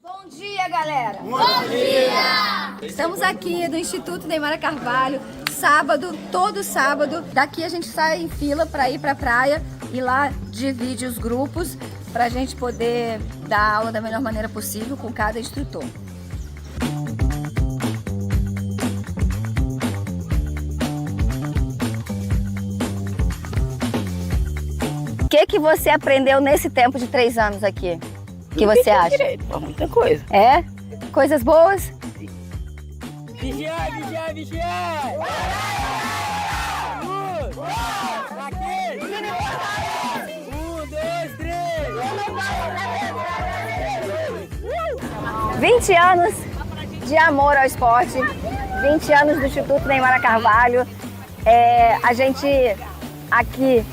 Bom dia, galera! Bom dia! Estamos aqui no Instituto Neymara Carvalho, sábado, todo sábado. Daqui a gente sai em fila para ir para a praia e lá divide os grupos para a gente poder dar aula da melhor maneira possível com cada instrutor. O que você aprendeu nesse tempo de 3 anos aqui? O que você acha? Muita coisa. É? Coisas boas? Vigiar, vigiar, vigiar! Aqui! 1, 2, 3! 20 anos de amor ao esporte, 20 anos do Instituto Neymara Carvalho. A gente aqui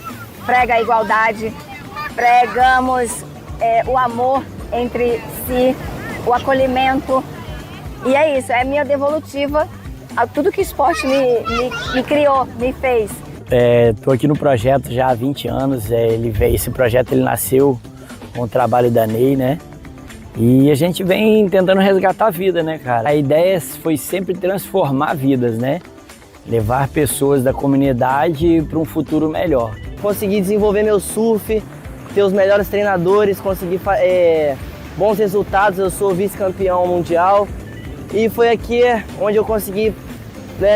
prega a igualdade, pregamos o amor entre si, o acolhimento. E é isso, é minha devolutiva a tudo que o esporte me criou, me fez. Estou aqui no projeto já há 20 anos. Esse projeto nasceu com o trabalho da Ney, né? E a gente vem tentando resgatar a vida, né, cara? A ideia foi sempre transformar vidas, né? Levar pessoas da comunidade para um futuro melhor. Consegui desenvolver meu surf, ter os melhores treinadores, conseguir bons resultados. Eu sou vice-campeão mundial e foi aqui onde eu consegui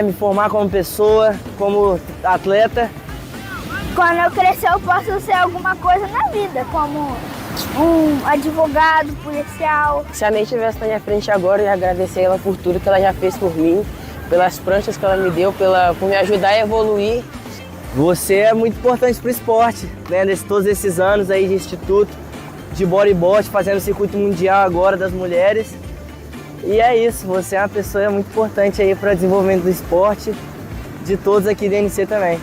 me formar como pessoa, como atleta. Quando eu crescer eu posso ser alguma coisa na vida, como um advogado, policial. Se a Ney estivesse na minha frente agora, eu ia agradecer ela por tudo que ela já fez por mim, pelas pranchas que ela me deu, por me ajudar a evoluir. Você é muito importante para o esporte, né? Todos esses anos aí de instituto, de bodyboard, fazendo o circuito mundial agora das mulheres. E é isso, você é uma pessoa muito importante aí para o desenvolvimento do esporte, de todos aqui da NC também.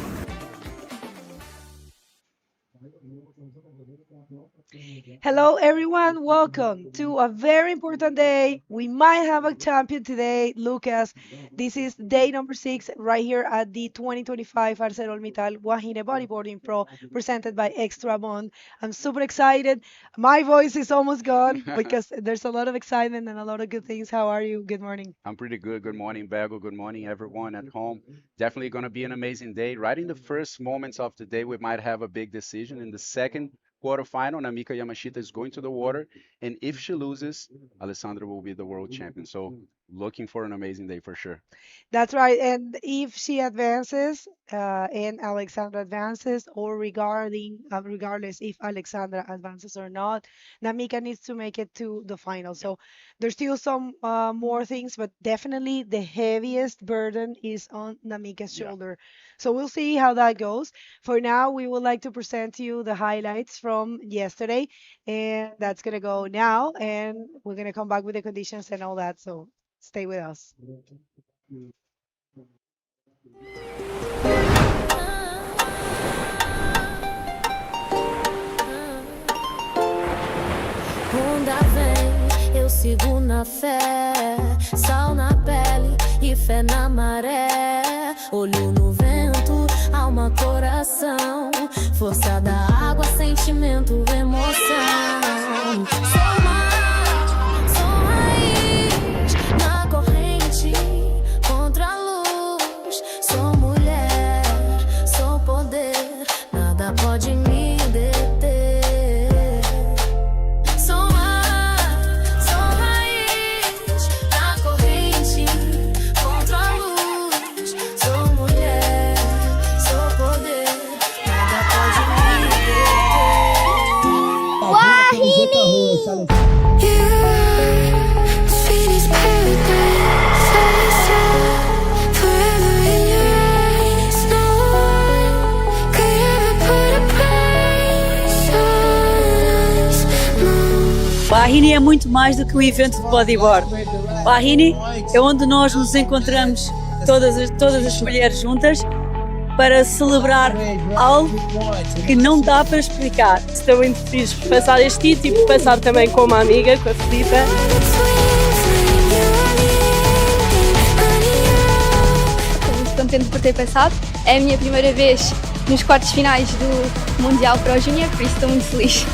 Hello everyone, welcome to a very important day. We might have a champion today, Lucas. This is day number 6 right here at the 2025 ArcelorMittal Wahine Bodyboarding Pro presented by Extrabom. I'm super excited. My voice is almost gone because there's a lot of excitement and a lot of good things. How are you? Good morning. I'm pretty good. Good morning, Bego. Good morning, everyone at home. Definitely going to be an amazing day. Right in the first moments of the day, we might have a big decision. In the second quarterfinal, Namika Yamashita is going to the water, and if she loses, Alexandra will be the world champion. So looking for an amazing day for sure. That's right. And if she advances and Alexandra advances, or regardless if Alexandra advances or not, Namika needs to make it to the final. So there's still some more things, but definitely the heaviest burden is on Namika's shoulder. So we'll see how that goes. For now, we would like to present to you the highlights from yesterday, and that's going to go now, and we're going to come back with the conditions and all that. So stay with us. Onda vem, eu sigo na fé, sal na pele e fé na maré, olho no vento, alma, coração, força da água, sentimento, emoção. Sou mar, sou raiz, na corrente, contra a luz, sou mulher, sou poder, nada pode me deter. Wahine é muito mais do que um evento de bodyboard. Wahine é onde nós nos encontramos todas as mulheres juntas para celebrar algo que não dá para explicar. Estou muito feliz por passar este dia e por passar também com uma amiga, com a Filipa. Estou muito contente por ter passado. É a minha primeira vez nos quartos finais do Mundial Pro Júnior, por isso estou muito feliz.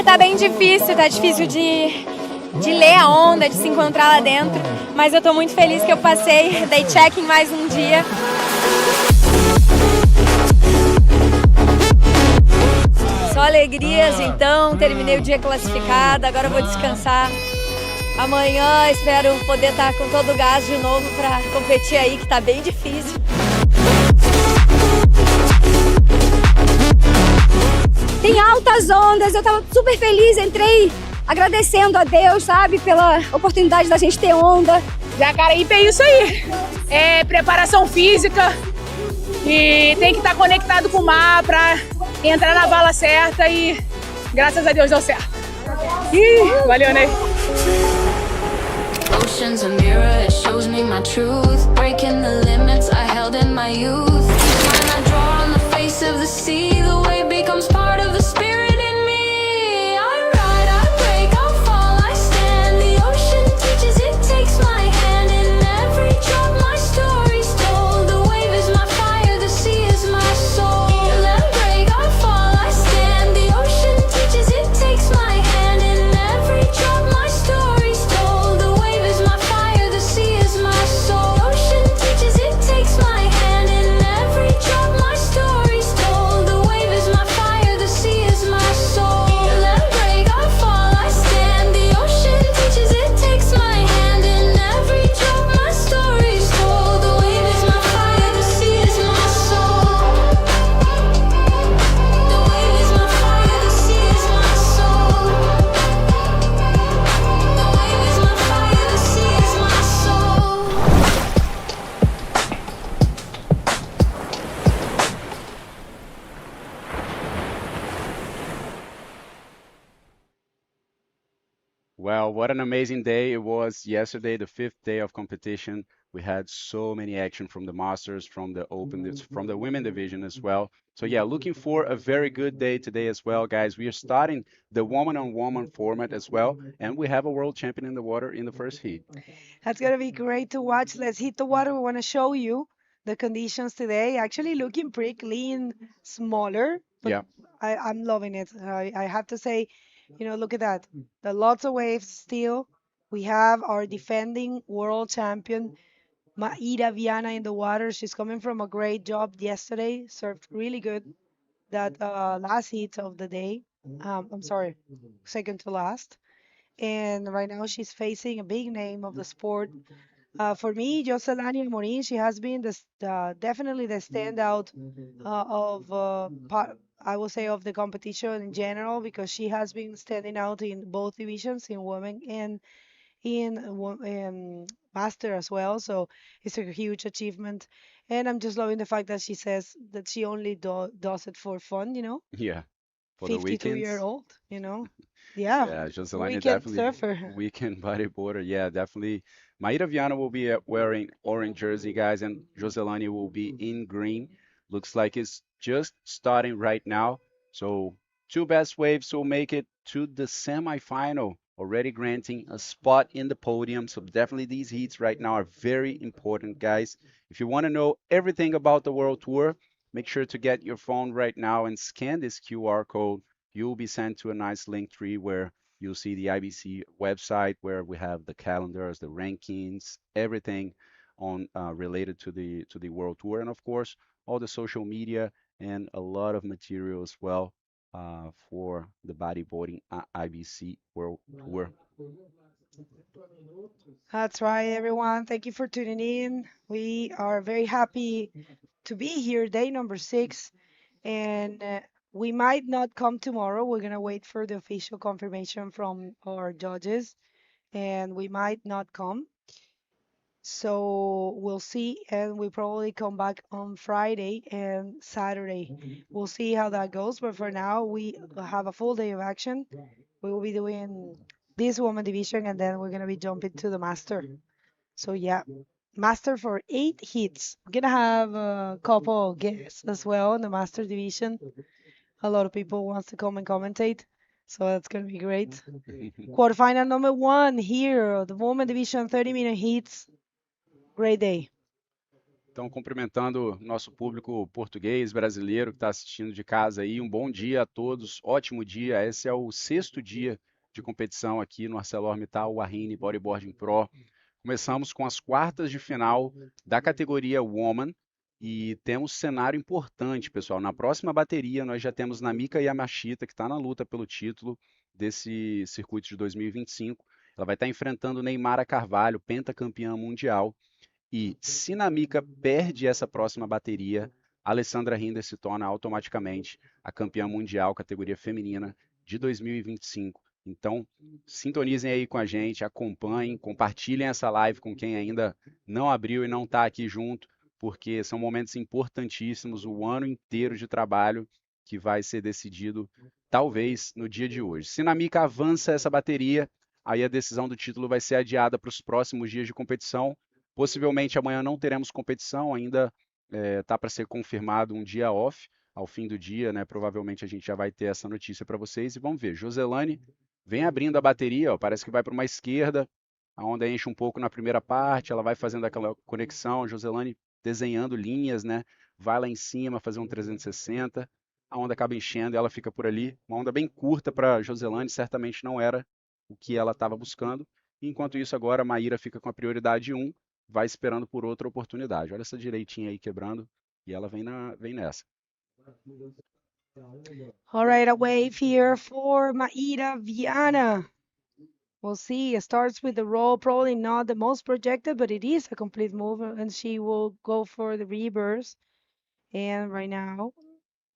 mar tá bem difícil, tá difícil de ler a onda, de se encontrar lá dentro. Mas eu tô muito feliz que eu passei, dei check em mais um dia. Só alegrias, então, terminei o dia classificada, agora eu vou descansar. Amanhã espero poder estar com todo o gás de novo para competir aí, que tá bem difícil. Tem altas ondas, eu tava super feliz, entrei agradecendo a Deus, sabe, pela oportunidade da gente ter onda. Jacaraípe é isso aí, é preparação física e tem que estar conectado com o mar para entrar na vala certa e graças a Deus deu certo. Ih, valeu, né? Ocean's a mirror, it shows me my truth. Breaking the limits I held in my youth. When I draw on the face of the sea, the wave becomes part of the spirit in me. I ride, I break, I fall, I stand. The ocean teaches, it takes my hand. In every drop my story's told. The wave is my fire, the sea is my soul. Let break, I fall, I stand. The ocean teaches, it takes my hand. In every drop my story's told. The wave is my fire, the sea is my soul. Ocean teaches, it takes my hand. In every drop my story's told. The wave is my fire, the sea is my soul. Let break, I fall, I stand. The ocean teaches, it takes my hand. In every drop my story's told. The wave is my fire, the sea is my soul. The wave is my fire, the sea is my soul. The wave is my fire, the sea is my soul. Well, what an amazing day it was yesterday, the fifth day of competition. We had so many action from the Masters, from the Open, from the women division as well. So yeah, looking for a very good day today as well, guys. We are starting the woman-on-woman format as well, and we have a world champion in the water in the first heat. That's gonna be great to watch. Let's hit the water. We want to show you the conditions today. Actually looking pretty clean, smaller, but Yeah. I'm loving it. I have to say, look at that. There are lots of waves still. We have our defending world champion, Maida Viana, in the water. She's coming from a great job yesterday. Served really good that last heat of the day. I'm sorry, second to last. And right now she's facing a big name of the sport. For me, Joselani Amorim, she has been definitely the standout of I will say of the competition in general because she has been standing out in both divisions, in women and in master as well. So it's a huge achievement, and I'm just loving the fact that she says that she only does it for fun. Yeah. For the 52-year weekends. old. Yeah, Yeah, Joselani weekend definitely surfer. weekend bodyboarder. Yeah, definitely. Maida Viana will be wearing orange jersey, guys, and Joselani will be in green. Looks like it's just starting right now. So two best waves will make it to the semifinal, already granting a spot in the podium. So definitely these heats right now are very important, guys. If you want to know everything about the World Tour, make sure to get your phone right now and scan this QR code. You'll be sent to a nice link tree where you'll see the IBC website where we have the calendars, the rankings, everything on related to the World Tour, and of course all the social media and a lot of material as well for the bodyboarding IBC World Tour. That's right, everyone. Thank you for tuning in. We are very happy to be here, day number 6, and we might not come tomorrow. We're gonna wait for the official confirmation from our judges, and we might not come. So we'll see, and we probably come back on Friday and Saturday. We'll see how that goes, but for now, we have a full day of action. We will be doing this woman division, and then we're gonna be jumping to the master. So yeah, master for 8 hits. We're gonna have a couple guests as well in the master division. A lot of people wants to come and commentate, so that's gonna be great. Quarterfinal number 1 here, the woman division, 30-minute hits. Great day. Então, cumprimentando nosso público português, brasileiro que está assistindo de casa aí, um bom dia a todos, ótimo dia. Esse é o 6º dia de competição aqui no ArcelorMittal Wahine Bodyboarding Pro. Começamos com as quartas de final da categoria Woman e temos cenário importante, pessoal. Na próxima bateria, nós já temos Namika Yamashita, que está na luta pelo título desse circuito de 2025. Ela vai estar enfrentando Neymara Carvalho, pentacampeã mundial. E se Namika perde essa próxima bateria, Alexandra Rinder se torna automaticamente a campeã mundial categoria feminina de 2025. Então, sintonizem aí com a gente, acompanhem, compartilhem essa live com quem ainda não abriu e não está aqui junto, porque são momentos importantíssimos, o ano inteiro de trabalho que vai ser decidido, talvez, no dia de hoje. Se Namika avança essa bateria, aí a decisão do título vai ser adiada para os próximos dias de competição. Possivelmente amanhã não teremos competição, ainda está para ser confirmado um dia off. Ao fim do dia, né, provavelmente a gente já vai ter essa notícia para vocês. E vamos ver, Joselani vem abrindo a bateria, ó, parece que vai para uma esquerda, a onda enche um pouco na primeira parte, ela vai fazendo aquela conexão, Joselani desenhando linhas, né, vai lá em cima fazer um 360, a onda acaba enchendo e ela fica por ali. Uma onda bem curta para Joselani, certamente não era o que ela estava buscando. Enquanto isso, agora a Maíra fica com a prioridade 1, vai esperando por outra oportunidade. Olha essa direitinha aí quebrando e ela vem nessa. All right, a wave here for Maíra Viana. We'll see. It starts with the roll, probably not the most projected, but it is a complete move, and she will go for the reverse. And right now,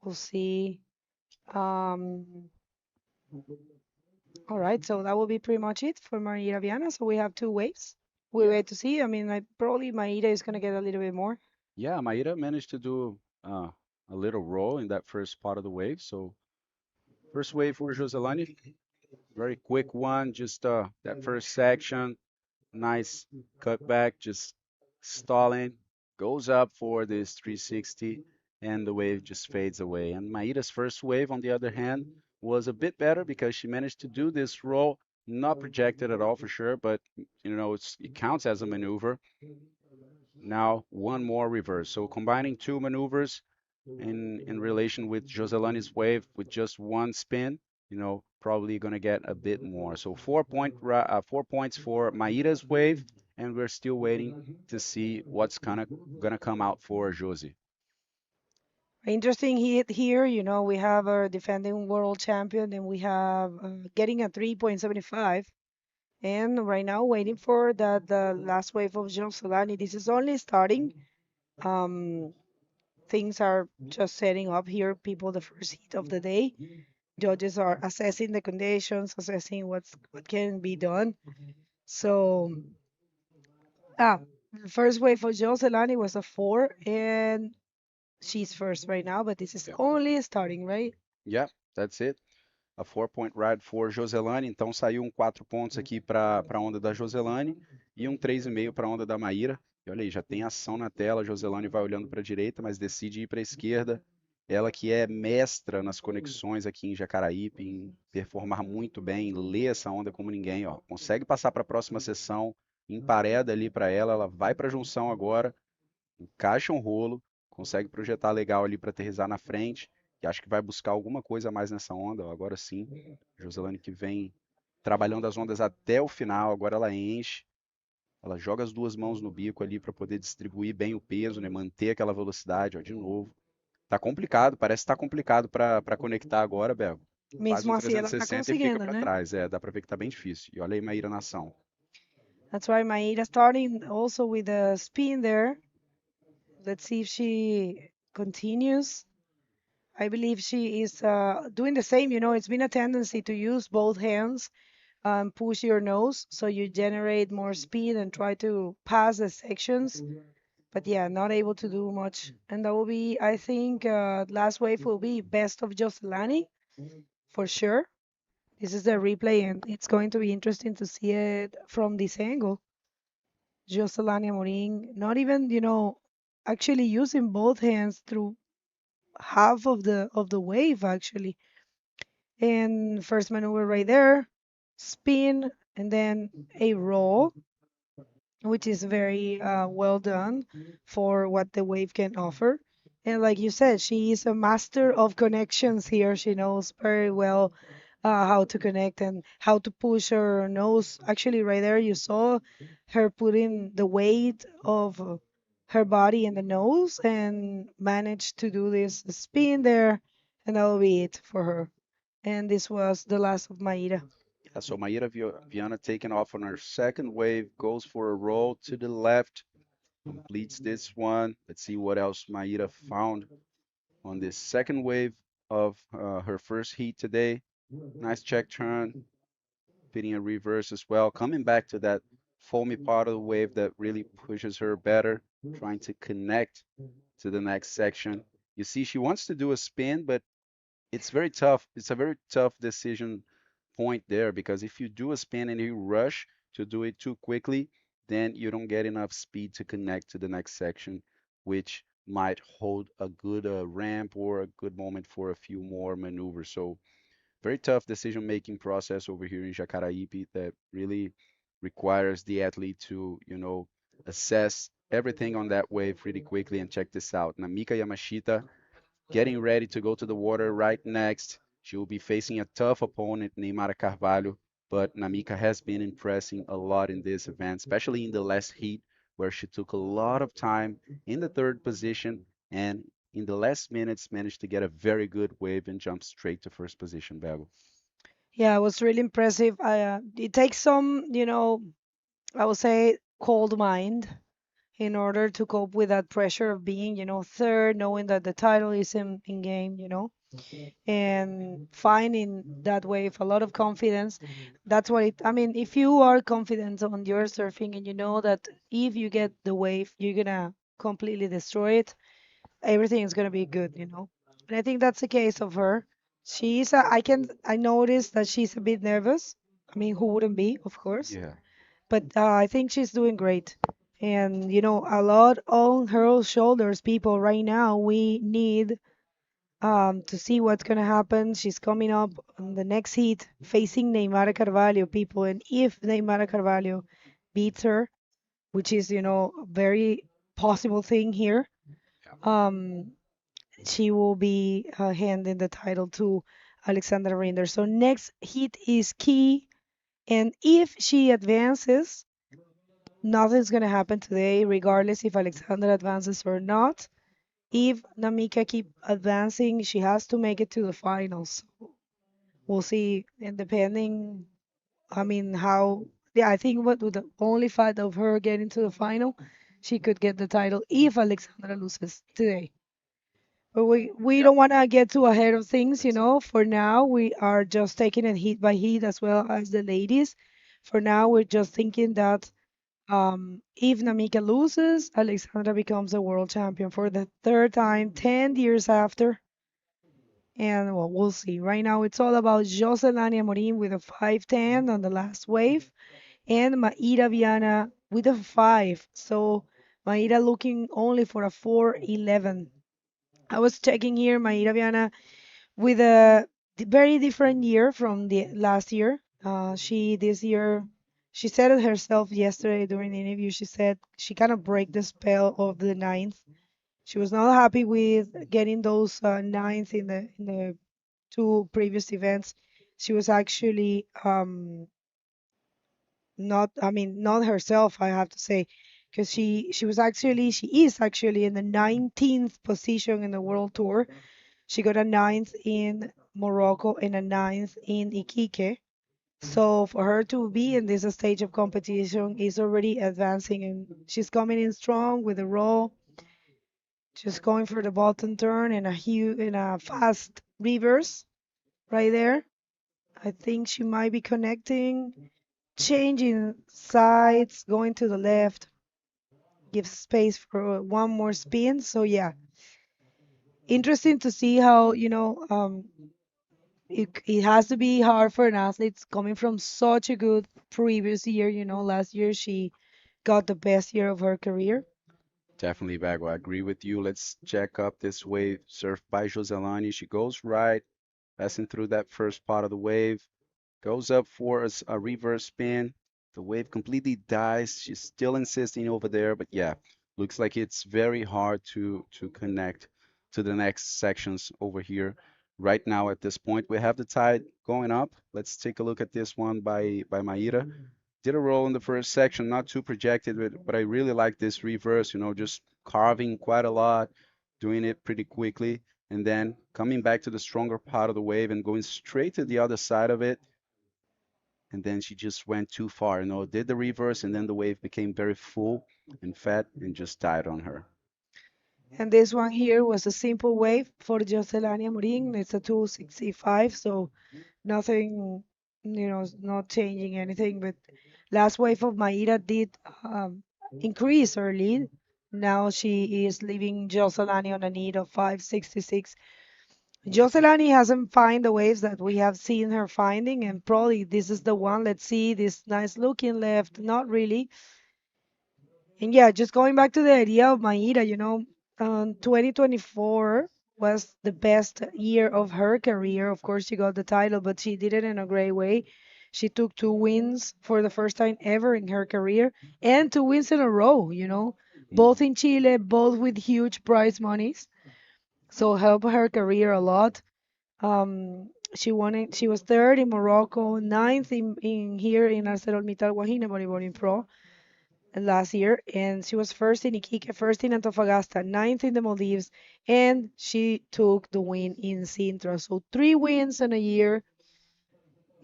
we'll see. All right, so that will be pretty much it for Maíra Viana. So we have 2 waves. We wait to see. I mean, probably Maíra is going to get a little bit more. Yeah, Maíra managed to do a little roll in that first part of the wave. So first wave for Joselani, very quick one, just that first section, nice cutback, just stalling, goes up for this 360, and the wave just fades away. And Maíra's first wave, on the other hand, was a bit better because she managed to do this roll, not projected at all for sure, but you know it counts as a maneuver. Now one more reverse. So combining 2 maneuvers in relation with Joselani's wave with just one spin, you know, probably going to get a bit more. So 4 points for Maíra's wave, and we're still waiting to see what's gonna come out for Josie. Interesting hit here. You know, we have our defending world champion, and we have getting a 3.75. And right now, waiting for the last wave of Joselani. This is only starting. Things are just setting up here. People, the first hit of the day. Judges are assessing the conditions, assessing what can be done. So, the first wave for Joselani was a 4, and she's first right now, but this is only starting, right? Yeah, that's it. A 4-point ride for Joselani. Então saiu 4 pontos aqui para a onda da Joselani e 3,5 para a onda da Maíra. E olha aí, já tem ação na tela. Joselani vai olhando para a direita, mas decide ir para a esquerda. Ela que é mestra nas conexões aqui em Jacaraípe, em performar muito bem, ler essa onda como ninguém. Ó. Consegue passar para a próxima sessão, empareda ali para ela vai para a junção agora, encaixa um rolo, consegue projetar legal ali para aterrissar na frente, e acho que vai buscar alguma coisa a mais nessa onda. Ó. Agora sim, Joselani que vem trabalhando as ondas até o final, agora ela enche, ela joga as 2 mãos no bico ali para poder distribuir bem o peso, né? Manter aquela velocidade, ó, de novo. Tá complicado, parece que tá complicado para conectar agora, Bego. Mesmo Faz um assim, ela tá 360 e conseguindo, fica para né? trás. Dá para ver que tá bem difícil. E olha aí Maíra na ação. That's right, Maíra starting also with a spin there. Let's see if she continues. I believe she is doing the same. You know, it's been a tendency to use both hands and push your nose so you generate more speed and try to pass the sections. But yeah, not able to do much. And that will be, I think, last wave will be best of Joselani for sure. This is the replay, and it's going to be interesting to see it from this angle. Joselani Amorim, not even, you know, actually using both hands through half of the wave actually. And first maneuver right there, spin, and then a roll. which is very well done for what the wave can offer. And like you said, she is a master of connections here. She knows very well how to connect and how to push her nose. Actually, right there, you saw her putting the weight of her body in the nose and managed to do this spin there, and that will be it for her. And this was the last of Maíra. Yeah, so Maíra Viana taking off on her second wave, goes for a roll to the left, completes this one. Let's see what else Maíra found on this second wave of her first heat today. Nice check turn, fitting a reverse as well. Coming back to that foamy part of the wave that really pushes her better, trying to connect to the next section. You see, she wants to do a spin, but it's very tough. It's a very tough decision point there because if you do a spin and you rush to do it too quickly, then you don't get enough speed to connect to the next section, which might hold a good ramp or a good moment for a few more maneuvers. So very tough decision-making process over here in Jacaraípe that really requires the athlete to, assess everything on that wave really quickly. And check this out. Namika Yamashita getting ready to go to the water right next. She will be facing a tough opponent, Neymara Carvalho, but Namika has been impressing a lot in this event, especially in the last heat where she took a lot of time in the third position and in the last minutes managed to get a very good wave and jump straight to first position, Bego. Yeah, it was really impressive. It takes some, I would say, cold mind in order to cope with that pressure of being, third, knowing that the title is in game, and finding that way with a lot of confidence. That's what I mean, if you are confident on your surfing and you know that if you get the wave, you're gonna completely destroy it, everything is gonna be good, And I think that's the case of her. I noticed that she's a bit nervous. I mean, who wouldn't be, of course? Yeah. But I think she's doing great. And, a lot on her shoulders, people. Right now, we need to see what's going to happen. She's coming up on the next heat facing Neymara Carvalho, people. And if Neymara Carvalho beats her, which is, a very possible thing here, um, she will be handing the title to Alexandra Rinder. So next heat is key. And if she advances, nothing's going to happen today, regardless if Alexandra advances or not. If Namika keep advancing, she has to make it to the finals. We'll see. And depending, I mean, how, yeah, I think what with the only fight of her getting to the final, she could get the title if Alexandra loses today. But we don't want to get too ahead of things, For now, we are just taking it heat by heat as well as the ladies. For now, we're just thinking that if Namika loses, Alexandra becomes a world champion for the third time, 10 years after. And well, we'll see. Right now, it's all about Joselani Amorim with a 5'10 on the last wave, and Maíra Viana with a 5. So Maíra looking only for a 4'11. I was checking here, Maíra Viana with a very different year from the last year. This year, she said it herself yesterday during the interview. She said she kind of break the spell of the ninth. She was not happy with getting those ninth in the two previous events. She was actually not, I mean, not herself, I have to say, because she is actually in the 19th position in the world tour. She got a ninth in Morocco and a ninth in Iquique. So for her to be in this stage of competition is already advancing, and she's coming in strong with a roll, just going for the bottom turn and a fast reverse right there. I think she might be connecting, changing sides, going to the left, gives space for one more spin. So yeah, interesting to see how it has to be hard for an athlete coming from such a good previous year. Last year she got the best year of her career. Definitely, Bago. I agree with you. Let's check up this wave surfed by Joselani. She goes right, passing through that first part of the wave, goes up for a reverse spin, The wave completely dies. She's still insisting over there, but yeah, looks like it's very hard to connect to the next sections over here. Right now, at this point, we have the tide going up. Let's take a look at this one by Maíra. Did a roll in the first section, not too projected, but I really like this reverse, just carving quite a lot, doing it pretty quickly, and then coming back to the stronger part of the wave and going straight to the other side of it. And then she just went too far, did the reverse, and then the wave became very full and fat and just died on her. And this one here was a simple wave for Joselani Amorim. It's a 265, so nothing, not changing anything. But last wave of Maíra did increase her lead. Now she is leaving Joselani on a lead of 566. Joselani hasn't find the waves that we have seen her finding, and probably this is the one. Let's see this nice looking left. Not really. And yeah, just going back to the idea of Maíra, 2024 was the best year of her career. Of course, she got the title, but she did it in a great way. She took 2 wins for the first time ever in her career, and 2 wins in a row, both in Chile, both with huge prize monies. So helped her career a lot. She won it. She was third in Morocco, ninth in here in ArcelorMittal Wahine Bodyboarding Pro last year, and she was first in Iquique, first in Antofagasta, ninth in the Maldives, and she took the win in Sintra. So 3 wins in a year,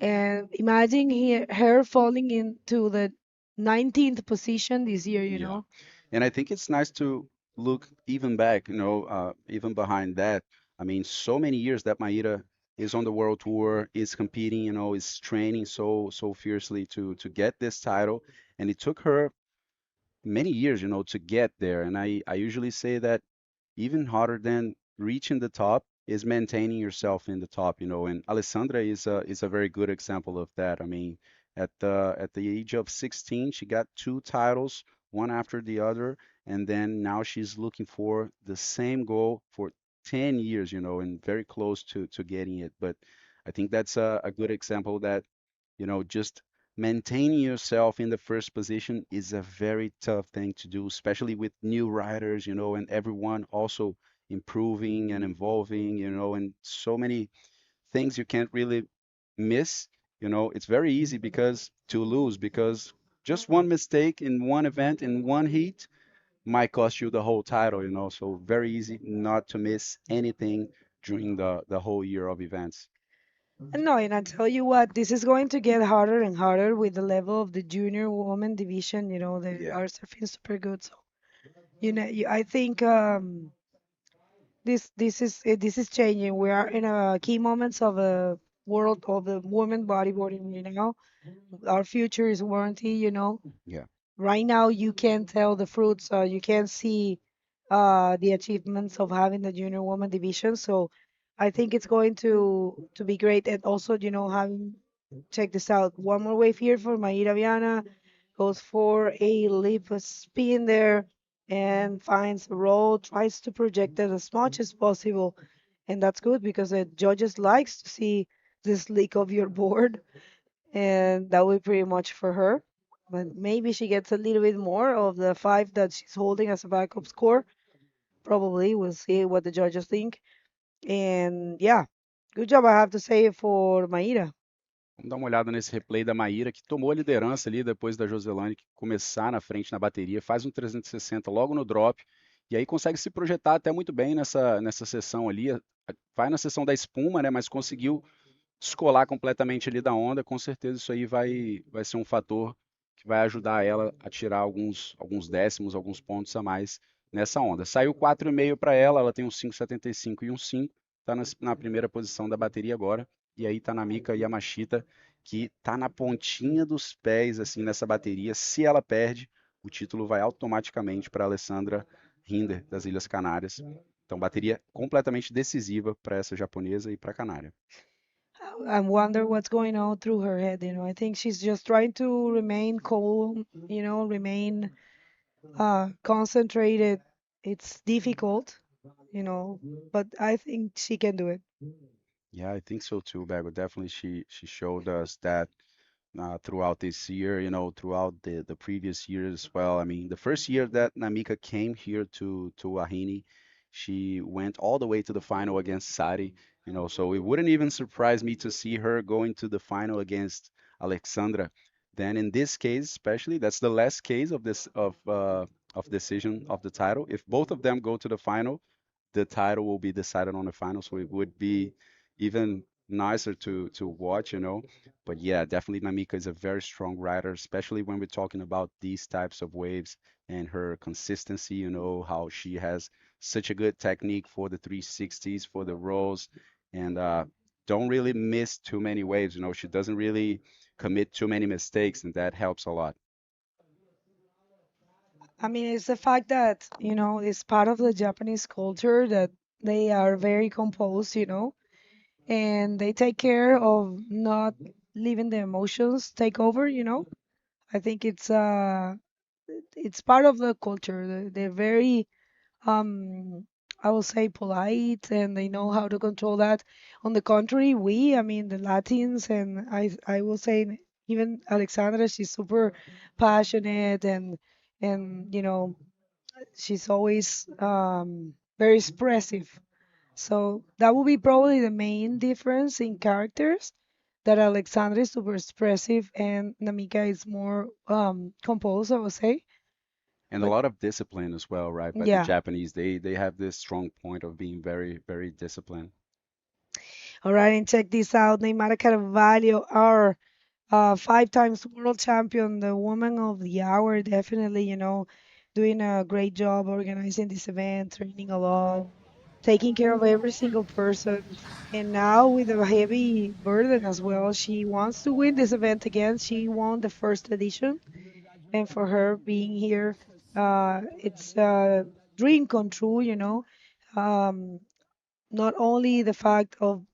and imagine her falling into the 19th position this year. Yeah. And I think it's nice to look even back, even behind that. I mean, so many years that Maíra is on the world tour, is competing, is training so fiercely to get this title, and it took her many years, to get there. And I usually say that even harder than reaching the top is maintaining yourself in the top, and Alessandra is a very good example of that. I mean, at the age of 16, she got 2 titles, one after the other, and then now she's looking for the same goal for 10 years, and very close to getting it. But I think that's a good example that, just maintaining yourself in the first position is a very tough thing to do, especially with new riders, and everyone also improving and evolving, and so many things you can't really miss. It's very easy because to lose because just one mistake in one event in one heat might cost you the whole title, so very easy not to miss anything during the whole year of events. No, and I tell you what, this is going to get harder and harder with the level of the junior woman division. They Yeah. are surfing super good. So, I think this is changing. We are in a key moments of a world of the women bodyboarding right now. Our future is warranty. Yeah. Right now you can tell the fruits. You can see the achievements of having the junior woman division. So I think it's going to be great. And also, having check this out. One more wave here for Maíra Viana. Goes for a lip spin there and finds a roll, tries to project it as much as possible. And that's good because the judges likes to see this leak of your board. And that will be pretty much for her. But maybe she gets a little bit more of the 5 that she's holding as a backup score. Probably. We'll see what the judges think. And yeah, good job, I have to say, for Maíra. Vamos dar uma olhada nesse replay da Maíra, que tomou a liderança ali depois da Joselani começar na frente na bateria, faz um 360 logo no drop, e aí consegue se projetar até muito bem nessa sessão ali. Vai na sessão da espuma, né, mas conseguiu descolar completamente ali da onda. Com certeza isso aí vai ser um fator que vai ajudar ela a tirar alguns décimos, alguns pontos a mais nessa onda. Saiu 4,5 para ela tem um 5,75 e um 5, está na primeira posição da bateria agora. E aí tá na Mika Yamashita, que tá na pontinha dos pés, assim, nessa bateria. Se ela perde, o título vai automaticamente para Alexandra Rinder, das Ilhas Canárias. Então, bateria completamente decisiva para essa japonesa e para a Canária. I wonder what's going on through her head. I think she's just trying to remain calm, remain concentrated. It's difficult, but I think she can do it. Yeah, I think so too, Bago. Definitely she showed us that throughout this year, throughout the previous years as well. I mean, the first year that Namika came here to Wahine, she went all the way to the final against Sari, so it wouldn't even surprise me to see her going to the final against Alexandra. Then in this case, especially, that's the last case of decision of the title. If both of them go to the final, the title will be decided on the final, so it would be even nicer to watch, But yeah, definitely Namika is a very strong rider, especially when we're talking about these types of waves and her consistency, how she has such a good technique for the 360s, for the rolls, and don't really miss too many waves, She doesn't really commit too many mistakes, and that helps a lot. I mean, it's the fact that, it's part of the Japanese culture that they are very composed, and they take care of not letting the emotions take over, I think it's part of the culture. They're very I will say polite, and they know how to control that. On the contrary, I mean the Latins, and I will say even Alexandra, she's super passionate, and she's always very expressive. So that will be probably the main difference in characters. That Alexandra is super expressive and Namika is more composed, I would say. And a But lot of discipline as well, right? But the yeah. Japanese, they have this strong point of being very, very disciplined. All right, and check this out. Neymara Carvalho, our five times world champion, the woman of the hour, definitely, doing a great job organizing this event, training a lot, taking care of every single person. And now with a heavy burden as well, she wants to win this event again. She won the first edition, and for her being here, it's a dream come true, Um, not only the fact of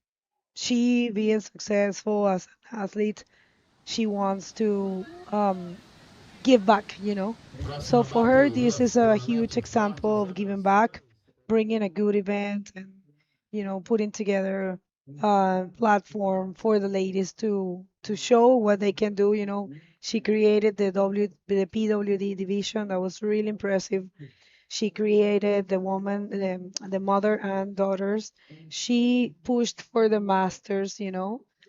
she being successful as an athlete, she wants to give back, So for her, this is a huge example of giving back, bringing a good event, and putting together a platform for the ladies to show what they can do. She created the PWD division that was really impressive. She created the mother and daughters. She pushed for the masters,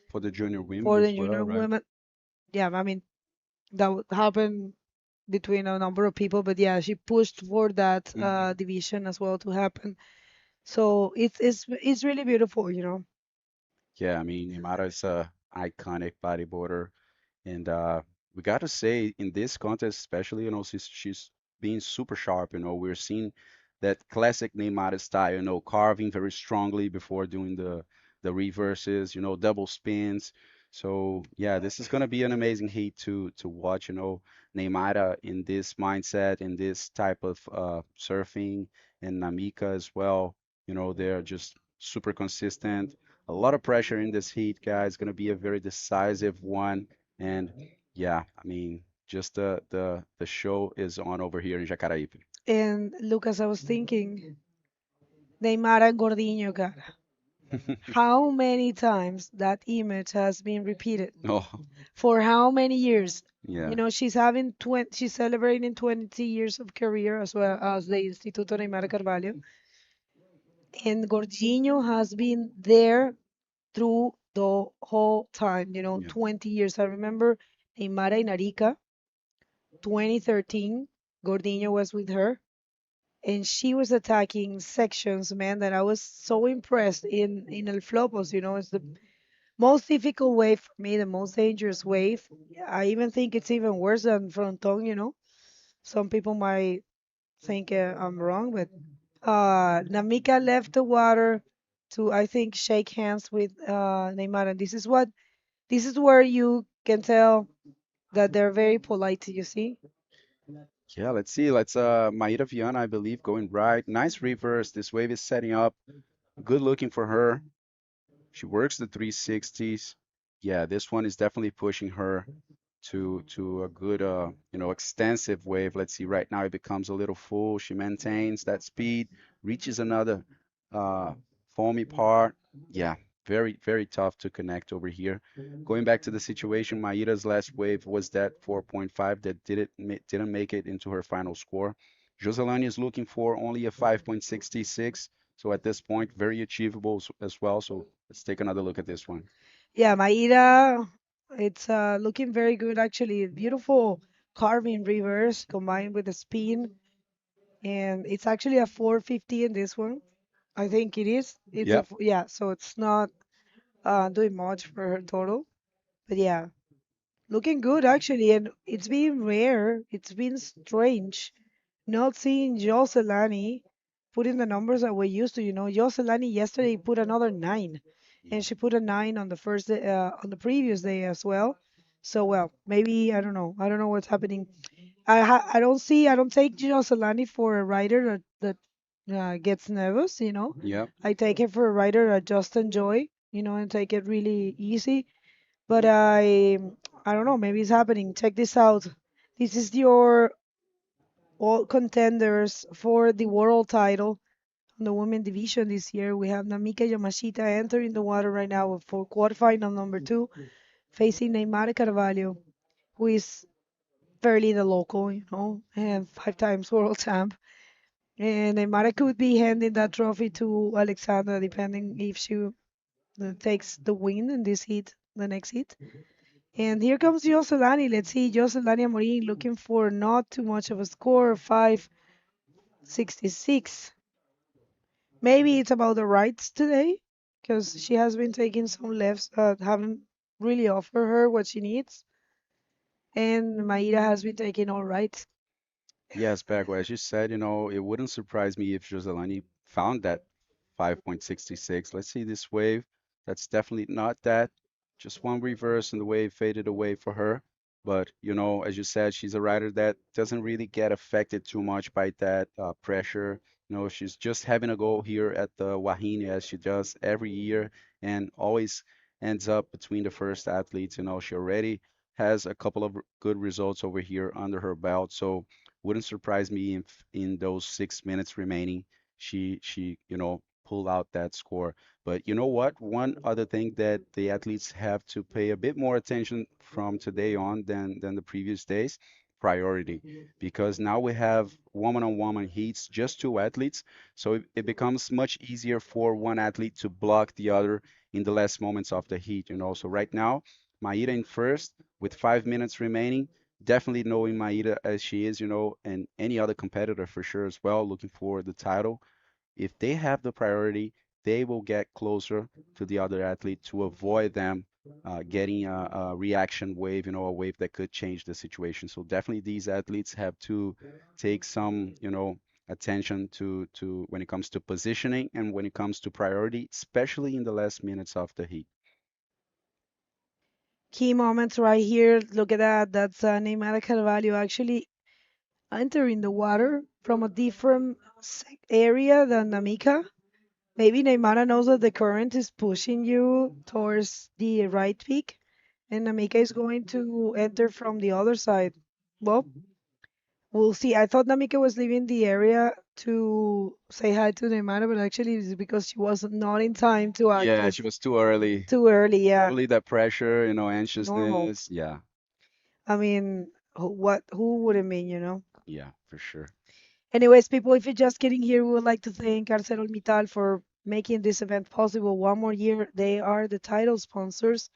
For the junior women for the as well, junior right? women. Yeah, I mean, that would happen between a number of people, but yeah, she pushed for that Hmm. division as well to happen. So it's really beautiful, Yeah, I mean, Neymara is a iconic bodyboarder, and we got to say in this contest, especially, she's being super sharp. We're seeing that classic Neymar style, carving very strongly before doing the reverses, double spins. So yeah, this is gonna be an amazing heat to watch. Neymar in this mindset, in this type of surfing, and Namika as well. They're just super consistent. A lot of pressure in this heat, guys. Gonna be a very decisive one. And yeah, I mean, just the show is on over here in Jacaraípe. And Lucas, I was thinking, Neymar and Gordinho, cara. How many times that image has been repeated? Oh, For how many years? yeah. She's celebrating 20 years of career as well as the Instituto Neymar Carvalho. And Gordinho has been there through the whole time, Yeah. 20 years. I remember Neymar in Arica, 2013, Gordinho was with her, and she was attacking sections, man, that I was so impressed in El Flopos, it's the most difficult wave for me, the most dangerous wave. I even think it's even worse than fronton. Some people might think I'm wrong, but Namika left the water to, I think, shake hands with Neymar, and this is where you can tell that they're very polite. You see, Yeah, let's see. Let's Maíra Viana, I believe, going right. Nice reverse. This wave is setting up. Good looking for her. She works the 360s. Yeah, this one is definitely pushing her to a good extensive wave. Let's see. Right now it becomes a little full. She maintains that speed, reaches another uh foamy part. Yeah, very, very tough to connect over here. Going back to the situation, Maíra's last wave was that 4.5 that didn't make it into her final score. Joselani is looking for only a 5.66, so at this point, very achievable as well. So let's take another look at this one. Yeah, Maíra, it's looking very good actually. Beautiful carving reverse combined with the spin, and it's actually a 450 in this one. I think it is. It's Yep. yeah, so it's not doing much for her total, but yeah, looking good actually, and it's been rare. It's been strange not seeing Joselani putting the numbers that we used to. Joselani yesterday put another 9, and she put a 9 on the first day, on the previous day as well. So well, maybe I don't know. I don't know what's happening. I don't take Joselani for a rider that gets nervous. Yep. I take her for a rider that just enjoy. And take it really easy. But I don't know. Maybe it's happening. Check this out. This is your all contenders for the world title in the women division this year. We have Namika Yamashita entering the water right now for quarterfinal number 2, facing Neymara Carvalho, who is fairly the local, and 5 times world champ. And Neymara could be handing that trophy to Alexandra, depending if she takes the win in this heat, the next heat. And here comes Joselani. Let's see, Joselani Amorim looking for not too much of a score, 5.66. Maybe it's about the rights today, because she has been taking some lefts that haven't really offered her what she needs. And Maíra has been taking all rights. Yes, Bago, as you said, it wouldn't surprise me if Joselani found that 5.66. Let's see this wave. That's definitely not that. Just one reverse and the wave faded away for her. But, as you said, she's a rider that doesn't really get affected too much by that pressure. She's just having a go here at the Wahine as she does every year and always ends up between the first athletes. She already has a couple of good results over here under her belt. So wouldn't surprise me if in those 6 minutes remaining, she pull out that score. But you know what? One other thing that the athletes have to pay a bit more attention from today on than the previous days, priority, because now we have woman-on-woman heats, just 2 athletes, so it becomes much easier for one athlete to block the other in the last moments of the heat. So right now, Maíra in first with 5 minutes remaining, definitely knowing Maíra as she is, and any other competitor for sure as well, looking for the title. If they have the priority, they will get closer to the other athlete to avoid them getting a reaction wave, a wave that could change the situation. So definitely these athletes have to take some, attention to when it comes to positioning and when it comes to priority, especially in the last minutes of the heat. Key moments right here. Look at that. That's Neymar Carvalho actually entering the water from a different area than Namika. Maybe Neymar knows that the current is pushing you towards the right peak, and Namika is going to enter from the other side. Well, we'll see. I thought Namika was leaving the area to say hi to Neymar, but actually it's because she was not in time to Yeah, access she was too early. too early. Yeah, Probably that pressure, normal. anxiousness. Yeah, I mean, who wouldn't mean? yeah, for sure. Anyways, people, if you're just getting here, we would like to thank ArcelorMittal for making this event possible one more year. They are the title sponsors.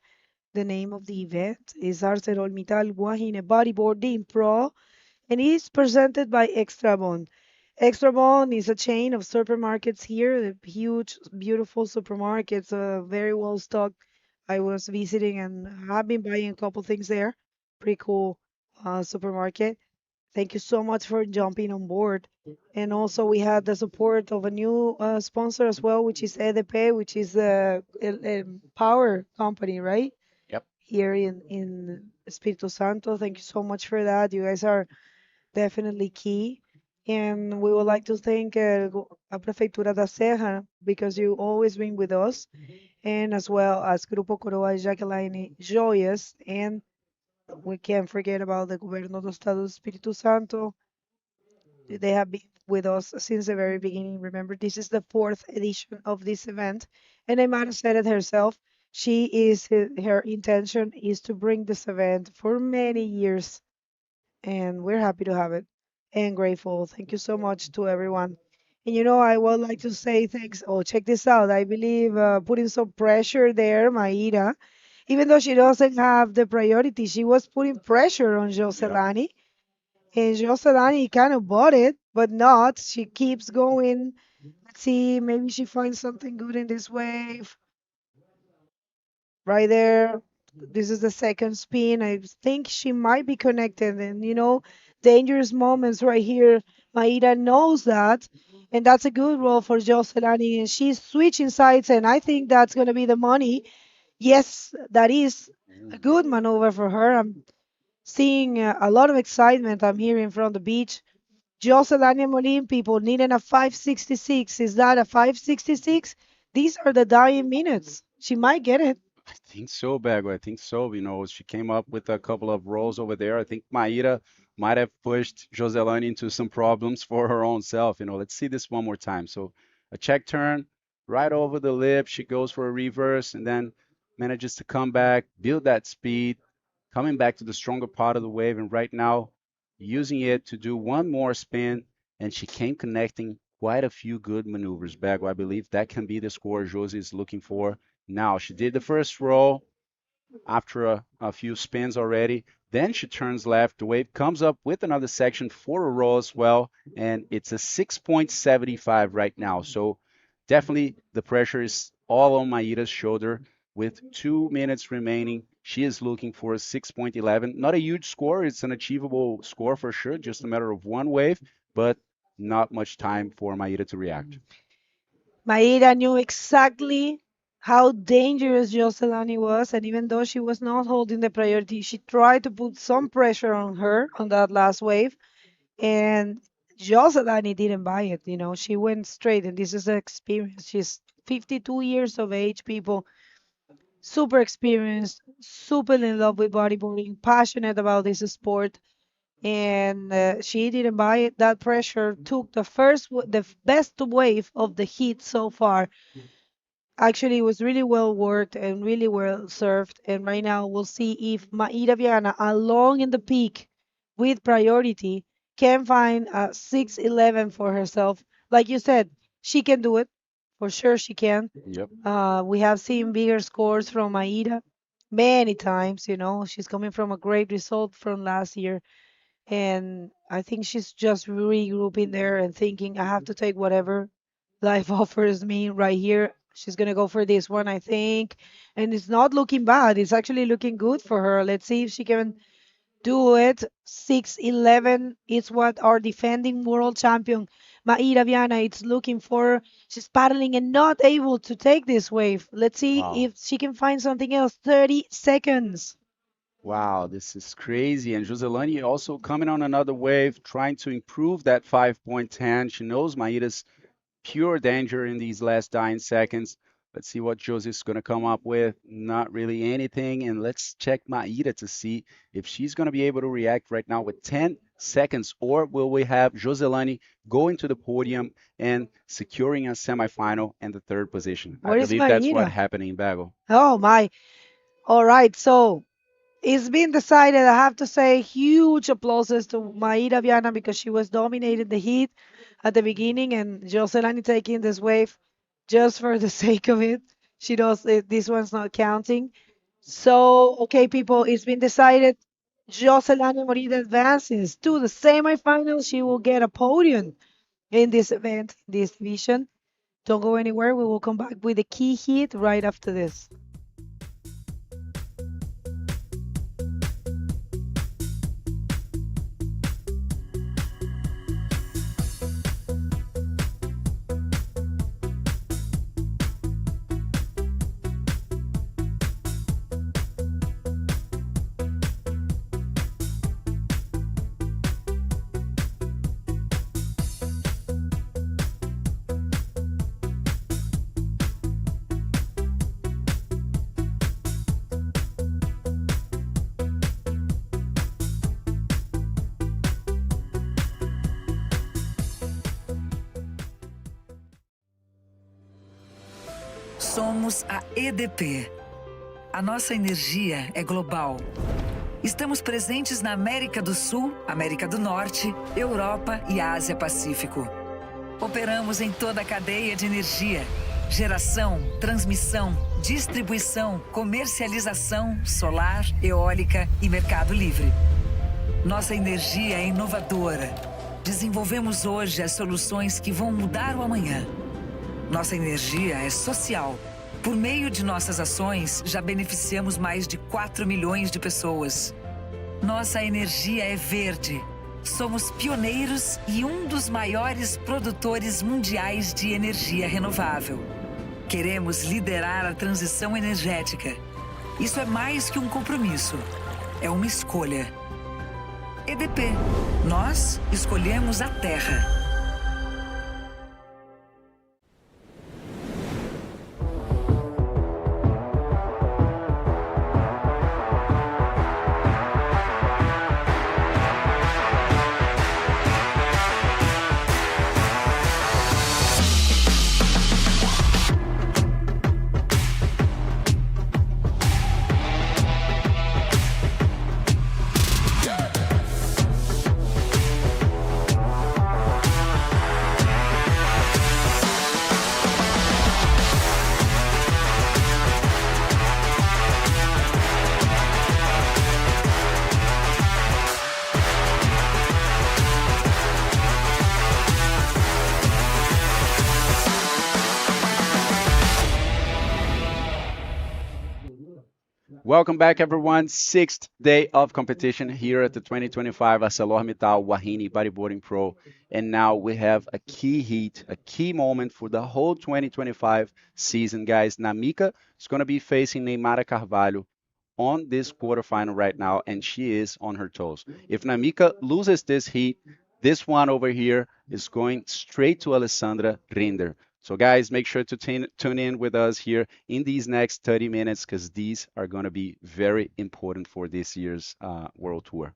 The name of the event is ArcelorMittal Wahine Bodyboarding Pro, and it is presented by Extrabom. Extrabom is a chain of supermarkets here, huge, beautiful supermarkets, very well stocked. I was visiting and have been buying a couple things there. Pretty cool supermarket. Thank you so much for jumping on board. And also, we had the support of a new sponsor as well, which is EDP, which is a power company, right? Yep. Here in Espírito Santo. Thank you so much for that. You guys are definitely key. And we would like to thank a Prefeitura da Serra because you always been with us, and as well as Grupo Coroa, Jaklayne, Joias, and we can't forget about the Governo do Estado do Espírito Santo. They have been with us since the very beginning. Remember, this is the fourth edition of this event, and Neymara said it herself. Her intention is to bring this event for many years, and we're happy to have it and grateful. Thank you so much to everyone. And I would like to say thanks. Oh, check this out. I believe putting some pressure there, Maida, even though she doesn't have the priority, she was putting pressure on Joselani. And Joselani kind of bought it, but not. She keeps going. Let's see, maybe she finds something good in this wave. Right there. This is the second spin. I think she might be connected. And, dangerous moments right here. Maida knows that. And that's a good roll for Joselani. And she's switching sides. And I think that's going to be the money. Yes, that is a good maneuver for her. I'm seeing a lot of excitement I'm hearing from the beach. Joselani Amorim, people needing a 566. Is that a 566? These are the dying minutes. She might get it. I think so, Bago. I think so. She came up with a couple of rolls over there. I think Maida might have pushed Joselani into some problems for her own self. Let's see this one more time. So a check turn right over the lip. She goes for a reverse and then manages to come back, build that speed, coming back to the stronger part of the wave. And right now, using it to do one more spin. And she came connecting quite a few good maneuvers, Bago. I believe that can be the score Josie is looking for. Now, she did the first roll after a few spins already. Then she turns left. The wave comes up with another section for a roll as well. And it's a 6.75 right now. So definitely the pressure is all on Maida's shoulder. With 2 minutes remaining, she is looking for a 6.11. Not a huge score. It's an achievable score for sure. Just a matter of one wave, but not much time for Maida to react. Maida knew exactly how dangerous Joselani was, and even though she was not holding the priority, she tried to put some pressure on her on that last wave, and Joselani didn't buy it. She went straight, and this is the experience. She's 52 years of age, people, super experienced, super in love with bodyboarding, passionate about this sport, and she didn't buy it. That pressure took the best wave of the heat so far. Actually, it was really well worked and really well served. And right now, we'll see if Maida Viana, along in the peak with priority, can find a 611 for herself. Like you said, she can do it. For sure, she can. Yep. We have seen bigger scores from Maida many times. She's coming from a great result from last year. And I think she's just regrouping there and thinking, I have to take whatever life offers me right here. She's going to go for this one, I think. And it's not looking bad. It's actually looking good for her. Let's see if she can do it. 611 is what our defending world champion, Maida Viana, it's looking for. She's paddling and not able to take this wave. Let's see if she can find something else. 30 seconds. Wow, this is crazy. And Joselani also coming on another wave, trying to improve that 5.10. She knows Maida's pure danger in these last dying seconds. Let's see what Josie's going to come up with. Not really anything. And let's check Maida to see if she's going to be able to react right now with 10 seconds, or will we have Joselani going to the podium and securing a semifinal and the third position? I believe that's what happened in Bago. Oh, my. All right. So it's been decided. I have to say huge applauses to Maida Viana because she was dominating the heat at the beginning, and Joselani taking this wave just for the sake of it. She does it. This one's not counting. So, okay, people, it's been decided. Joselani Amorim advances to the semifinals. She will get a podium in this event, this division. Don't go anywhere. We will come back with the key heat right after this. Somos a EDP. A nossa energia é global. Estamos presentes na América do Sul, América do Norte, Europa e Ásia-Pacífico. Operamos em toda a cadeia de energia: geração, transmissão, distribuição, comercialização, solar, eólica e mercado livre. Nossa energia é inovadora. Desenvolvemos hoje as soluções que vão mudar o amanhã. Nossa energia é social. Por meio de nossas ações, já beneficiamos mais de 4 milhões de pessoas. Nossa energia é verde. Somos pioneiros e um dos maiores produtores mundiais de energia renovável. Queremos liderar a transição energética. Isso é mais que um compromisso. É uma escolha. EDP. Nós escolhemos a terra. Welcome back, everyone. Sixth day of competition here at the 2025 ArcelorMittal Wahine Bodyboarding Pro. And now we have a key heat, a key moment for the whole 2025 season, guys. Namika is going to be facing Neymara Carvalho on this quarterfinal right now, and she is on her toes. If Namika loses this heat, this one over here is going straight to Alexandra Rinder. So guys, make sure to tune in with us here in these next 30 minutes, because these are going to be very important for this year's World Tour.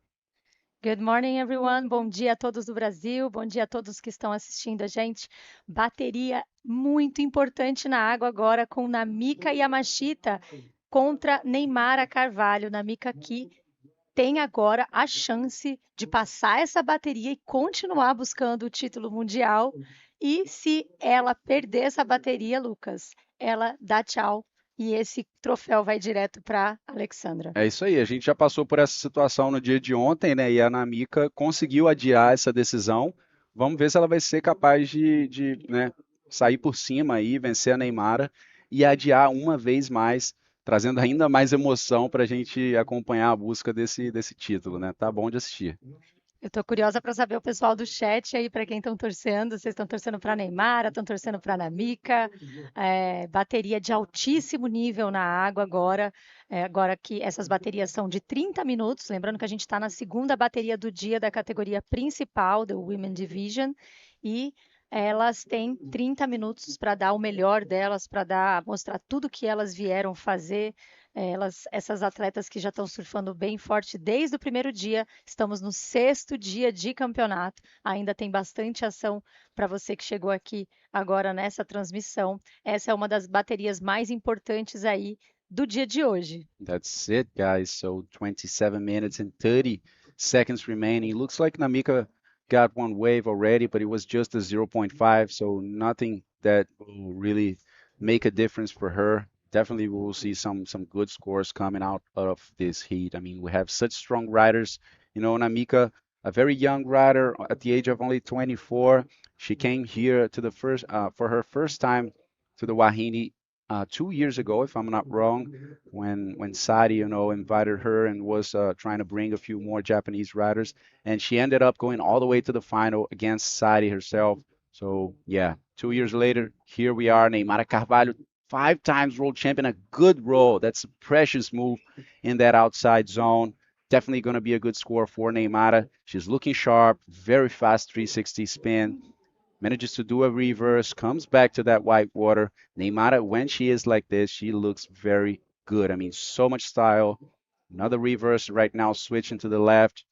Good morning, everyone. Bom dia a todos do Brasil, bom dia a todos que estão assistindo a gente. Bateria muito importante na água agora com Namika Yamashita contra Neymara Carvalho. Namika que tem agora a chance de passar essa bateria e continuar buscando o título mundial. E se ela perder essa bateria, Lucas, ela dá tchau e esse troféu vai direto para Alexandra. É isso aí, a gente já passou por essa situação no dia de ontem, né? E a Namika conseguiu adiar essa decisão. Vamos ver se ela vai ser capaz de né, sair por cima aí, vencer a Neymara e adiar uma vez mais, trazendo ainda mais emoção para a gente acompanhar a busca desse título, né? Tá bom de assistir. Eu tô curiosa para saber o pessoal do chat aí, para quem estão torcendo. Vocês estão torcendo para Neymara, estão torcendo para Namika. Bateria de altíssimo nível na água agora. Agora que essas baterias são de 30 minutos. Lembrando que a gente está na segunda bateria do dia da categoria principal, do Women Division. E elas têm 30 minutos para dar o melhor delas, para mostrar tudo que elas vieram fazer. Essas atletas que já estão surfando bem forte desde o primeiro dia, estamos no 6º dia de campeonato, ainda tem bastante ação para você que chegou aqui agora nessa transmissão. Essa é uma das baterias mais importantes aí do dia de hoje. That's it, guys. So 27 minutes and 30 seconds remaining. Looks like Namika got one wave already, but it was just a 0.5, so nothing that will really make a difference for her. Definitely we will see some good scores coming out of this heat. I mean, we have such strong riders. You know, Namika, a very young rider at the age of only 24. She came here to the for her first time to the Wahine 2 years ago, if I'm not wrong, when Sadi, you know, invited her and was trying to bring a few more Japanese riders. And she ended up going all the way to the final against Sadi herself. So, yeah, 2 years later, here we are, Neymara Carvalho, 5 times world champion, a good roll. That's a precious move in that outside zone. Definitely going to be a good score for Neymara. She's looking sharp, very fast 360 spin. Manages to do a reverse, comes back to that white water. Neymara, when she is like this, she looks very good. I mean, so much style. Another reverse right now, switching to the left.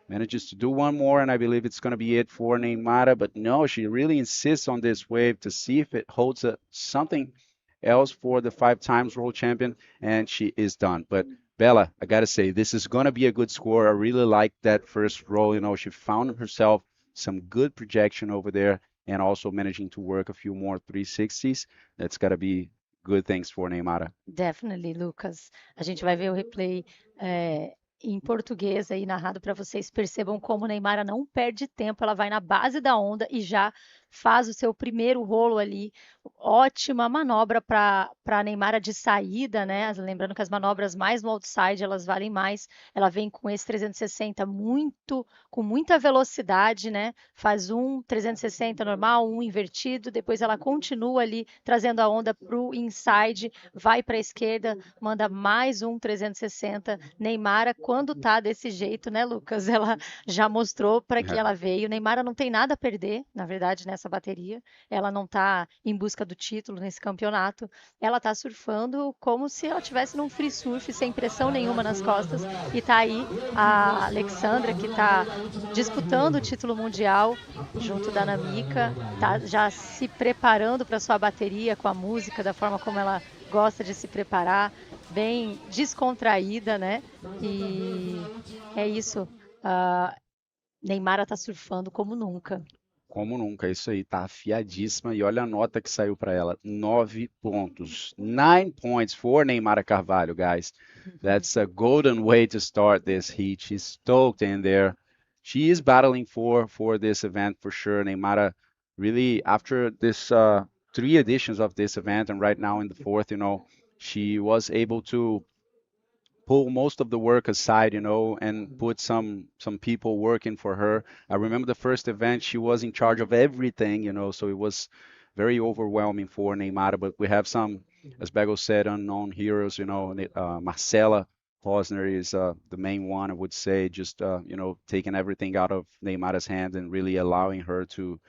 Manages to do one more, and I believe it's going to be it for Neymara. But no, she really insists on this wave to see if it holds something else for the 5 times world champion, and she is done. But Bella, I gotta say, this is gonna be a good score. I really like that first roll. You know, she found herself some good projection over there and also managing to work a few more 360s. That's gotta be good things for Neymara. Definitely, Lucas. A gente vai ver o replay em português aí narrado para vocês percebam como Neymara não perde tempo, ela vai na base da onda e já faz o seu primeiro rolo ali. Ótima manobra para Neymara de saída, né? Lembrando que as manobras mais no outside elas valem mais. Ela vem com esse 360 com muita velocidade, né? Faz um 360 normal, um invertido, depois ela continua ali trazendo a onda para o inside, vai para a esquerda, manda mais um 360. Neymara, quando tá desse jeito, né, Lucas? Ela já mostrou para que ela veio. Neymara não tem nada a perder, na verdade, nessa bateria. Ela não tá em busca do título nesse campeonato. Ela tá surfando como se ela tivesse num free surf, sem pressão nenhuma nas costas. E tá aí a Alexandra, que tá disputando o título mundial junto da Namika, tá já se preparando para sua bateria com a música, da forma como ela gosta de se preparar, bem descontraída, né? E é isso. Neymara tá surfando como nunca. Como nunca, isso aí, tá afiadíssima. E olha a nota que saiu para ela: 9 pontos. 9 points for Neymara Carvalho, guys. That's a golden way to start this heat. She's stoked in there. She is battling for this event for sure. Neymara really, after this 3 editions of this event, and right now in the 4th, you know, she was able to pull most of the work aside, you know, and put some people working for her. I remember the first event, she was in charge of everything, you know, so it was very overwhelming for Neymara. But we have some, as Bego said, unknown heroes, you know. Marcela Posner is the main one, I would say, just, you know, taking everything out of Neymara's hand and really allowing her to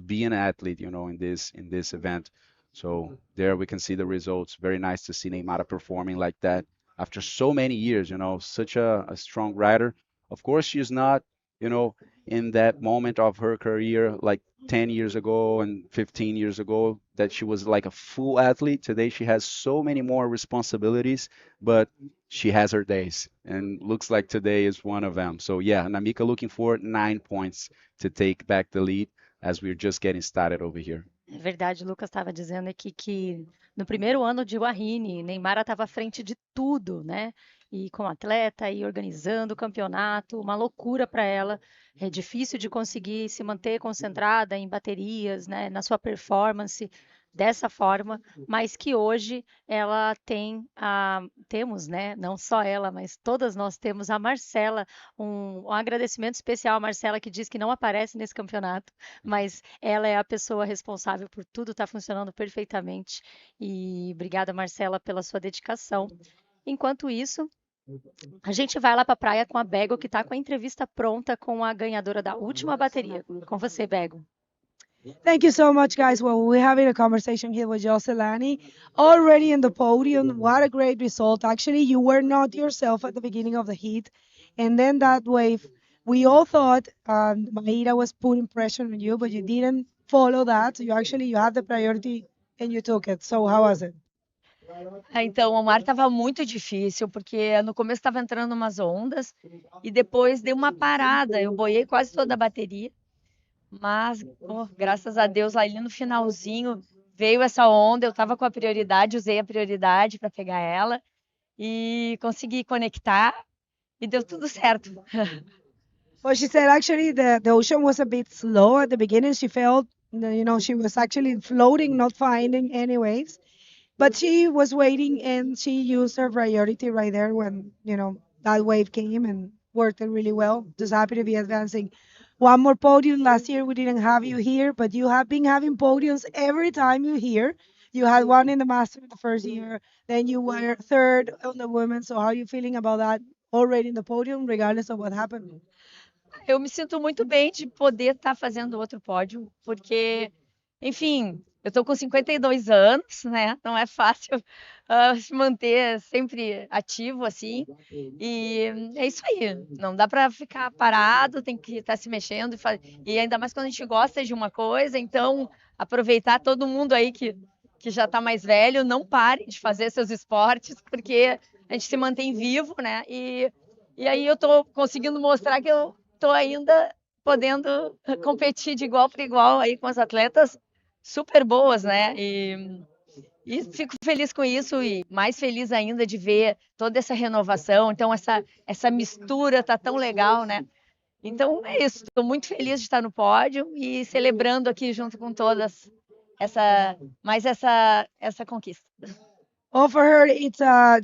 be an athlete, you know, in this event. So there we can see the results. Very nice to see Neymara performing like that after so many years, you know, such a strong rider. Of course, she's not, you know, in that moment of her career like 10 years ago and 15 years ago that she was like a full athlete. Today, she has so many more responsibilities, but she has her days, and looks like today is one of them. So yeah, Namika looking for 9 points to take back the lead as we're just getting started over here. É verdade, o Lucas estava dizendo aqui que no primeiro ano de Wahine, Neymara estava à frente de tudo, né? E como atleta, e organizando o campeonato, uma loucura para ela. É difícil de conseguir se manter concentrada em baterias, né? Na sua performance dessa forma, mas que hoje ela temos, né? Não só ela, mas todas nós temos a Marcela, um agradecimento especial à Marcela, que diz que não aparece nesse campeonato, mas ela é a pessoa responsável por tudo estar funcionando perfeitamente. E obrigada, Marcela, pela sua dedicação. Enquanto isso, a gente vai lá para a praia com a Bego, que está com a entrevista pronta com a ganhadora da última bateria. Com você, Bego. Thank you so much, guys. Well, we're having a conversation here with Joselani, already in the podium. What a great result. Actually, you were not yourself at the beginning of the heat. And then that wave, we all thought Maíra was putting pressure on you, but you didn't follow that. You had the priority and you took it. So how was it? Então, o mar estava muito difícil, porque no começo estava entrando umas ondas e depois deu uma parada. Eu boiei quase toda a bateria. Mas, graças a Deus, ali no finalzinho veio essa onda, eu estava com a prioridade, usei a prioridade para pegar ela e consegui conectar e deu tudo certo. Well, she said actually the ocean was a bit slow at the beginning. She felt, you know, she was actually floating, not finding any waves. But she was waiting and she used her priority right there when, you know, that wave came and worked it really well. Just happy to be advancing. One more podium. Last year we didn't have you here, but you have been having podiums every time you're here. You had one in the Masters the first year, then you were third on the women. So how are you feeling about that already in the podium, regardless of what happened? Eu me sinto muito bem de poder estar fazendo outro pódio, porque, enfim, eu estou com 52 anos, né? Não é fácil se manter sempre ativo assim. E é isso aí. Não dá para ficar parado, tem que estar se mexendo e ainda mais quando a gente gosta de uma coisa. Então, aproveitar todo mundo aí que que já está mais velho, não pare de fazer seus esportes, porque a gente se mantém vivo, né? E aí eu estou conseguindo mostrar que eu estou ainda podendo competir de igual para igual aí com as atletas super boas, né? E fico feliz com isso e mais feliz ainda de ver toda essa renovação. Então, essa mistura tá tão legal, né? Então, é isso. Estou muito feliz de estar no pódio e celebrando aqui junto com todas essa conquista. Oh, for her, it's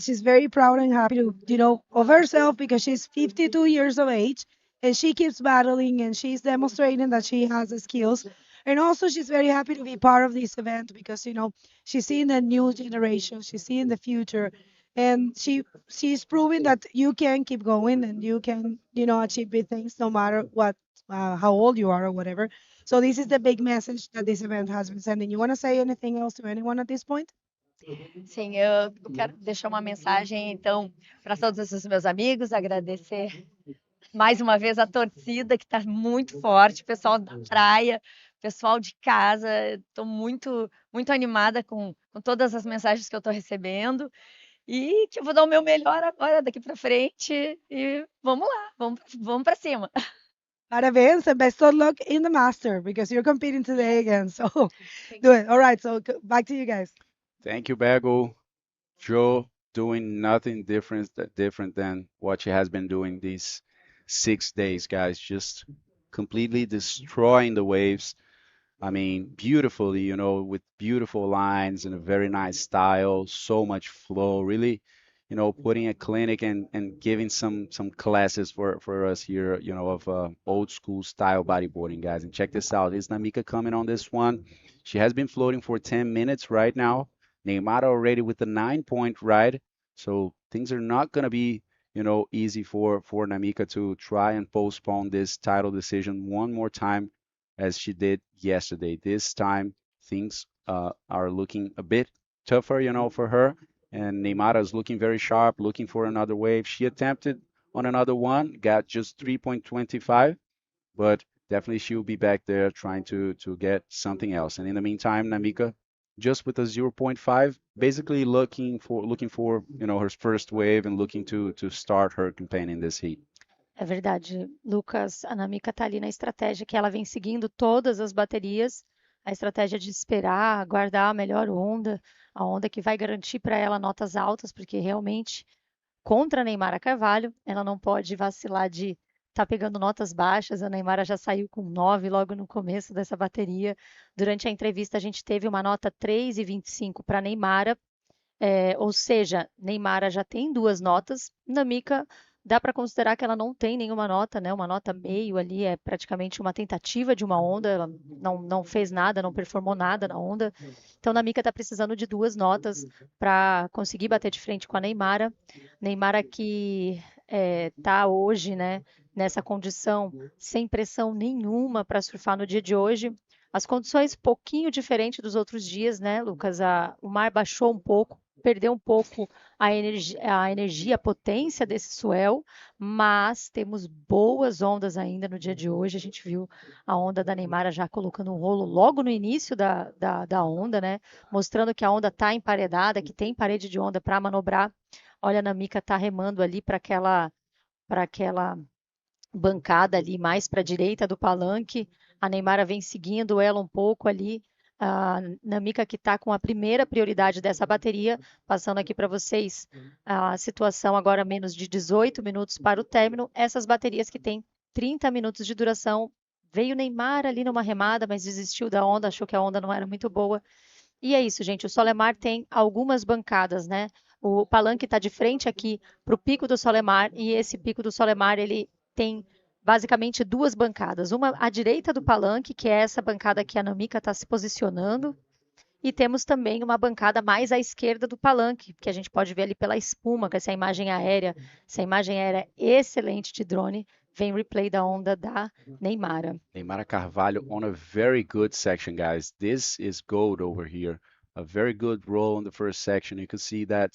she's very proud and happy to, of herself because she's 52 years of age and she keeps battling and she's demonstrating that she has the skills. And also, she's very happy to be part of this event because she's seeing the new generation, she's seeing the future, and she's proving that you can keep going and you can achieve big things no matter what how old you are or whatever. So this is the big message that this event has been sending. You want to say anything else to anyone at this point? Sim, eu quero deixar uma mensagem, então, para todos os meus amigos, agradecer mais uma vez a torcida, que está muito forte, o pessoal da praia, pessoal de casa. Estou muito, muito animada com todas as mensagens que eu estou recebendo e que eu vou dar o meu melhor agora, daqui para frente. E vamos lá, vamos para cima. Parabéns and best of luck in the Master because you're competing today again. So do it. All right, so back to you guys. Thank you, Bego. Jo doing nothing different than what she has been doing these 6 days, guys. Just completely destroying the waves. I mean, beautifully, with beautiful lines and a very nice style, so much flow, really, putting a clinic and giving some classes for us here, of old school style bodyboarding, guys. And check this out. Is Namika coming on this one? She has been floating for 10 minutes right now. Neymara already with the 9-point ride. So things are not going to be, easy for Namika to try and postpone this title decision one more time as she did yesterday. This time things are looking a bit tougher, for her. And Neymara is looking very sharp, looking for another wave. She attempted on another one, got just 3.25, but definitely she'll be back there trying to get something else. And in the meantime, Namika just with a 0.5, basically looking for her first wave and looking to start her campaign in this heat. É verdade, Lucas. A Namika tá ali na estratégia que ela vem seguindo todas as baterias, a estratégia de esperar, guardar a melhor onda, a onda que vai garantir para ela notas altas, porque realmente contra a Neymara Carvalho, ela não pode vacilar de estar pegando notas baixas. A Neymara já saiu com 9 logo no começo dessa bateria. Durante a entrevista a gente teve uma nota 3,25 para Neymara, ou seja, Neymara já tem 2 notas, Namika dá para considerar que ela não tem nenhuma nota, né? Uma nota meio ali, é praticamente uma tentativa de uma onda, ela não fez nada, não performou nada na onda. Então, Namika está precisando de 2 notas para conseguir bater de frente com a Neymara. Neymara que está hoje, né, nessa condição sem pressão nenhuma para surfar no dia de hoje. As condições um pouquinho diferentes dos outros dias, né, Lucas? O mar baixou um pouco, perdeu um pouco a energia, a potência desse swell, mas temos boas ondas ainda no dia de hoje. A gente viu a onda da Neymara já colocando um rolo logo no início da onda, né? Mostrando que a onda está emparedada, que tem parede de onda para manobrar. Olha, a Namika está remando ali para aquela bancada ali mais para a direita do palanque. A Neymara vem seguindo ela um pouco ali. A Namika que está com a primeira prioridade dessa bateria, passando aqui para vocês a situação agora menos de 18 minutos para o término. Essas baterias que têm 30 minutos de duração, veio Neymar ali numa remada, mas desistiu da onda, achou que a onda não era muito boa. E é isso, gente, o Solemar tem algumas bancadas, né? O palanque está de frente aqui para o pico do Solemar, e esse pico do Solemar, ele tem basicamente 2 bancadas, uma à direita do palanque, que é essa bancada que a Namika está se posicionando, e temos também uma bancada mais à esquerda do palanque, que a gente pode ver ali pela espuma, com essa imagem aérea excelente de drone. Vem replay da onda da Neymara. Neymara Carvalho on a very good section, guys. This is gold over here. A very good roll in the first section. You can see that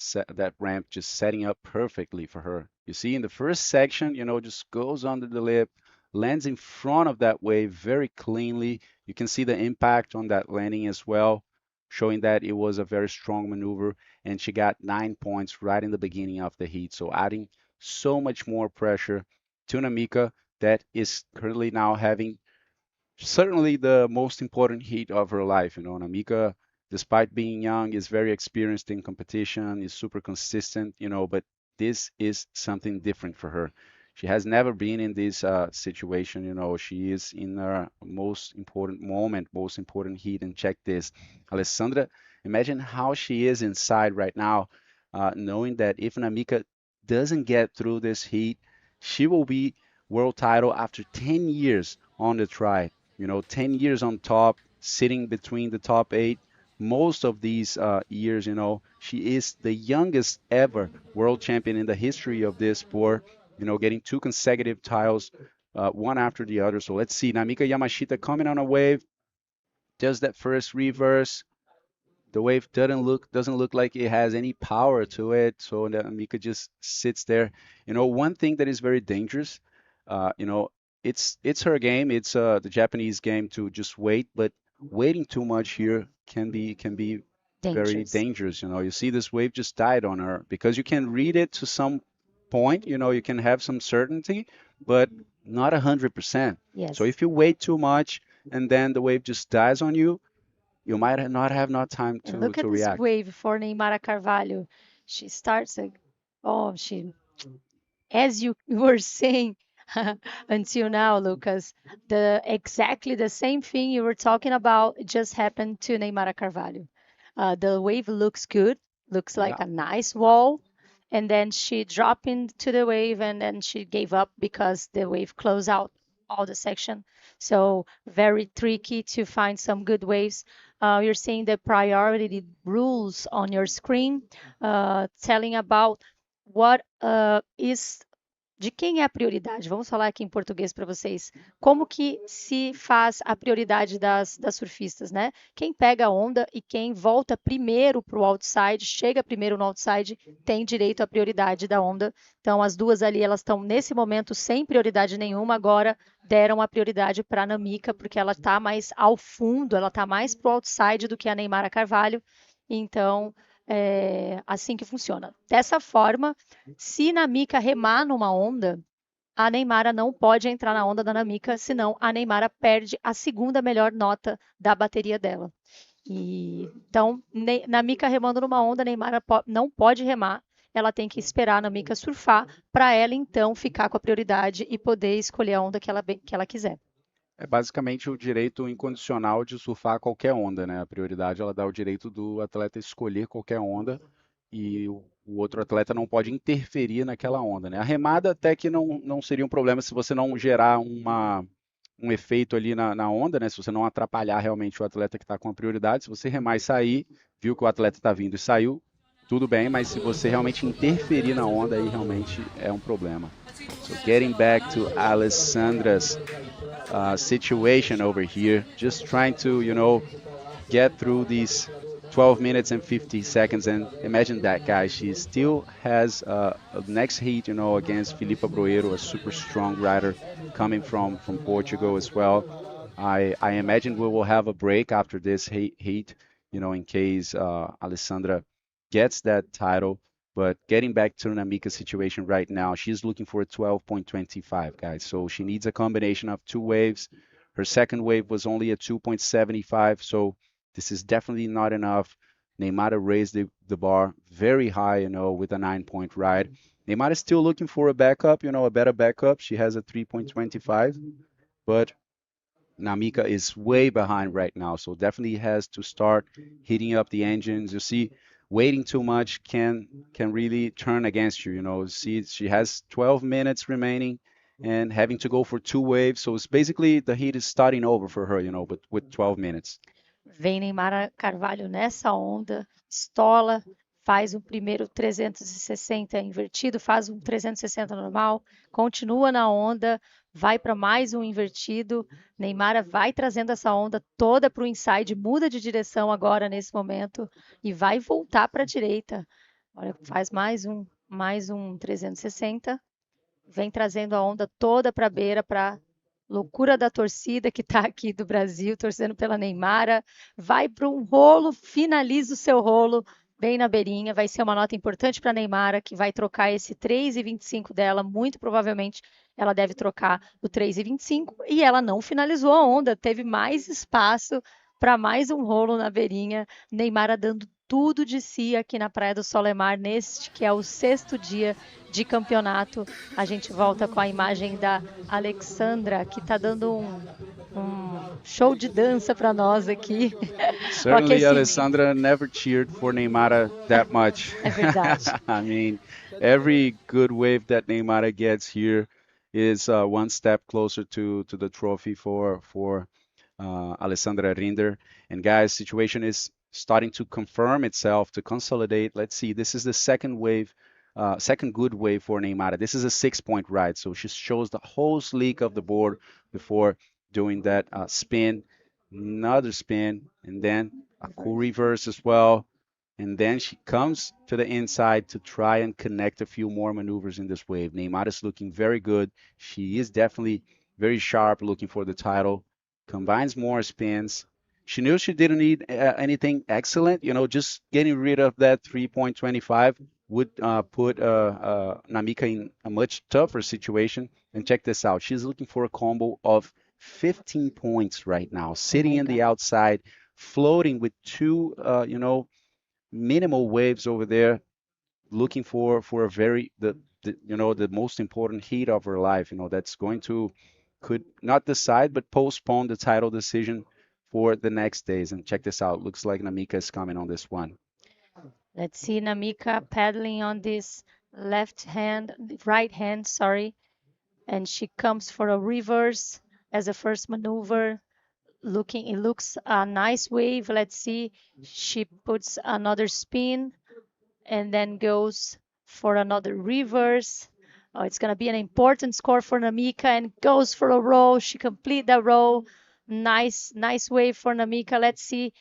ramp just setting up perfectly for her. You see in the first section, just goes under the lip, lands in front of that wave very cleanly. You can see the impact on that landing as well. showing that it was a very strong maneuver, and she got 9 points right in the beginning of the heat. So adding so much more pressure to Namika, that is currently now having certainly the most important heat of her life. Namika, despite being young, is very experienced in competition, is super consistent, but this is something different for her. She has never been in this situation. She is in her most important moment, most important heat. And check this, Alessandra, imagine how she is inside right now, knowing that if Namika doesn't get through this heat, she will be world title after 10 years on the try. 10 years on top, sitting between the top eight. Most of these years, she is the youngest ever world champion in the history of this sport, getting two consecutive titles, one after the other. So let's see, Namika Yamashita coming on a wave, does that first reverse. The wave doesn't look like it has any power to it, so Namika just sits there. One thing that is very dangerous, it's her game, it's the Japanese game to just wait, but waiting too much here can be very dangerous. You see this wave just died on her because you can read it to some point, you can have some certainty, but not 100%. Yes. So if you wait too much and then the wave just dies on you, you might not have time And look at to this react. wave for Neymara Carvalho. She starts like, as you were saying until now, Lucas, exactly the same thing you were talking about just happened to Neymara Carvalho. The wave looks good, looks like a nice wall, and then she dropped into the wave and then she gave up because the wave closed out all the section. So very tricky to find some good waves. You're seeing the priority rules on your screen, telling about what is de quem é a prioridade. Vamos falar aqui em português para vocês. Como que se faz a prioridade das surfistas, né? Quem pega a onda e quem volta primeiro para o outside, chega primeiro no outside, tem direito à prioridade da onda. Então, as duas ali, elas estão nesse momento sem prioridade nenhuma. Agora, deram a prioridade para a Namika, porque ela está mais ao fundo, ela está mais para o outside do que a Neymara Carvalho. Então, é assim que funciona. Dessa forma, se Namika remar numa onda, a Neymara não pode entrar na onda da Namika, senão a Neymara perde a segunda melhor nota da bateria dela. Então, Namika remando numa onda, Neymara não pode remar, ela tem que esperar a Namika surfar para ela então ficar com a prioridade e poder escolher a onda que ela quiser. É basicamente o direito incondicional de surfar qualquer onda, né? A prioridade ela dá o direito do atleta escolher qualquer onda e o outro atleta não pode interferir naquela onda, né? A remada até que não seria um problema se você não gerar um efeito ali na onda, né? Se você não atrapalhar realmente o atleta que está com a prioridade, se você remar e sair, viu que o atleta está vindo e saiu, tudo bem, mas se você realmente interferir na onda, aí realmente é um problema. So getting back to Alessandra's situation over here, just trying to, get through these 12 minutes and 50 seconds. And imagine that, guys, she still has a next heat, against Filipa Broeiro, a super strong rider coming from Portugal as well. I imagine we will have a break after this heat, in case Alessandra gets that title. But getting back to Namika's situation right now, she's looking for a 12.25, guys. So she needs a combination of two waves. Her second wave was only a 2.75, so this is definitely not enough. Neymara raised the bar very high, with a 9-point ride. Neymara is still looking for a backup, a better backup. She has a 3.25, but Namika is way behind right now, so definitely has to start heating up the engines. You see, waiting too much can really turn against you. See, she has 12 minutes remaining and having to go for two waves. So it's basically the heat is starting over for her, but with 12 minutes. Vem Neymara Carvalho nessa onda, estola, faz o primeiro 360 invertido, faz um 360 normal, continua na onda, vai para mais um invertido. Neymara vai trazendo essa onda toda para o inside, muda de direção agora nesse momento e vai voltar para a direita. Olha, faz mais um 360, vem trazendo a onda toda para a beira para loucura da torcida que está aqui do Brasil, torcendo pela Neymara, vai para um rolo, finaliza o seu rolo bem na beirinha, vai ser uma nota importante para a Neymara, que vai trocar esse 3,25 dela, muito provavelmente ela deve trocar o 3,25, e ela não finalizou a onda, teve mais espaço para mais um rolo na beirinha, Neymara dando tudo de si aqui na Praia do Solemar, neste que é o 6º dia de campeonato. A gente volta com a imagem da Alexandra, que está dando um show de dança para nós aqui. Certainly, Alexandra never cheered for Neymara that much. É verdade. I mean, every good wave that Neymara gets here is one step closer to the trophy for Alexandra Rinder. And guys, situation is starting to confirm itself, to consolidate. Let's see, this is the second wave, second good wave for Neymara. This is a 6-point ride, so she shows the whole sleek of the board before doing that spin, another spin, and then a cool reverse as well. And then she comes to the inside to try and connect a few more maneuvers in this wave. Neymara is looking very good. She is definitely very sharp, looking for the title. Combines more spins. She knew she didn't need anything excellent. You know, just getting rid of that 3.25 would put Namika in a much tougher situation. And check this out. She's looking for a combo of 15 points right now, sitting in the outside, floating with two, minimal waves over there, looking for a very the most important heat of her life. That's going to could not decide but postpone the title decision for the next days. And check this out. Looks like Namika is coming on this one. Let's see Namika paddling on this right hand, sorry. And she comes for a reverse as a first maneuver. It looks a nice wave. Let's see. She puts another spin and then goes for another reverse. Oh, it's going to be an important score for Namika and goes for a roll. She completes the roll. Nice wave for Namika. Let's see.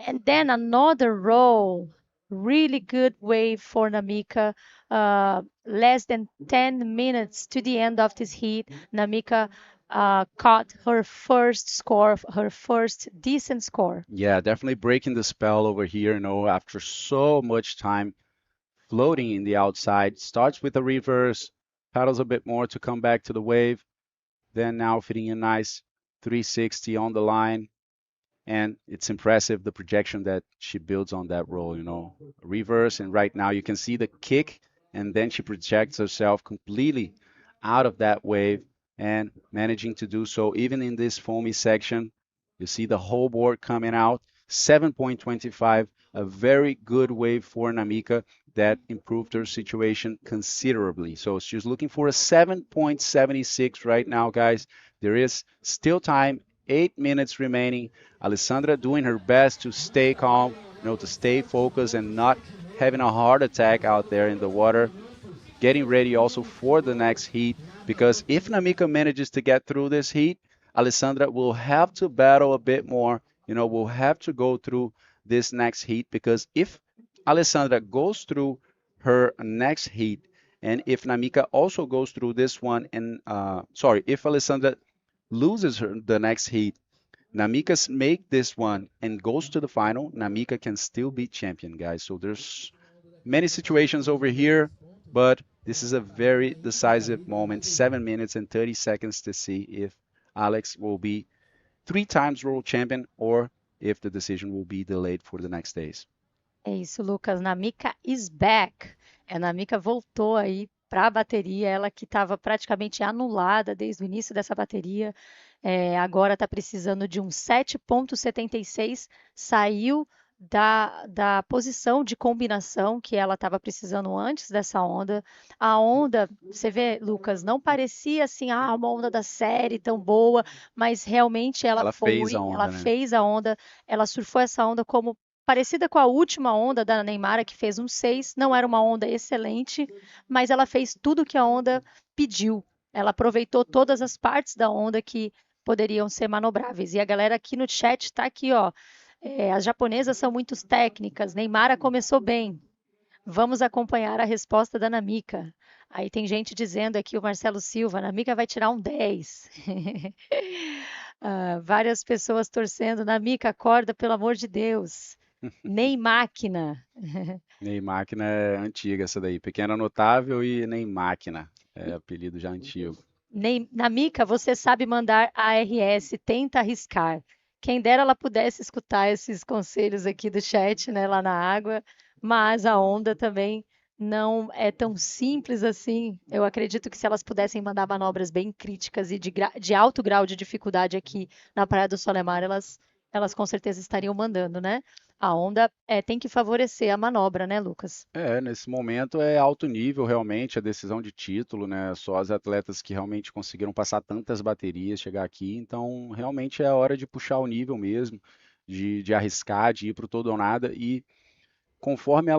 And then another roll. Really good wave for Namika. Less than 10 minutes to the end of this heat. Namika caught her first score, her first decent score. Yeah, definitely breaking the spell over here, after so much time floating in the outside. Starts with a reverse, paddles a bit more to come back to the wave. Then now fitting a nice 360 on the line. And it's impressive, the projection that she builds on that roll, reverse. And right now you can see the kick, and then she projects herself completely out of that wave and managing to do so even in this foamy section. You see the whole board coming out. 7.25, a very good wave for Namika that improved her situation considerably. So she's looking for a 7.76 right now, guys. There is still time, 8 minutes remaining. Alexandra doing her best to stay calm, to stay focused and not having a heart attack out there in the water. Getting ready also for the next heat, because if Namika manages to get through this heat, Alexandra will have to battle a bit more, will have to go through this next heat, because if Alexandra goes through her next heat, and if Namika also goes through this one, and if Alexandra loses the next heat, Namika's make this one and goes to the final, Namika can still be champion, guys. So there's many situations over here, but this is a very decisive moment. 7 minutes and 30 seconds to see if Alex will be 3 times world champion or if the decision will be delayed for the next days. É isso, Lucas. Namika is back. A Namika voltou aí para a bateria, ela que estava praticamente anulada desde o início dessa bateria. Agora está precisando de um 7,76, saiu da posição de combinação que ela estava precisando antes dessa onda. A onda, você vê, Lucas, não parecia assim, uma onda da série tão boa, mas realmente ela fez a onda, ela fez a onda, ela surfou essa onda como parecida com a última onda da Neymara, que fez um 6, não era uma onda excelente, mas ela fez tudo que a onda pediu. Ela aproveitou todas as partes da onda que poderiam ser manobráveis. E a galera aqui no chat está aqui, ó. As japonesas são muito técnicas. Neymara começou bem. Vamos acompanhar a resposta da Namika. Aí tem gente dizendo aqui, o Marcelo Silva, Namica vai tirar um 10. Várias pessoas torcendo, Namica, acorda, pelo amor de Deus. Nem máquina. Nem máquina é antiga essa daí. Pequena Notável e Nem Máquina. É apelido já antigo. Namica, você sabe mandar ARS, tenta arriscar. Quem dera ela pudesse escutar esses conselhos aqui do chat, né, lá na água, mas a onda também não é tão simples assim. Eu acredito que se elas pudessem mandar manobras bem críticas e de alto grau de dificuldade aqui na Praia do Solemar, elas com certeza estariam mandando, né? A onda tem que favorecer a manobra, né, Lucas? Nesse momento é alto nível realmente a decisão de título, né? Só as atletas que realmente conseguiram passar tantas baterias, chegar aqui, então realmente é a hora de puxar o nível mesmo, de arriscar, de ir para o todo ou nada e conforme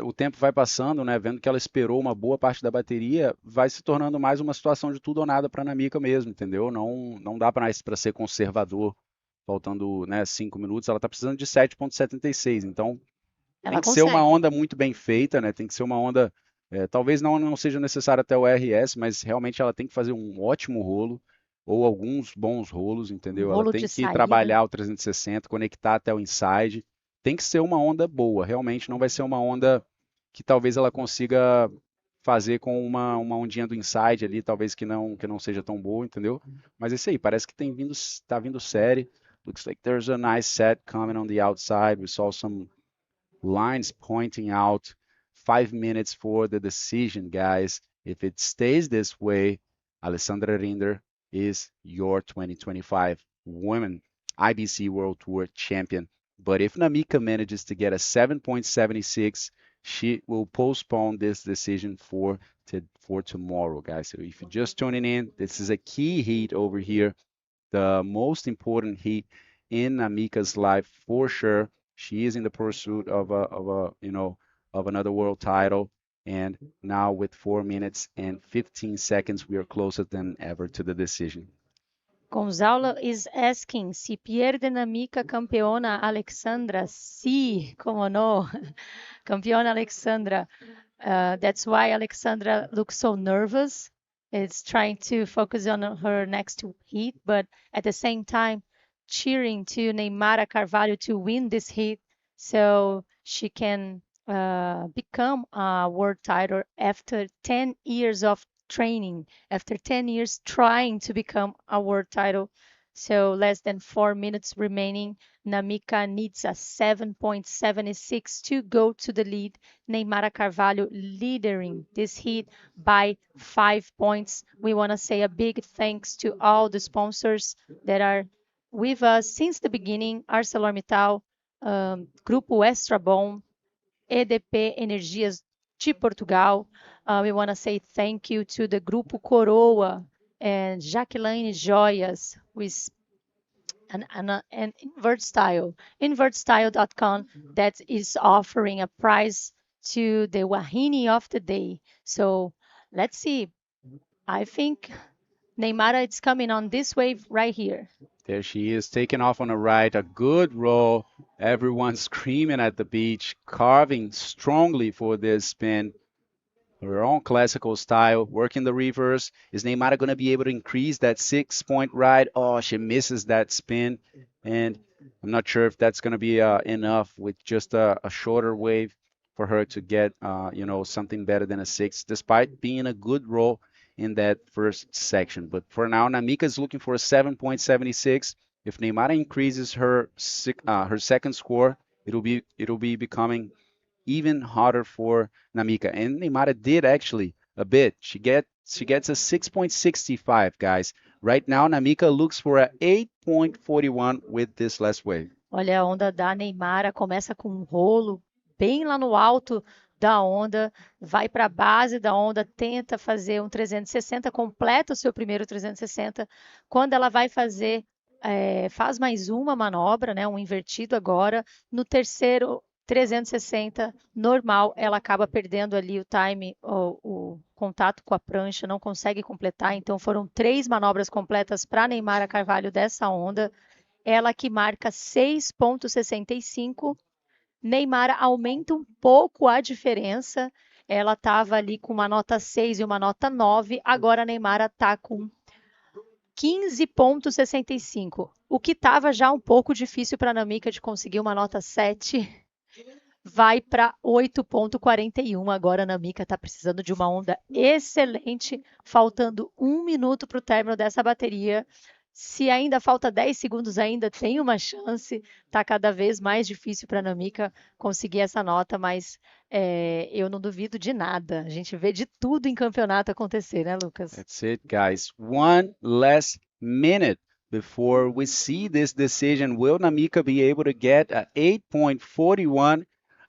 o tempo vai passando, né, vendo que ela esperou uma boa parte da bateria, vai se tornando mais uma situação de tudo ou nada para a Namica mesmo, entendeu? Não dá para ser conservador, faltando, né, 5 minutos, ela está precisando de 7,76, então tem que ser uma onda muito bem feita, né? Tem que ser uma onda, talvez não seja necessário até o RS, mas realmente ela tem que fazer um ótimo rolo, ou alguns bons rolos, entendeu? Ela tem que trabalhar o 360, conectar até o inside. Tem que ser uma onda boa, realmente não vai ser uma onda que talvez ela consiga fazer com uma ondinha do inside ali, talvez que não seja tão boa, entendeu? Mas é isso aí, parece que tá vindo série. Looks like there's a nice set coming on the outside. We saw some lines pointing out 5 minutes for the decision, guys. If it stays this way, Alexandra Rinder is your 2025 Women IBC World Tour champion. But if Namica manages to get a 7.76, she will postpone this decision for tomorrow, guys. So if you're just tuning in, this is a key heat over here, the most important heat in Namica's life for sure. She is in the pursuit of another world title, and now with 4 minutes and 15 seconds, we are closer than ever to the decision. Gonzalo is asking, si pierde Namica, campeona Alexandra? Sí, como no, campeona Alexandra. That's why Alexandra looks so nervous. It's trying to focus on her next heat, but at the same time, cheering to Neymara Carvalho to win this heat so she can become a world title after 10 years of training, after 10 years trying to become a world title. So less than 4 minutes remaining. Namica needs a 7.76 to go to the lead. Neymara Carvalho leading this heat by 5 points. We want to say a big thanks to all the sponsors that are with us since the beginning. ArcelorMittal, Grupo Extrabom, EDP Energias de Portugal. We want to say thank you to the Grupo Coroa and Jaklayne Joias with an invert style, invertstyle.com, that is offering a prize to the Wahine of the day. So let's see. I think Neymara is coming on this wave right here. There she is, taking off on the right, a good roll. Everyone screaming at the beach, carving strongly for this spin. Her own classical style, working the reverse. Is Neymara going to be able to increase that 6-point ride? Oh, she misses that spin. And I'm not sure if that's going to be enough with just a shorter wave for her to get, something better than a 6, despite being a good roll in that first section. But for now, Namica is looking for a 7.76. If Neymara increases her second score, it'll be becoming even harder for Namica. And Neymara did actually a bit. She gets a 6.65, guys. Right now, Namica looks for a 8.41 with this last wave. Olha, a onda da Neymara começa com um rolo bem lá no alto da onda, vai para a base da onda, tenta fazer um 360, completa o seu primeiro 360. Quando ela vai fazer, faz mais uma manobra, né, um invertido agora, no terceiro 360 normal, ela acaba perdendo ali o time, o contato com a prancha, não consegue completar. Então foram 3 manobras completas para Neymara Carvalho dessa onda. Ela que marca 6.65. Neymara aumenta um pouco a diferença. ela estava ali com uma nota 6 e uma nota 9, agora a Neymara está com 15,65, o que estava já um pouco difícil para a Namika de conseguir uma nota 7, vai para 8,41. Agora a Namika está precisando de uma onda excelente, faltando 1 minuto para o término dessa bateria. Se ainda falta 10 segundos, ainda tem uma chance. Está cada vez mais difícil para a Namika conseguir essa nota, mas eu não duvido de nada. A gente vê de tudo em campeonato acontecer, né, Lucas? That's it, guys. One less minute before we see this decision. Will Namika be able to get a 8.41?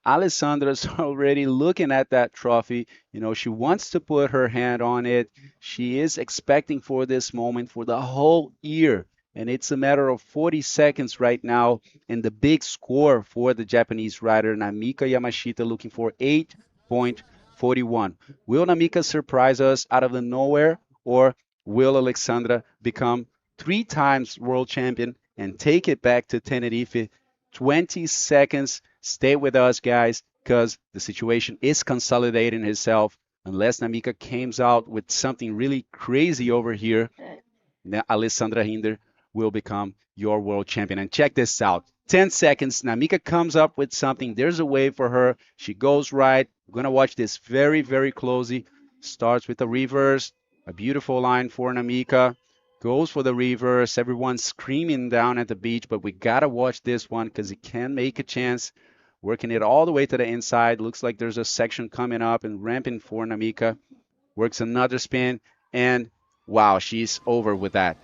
Alexandra's already looking at that trophy. You know, she wants to put her hand on it. She is expecting for this moment for the whole year. And it's a matter of 40 seconds right now. And the big score for the Japanese rider, Namika Yamashita, looking for 8.41. Will Namika surprise us out of the nowhere? Or will Alexandra become 3 times world champion and take it back to Tenerife? 20 seconds. Stay with us, guys, because the situation is consolidating itself. Unless Namika comes out with something really crazy over here, Alexandra Rinder will become your world champion. And check this out. 10 seconds. Namika comes up with something. There's a wave for her. She goes right. We're going to watch this very, very closely. Starts with a reverse. A beautiful line for Namika. Goes for the reverse. Everyone's screaming down at the beach, but we got to watch this one because it can make a chance. Working it all the way to the inside. Looks like there's a section coming up and ramping for Namika. Works another spin. And wow, she's over with that.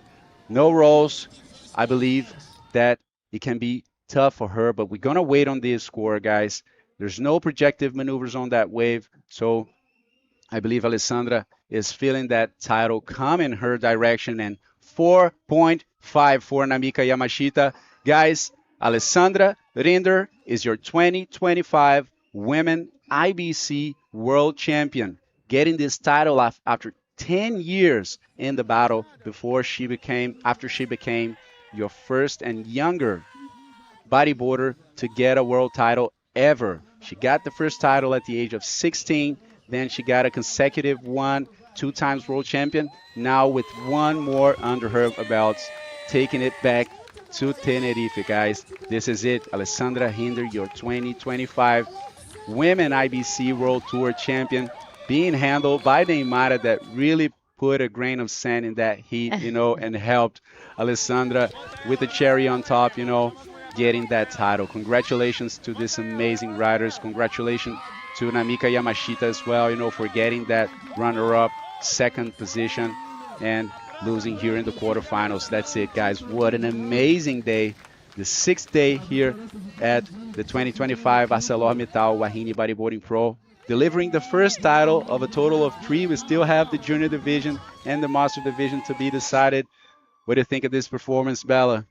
No rolls. I believe that it can be tough for her, but we're going to wait on this score, guys. There's no projective maneuvers on that wave. So I believe Alexandra is feeling that title come in her direction. And 4.5 for Namika Yamashita. Guys, Alexandra Rinder is your 2025 Women IBC World Champion, getting this title after 10 years in the battle after she became your first and younger bodyboarder to get a world title ever. She got the first title at the age of 16, then she got a consecutive 2 times world champion, now with one more under her belt, taking it back to Tenerife, guys. This is it. Alexandra Rinder, your 2025 Women IBC World Tour Champion, being handled by Neymara, that really put a grain of sand in that heat, and helped Alexandra with the cherry on top, getting that title. Congratulations to these amazing riders. Congratulations to Namika Yamashita as well, for getting that runner-up second position and losing here in the quarterfinals. That's it, guys. What an amazing day. The 6th day here at the 2025 ArcelorMittal Wahine Bodyboarding Pro. Delivering the first title of a total of 3. We still have the junior division and the master division to be decided. What do you think of this performance, Bella?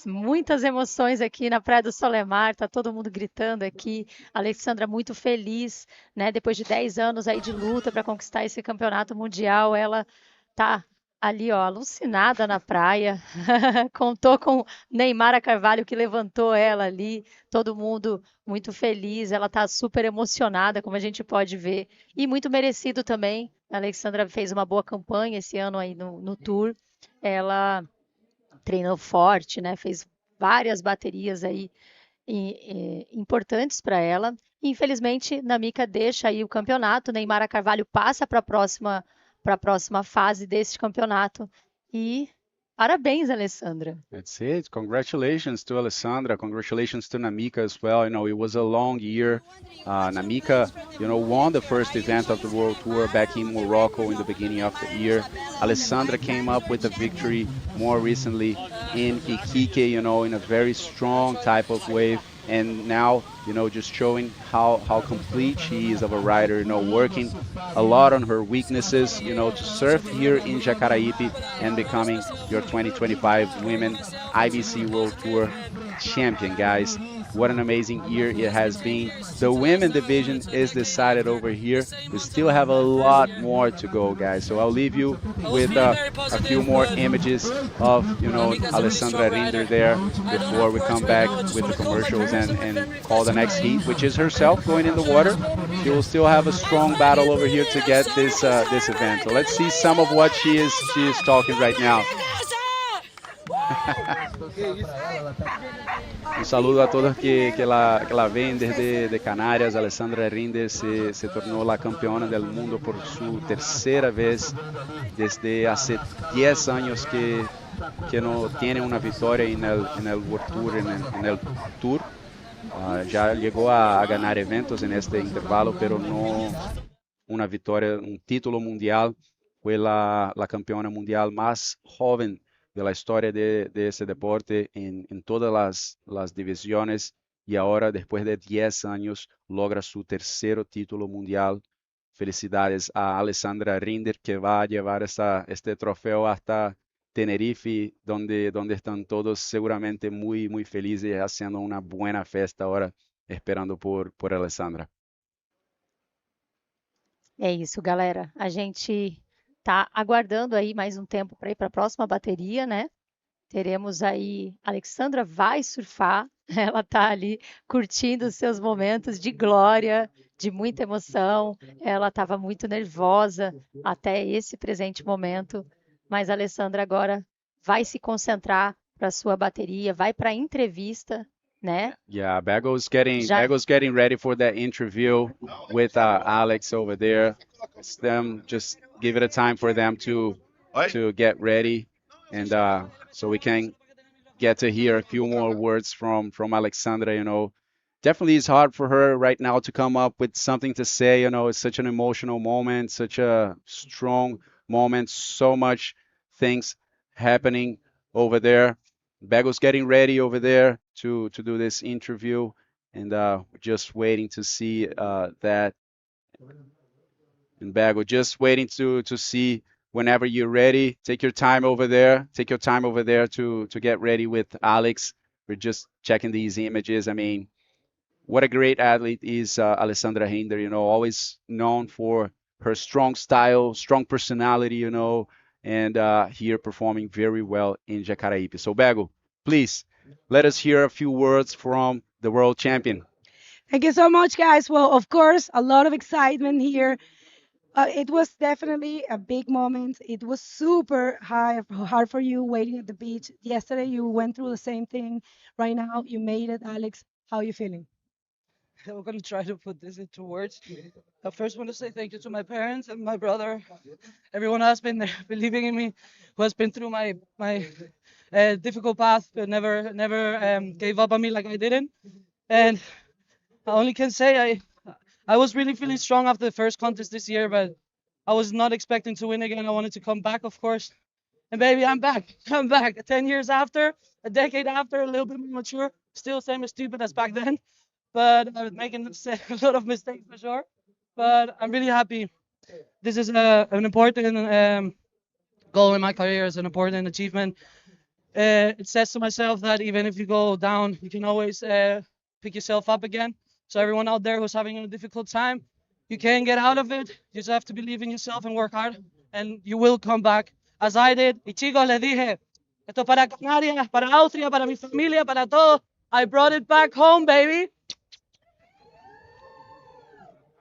Muitas emoções aqui na Praia do Solemar, tá todo mundo gritando aqui. A Alexandra muito feliz, né? Depois de 10 anos aí de luta para conquistar esse campeonato mundial, ela tá ali, alucinada na praia. Contou com Neymara Carvalho, que levantou ela ali. Todo mundo muito feliz. Ela tá super emocionada, como a gente pode ver. E muito merecido também. A Alexandra fez uma boa campanha esse ano aí no Tour. Ela treinou forte, né? Fez várias baterias aí importantes para ela. Infelizmente, Namika deixa aí o campeonato. Neymara Carvalho passa para a próxima fase desse campeonato. E parabéns, Alexandra. That's it. Congratulations to Alexandra. Congratulations to Namika as well. It was a long year. Namika, won the first event of the World Tour back in Morocco in the beginning of the year. Alexandra came up with a victory more recently in Iquique, in a very strong type of wave. And now, just showing how complete she is of a rider, working a lot on her weaknesses, to surf here in Jacaraípe and becoming your 2025 Women IBC World Tour Champion, guys. What an amazing year it has been. The women division is decided over here. We still have a lot more to go, guys. So I'll leave you with a few more images of, Alexandra Rinder there before we come back with the commercials and call the next heat, which is herself going in the water. She will still have a strong battle over here to get this event. So let's see some of what she is talking right now. Un saludo a todos que la ven desde Canarias. Alexandra Rinder se tornó la campeona del mundo por su tercera vez desde hace 10 años que no tiene una victoria en el World Tour, en el Tour. Ya llegó a ganar eventos en este intervalo, pero no una victoria, un título mundial. Fue la campeona mundial más joven de la historia de ese deporte en todas las divisiones, y ahora después de 10 años logra su tercer título mundial. Felicidades a Alexandra Rinder, que va a llevar este trofeo hasta Tenerife, donde están todos seguramente muy, muy felices, haciendo una buena fiesta ahora, esperando por Alexandra. É isso, galera. A gente tá aguardando aí mais um tempo para ir para a próxima bateria, né? Teremos aí, a Alexandra vai surfar, ela tá ali curtindo os seus momentos de glória, de muita emoção. Ela estava muito nervosa até esse presente momento, mas a Alexandra agora vai se concentrar para a sua bateria, vai para a entrevista, né? Yeah, Bago's getting ready for that interview with Alex over there. It's them, just give it a time for them to get ready, and so we can get to hear a few more words from Alexandra. Definitely it's hard for her right now to come up with something to say. It's such an emotional moment, such a strong moment, so much things happening over there. Bago's getting ready over there to do this interview, and just waiting to see that. And Bago, just waiting to see whenever you're ready. Take your time over there. Take your time over there to get ready with Alex. We're just checking these images. I mean, what a great athlete is Alexandra Rinder, always known for her strong style, strong personality, and here performing very well in Jacaraípe. So Bago, please, let us hear a few words from the world champion. Thank you so much, guys. Well, of course, a lot of excitement here. It was definitely a big moment. It was super hard for you waiting at the beach. Yesterday, you went through the same thing. Right now, you made it. Alex, how are you feeling? I'm going to try to put this into words. I first want to say thank you to my parents and my brother, everyone who has been there believing in me, who has been through my difficult path, but never gave up on me like I didn't. And I only can say I was really feeling strong after the first contest this year, but I was not expecting to win again. I wanted to come back, of course. And baby, I'm back. I'm back. 10 years after, a decade after, a little bit more mature. Still same as stupid as back then. But I was making a lot of mistakes for sure. But I'm really happy. This is an important goal in my career. It's an important achievement. It says to myself that even if you go down, you can always pick yourself up again. So everyone out there who's having a difficult time, you can get out of it. You just have to believe in yourself and work hard, and you will come back, as I did. Y chicos, les dije, esto para Canarias, para Austria, para mi familia, para todo. I brought it back home, baby.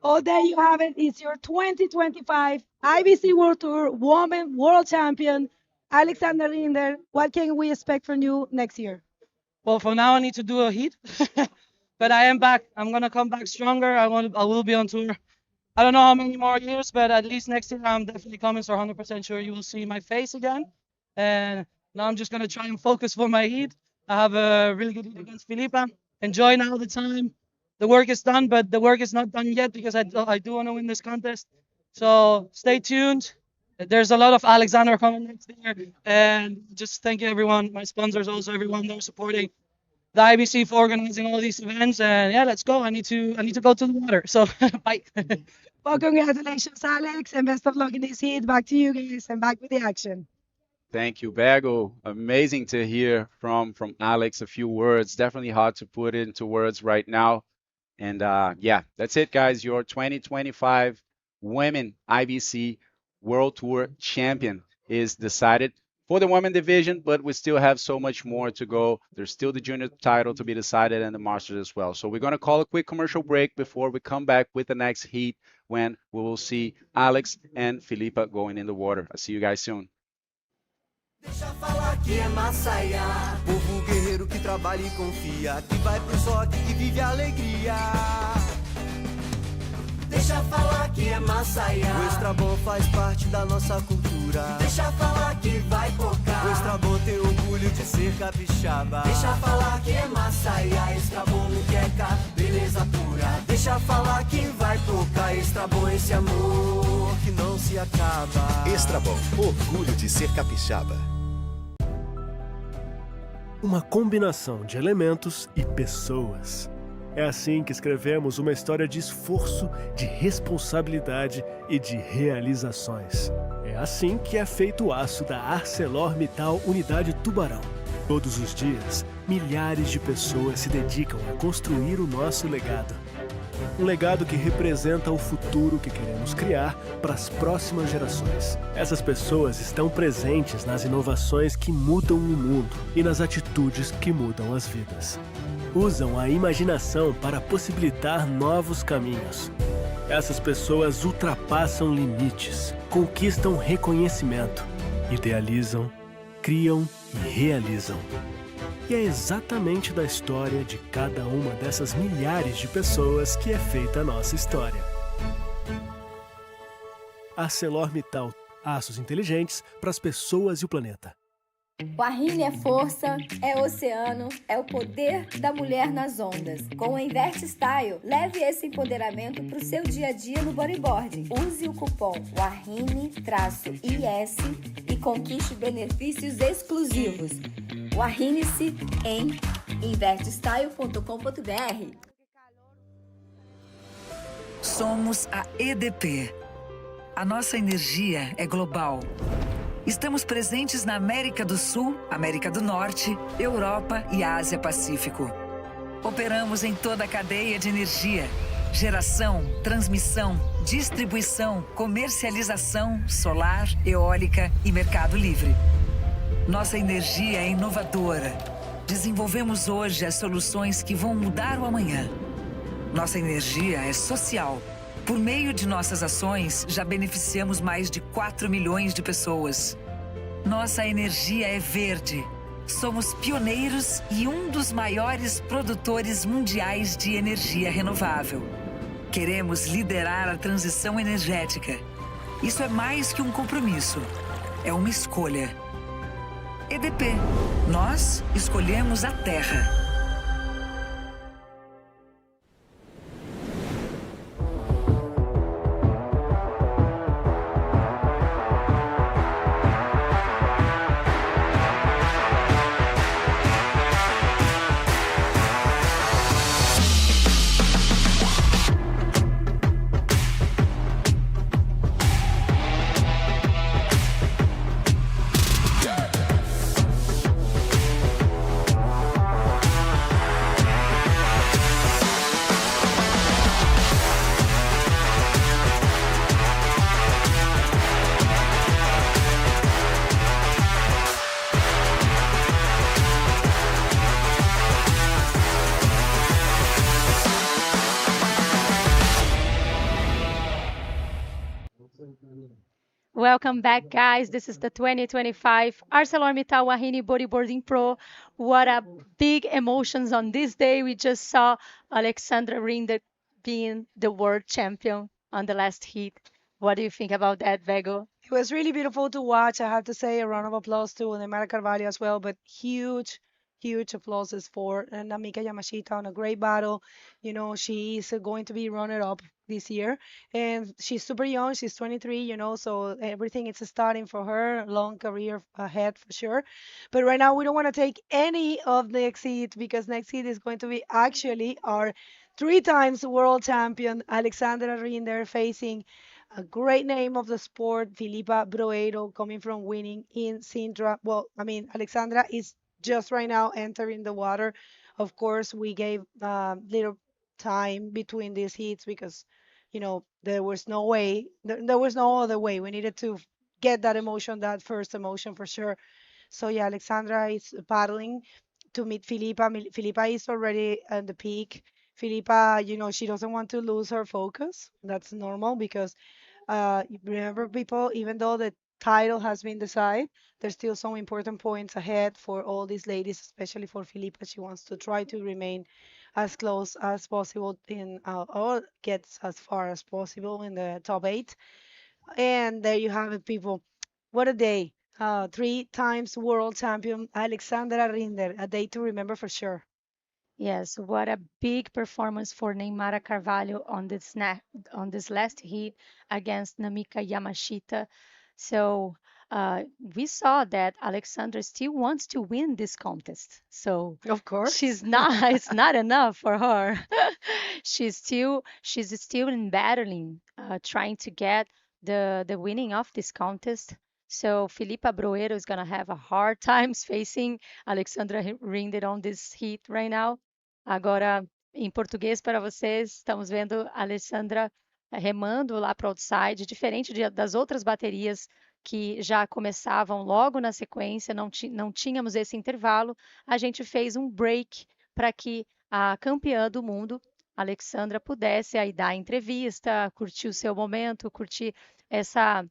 Oh, there you have it. It's your 2025 IBC World Tour Women World Champion, Alexandra Rinder. What can we expect from you next year? Well, for now, I need to do a heat. But I am back. I'm going to come back stronger. I will be on tour. I don't know how many more years, but at least next year I'm definitely coming. So 100% sure you will see my face again. And now I'm just going to try and focus for my heat. I have a really good heat against Filipa. Enjoy now the time. The work is done, but the work is not done yet because I do want to win this contest. So stay tuned. There's a lot of Alexandra coming next year. And just thank you, everyone. My sponsors also, everyone that are supporting the IBC for organizing all these events. And yeah, let's go. I need to go to the water. So bye. Well, congratulations, Alex, and best of luck in this heat. Back to you guys and back with the action. Thank you, Bego. Amazing to hear from Alex a few words. Definitely hard to put into words right now. And yeah, that's it, guys. Your 2025 Women IBC World Tour Champion is decided for the women division, but we still have so much more to go. There's still the junior title to be decided and the masters as well. So we're going to call a quick commercial break before we come back with the next heat when we will see Alex and Filipa going in the water. I'll see you guys soon. Deixa falar que é Massaia, povo guerreiro que trabalha e confia, que vai pro rock, que vive a alegria. Deixa falar que é Massaia, o Extrabom faz parte da nossa cultura. Deixa falar que vai tocar, o Extrabom tem orgulho de ser capixaba. Deixa falar que é Massaia, Extrabom não quer cá, beleza pura. Deixa falar que vai tocar, Extrabom esse amor que não se acaba. Extrabom, orgulho de ser capixaba. Uma combinação de elementos e pessoas. É assim que escrevemos uma história de esforço, de responsabilidade e de realizações. É assim que é feito o aço da ArcelorMittal Unidade Tubarão. Todos os dias, milhares de pessoas se dedicam a construir o nosso legado. Um legado que representa o futuro que queremos criar para as próximas gerações. Essas pessoas estão presentes nas inovações que mudam o mundo e nas atitudes que mudam as vidas. Usam a imaginação para possibilitar novos caminhos. Essas pessoas ultrapassam limites, conquistam reconhecimento, idealizam, criam e realizam. E é exatamente da história de cada uma dessas milhares de pessoas que é feita a nossa história. ArcelorMittal, aços inteligentes para as pessoas e o planeta. Wahine é força, é oceano, é o poder da mulher nas ondas. Com o Invert Style, leve esse empoderamento para o seu dia a dia no bodyboarding. Use o cupom WAHINE-IS e conquiste benefícios exclusivos. Wahine-se em invertstyle.com.br. Somos a EDP. A nossa energia é global. Estamos presentes na América do Sul, América do Norte, Europa e Ásia-Pacífico. Operamos em toda a cadeia de energia: geração, transmissão, distribuição, comercialização, solar, eólica e mercado livre. Nossa energia é inovadora. Desenvolvemos hoje as soluções que vão mudar o amanhã. Nossa energia é social. Por meio de nossas ações, já beneficiamos mais de 4 milhões de pessoas. Nossa energia é verde. Somos pioneiros e um dos maiores produtores mundiais de energia renovável. Queremos liderar a transição energética. Isso é mais que um compromisso. É uma escolha. EDP. Nós escolhemos a terra. Welcome back, guys. This is the 2025 ArcelorMittal Wahine Bodyboarding Pro. What a big emotions on this day. We just saw Alexandra Rinder being the world champion on the last heat. What do you think about that, Vego? It was really beautiful to watch. I have to say a round of applause to Neymara Carvalho as well, but huge applauses for Namika Yamashita on a great battle. You know, she is going to be runner-up this year, and she's super young. She's 23, you know, so everything is starting for her. Long career ahead for sure. But right now, we don't want to take any of the next heat, because next heat is going to be actually our 3 times world champion Alexandra Rinder facing a great name of the sport, Filipa Broeiro, coming from winning in Sintra. Well, I mean, Alexandra is just right now entering the water. Of course, we gave little time between these heats because, there was no way, there was no other way. We needed to get that emotion, that first emotion for sure. So yeah, Alexandra is paddling to meet Filipa. Filipa is already at the peak. Filipa, she doesn't want to lose her focus. That's normal because remember, people, even though the title has been decided, there's still some important points ahead for all these ladies, especially for Filipa. She wants to try to remain as close as possible or gets as far as possible in the top eight. And there you have it, people. What a day. 3 times world champion Alexandra Rinder. A day to remember for sure. Yes, what a big performance for Neymara Carvalho on this last heat against Namika Yamashita. So we saw that Alexandra still wants to win this contest. So of course, she's not. It's not enough for her. she's still in battling, trying to get the winning of this contest. So Filipa Broeiro is gonna have a hard times facing Alexandra Rinder on this heat right now. Agora, em português para vocês, estamos vendo a Alessandra remando lá para o outside, diferente das outras baterias que já começavam logo na sequência, não tínhamos esse intervalo, a gente fez um break para que a campeã do mundo, Alexandra, pudesse aí dar entrevista, curtir o seu momento, curtir essa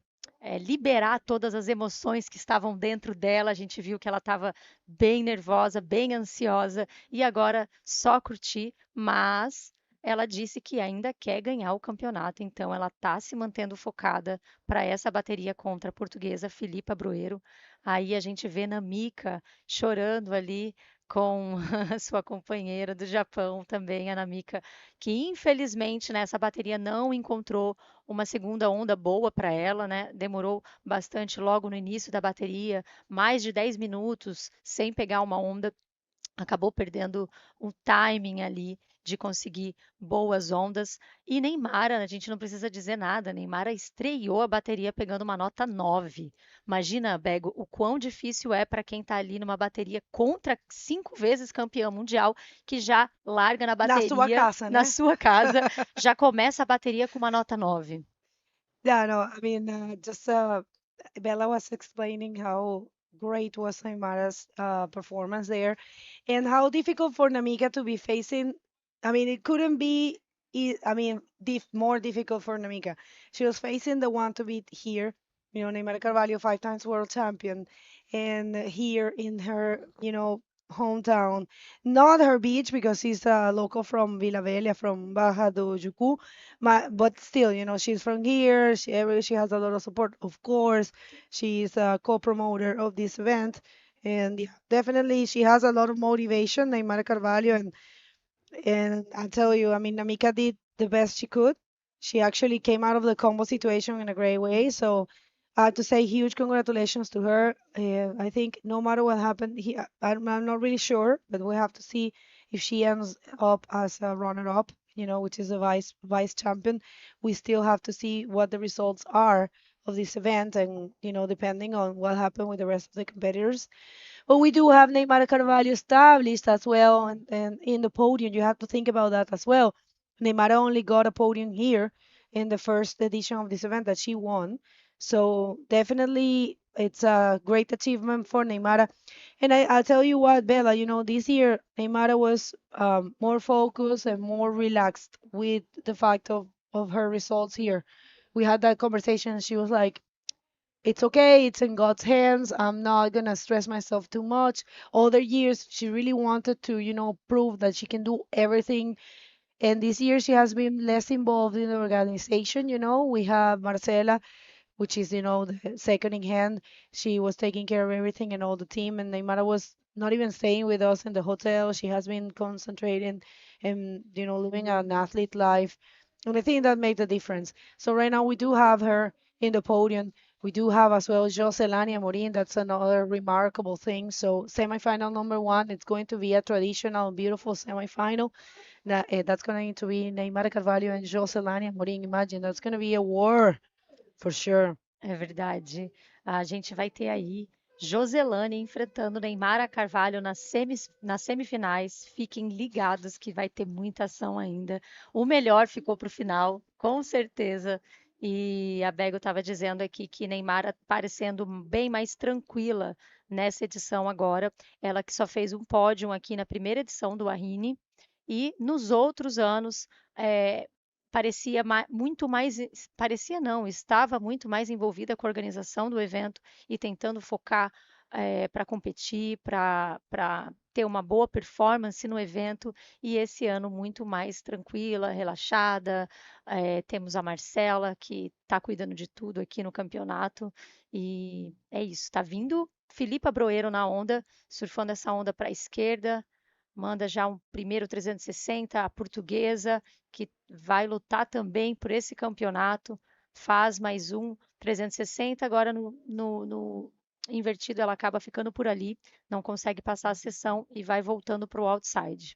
liberar todas as emoções que estavam dentro dela. A gente viu que ela estava bem nervosa, bem ansiosa e agora só curtir, mas ela disse que ainda quer ganhar o campeonato, então ela está se mantendo focada para essa bateria contra a portuguesa Filipa Broeiro. Aí a gente vê Namika chorando ali com a sua companheira do Japão também, a Namika, que infelizmente nessa bateria não encontrou uma segunda onda boa para ela, né? Demorou bastante logo no início da bateria, mais de 10 minutos sem pegar uma onda, acabou perdendo o timing ali de conseguir boas ondas. E Neymara, a gente não precisa dizer nada, Neymara estreou a bateria pegando uma nota 9. Imagina, Bego, o quão difícil é para quem está ali numa bateria contra 5 vezes campeã mundial, que já larga na bateria, na sua casa, já começa a bateria com uma nota 9. Yeah, no, I mean, Bella was explaining how great was Neymara's performance there and how difficult for Namika to be facing. I mean, it couldn't be, more difficult for Namika. She was facing the one to beat here, Neymara Carvalho, 5 times world champion, and here in her, hometown, not her beach because she's a local from Vila Velha, from Barra do Jucu, but still, she's from here. She has a lot of support, of course. She's a co-promoter of this event, and yeah, definitely she has a lot of motivation, Neymara Carvalho, and I tell you, I mean, Namika did the best she could. She actually came out of the combo situation in a great way. So I have to say huge congratulations to her. I think no matter what happened, I'm not really sure, but we have to see if she ends up as a runner-up, which is a vice champion. We still have to see what the results are of this event, and depending on what happened with the rest of the competitors. But we do have Neymar Carvalho established as well, and in the podium, you have to think about that as well. Neymar only got a podium here in the first edition of this event that she won. So definitely it's a great achievement for Neymar. And I'll tell you what, Bella, this year Neymar was more focused and more relaxed with the fact of her results here. We had that conversation. She was like, it's okay, it's in God's hands. I'm not gonna stress myself too much. Other years, she really wanted to, prove that she can do everything. And this year, she has been less involved in the organization. We have Marcela, which is, the second in hand. She was taking care of everything and all the team. And Neymara was not even staying with us in the hotel. She has been concentrating and, living an athlete life. And I think that made the difference. So right now, we do have her in the podium. We do have as well Joselani Amorim. That's another remarkable thing. So semifinal number 1, it's going to be a traditional, beautiful semifinal. That's going to be Neymar Carvalho and Joselani Amorim. Imagine, that's going to be a war. For sure. É verdade. A gente vai ter aí Joselani enfrentando Neymara Carvalho nas semifinais. Fiquem ligados que vai ter muita ação ainda. O melhor ficou para o final, com certeza. E a Bego estava dizendo aqui que Neymara parecendo bem mais tranquila nessa edição agora. Ela que só fez um pódio aqui na primeira edição do Wahine. E nos outros anos, parecia muito mais, parecia não, estava muito mais envolvida com a organização do evento e tentando focar para competir, para ter uma boa performance no evento, e esse ano muito mais tranquila, relaxada. Temos a Marcela, que está cuidando de tudo aqui no campeonato, e é isso, está vindo Filipa Broeiro na onda, surfando essa onda para a esquerda, manda já um primeiro 360, a portuguesa, que vai lutar também por esse campeonato, faz mais um 360, agora no invertido ela acaba ficando por ali, não consegue passar a sessão e vai voltando para o outside.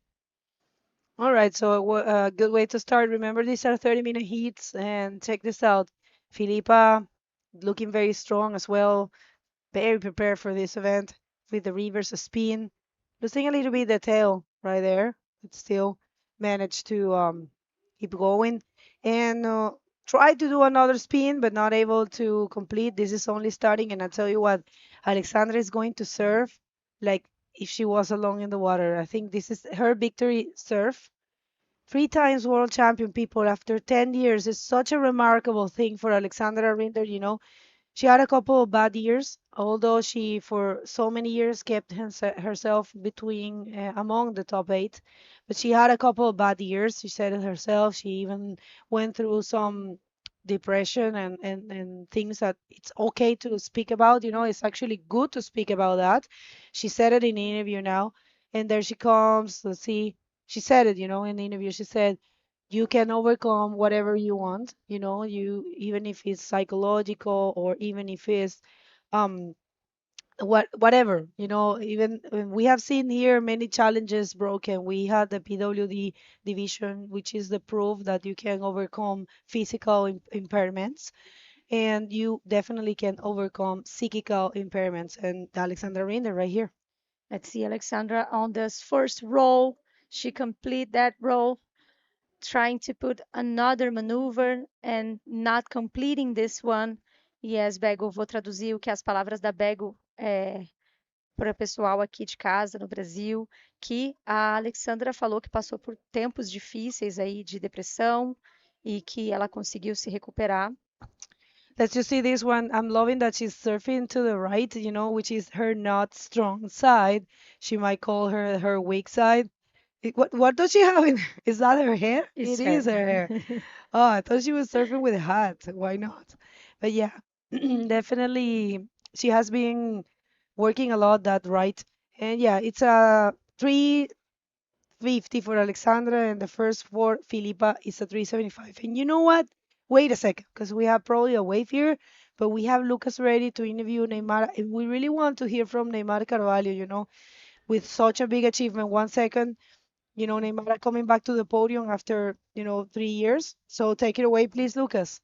All right, so a good way to start. Remember, these are 30-minute heats, and check this out. Filipa looking very strong as well, very prepared for this event with the reverse spin. Losing a little bit the tail right there, but still managed to keep going and try to do another spin, but not able to complete. This is only starting, and I tell you what, Alexandra is going to serve like if she was alone in the water. I think this is her victory serve. 3 times world champion, people, after 10 years. It's such a remarkable thing for Alexandra Rinder, you know. She had a couple of bad years, although she, for so many years, kept herself between among the top 8. But she had a couple of bad years. She said it herself. She even went through some depression and things that it's okay to speak about. You know, it's actually good to speak about that. She said it in the interview now. And there she comes. Let's see. She said it, you know, in the interview. She said, you can overcome whatever you want, you know, you even if it's psychological or even if it's um whatever, you know. Even we have seen here many challenges broken. We had the PWD division, which is the proof that you can overcome physical impairments, and you definitely can overcome psychical impairments. And Alexandra Rinder right here. Let's see Alexandra on this first roll. She complete that roll, trying to put another maneuver and not completing this one. Yes, Bego, vou traduzir o que as palavras da Bego para o pessoal aqui de casa no Brasil, que a Alexandra falou que passou por tempos difíceis aí de depressão e que ela conseguiu se recuperar. Let's just see this one. I'm loving that she's surfing to the right, you know, which is her not strong side. She might call her weak side. What does she have in? Is that her hair? It is her hair. Oh, I thought she was surfing with a hat. Why not? But yeah, definitely she has been working a lot that right. And yeah, it's a 350 for Alexandra, and the first for Filipa is a 375. And you know what? Wait a second, because we have probably a wave here, but we have Lucas ready to interview Neymara, and we really want to hear from Neymara Carvalho, you know, with such a big achievement. 1 second. You know, Neymara coming back to the podium after, you know, 3 years. So take it away, please, Lucas.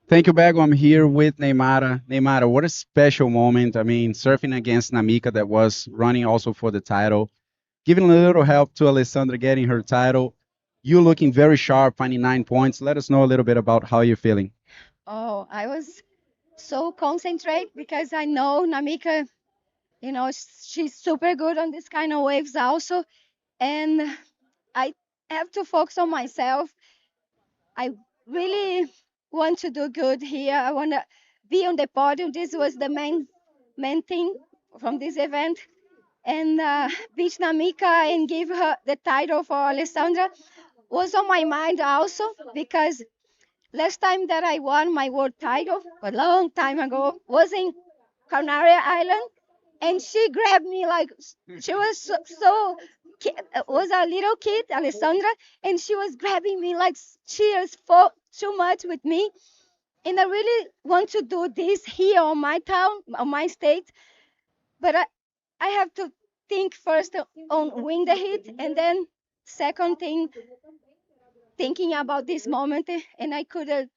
Thank you, Bego. I'm here with Neymara. Neymara, what a special moment. I mean, surfing against Namika that was running also for the title, giving a little help to Alessandra getting her title. You looking very sharp, finding 9 points. Let us know a little bit about how you're feeling. Oh, I was so concentrated because I know Namika, you know, she's super good on this kind of waves also. And I have to focus on myself. I really want to do good here. I want to be on the podium. This was the main thing from this event. And beat Namika and give her the title for Alessandra was on my mind also, because last time that I won my world title, a long time ago, was in Canary Island, and she grabbed me like she was was a little kid, Alessandra, and she was grabbing me like cheers for too much with me. And I really want to do this here on my town, on my state, but I have to think first on win the heat and then second thing, thinking about this moment, and I could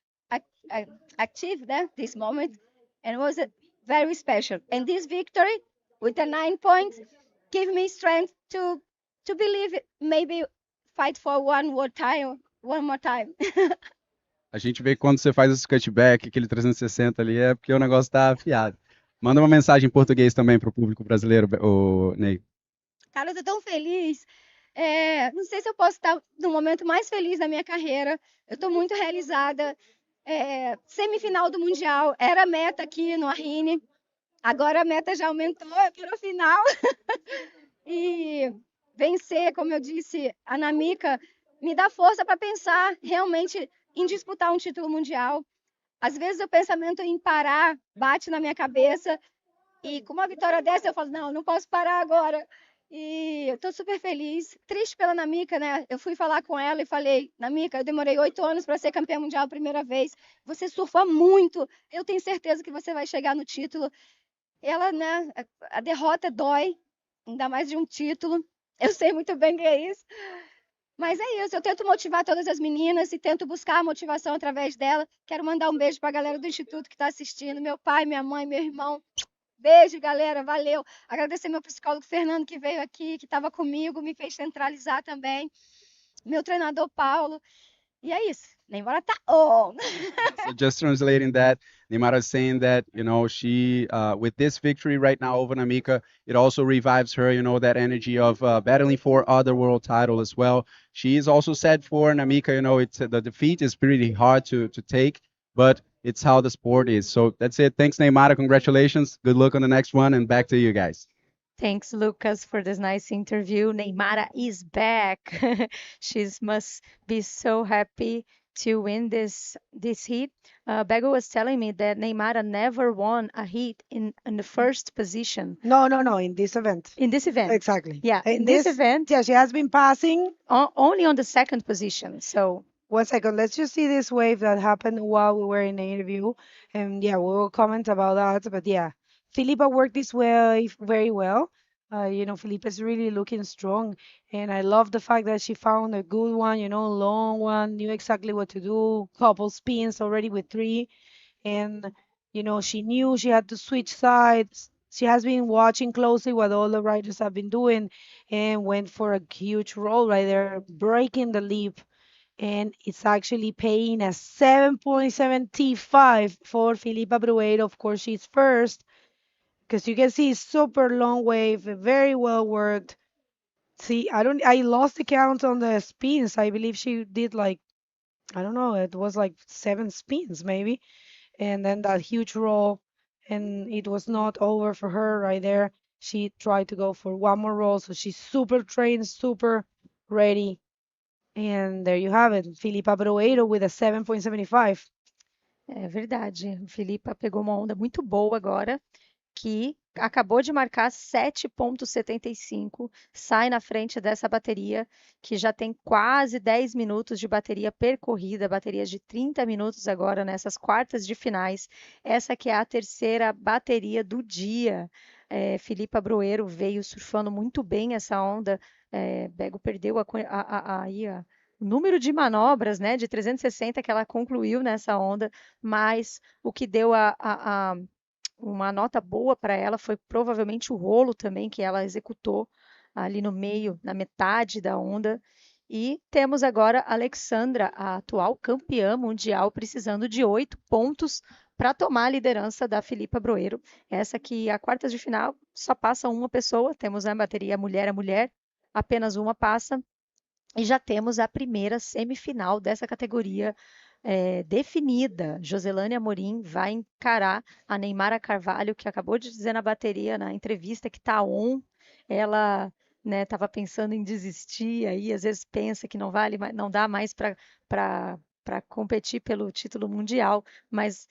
achieve this moment, and it was very special. And this victory with the 9 points give me strength to believe maybe fight for one more time. A gente vê que quando você faz esse cutback, aquele 360 ali, é porque o negócio tá afiado. Manda uma mensagem em português também para o público brasileiro, o Ney. Cara, eu tô tão feliz. Não sei se eu posso estar no momento mais feliz da minha carreira. Eu tô muito realizada. Semifinal do Mundial era a meta aqui no Wahine. Agora a meta já aumentou para o final. E vencer, como eu disse, a Namika me dá força para pensar realmente em disputar um título mundial. Às vezes o pensamento em parar bate na minha cabeça e com uma vitória dessa eu falo, não posso parar agora. E eu tô super feliz, triste pela Namika, né? Eu fui falar com ela e falei, Namika, eu demorei 8 anos para ser campeã mundial a primeira vez. Você surfa muito, eu tenho certeza que você vai chegar no título. Ela, né, a derrota dói, ainda mais de um título. Eu sei muito bem que é isso. Mas é isso, eu tento motivar todas as meninas e tento buscar a motivação através dela. Quero mandar um beijo para a galera do Instituto que está assistindo, meu pai, minha mãe, meu irmão. Beijo, galera, valeu. Agradecer meu psicólogo Fernando que veio aqui, que estava comigo, me fez centralizar também. Meu treinador Paulo. E é isso, Neymara tá on. So just translating that, Neymara is saying that, she, with this victory right now over Namika, it also revives her, that energy of battling for other world title as well. She is also said for Namika, it's the defeat is pretty hard to take, but it's how the sport is. So that's it. Thanks, Neymara. Congratulations. Good luck on the next one, and back to you guys. Thanks, Lucas, for this nice interview. Neymara is back. She must be so happy to win this heat. Bego was telling me that Neymara never won a heat in the first position. No, in this event. In this event. Exactly. Yeah, in this event. Yeah, she has been passing. Only on the second position, so. 1 second, let's just see this wave that happened while we were in the interview. And yeah, we will comment about that. But yeah, Filipa worked this wave very well. Filipa is really looking strong. And I love the fact that she found a good one, long one, knew exactly what to do, couple spins already with 3. And, she knew she had to switch sides. She has been watching closely what all the riders have been doing and went for a huge roll right there, breaking the leap. And it's actually paying a 7.75 for Filipa Broeiro. Of course, she's first because you can see super long wave, very well worked. See, I lost the count on the spins. I believe she did it was like 7 spins maybe. And then that huge roll, and it was not over for her right there. She tried to go for one more roll, so she's super trained, super ready. And there you have it, Filipa Broeiro with a 7.75. É verdade. Filipa pegou uma onda muito boa agora, que acabou de marcar 7.75, sai na frente dessa bateria, que já tem quase 10 minutos de bateria percorrida, baterias de 30 minutos agora nessas quartas de finais. Essa que é a terceira bateria do dia. Filipa Broeiro veio surfando muito bem essa onda. Bego perdeu o número de manobras, né, de 360 que ela concluiu nessa onda, mas o que deu uma nota boa para ela foi provavelmente o rolo também que ela executou ali no meio, na metade da onda. E temos agora a Alexandra, a atual campeã mundial, precisando de 8 pontos para tomar a liderança da Filipa Broeiro. Essa que a quartas de final só passa uma pessoa, temos a bateria mulher a mulher, apenas uma passa, e já temos a primeira semifinal dessa categoria definida. Joselani Amorim vai encarar a Neymara Carvalho, que acabou de dizer na bateria, na entrevista, que está on. Ela estava pensando em desistir, aí às vezes pensa que não dá mais para competir pelo título mundial, mas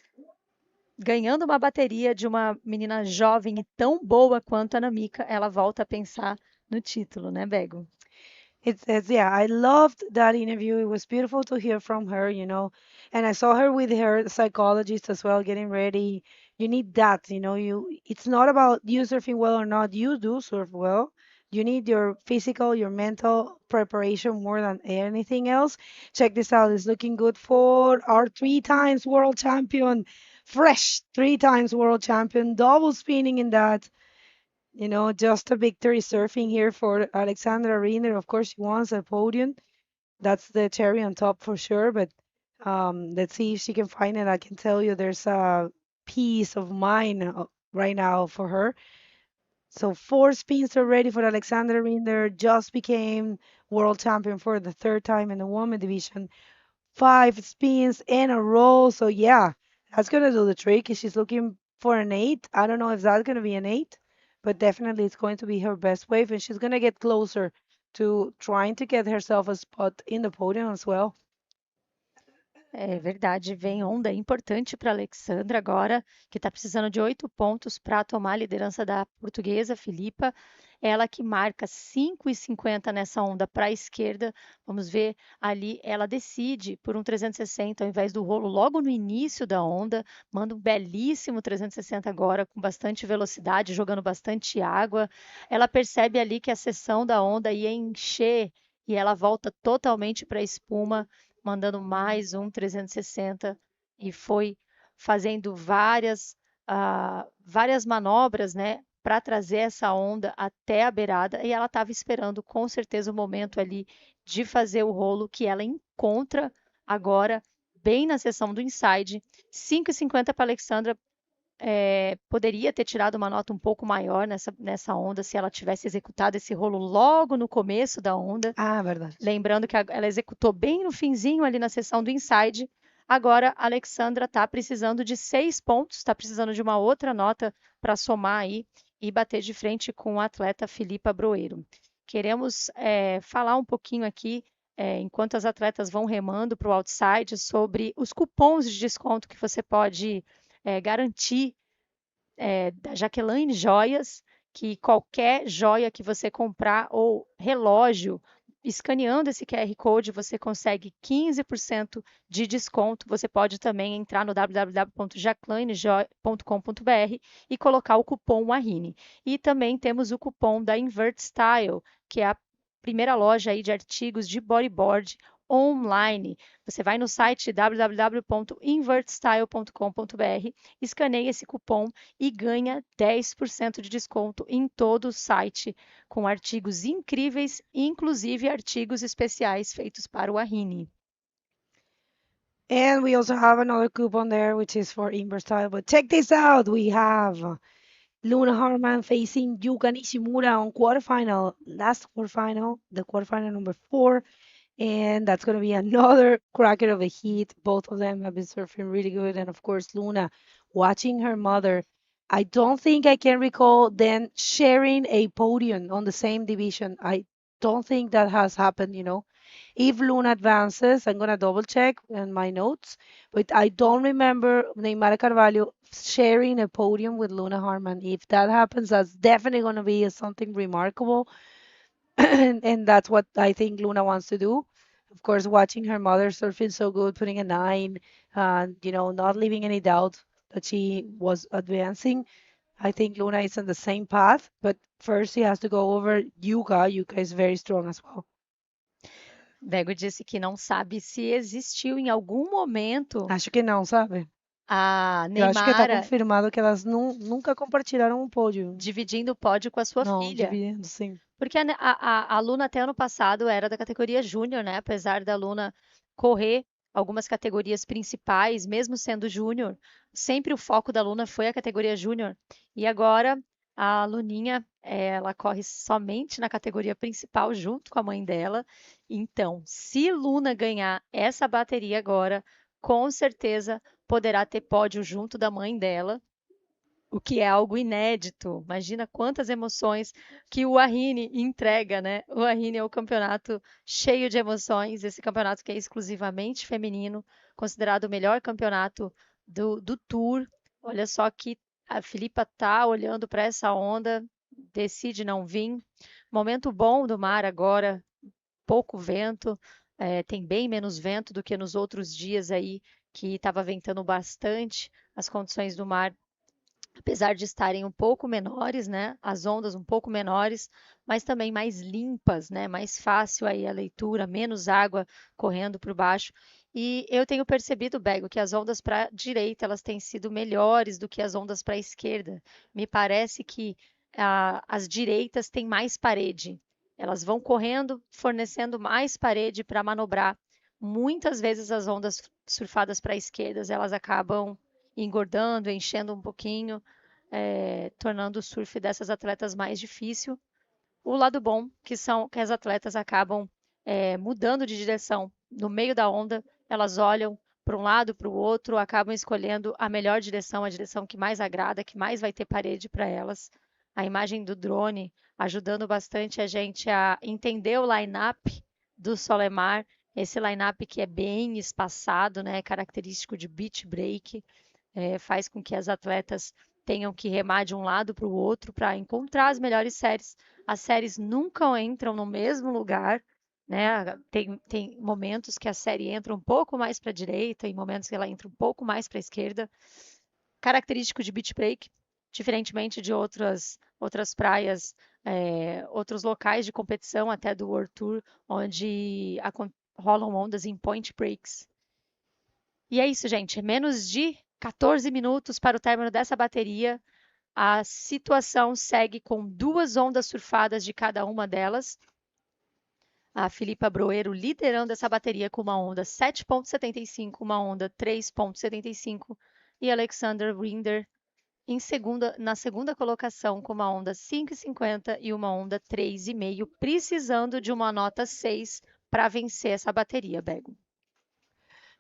ganhando uma bateria de uma menina jovem e tão boa quanto a Namika, ela volta a pensar no título, né, Bego? I loved that interview. It was beautiful to hear from her, and I saw her with her psychologist as well, getting ready. You need that, it's not about you surfing well or not. You do surf well. You need your physical, your mental preparation more than anything else. Check this out. It's looking good for our 3 times world champion, fresh 3 times world champion, double spinning in that. Just a victory surfing here for Alexandra Rinder. Of course, she wants a podium. That's the cherry on top for sure. But let's see if she can find it. I can tell you there's a peace of mind right now for her. So 4 spins already for Alexandra Rinder. Just became world champion for the 3rd time in the women division. 5 spins in a row. So yeah, that's gonna do the trick. She's looking for an 8. I don't know if that's gonna be an 8, but definitely it's going to be her best wave, and she's gonna get closer to trying to get herself a spot in the podium as well. É verdade, vem onda importante para a Alexandra agora, que está precisando de 8 pontos para tomar a liderança da portuguesa, Filipa. Ela que marca 5,50 nessa onda para a esquerda. Vamos ver ali, ela decide por um 360 ao invés do rolo logo no início da onda. Manda um belíssimo 360 agora, com bastante velocidade, jogando bastante água. Ela percebe ali que a seção da onda ia encher e ela volta totalmente para a espuma, mandando mais um 360 e foi fazendo várias manobras, né, para trazer essa onda até a beirada, e ela estava esperando com certeza o momento ali de fazer o rolo, que ela encontra agora bem na seção do inside. 5,50 para Alexandra. Poderia ter tirado uma nota um pouco maior nessa onda se ela tivesse executado esse rolo logo no começo da onda. Ah, verdade. Lembrando que ela executou bem no finzinho ali na seção do inside. Agora a Alexandra está precisando de 6 pontos, está precisando de uma outra nota para somar aí e bater de frente com o atleta Filipa Broeiro. Queremos falar um pouquinho aqui, enquanto as atletas vão remando para o outside, sobre os cupons de desconto que você pode garantir da Jaklayne Joias, que qualquer joia que você comprar ou relógio, escaneando esse QR Code, você consegue 15% de desconto. Você pode também entrar no www.jaklayne.com.br e colocar o cupom Wahine. E também temos o cupom da Invert Style, que é a primeira loja aí de artigos de bodyboard online. Você vai no site www.invertstyle.com.br, escaneia esse cupom e ganha 10% de desconto em todo o site, com artigos incríveis, inclusive artigos especiais feitos para o Wahine. And we also have another coupon there, which is for Invert Style. But check this out. We have Luna Hardman facing Yuka Nishimura on quarterfinal, last quarterfinal, the quarterfinal number 4. And that's going to be another cracker of a heat. Both of them have been surfing really good. And of course, Luna watching her mother. I don't think I can recall them sharing a podium on the same division. I don't think that has happened, If Luna advances, I'm going to double check in my notes. But I don't remember Neymara Carvalho sharing a podium with Luna Hardman. If that happens, that's definitely going to be something remarkable. And that's what I think Luna wants to do. Of course, watching her mother surfing so good, putting a 9, not leaving any doubt that she was advancing. I think Luna is on the same path, but first she has to go over Yuka. Yuka is very strong as well. Bego disse que não sabe se existiu em algum momento. Acho que não, sabe? A Eu acho que está Neymara confirmado que elas nunca compartilharam um pódio. dividindo o pódio com a sua Não, filha. dividindo, sim. Porque a Luna até ano passado era da categoria júnior, né? Apesar da Luna correr algumas categorias principais, mesmo sendo júnior, sempre o foco da Luna foi a categoria júnior. E agora a Luninha, ela corre somente na categoria principal junto com a mãe dela. Então, se Luna ganhar essa bateria agora, com certeza poderá ter pódio junto da mãe dela, o que é algo inédito. Imagina quantas emoções que o Wahine entrega, né? O Wahine é o campeonato cheio de emoções, esse campeonato que é exclusivamente feminino, considerado o melhor campeonato do Tour. Olha só que a Filipa tá olhando para essa onda, decide não vir. Momento bom do mar agora, pouco vento, tem bem menos vento do que nos outros dias aí, que estava ventando bastante. As condições do mar apesar de estarem um pouco menores, né? As ondas um pouco menores, mas também mais limpas, né? Mais fácil aí a leitura, menos água correndo por baixo. E eu tenho percebido, Bego, que as ondas para a direita elas têm sido melhores do que as ondas para a esquerda. Me parece que as direitas têm mais parede. Elas vão correndo, fornecendo mais parede para manobrar. Muitas vezes as ondas surfadas para a esquerda elas acabam engordando, enchendo um pouquinho, tornando o surf dessas atletas mais difícil. O lado bom, que são que as atletas acabam mudando de direção. No meio da onda, elas olham para um lado, para o outro, acabam escolhendo a melhor direção, a direção que mais agrada, que mais vai ter parede para elas. A imagem do drone ajudando bastante a gente a entender o line-up do Solemar, esse line-up que é bem espaçado, né, característico de beach break, faz com que as atletas tenham que remar de um lado para o outro para encontrar as melhores séries. As séries nunca entram no mesmo lugar, né? Tem momentos que a série entra um pouco mais para a direita e momentos que ela entra um pouco mais para a esquerda. Característico de beach break, diferentemente de outras praias, outros locais de competição, até do World Tour, onde rolam ondas em point breaks. E é isso, gente. Menos de 14 minutos para o término dessa bateria. A situação segue com 2 ondas surfadas de cada uma delas. A Filipa Broeiro liderando essa bateria com uma onda 7,75, uma onda 3,75 e Alexandra Rinder na segunda colocação com uma onda 5,50 e uma onda 3,5, precisando de uma nota 6 para vencer essa bateria, Bego.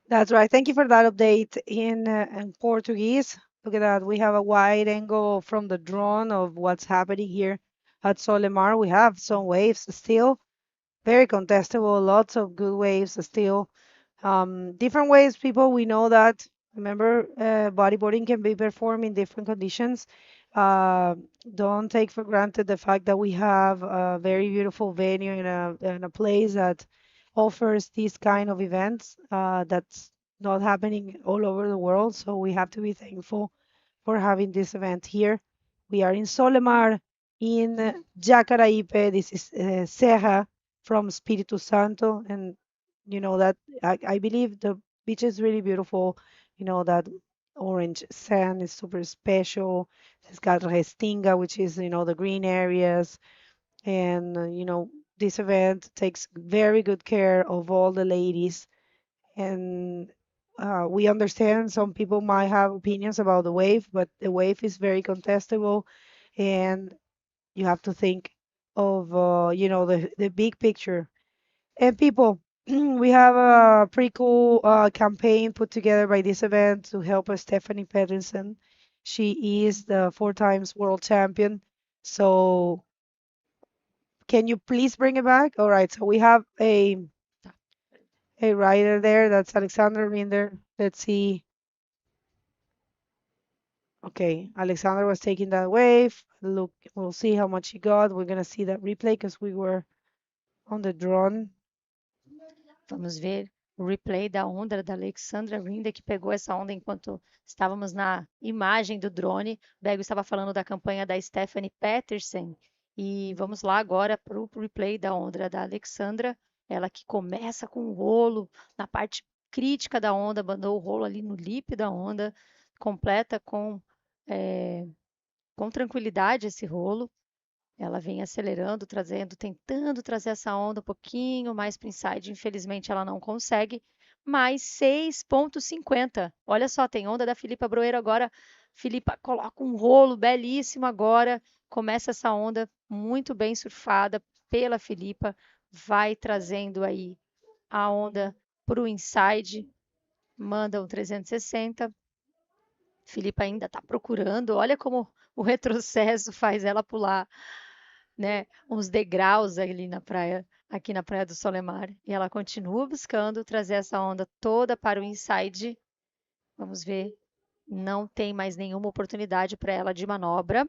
That's right. Thank you for that update in Portuguese. Look at that. We have a wide angle from the drone of what's happening here at Solemar. We have some waves still. Very contestable. Lots of good waves still. Different waves, people. We know that. Remember, bodyboarding can be performed in different conditions. Don't take for granted the fact that we have a very beautiful venue in a place that offers these kind of events that's not happening all over the world. So we have to be thankful for having this event here. We are in Solemar in Jacaraípe. This is Serra from Espírito Santo. And you know that I believe the beach is really beautiful. You know that orange sand is super special. It's got Restinga, which is, the green areas. And, this event takes very good care of all the ladies. And we understand some people might have opinions about the wave, but the wave is very contestable. And you have to think of, the big picture. And people, we have a pretty cool campaign put together by this event to help Stephanie Pedersen. She is the 4 times world champion. So can you please bring it back? All right, so we have a rider there. That's Alexandra Rinder. Let's see. Okay, Alexandra was taking that wave. Look, we'll see how much she got. We're gonna see that replay because we were on the drone. Vamos ver o replay da onda da Alexandra Rinder, que pegou essa onda enquanto estávamos na imagem do drone. O Bego estava falando da campanha da Stephanie Pedersen. E vamos lá agora para o replay da onda da Alexandra. Ela que começa com o rolo na parte crítica da onda, mandou o rolo ali no lip da onda, completa com tranquilidade esse rolo. Ela vem acelerando, tentando trazer essa onda um pouquinho mais para o inside. Infelizmente, ela não consegue. Mais 6,50. Olha só, tem onda da Filipa Broeiro agora. Filipa coloca um rolo belíssimo agora. Começa essa onda muito bem surfada pela Filipa. Vai trazendo aí a onda para o inside. Manda um 360. Filipa ainda está procurando. Olha como o retrocesso faz ela pular, né, uns degraus ali na praia, aqui na praia do Solemar, e ela continua buscando trazer essa onda toda para o inside. Vamos ver, não tem mais nenhuma oportunidade para ela de manobra.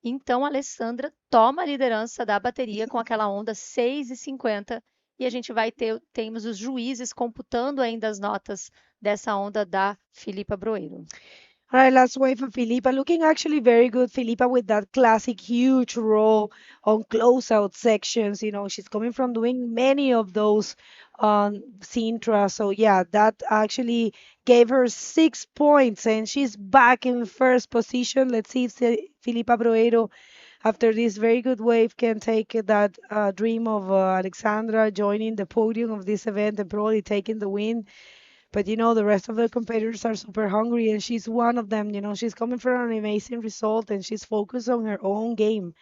Então a Alessandra toma a liderança da bateria com aquela onda 6,50 e a gente temos os juízes computando ainda as notas dessa onda da Filipa Broeiro. All right, let's wait for Filipa. Looking actually very good, Filipa, with that classic huge roll on closeout sections. You know, she's coming from doing many of those on Sintra. So, yeah, that actually gave her 6 points, and she's back in first position. Let's see if Filipa Broeiro, after this very good wave, can take that dream of Alexandra joining the podium of this event and probably taking the win. But the rest of the competitors are super hungry, and she's one of them. She's coming for an amazing result, and she's focused on her own game.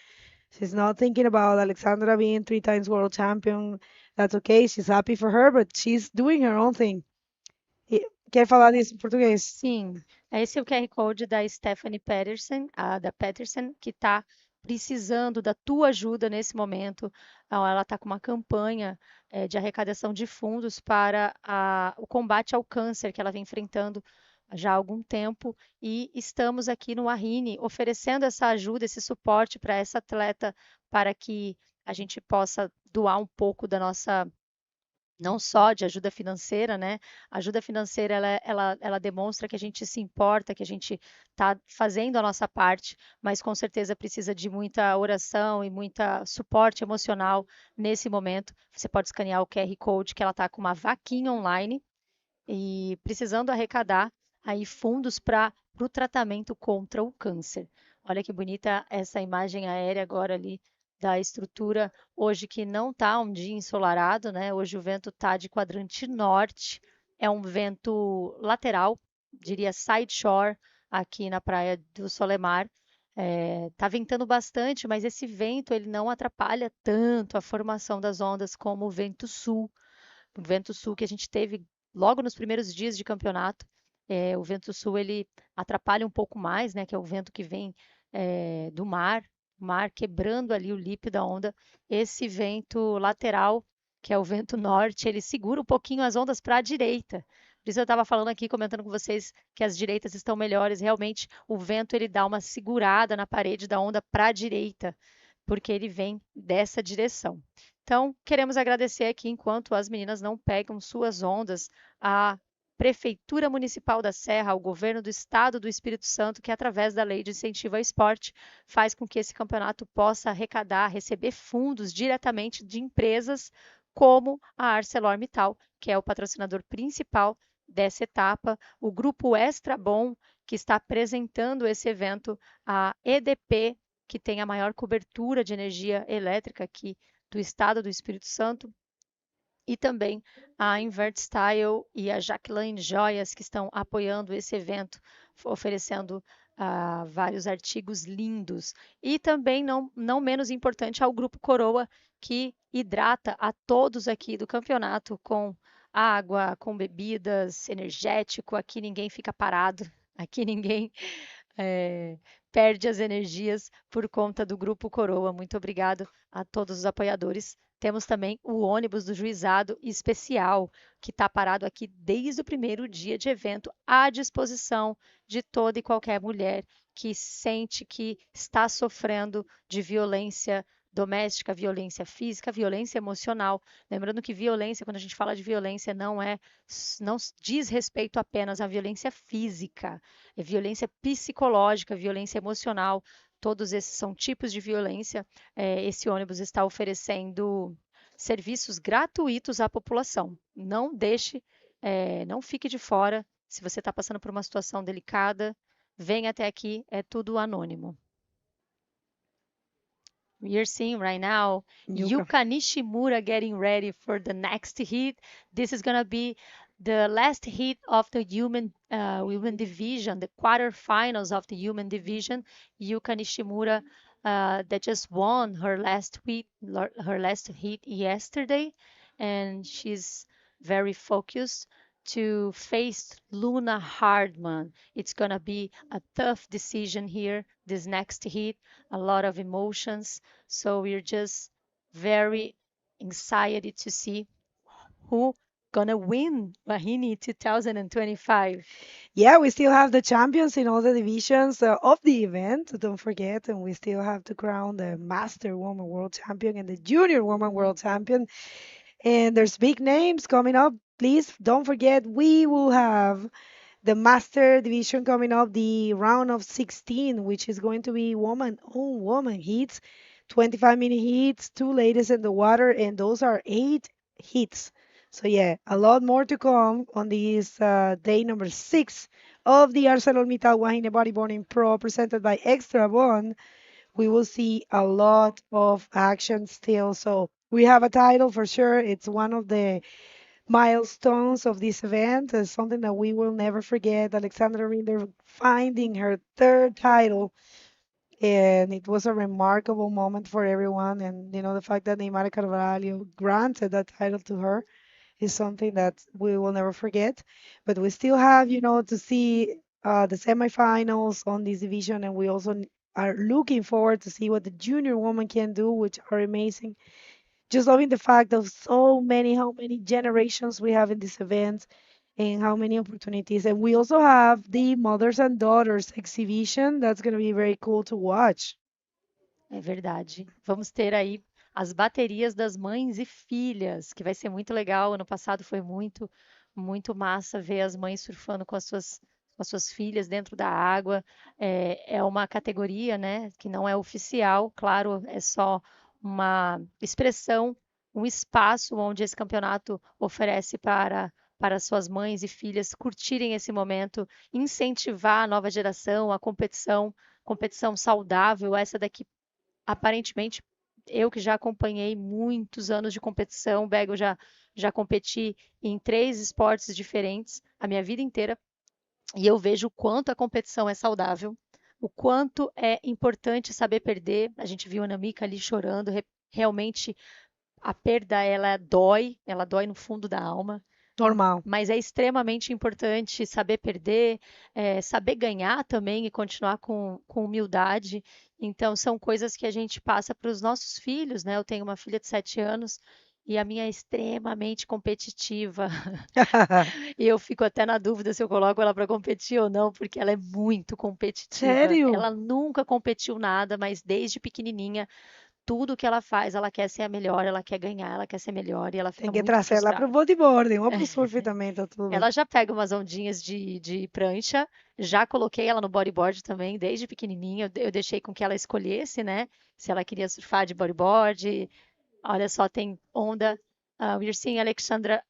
She's not thinking about Alexandra being 3 times world champion. That's okay. She's happy for her, but she's doing her own thing. Quer falar disso em português? Sim, esse é o QR Code da Stephanie Peterson, da Peterson, que está precisando da tua ajuda nesse momento. Ela está com uma campanha de arrecadação de fundos para o combate ao câncer que ela vem enfrentando já há algum tempo, e estamos aqui no Wahine oferecendo essa ajuda, esse suporte para essa atleta, para que a gente possa doar um pouco da nossa, não só de ajuda financeira, né? A ajuda financeira, ela demonstra que a gente se importa, que a gente está fazendo a nossa parte, mas com certeza precisa de muita oração e muita suporte emocional nesse momento. Você pode escanear o QR Code, que ela está com uma vaquinha online e precisando arrecadar aí fundos para o tratamento contra o câncer. Olha que bonita essa imagem aérea agora ali da estrutura, hoje que não está um dia ensolarado, né? Hoje o vento está de quadrante norte, é um vento lateral, diria side shore, aqui na praia do Solemar. Tá ventando bastante, mas esse vento ele não atrapalha tanto a formação das ondas como o vento sul. O vento sul que a gente teve logo nos primeiros dias de campeonato. O vento sul ele atrapalha um pouco mais, né? Que é o vento que vem do mar quebrando ali o lip da onda. Esse vento lateral, que é o vento norte, ele segura um pouquinho as ondas para a direita. Por isso eu estava falando aqui, comentando com vocês que as direitas estão melhores. Realmente, o vento ele dá uma segurada na parede da onda para a direita, porque ele vem dessa direção. Então, queremos agradecer aqui, enquanto as meninas não pegam suas ondas, a Prefeitura Municipal da Serra, o governo do Estado do Espírito Santo, que através da Lei de Incentivo ao Esporte faz com que esse campeonato possa arrecadar, receber fundos diretamente de empresas como a ArcelorMittal, que é o patrocinador principal dessa etapa, o grupo Extrabom, que está apresentando esse evento, a EDP, que tem a maior cobertura de energia elétrica aqui do Estado do Espírito Santo, e também a Invert Style e a Jaklayne Joias, que estão apoiando esse evento, oferecendo vários artigos lindos. E também, não menos importante, ao grupo Coroa, que hidrata a todos aqui do campeonato com água, com bebidas, energético. Aqui ninguém fica parado, aqui ninguém perde as energias por conta do Grupo Coroa. Muito obrigado a todos os apoiadores. Temos também o ônibus do juizado especial, que está parado aqui desde o primeiro dia de evento, à disposição de toda e qualquer mulher que sente que está sofrendo de violência doméstica, violência física, violência emocional. Lembrando que violência, quando a gente fala de violência, não diz respeito apenas à violência física, é violência psicológica, violência emocional. Todos esses são tipos de violência. Esse ônibus está oferecendo serviços gratuitos à população. Não deixe, não fique de fora. Se você está passando por uma situação delicada, venha até aqui, é tudo anônimo. We are seeing right now Yuka Nishimura getting ready for the next heat. This is going to be the last heat of the women division, the quarterfinals of the human division. Yuka Nishimura that just won her last heat yesterday, and she's very focused to face Luna Hardman. It's going to be a tough decision here, this next heat, a lot of emotions. So we're just very excited to see who gonna win Wahine 2025. Yeah, we still have the champions in all the divisions of the event. Don't forget, and we still have to crown the Master Woman World Champion and the Junior Woman World Champion. And there's big names coming up. Please don't forget, we will have the master division coming up, the round of 16, which is going to be woman heats, 25-minute heats, two ladies in the water, and those are 8 heats. So yeah, a lot more to come on this day number 6 of the ArcelorMittal Wahine Bodyboarding Pro presented by Extrabom. We will see a lot of action still. So we have a title for sure. It's one of the milestones of this event. It's something that we will never forget. Alexandra Rinder finding her third title. And it was a remarkable moment for everyone. And, the fact that Neymara Carvalho granted that title to her is something that we will never forget. But we still have, to see the semifinals on this division. And we also are looking forward to see what the junior woman can do, which are amazing. Just loving the fact of how many generations we have in this event and how many opportunities. And we also have the mothers and daughters exhibition. That's going to be very cool to watch. É verdade. Vamos ter aí as baterias das mães e filhas, que vai ser muito legal. Ano passado foi muito, muito massa ver as mães surfando com as suas filhas dentro da água. É uma categoria, né, que não é oficial, claro, é só uma expressão, um espaço onde esse campeonato oferece para suas mães e filhas curtirem esse momento, incentivar a nova geração, a competição saudável, essa daqui aparentemente, eu que já acompanhei muitos anos de competição, Bego, já competi em 3 esportes diferentes a minha vida inteira, e eu vejo o quanto a competição é saudável, o quanto é importante saber perder. A gente viu a Namika ali chorando, realmente a perda ela dói no fundo da alma. Normal. Mas é extremamente importante saber perder, saber ganhar também e continuar com humildade. Então, são coisas que a gente passa para os nossos filhos, né? Eu tenho uma filha de 7 anos e a minha é extremamente competitiva. E eu fico até na dúvida se eu coloco ela para competir ou não, porque ela é muito competitiva. Sério? Ela nunca competiu nada, mas desde pequenininha tudo que ela faz, ela quer ser a melhor, ela quer ganhar, ela quer ser melhor e ela fica Tem que muito trazer ela para o frustrada. bodyboarding, ou para o surf também, tá tudo bem. Ela já pega umas ondinhas de prancha, já coloquei ela no bodyboard também, desde pequenininha, eu deixei com que ela escolhesse, né, se ela queria surfar de bodyboard. Olha só, tem onda. We're seeing Alexandra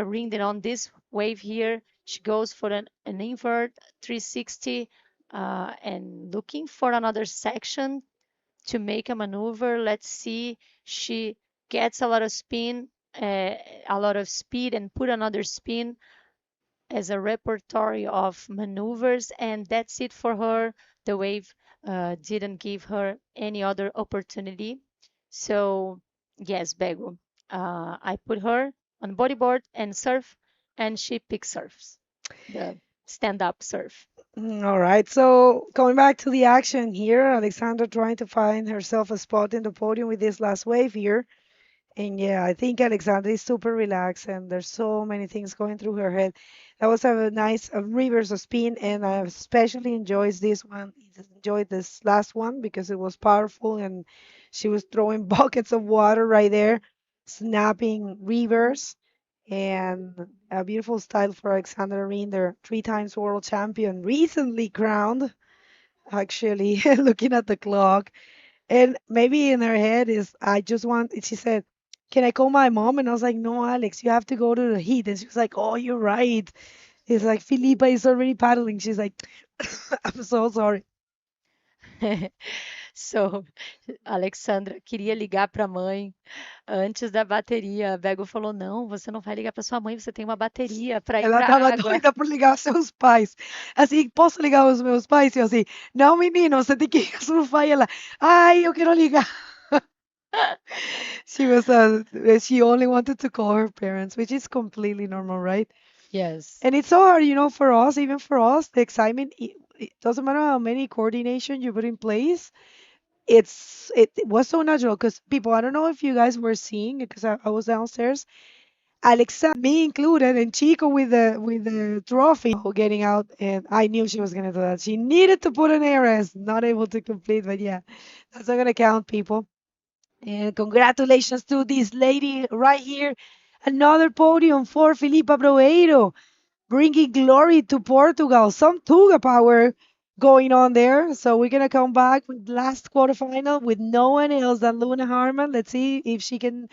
Rinder on this wave here. She goes for an invert 360 and looking for another section to make a maneuver. Let's see. She gets a lot of spin, a lot of speed, and put another spin as a repertoire of maneuvers, and that's it for her. The wave didn't give her any other opportunity. So yes, Bego, I put her on bodyboard and surf, and she pick surfs, the stand-up surf. All right, so going back to the action here, Alexandra trying to find herself a spot in the podium with this last wave here. And yeah, I think Alexandra is super relaxed and there's so many things going through her head. That was a nice reverse of spin, and I especially enjoyed this last one because it was powerful and she was throwing buckets of water right there, snapping reverse, and a beautiful style for Alexandra Rinder, 3 times world champion, recently crowned, actually, looking at the clock. And maybe in her head is, she said, can I call my mom? And I was like, no, Alex, you have to go to the heat. And she was like, oh, you're right. It's like, Filipa is already paddling. She's like, I'm so sorry. So, Alexandra queria ligar para a mãe antes da bateria. A Bego falou: não, você não vai ligar para sua mãe, você tem uma bateria para ir Ela para a tava água. doida por ligar os seus pais. Assim, posso ligar os meus pais? E eu assim, não, menino, você tem que surfar. E ela, ai, eu quero ligar. She only wanted to call her parents, which is completely normal, right? Yes. And it's so hard, for us, even for us, the excitement, it doesn't matter how many coordination you put in place. It was so natural because people, I don't know if you guys were seeing because I was downstairs. Alexa, me included, and Chico with the trophy getting out, and I knew she was gonna do that. She needed to put an ARS, not able to complete, but yeah, that's not gonna count, people. And congratulations to this lady right here. Another podium for Filipa Broeiro. bringing glory to Portugal. Some Tuga power going on there. So we're gonna come back with last quarterfinal with no one else than Luna Hardman. Let's see if she can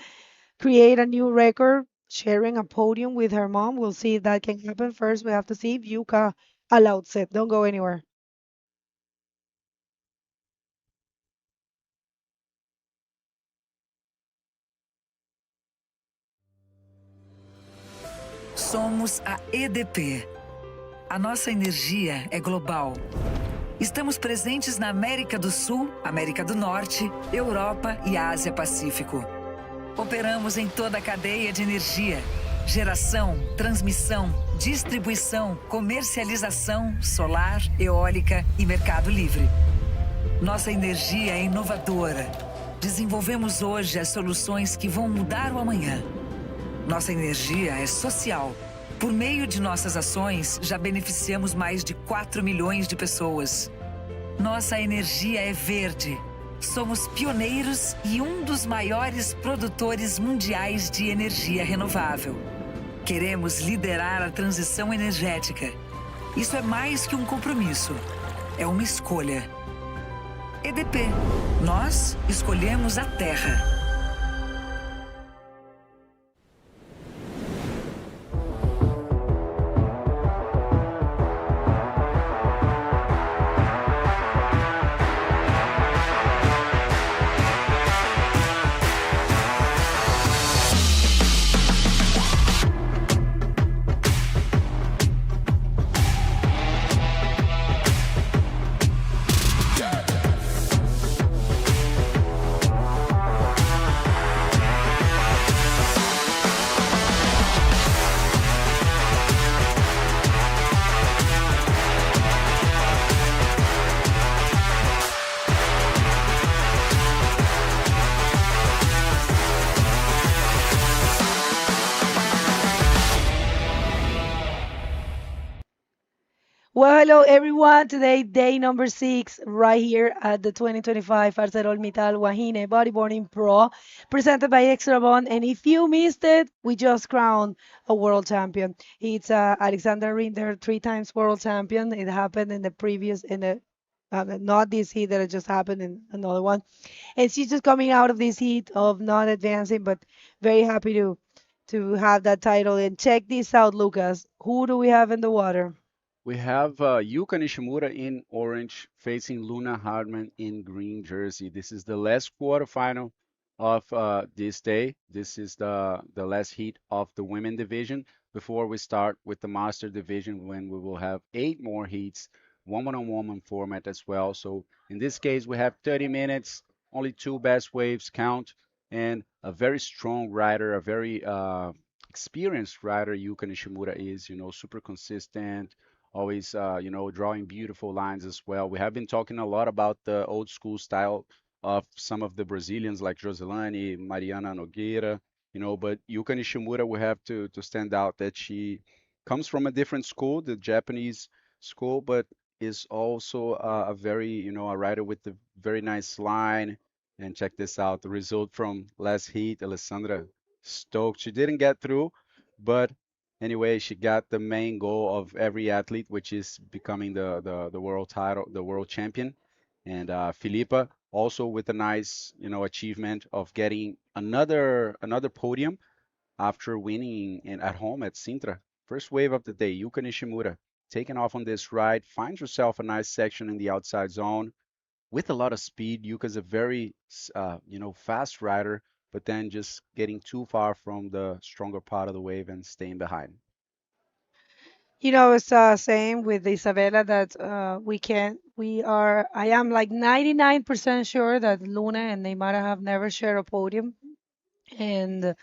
create a new record, sharing a podium with her mom. We'll see if that can happen. First, we have to see if Yuka allows it. Don't go anywhere. Somos a EDP. A nossa energia é global. Estamos presentes na América do Sul, América do Norte, Europa e Ásia Pacífico. Operamos em toda a cadeia de energia: geração, transmissão, distribuição, comercialização, solar, eólica e mercado livre. Nossa energia é inovadora. Desenvolvemos hoje as soluções que vão mudar o amanhã. Nossa energia é social. Por meio de nossas ações, já beneficiamos mais de 4 milhões de pessoas. Nossa energia é verde. Somos pioneiros e um dos maiores produtores mundiais de energia renovável. Queremos liderar a transição energética. Isso é mais que um compromisso. É uma escolha. EDP. Nós escolhemos a Terra. Well, hello everyone. Today, day number 6, right here at the 2025 ArcelorMittal Wahine Bodyboarding Pro, presented by Extrabom. And if you missed it, we just crowned a world champion. It's Alexandra Rinder, 3 times world champion. It happened in the previous, not this heat that it just happened in another one. And she's just coming out of this heat of not advancing, but very happy to have that title. And check this out, Lucas. Who do we have in the water? We have Yuka Nishimura in orange facing Luna Hardman in green jersey. This is the last quarterfinal of this day. This is the last heat of the women division before we start with the master division, when we will have 8 more heats, woman-on-woman format as well. So in this case, we have 30 minutes, only 2 best waves count, and a very strong rider, a very experienced rider. Yuka Nishimura is, super consistent, always, drawing beautiful lines as well. We have been talking a lot about the old school style of some of the Brazilians like Joselani, Mariana Nogueira, but Yuka Nishimura, we have to stand out that she comes from a different school, the Japanese school, but is also a very, a rider with a very nice line. And check this out, the result from last heat, Alessandra stoked. She didn't get through, but anyway, she got the main goal of every athlete, which is becoming the world title, the world champion. And Filipa also with a nice, achievement of getting another podium after winning at home at Sintra. First wave of the day, Yuka Nishimura taking off on this ride, finds herself a nice section in the outside zone with a lot of speed. Yuka's a very, fast rider, but then just getting too far from the stronger part of the wave and staying behind. It's same with Isabella that I am like 99% sure that Luna and Neymara have never shared a podium. And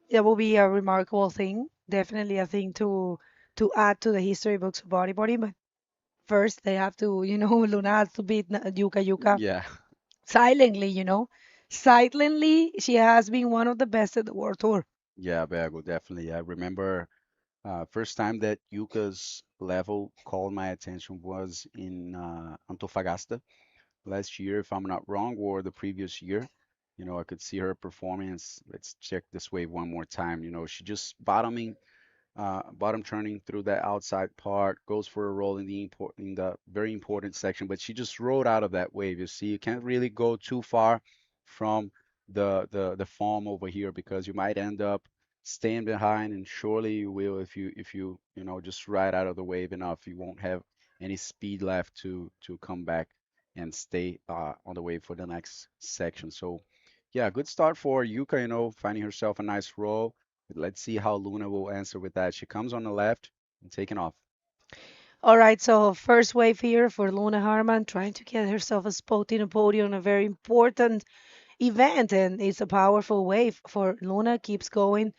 it will be a remarkable thing, definitely a thing to add to the history books of bodyboarding. But first, they have to, Luna has to beat Yuka Yeah. silently, Silently, she has been one of the best at the World Tour. Yeah, Bergo, definitely. I remember first time that Yuka's level called my attention was in Antofagasta last year, if I'm not wrong, or the previous year. I could see her performance. Let's check this wave one more time. She just bottoming bottom turning through that outside part, goes for a roll in the very important section, but she just rode out of that wave. You see, you can't really go too far from the foam over here because you might end up staying behind, and surely you will if you just ride out of the wave enough. You won't have any speed left to come back and stay on the wave for the next section. So yeah, good start for Yuka, finding herself a nice roll. Let's see how Luna will answer with that. She comes on the left and taking off. All right, so first wave here for Luna Hardman, trying to get herself a spot in a podium, a very important event, and it's a powerful wave for Luna. Keeps going,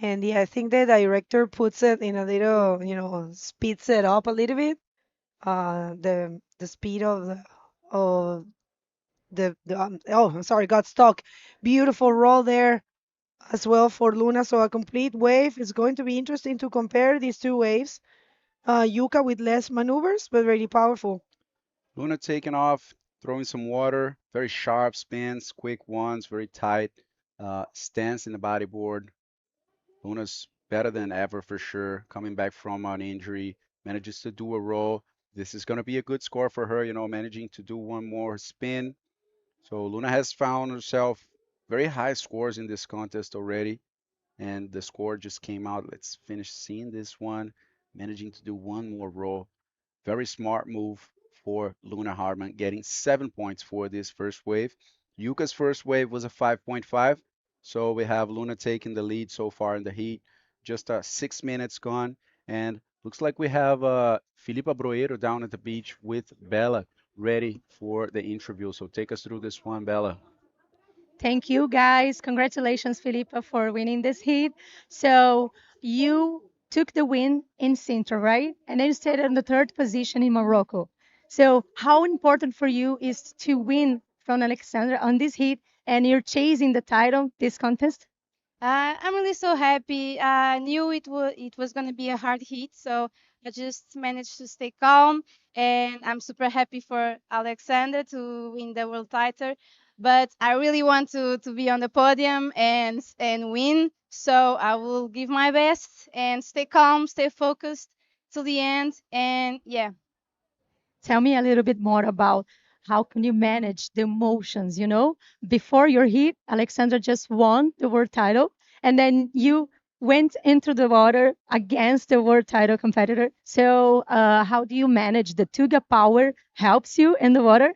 and yeah, I think the director puts it in a little, speeds it up a little bit. The speed of oh, I'm sorry, got stuck. Beautiful roll there as well for Luna. So a complete wave. It's going to be interesting to compare these two waves. Yuka with less maneuvers, but really powerful. Luna taking off, throwing some water, very sharp spins, quick ones, very tight stance in the bodyboard. Luna's better than ever for sure, coming back from an injury, manages to do a roll. This is going to be a good score for her, managing to do one more spin. So Luna has found herself very high scores in this contest already, and the score just came out. Let's finish seeing this one, managing to do one more roll. Very smart move for Luna Hardman, getting 7 points for this first wave. Yuka's first wave was a 5.5, so we have Luna taking the lead so far in the heat. Just 6 minutes gone, and looks like we have Filipa Broeiro down at the beach with Bella ready for the interview. So take us through this one, Bella. Thank you, guys. Congratulations, Filipa, for winning this heat. So you took the win in Sintra, right? And then you stayed in the third position in Morocco. So how important for you is to win from Alexandra on this heat, and you're chasing the title this contest? I'm really so happy. I knew it was gonna be a hard hit, so I just managed to stay calm, and I'm super happy for Alexander to win the world title. But I really want to be on the podium and win, so I will give my best and stay calm, stay focused till the end, and yeah. Tell me a little bit more about how can you manage the emotions, Before your heat, Alexandra just won the world title, and then you went into the water against the world title competitor. So how do you manage the Tuga power helps you in the water?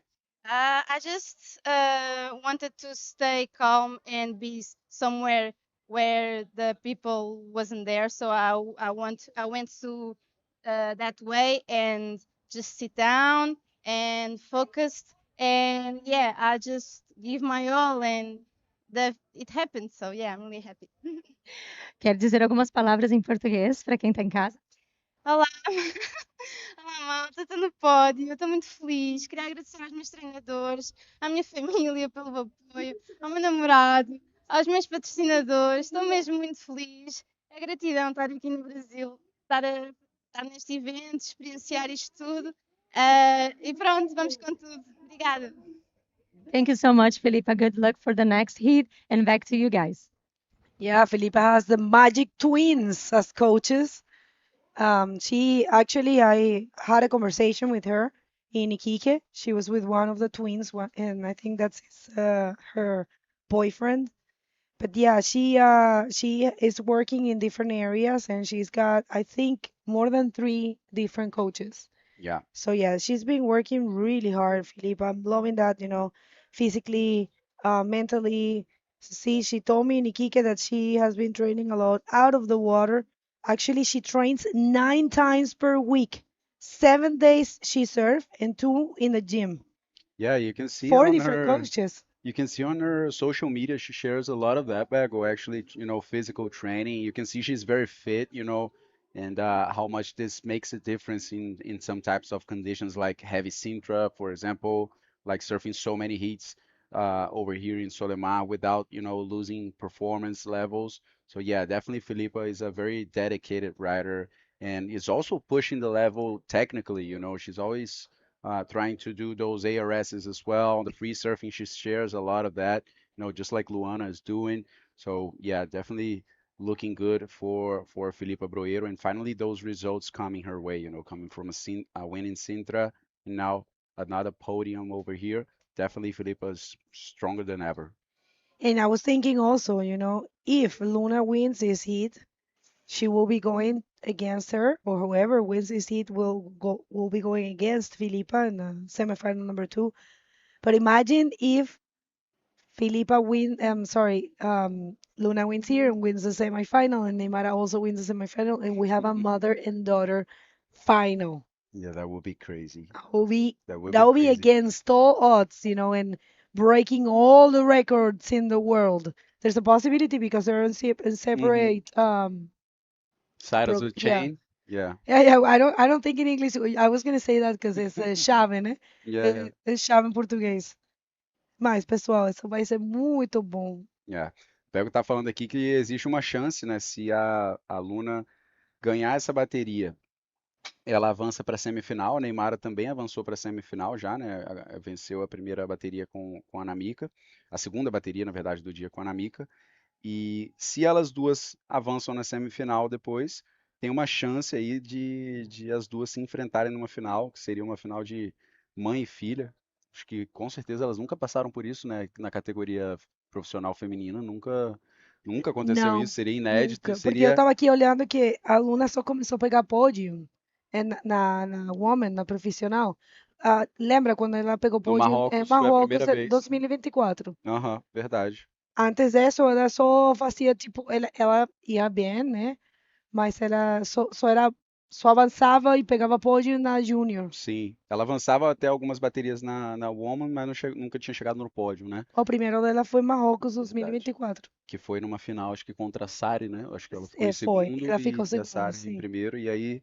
I just wanted to stay calm and be somewhere where the people wasn't there. So I went to that way and just sit down and focused. And yeah, I just give my all, and it happened. So yeah, I'm really happy. Quer dizer algumas palavras em português para quem está em casa? Olá, olá malta, estou no pódio, estou muito feliz. Queria agradecer aos meus treinadores, à minha família pelo apoio, ao meu namorado, aos meus patrocinadores. Estou mesmo muito feliz. É gratidão estar aqui no Brasil, estar neste evento, experienciar isto tudo. E pronto, vamos com tudo. Obrigada. Thank you so much, Filipa. Good luck for the next heat, and back to you guys. Yeah, Felipa has the magic twins as coaches. She actually, I had a conversation with her in Iquique. She was with one of the twins, and I think that's her boyfriend. But yeah, she is working in different areas, and she's got, I think, more than 3 different coaches. Yeah. So yeah, she's been working really hard, Felipe. I'm loving that, physically, mentally. See, she told me, Nikike, that she has been training a lot out of the water. Actually, she trains 9 times per week. 7 days she surf and 2 in the gym. Yeah, you can see 4 different coaches. You can see on her social media she shares a lot of that back, or actually, physical training. You can see she's very fit, and how much this makes a difference in some types of conditions like heavy Sintra, for example, like surfing so many heats over here in Solimar without, losing performance levels. So yeah, definitely Filipa is a very dedicated rider and is also pushing the level technically, she's always trying to do those ARSs as well. On the free surfing, she shares a lot of that, just like Luana is doing. So yeah, definitely looking good for Filipa Broeiro, and finally those results coming her way, coming from a win in Sintra, and now another podium over here. Definitely Filipa's stronger than ever. And I was thinking also, if Luna wins this heat, she will be going against her, or whoever wins this heat will be going against Filipa in the semifinal number 2. But imagine if Luna wins here and wins the semifinal, and Neymara also wins the semifinal, and we have a mother and daughter final. Yeah, that would be crazy. That will be That would that be will be crazy. against all odds, and breaking all the records in the world. There's a possibility because they're in separate Sides of the yeah. chain. Yeah. Yeah. I don't think in English. I was gonna say that because it's chave, né? Yeah. É chave em português. Mas, pessoal, isso vai ser muito bom. Yeah. Pego tá falando aqui que existe uma chance, né? Se a Luna ganhar essa bateria, ela avança para a semifinal. A Neymara também avançou para a semifinal já, né? Venceu a primeira bateria com a Namika, a segunda bateria, na verdade, do dia com a Namika. E se elas duas avançam na semifinal depois, tem uma chance aí de as duas se enfrentarem numa final, que seria uma final de mãe e filha. Acho que com certeza elas nunca passaram por isso, né? Na categoria profissional feminina, nunca aconteceu Não, isso, seria inédito e nunca. Porque eu seria. tava aqui olhando que a Luna só começou a pegar pódio na Woman, na profissional. Lembra quando ela pegou No pódio em Marrocos foi a Marrocos primeira em vez. 2024? Aham, verdade. Antes disso, ela só fazia, tipo, ela ia bem, né? Mas ela só avançava e pegava pódio na Júnior. Sim, ela avançava até algumas baterias na Woman, mas nunca tinha chegado no pódio, né? O primeiro dela foi Marrocos Verdade. 2024. Que foi numa final, acho que contra a Sari, né? Acho que ela ficou em Foi. segundo Ela ficou e a segunda, Sari em sim. primeiro. E aí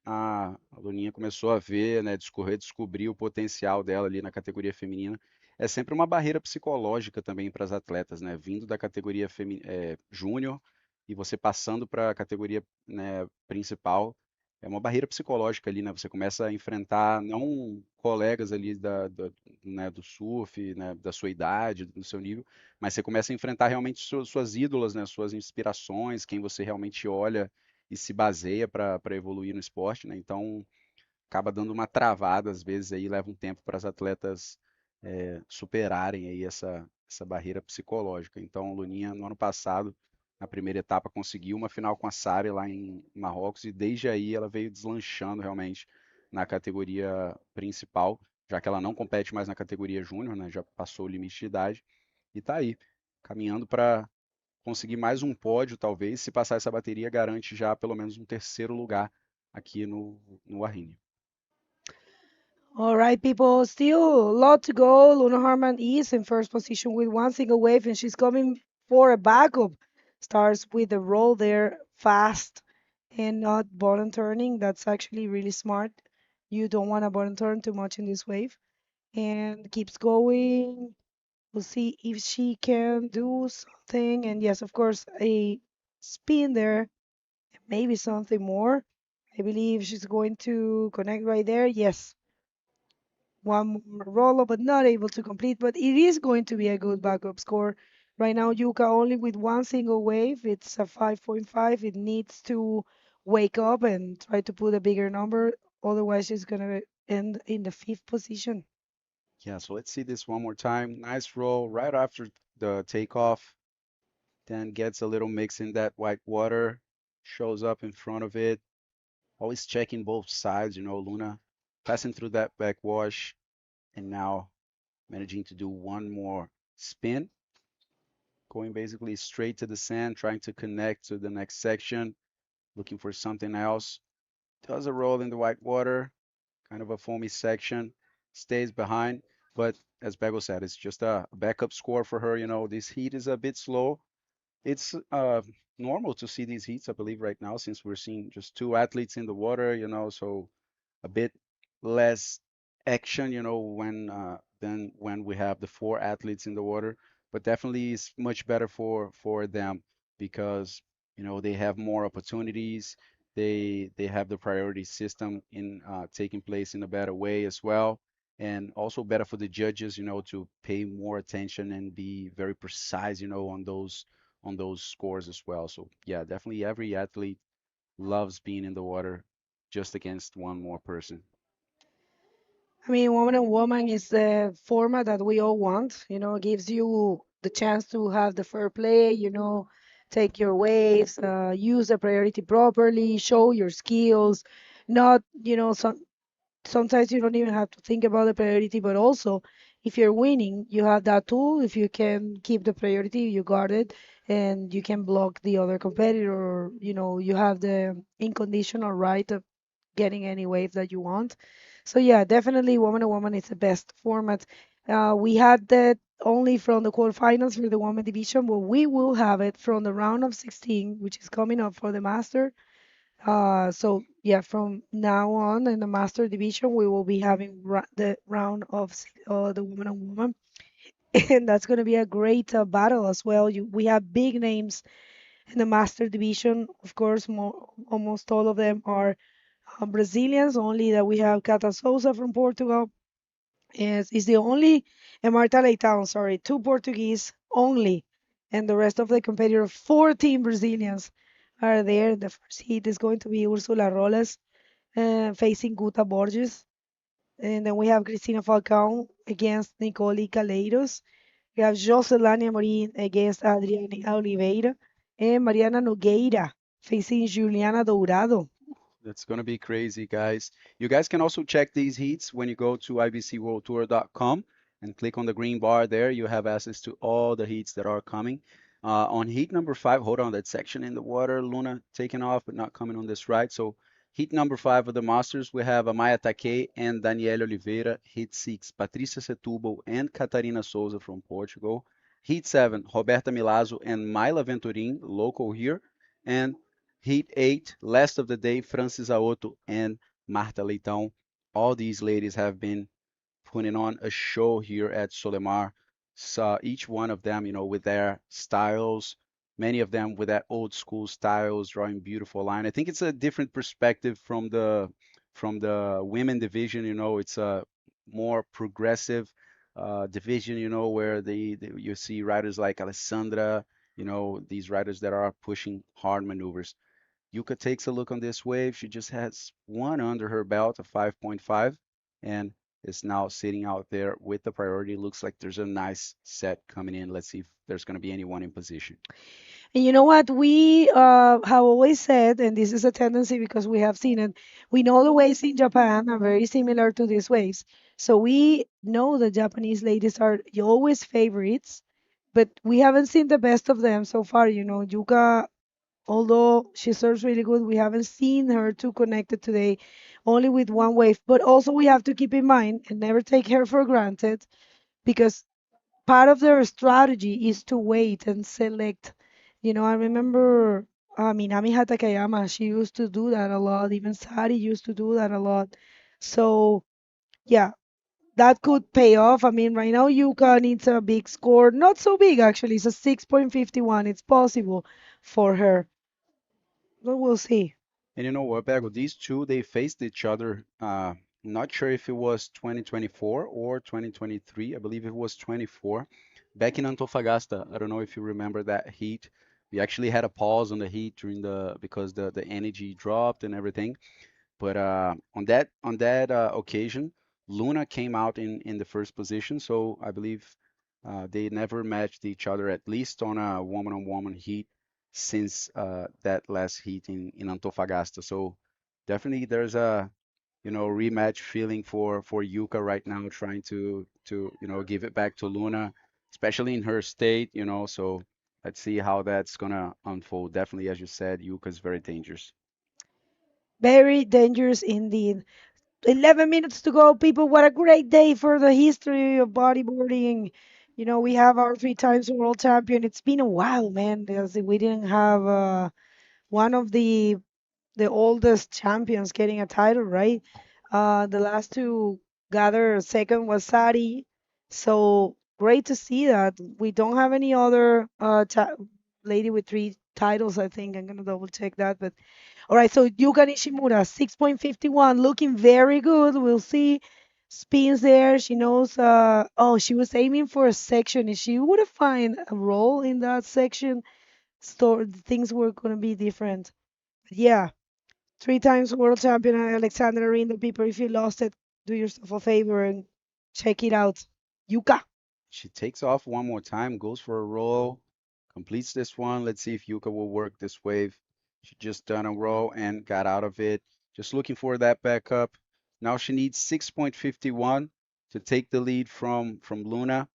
a Luninha começou a ver, né? Descobrir o potencial dela ali na categoria feminina. É sempre uma barreira psicológica também para as atletas, né? Vindo da categoria júnior e você passando para a categoria, né, principal. É uma barreira psicológica ali, né? Você começa a enfrentar não colegas ali né, do surf, né, da sua idade, do seu nível, mas você começa a enfrentar realmente suas ídolas, né, suas inspirações, quem você realmente olha e se baseia para evoluir no esporte, né? Então acaba dando uma travada às vezes aí, leva um tempo para as atletas superarem aí essa barreira psicológica. Então, Luninha, no ano passado, na primeira etapa, conseguiu uma final com a Sari lá em Marrocos e desde aí ela veio deslanchando realmente na categoria principal, já que ela não compete mais na categoria júnior, né? Já passou o limite de idade e tá aí, caminhando para conseguir mais um pódio, talvez. Se passar essa bateria, garante já pelo menos um terceiro lugar aqui no Wahine. All right, people, still a lot to go. Luna Hardman is in first position with one single wave, and she's coming for a backup. Starts with a roll there, fast and not bottom turning. That's actually really smart. You don't want to bottom turn too much in this wave. And keeps going. We'll see if she can do something. And yes, of course, a spin there, maybe something more. I believe she's going to connect right there. Yes, one more roll but not able to complete. But it is going to be a good backup score. Right now, Yuka only with one single wave. It's a 5.5. It needs to wake up and try to put a bigger number. Otherwise, she's going to end in the 5th position. Yeah, so let's see this one more time. Nice roll right after the takeoff. Then gets a little mix in that white water. Shows up in front of it. Always checking both sides, Luna passing through that backwash. And now managing to do one more spin. Going basically straight to the sand, trying to connect to the next section. Looking for something else. Does a roll in the white water. Kind of a foamy section. Stays behind. But as Bego said, it's just a backup score for her. This heat is a bit slow. It's normal to see these heats, I believe, right now, since we're seeing just two athletes in the water, so a bit less action, than when we have the four athletes in the water. But definitely it's much better for them because, they have more opportunities. They have the priority system in taking place in a better way as well. And also better for the judges, to pay more attention and be very precise, on those scores as well. So yeah, definitely every athlete loves being in the water just against one more person. I mean, woman and woman is the format that we all want. It gives you the chance to have the fair play, take your waves, use the priority properly, show your skills. Not, sometimes you don't even have to think about the priority, but also if you're winning, you have that tool. If you can keep the priority, you got it, and you can block the other competitor. Or, you have the unconditional right of getting any wave that you want. So yeah, definitely woman to woman is the best format. We had that only from the quarterfinals for the women division, but we will have it from the round of 16, which is coming up for the master. So yeah, from now on in the master division, we will be having the round of the woman on woman, and that's going to be a great battle as well. We have big names in the master division. Of course, almost all of them are Brazilians. Only that we have Katarina Sosa from Portugal. Is the only, and Marta Leitão, sorry, two Portuguese only, and the rest of the competitors, 14 Brazilians are there. The first heat is going to be Ursula Robles facing Guta Borges. And then we have Cristina Falcão against Nicole Calleiros. We have Joselani Amorim against Adriana Oliveira. And Mariana Nogueira facing Juliana Dorado. That's going to be crazy, guys. You guys can also check these heats when you go to ibcworldtour.com and click on the green bar there. You have access to all the heats that are coming. On heat number 5, hold on, that section in the water, Luna taking off but not coming on this ride. So heat number 5 of the Masters, we have Amaya Takei and Daniela Oliveira. Heat 6, Patrícia Setúbal and Katarina Sosa from Portugal. Heat 7, Roberta Milazzo and Mayla Venturin, local here. And Heat 8, last of the day, Francis Aoto and Marta Leitão. All these ladies have been putting on a show here at Solimar. So each one of them, with their styles, many of them with that old school styles, drawing beautiful line. I think it's a different perspective from the women division. It's a more progressive division. Where you see riders like Alessandra. These riders that are pushing hard maneuvers. Yuka takes a look on this wave. She just has one under her belt, a 5.5, and is now sitting out there with the priority. Looks like there's a nice set coming in. Let's see if there's going to be anyone in position. And you know what? We have always said, and this is a tendency because we have seen it, we know the waves in Japan are very similar to these waves. So we know the Japanese ladies are always favorites, but we haven't seen the best of them so far. Yuka, although she serves really good, we haven't seen her too connected today, only with one wave. But also we have to keep in mind and never take her for granted, because part of their strategy is to wait and select. I remember Minami Hatakayama, she used to do that a lot. Even Sari used to do that a lot. So yeah, that could pay off. I mean, right now Yuka needs a big score. Not so big actually. It's a 6.51. It's possible for her. But we'll see. And you know what, Bego? These two, they faced each other. Not sure if it was 2024 or 2023. I believe it was 24. Back in Antofagasta. I don't know if you remember that heat. We actually had a pause on the heat because the energy dropped and everything. But on that occasion, Luna came out in the first position. So I believe they never matched each other, at least on a woman-on-woman heat, since that last heat in Antofagasta. So definitely there's a rematch feeling for Yuka right now, trying to give it back to Luna, especially in her state. So let's see how that's gonna unfold. Definitely, as you said, Yuka is very dangerous. Very dangerous indeed. 11 minutes to go, people. What a great day for the history of bodyboarding. We have our 3 times world champion. It's been a while, man, because we didn't have one of the oldest champions getting a title, right? The last to gather second was Sari. So great to see that. We don't have any other lady with 3 titles, I think. I'm going to double check that. But all right, so Yuka Nishimura, 6.51, looking very good. We'll see. Spins there. She knows. Oh, she was aiming for a section. If she would have find a role in that section, things were going to be different. But yeah, 3 times world champion Alexandra Rinder. People, if you lost it, do yourself a favor and check it out. Yuka. She takes off one more time, goes for a roll, completes this one. Let's see if Yuka will work this wave. She just done a roll and got out of it. Just looking for that backup. Now she needs 6.51 to take the lead from Luna.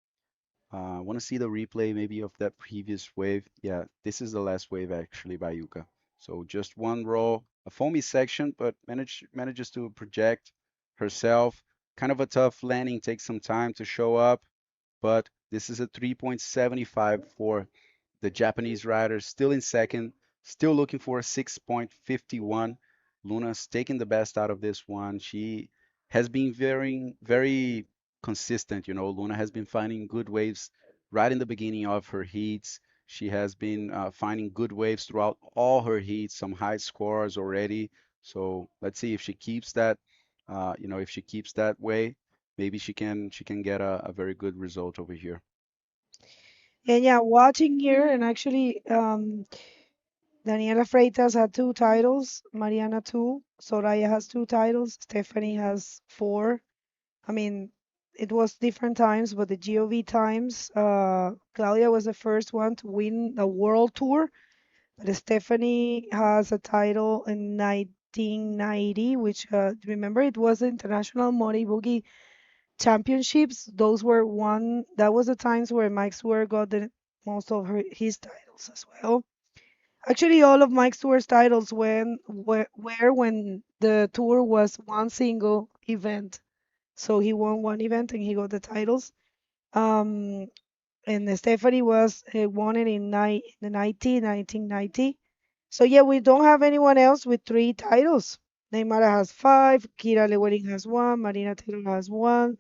I want to see the replay maybe of that previous wave. Yeah, this is the last wave actually by Yuka. So just one roll, a foamy section, but manages to project herself. Kind of a tough landing, takes some time to show up, but this is a 3.75 for the Japanese rider, still in second, still looking for a 6.51. Luna's taking the best out of this one. She has been very consistent. Luna has been finding good waves right in the beginning of her heats. She has been finding good waves throughout all her heats, some high scores already. So let's see if she keeps that, if she keeps that way, maybe she can get a very good result over here. And yeah, watching here, and actually, Daniela Freitas had 2 titles, Mariana 2, Soraya has 2 titles, Stephanie has 4. I mean, it was different times, but the GOV times, Claudia was the first one to win a world tour, but Stephanie has a title in 1990, which, remember, it was the International Mori Boogie Championships. That was the times where Mike Stewart got the most of his titles as well. Actually, all of Mike Stewart's titles were when the tour was one single event. So he won one event and he got the titles. Um, and Stephanie won it in the 1990. So yeah, we don't have anyone else with 3 titles. Neymara has 5, Kira Lewelling has 1, Marina Taylor has 1,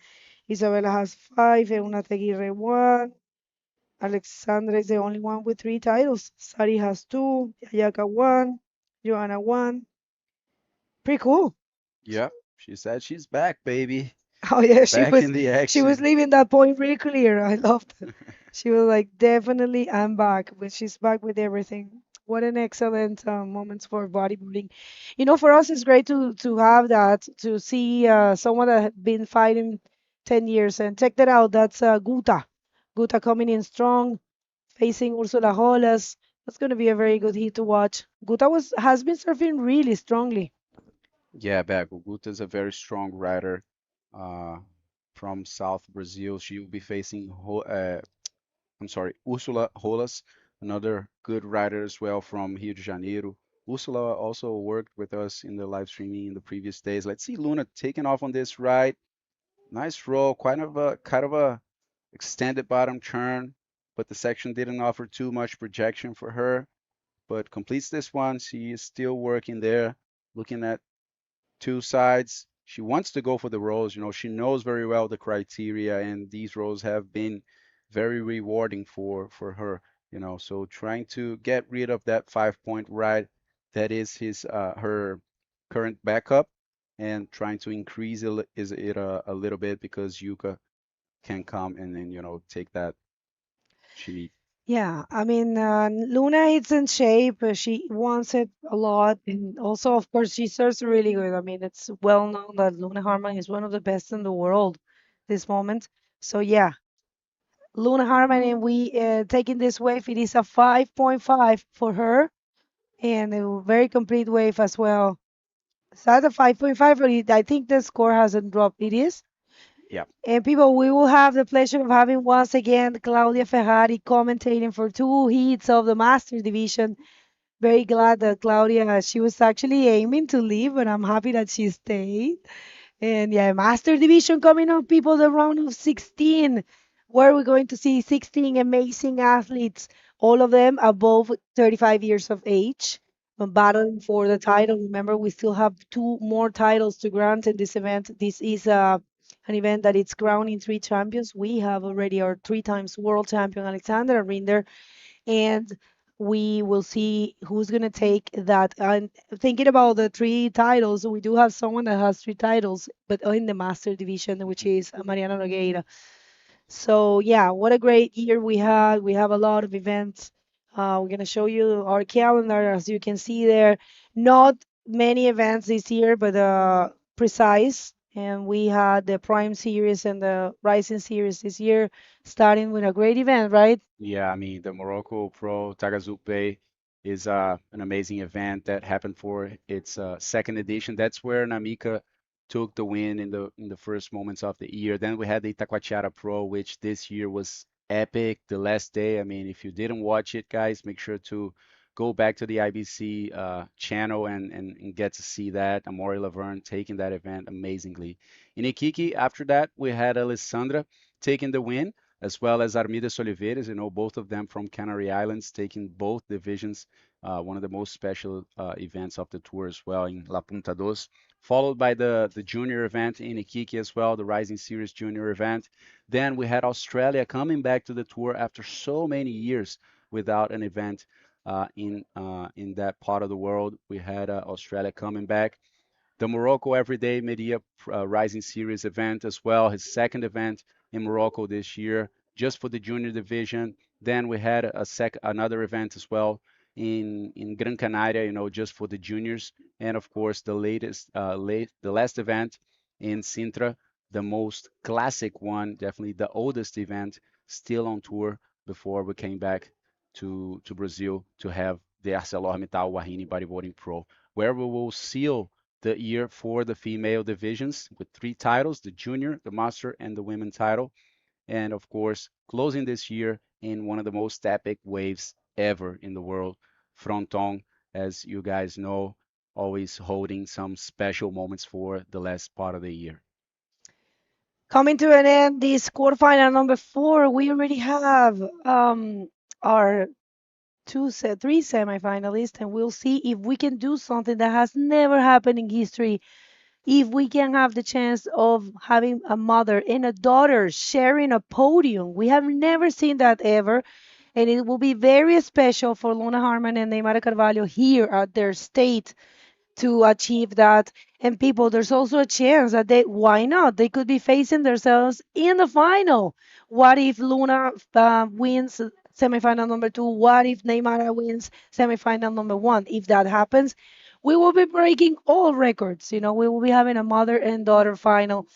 Isabella has 5, Euna Teguire 1. Alexandra is the only one with 3 titles. Sari has 2, Ayaka 1, Joanna 1. Pretty cool. Yep, she said she's back, baby. Oh yeah, Back in the she was action. leaving that point really clear. I loved it. She was like, definitely I'm back, but she's back with everything. What an excellent moments for bodyboarding. For us it's great to have that, to see someone that had been fighting 10 years. And check that out. That's Guta. Guta coming in strong, facing Ursula Hollas. That's going to be a very good heat to watch. Guta has been surfing really strongly. Yeah, Beco. Guta is a very strong rider uh, from South Brazil. She will be facing, I'm sorry, Ursula Rolas, another good rider as well from Rio de Janeiro. Ursula also worked with us in the live streaming in the previous days. Let's see Luna taking off on this ride. Nice roll, kind of a extended bottom turn, but the section didn't offer too much projection for her. But completes this one. She is still working there, looking at 2 sides. She wants to go for the roles. She knows very well the criteria, and these roles have been very rewarding for her. So trying to get rid of that 5 point ride that is her current backup, and trying to increase it a little bit because Yuka can come and then take that she needs. Yeah, I mean, Luna is in shape. She wants it a lot. And also, of course, she serves really good. I mean, it's well known that Luna Harman is one of the best in the world this moment. So, yeah, Luna Harman, and we taking this wave. It is a 5.5 for her and a very complete wave as well. Is that a 5.5? But I think the score hasn't dropped. It is. Yeah. And people, we will have the pleasure of having once again Claudia Ferrari commentating for 2 heats of the Master Division. Very glad that Claudia, she was actually aiming to leave, but I'm happy that she stayed. And yeah, Master Division coming up, people, the round of 16, where we're going to see 16 amazing athletes, all of them above 35 years of age, battling for the title. Remember, we still have 2 more titles to grant in this event. This is an event that it's crowning 3 champions. We have already our 3 times world champion, Alexandra Rinder, and we will see who's going to take that. And thinking about the 3 titles, we do have someone that has 3 titles, but in the Master Division, which is Mariana Nogueira. So, yeah, what a great year we had. We have a lot of events We're gonna show you our calendar, as you can see there. Not many events this year, but precise. And we had the Prime Series and the Rising Series this year, starting with a great event, right? Yeah, I mean, the Morocco Pro Tagazupe is an amazing event that happened for its second edition. That's where Namika took the win in the first moments of the year. Then we had the Itacoatiara Pro, which this year was epic. The last day, I mean, if you didn't watch it, guys, make sure to go back to the IBC channel and get to see that. Amori Laverne taking that event amazingly. In Iquique, after that, we had Alessandra taking the win, as well as Armides Oliveira, you know, both of them from Canary Islands, taking both divisions, one of the most special events of the tour as well in La Punta Dos, followed by the junior event in Iquique as well, the Rising Series junior event. Then we had Australia coming back to the tour after so many years without an event in that part of the world. We had Australia coming back. The Morocco Everyday Media Rising Series event as well, his second event in Morocco this year, just for the junior division. Then we had another event as well in Gran Canaria, you know, just for the juniors. And of course, the last event in Sintra, the most classic one, definitely the oldest event still on tour before we came back to Brazil to have the ArcelorMittal Wahine Bodyboarding Pro, where we will seal the year for the female divisions with 3 titles, the junior, the master, and the women title. And of course, closing this year in one of the most epic waves ever in the world, Fronton, as you guys know, always holding some special moments for the last part of the year. Coming to an end, this quarterfinal number 4, we already have our three semifinalists, and we'll see if we can do something that has never happened in history. If we can have the chance of having a mother and a daughter sharing a podium, we have never seen that ever. And it will be very special for Luna Hardman and Neymara Carvalho here at their state to achieve that. And people, there's also a chance that why not? They could be facing themselves in the final. What if Luna wins semifinal number 2? What if Neymar wins semifinal number 1? If that happens, we will be breaking all records. You know, we will be having a mother and daughter final.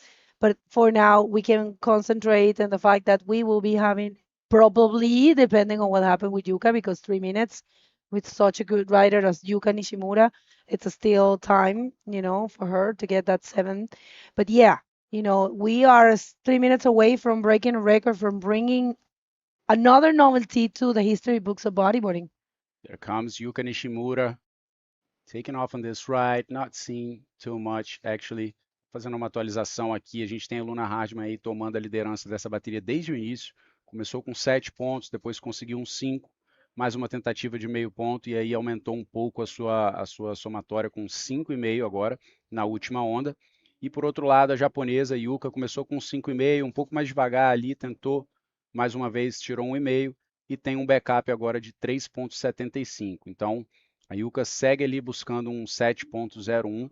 But for now, we can concentrate on the fact that we will be having probably, depending on what happened with Yuka, because 3 minutes with such a good rider as Yuka Nishimura, it's a still time, you know, for her to get that 7. But yeah, you know, we are 3 minutes away from breaking a record, from bringing another novelty to the history books of bodyboarding. There comes Yuka Nishimura, taking off on this ride, not seeing too much, actually. Fazendo uma atualização aqui, a gente tem a Luna Hardman aí tomando a liderança dessa bateria desde o início. Começou com 7 pontos, depois conseguiu um 5, mais uma tentativa de meio ponto, e aí aumentou um pouco a sua somatória com 5,5 agora, na última onda. E por outro lado, a japonesa Yuka começou com 5,5, um pouco mais devagar ali, tentou, mais uma vez, tirou 1,5 e tem um backup agora de 3,75. Então, a Yuka segue ali buscando um 7,01.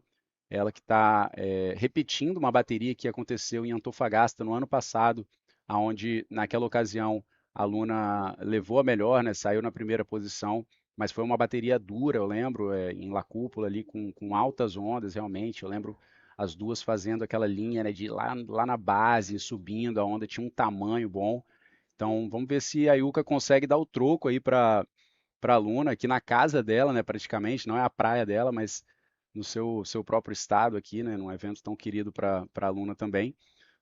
Ela que está repetindo uma bateria que aconteceu em Antofagasta no ano passado, onde naquela ocasião a Luna levou a melhor, né? Saiu na primeira posição, mas foi uma bateria dura, eu lembro, em La Cúpula ali com altas ondas, realmente. Eu lembro as duas fazendo aquela linha, né, de lá na base, subindo, a onda tinha um tamanho bom. Então vamos ver se a Yuka consegue dar o troco aí para a Luna, aqui na casa dela, né, praticamente, não é a praia dela, mas no seu próprio estado aqui, né, num evento tão querido para a Luna também.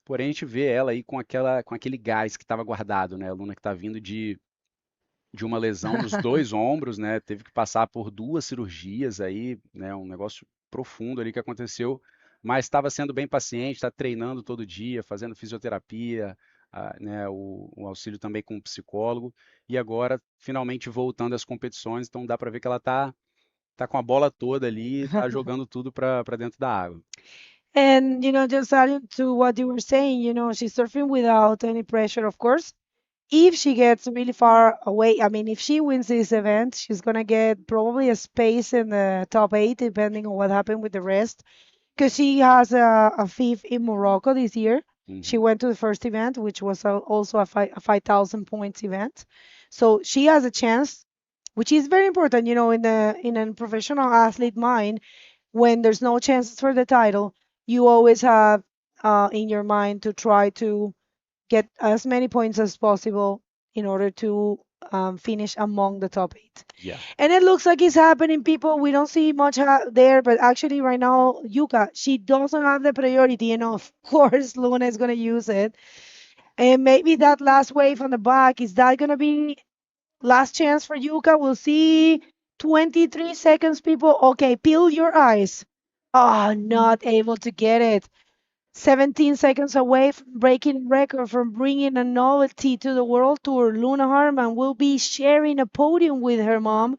Porém, a gente vê ela aí com aquele gás que estava guardado, né? A Luna que está vindo de uma lesão nos 2 ombros, né? Teve que passar por 2 cirurgias aí, né? Um negócio profundo ali que aconteceu, mas estava sendo bem paciente, está treinando todo dia, fazendo fisioterapia, né? O auxílio também com um psicólogo, e agora finalmente voltando às competições, então dá para ver que ela tá com a bola toda ali, tá jogando tudo para dentro da água. And, you know, just adding to what you were saying, you know, she's surfing without any pressure, of course. If she gets really far away, I mean, if she wins this event, she's going to get probably a space in the top 8, depending on what happened with the rest. Because she has a 5th in Morocco this year. She went to the first event, which was also a 5,000 points event. So she has a chance which is very important, you know, in a professional athlete mind. When there's no chances for the title, you always have in your mind to try to get as many points as possible in order to finish among the top 8. Yeah. And it looks like it's happening, people. We don't see much there, but actually right now, Yuka, she doesn't have the priority, and of course, Luna is going to use it. And maybe that last wave on the back, is that going to be last chance for Yuka? We'll see. 23 seconds, people. Okay, peel your eyes. Oh, not able to get it. 17 seconds away from breaking record, from bringing a novelty to the World Tour. Luna Hardman will be sharing a podium with her mom.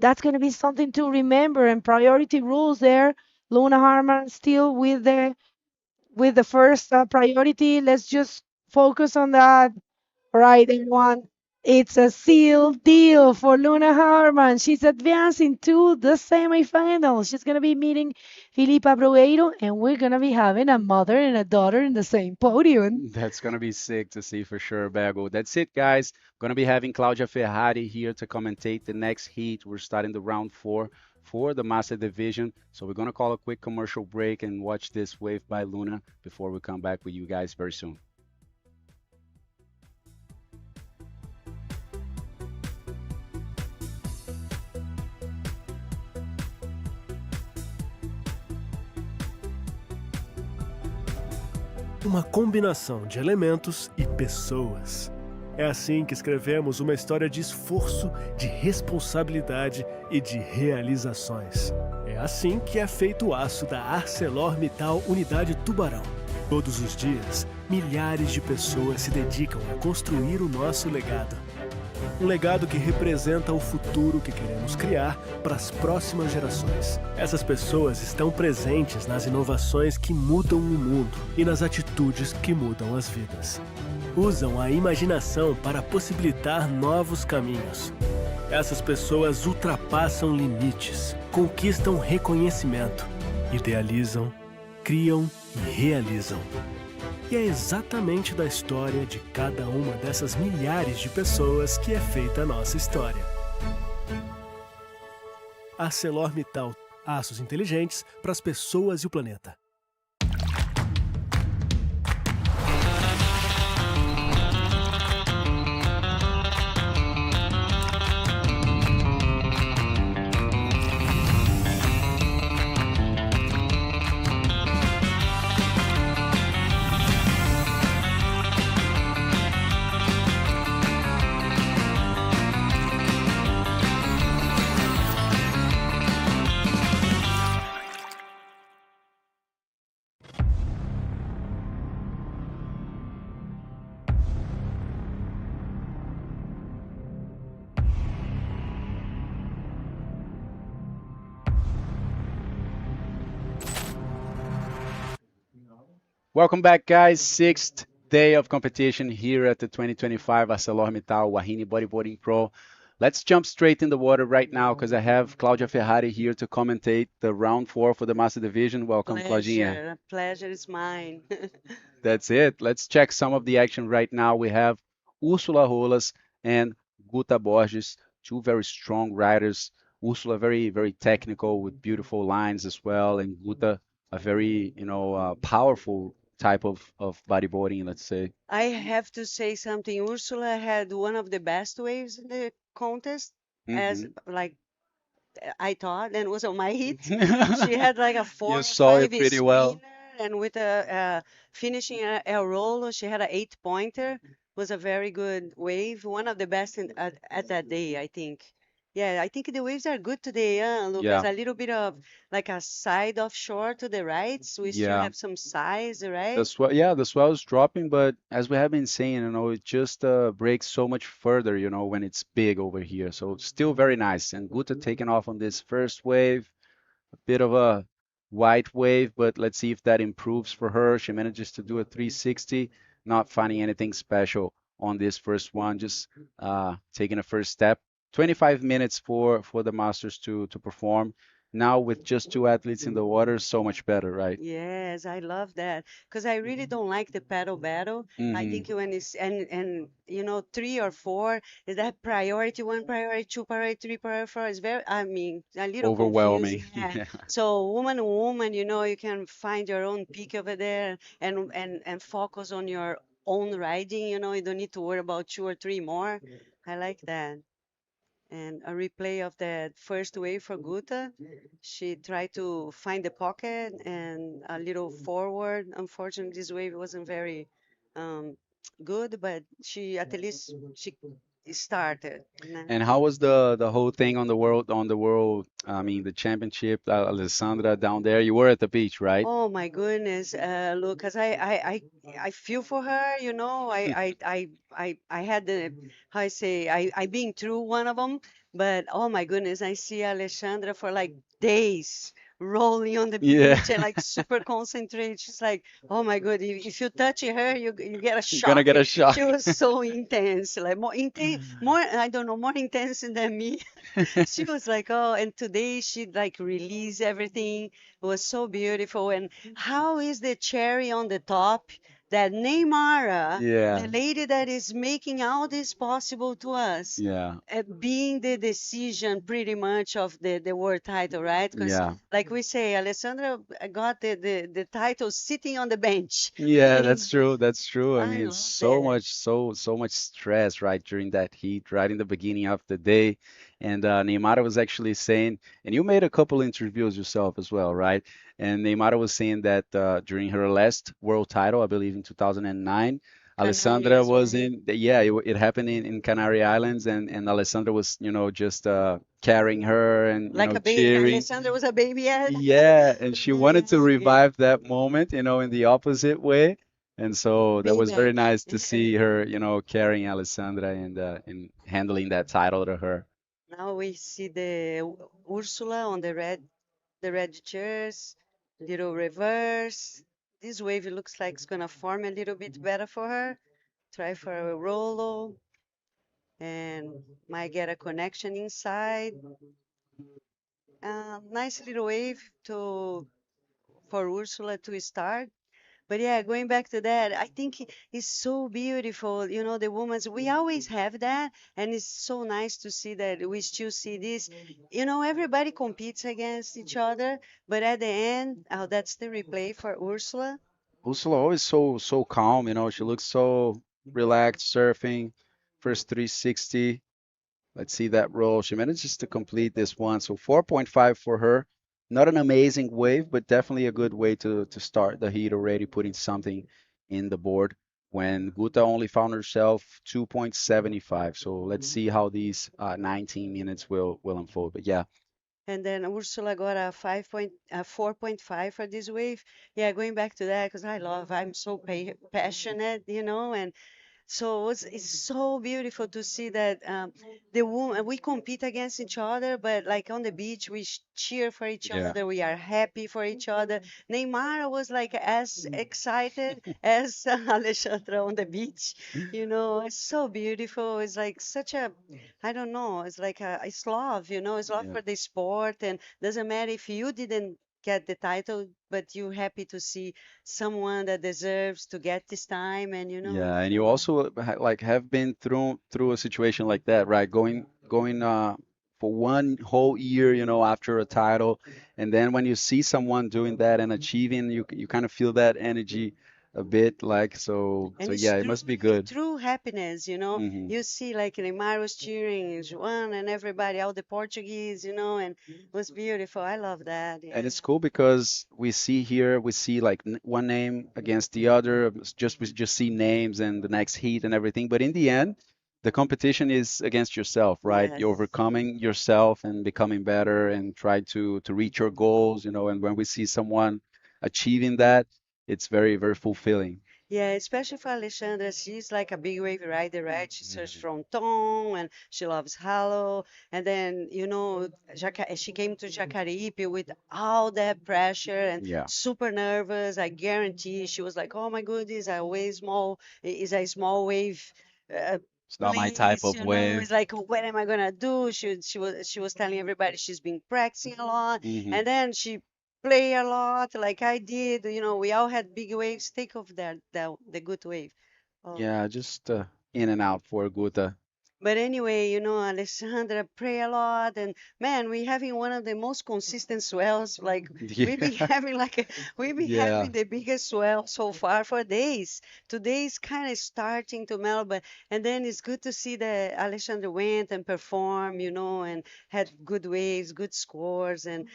That's going to be something to remember. And priority rules there. Luna Hardman still with the first priority. Let's just focus on that. All right, everyone. It's a sealed deal for Luna Hardman. She's advancing to the semifinal. She's going to be meeting Filipa Broeiro, and we're going to be having a mother and a daughter in the same podium. That's going to be sick to see for sure, Bago. That's it, guys. Going to be having Claudia Ferrari here to commentate the next heat. We're starting the round 4 for the Master Division. So we're going to call a quick commercial break and watch this wave by Luna before we come back with you guys very soon. Uma combinação de elementos e pessoas. É assim que escrevemos uma história de esforço, de responsabilidade e de realizações. É assim que é feito o aço da ArcelorMittal Unidade Tubarão. Todos os dias, milhares de pessoas se dedicam a construir o nosso legado. Um legado que representa o futuro que queremos criar para as próximas gerações. Essas pessoas estão presentes nas inovações que mudam o mundo e nas atitudes que mudam as vidas. Usam a imaginação para possibilitar novos caminhos. Essas pessoas ultrapassam limites, conquistam reconhecimento, idealizam, criam e realizam. E é exatamente da história de cada uma dessas milhares de pessoas que é feita a nossa história. ArcelorMittal, aços inteligentes para as pessoas e o planeta. Welcome back, guys. 6th day of competition here at the 2025 ArcelorMittal Wahine Bodyboarding Pro. Let's jump straight in the water right now because I have Claudia Ferrari here to commentate the round 4 for the Master Division. Welcome, Claudinha. Pleasure is mine. That's it. Let's check some of the action right now. We have Ursula Rolas and Guta Borges, two very strong riders. Ursula very, very technical with beautiful lines as well, and Guta a very, powerful type of bodyboarding, let's say. I have to say something. Ursula had one of the best waves in the contest, as like I thought, and was on my hit. She had like a 4 You saw it pretty well. And with a finishing a roll, she had an 8-pointer. Was a very good wave, one of the best at that day, I think. Yeah, I think the waves are good today, Lucas. Yeah. A little bit of like a side offshore to the right. So we still Yeah. have some size, right? The swell is dropping, but as we have been saying, it just breaks so much further, when it's big over here. So still very nice. And Guta taking off on this first wave, a bit of a white wave, but let's see if that improves for her. She manages to do a 360, not finding anything special on this first one, just taking a first step. 25 minutes for the Masters to perform. now with just two athletes in the water, so much better, right? Yes, I love that because I really don't like the paddle battle. I think when it's and you know 3 or 4 is that priority one, priority two, priority three, priority four is very. I mean a little Overwhelming. confusing. Yeah. Yeah. So woman to woman, you know, you can find your own peak over there and focus on your own riding. You know, you don't need to worry about 2 or 3 more. I like that. And a replay of that first wave for Guta. She tried to find the pocket and a little forward. Unfortunately, this wave wasn't very um, good, but she at least she started. And how was the whole thing on the world? I mean, the championship, Alessandra down there. You were at the beach, right? Oh my goodness, Lucas, I feel for her, you know. I had the how I say I been through one of them, but oh my goodness, I see Alexandra for like days rolling on the Yeah. beach and like super concentrated. She's like, oh my god, if you touch her, you get a You're gonna shock. get a shock. She was so intense, like more intense, more I don't know, more intense than me. She was like, oh, and today she like released everything. It was so beautiful. And how is the cherry on the top that Neymara, Yeah. the lady that is making all this possible to us, Yeah. being the decision pretty much of the world title, right? Because Yeah. like we say, Alessandra got the title sitting on the bench. Yeah, that's true. That's true. I I mean, love so that. much, so much stress right during that heat, right in the beginning of the day. And Neymar was actually saying, and you made a couple interviews yourself as well, right? And Neymar was saying that during her last world title, I believe in 2009, Canary Alessandra as was well. in, yeah, it happened in Canary Islands, and Alessandra was, just carrying her and, Like a baby. cheering. Alessandra was a baby yet. Yeah, and she wanted to Yeah. revive that moment, in the opposite way. And so that was very Payback. nice to see her, carrying Alessandra and handling that title to her. Now we see the Ursula on the red chairs, little reverse. This wave looks like it's gonna form a little bit better for her. Try for a Rolo and might get a connection inside. Nice little wave for Ursula to start. But yeah, going back to that, I think it's so beautiful. You know, the women's, we always have that. And it's so nice to see that we still see this. You know, everybody competes against each other. But at the end, oh, that's the replay for Ursula. Ursula always so calm, she looks so relaxed surfing. First 360. Let's see that roll. She manages to complete this one. So 4.5 for her. Not an amazing wave, but definitely a good way to start the heat already, putting something in the board. When Guta only found herself 2.75. So let's see how these 19 minutes will unfold. But yeah, And then Ursula got a 4.5 for this wave. Yeah, going back to that, because I'm so passionate, you know, and so it's so beautiful to see that the woman we compete against each other, but like on the beach we cheer for each yeah. other. We are happy for each other. Neymar was like as excited as Alexandra on the beach. You know, it's so beautiful. It's like such a, I don't know. It's like it's love. You know, it's love Yeah. for the sport, and doesn't matter if you didn't get the title, but you're happy to see someone that deserves to get this time, and you know. Yeah, and you also like have been through a situation like that, right? Going for one whole year, after a title, and then when you see someone doing that and achieving, you kind of feel that energy a bit, like so And it's yeah, it must be good. true happiness, you know. Hmm. You see, like Neymar was cheering, Joan and everybody, all the Portuguese, you know, and it was beautiful. I love that. And Yeah. it's cool because we see like one name against the other, we just see names and the next heat and everything. But in the end, the competition is against yourself, right? Yes. You're overcoming yourself and becoming better and try to reach your goals, And when we see someone achieving that, it's very, very fulfilling. Yeah, especially for Alexandra, she's like a big wave rider, right? She surfs from Tom and she loves Halo. And then, you know, she came to Jacaraípe with all that pressure and Yeah. super nervous. I guarantee she was like, oh my goodness, is a small wave. Uh, It's not my type Please, of you know, wave. it's like, what am I gonna do? She was telling everybody she's been practicing a lot, Hmm. and then she play a lot, like I did. You know, we all had big waves. Take off the good wave. Oh. Yeah, just in and out for Guta. But anyway, you know, Alexandra pray a lot, and man, we having one of the most consistent swells. Like we be Yeah. having we be Yeah. having the biggest swell so far for days. Today is kind of starting to melt, but and then it's good to see that Alexandra went and performed, you know, and had good waves, good scores, and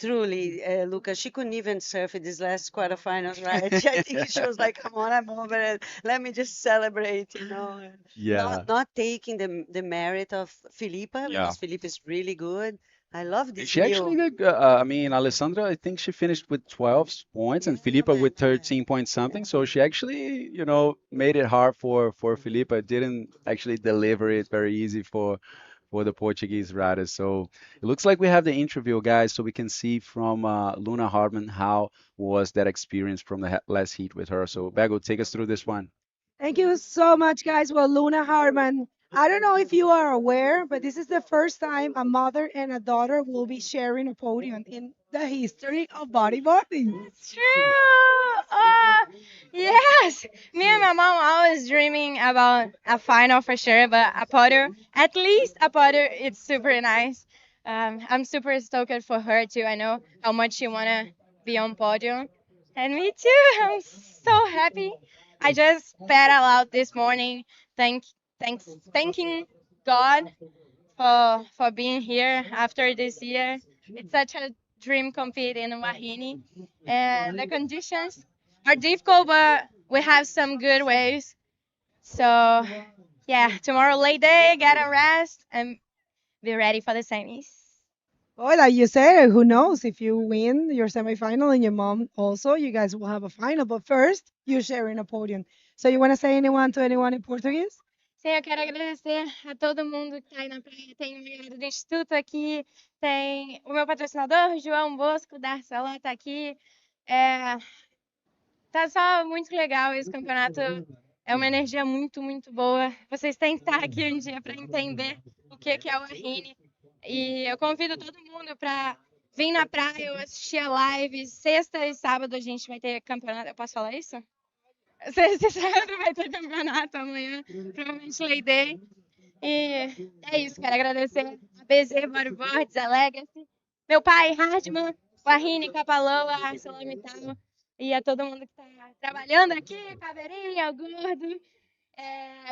truly, Lucas, she couldn't even surf in this last quarterfinals, right? I think she was like, "Come on, I'm over it. Let me just celebrate," you know. And Yeah. not taking the merit of Filipa Yeah. because Filipa is really good. I love this She actually new. did, I mean, Alessandra, I think she finished with 12 points and Filipa with 13 point something. So she actually, made it hard for Filipa. Didn't actually deliver it very easy for the Portuguese riders. So it looks like we have the interview, guys, so we can see from Luna Hardman how was that experience from the last heat with her. So Bago, take us through this one. Thank you so much, guys. Well, Luna Hardman, I don't know if you are aware, but this is the first time a mother and a daughter will be sharing a podium in the history of bodyboarding. True. Yes. Me and my mom always dreaming about a final for sure, but a putter, at least a putter, it's super nice. I'm super stoked for her too. I know how much she wanna be on podium, and me too. I'm so happy. I just pedal out this morning, thank, thanking God for being here after this year. It's such a dream compete in Wahine, and the conditions are difficult, but we have some good waves. So yeah, tomorrow late day, get a rest, and be ready for the semis. Well, like you said, who knows if you win your semifinal and your mom also, you guys will have a final. But first, you're sharing a podium. So you want to say anyone to anyone in Portuguese? Sim, eu quero agradecer a todo mundo que está aí na praia. Tem o galera do Instituto aqui, tem o meu patrocinador, João Bosco, da Arcelor, está aqui. Tá só muito legal esse campeonato. É uma energia muito, muito boa. Vocês têm que estar aqui um dia para entender o que é o Wahine. E eu convido todo mundo para vir na praia, eu assistir a live. Sexta e sábado a gente vai ter campeonato. Eu posso falar isso? Sexta e sábado vai ter campeonato amanhã, provavelmente Lay Day. E é isso, quero agradecer a BZ Bodyboards, a Legacy, meu pai, Hardman, Wahine, Capaloa, a ArcelorMittal e a todo mundo que está trabalhando aqui, Caveirinha, o Gordo,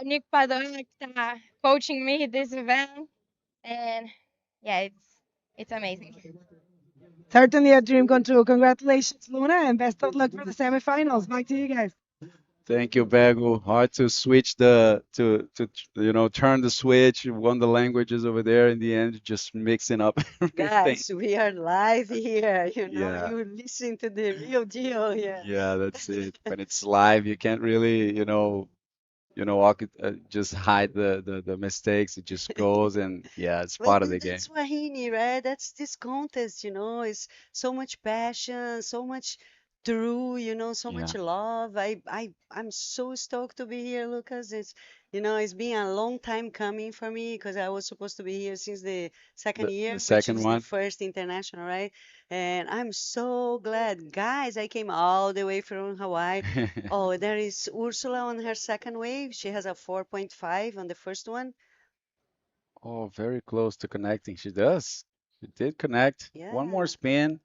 o Nico Padona que está coaching me this event. And yeah, it's amazing. Certainly a dream come true. Congratulations, Luna, and best of luck for the semifinals. Back to you guys. Thank you, Bago. Hard to switch turn the switch. One of the languages over there in the end, just mixing up everything. Guys, we are live here. You know, Yeah. you listen to the real deal here. Yeah, that's it. When it's live, you can't really, just hide the mistakes. It just goes, and yeah, it's part of the game. That's Wahine, right? That's this contest, you know, it's so much passion, so much true, you know, so much Yeah. love. I'm so stoked to be here, Lucas. It's been a long time coming for me because I was supposed to be here since the second The year, which second is one. the first international, right? And I'm so glad, guys. I came all the way from Hawaii. Oh, there is Ursula on her second wave. She has a 4.5 on the first one. Oh, very close to connecting. She does. She did connect. One more spin.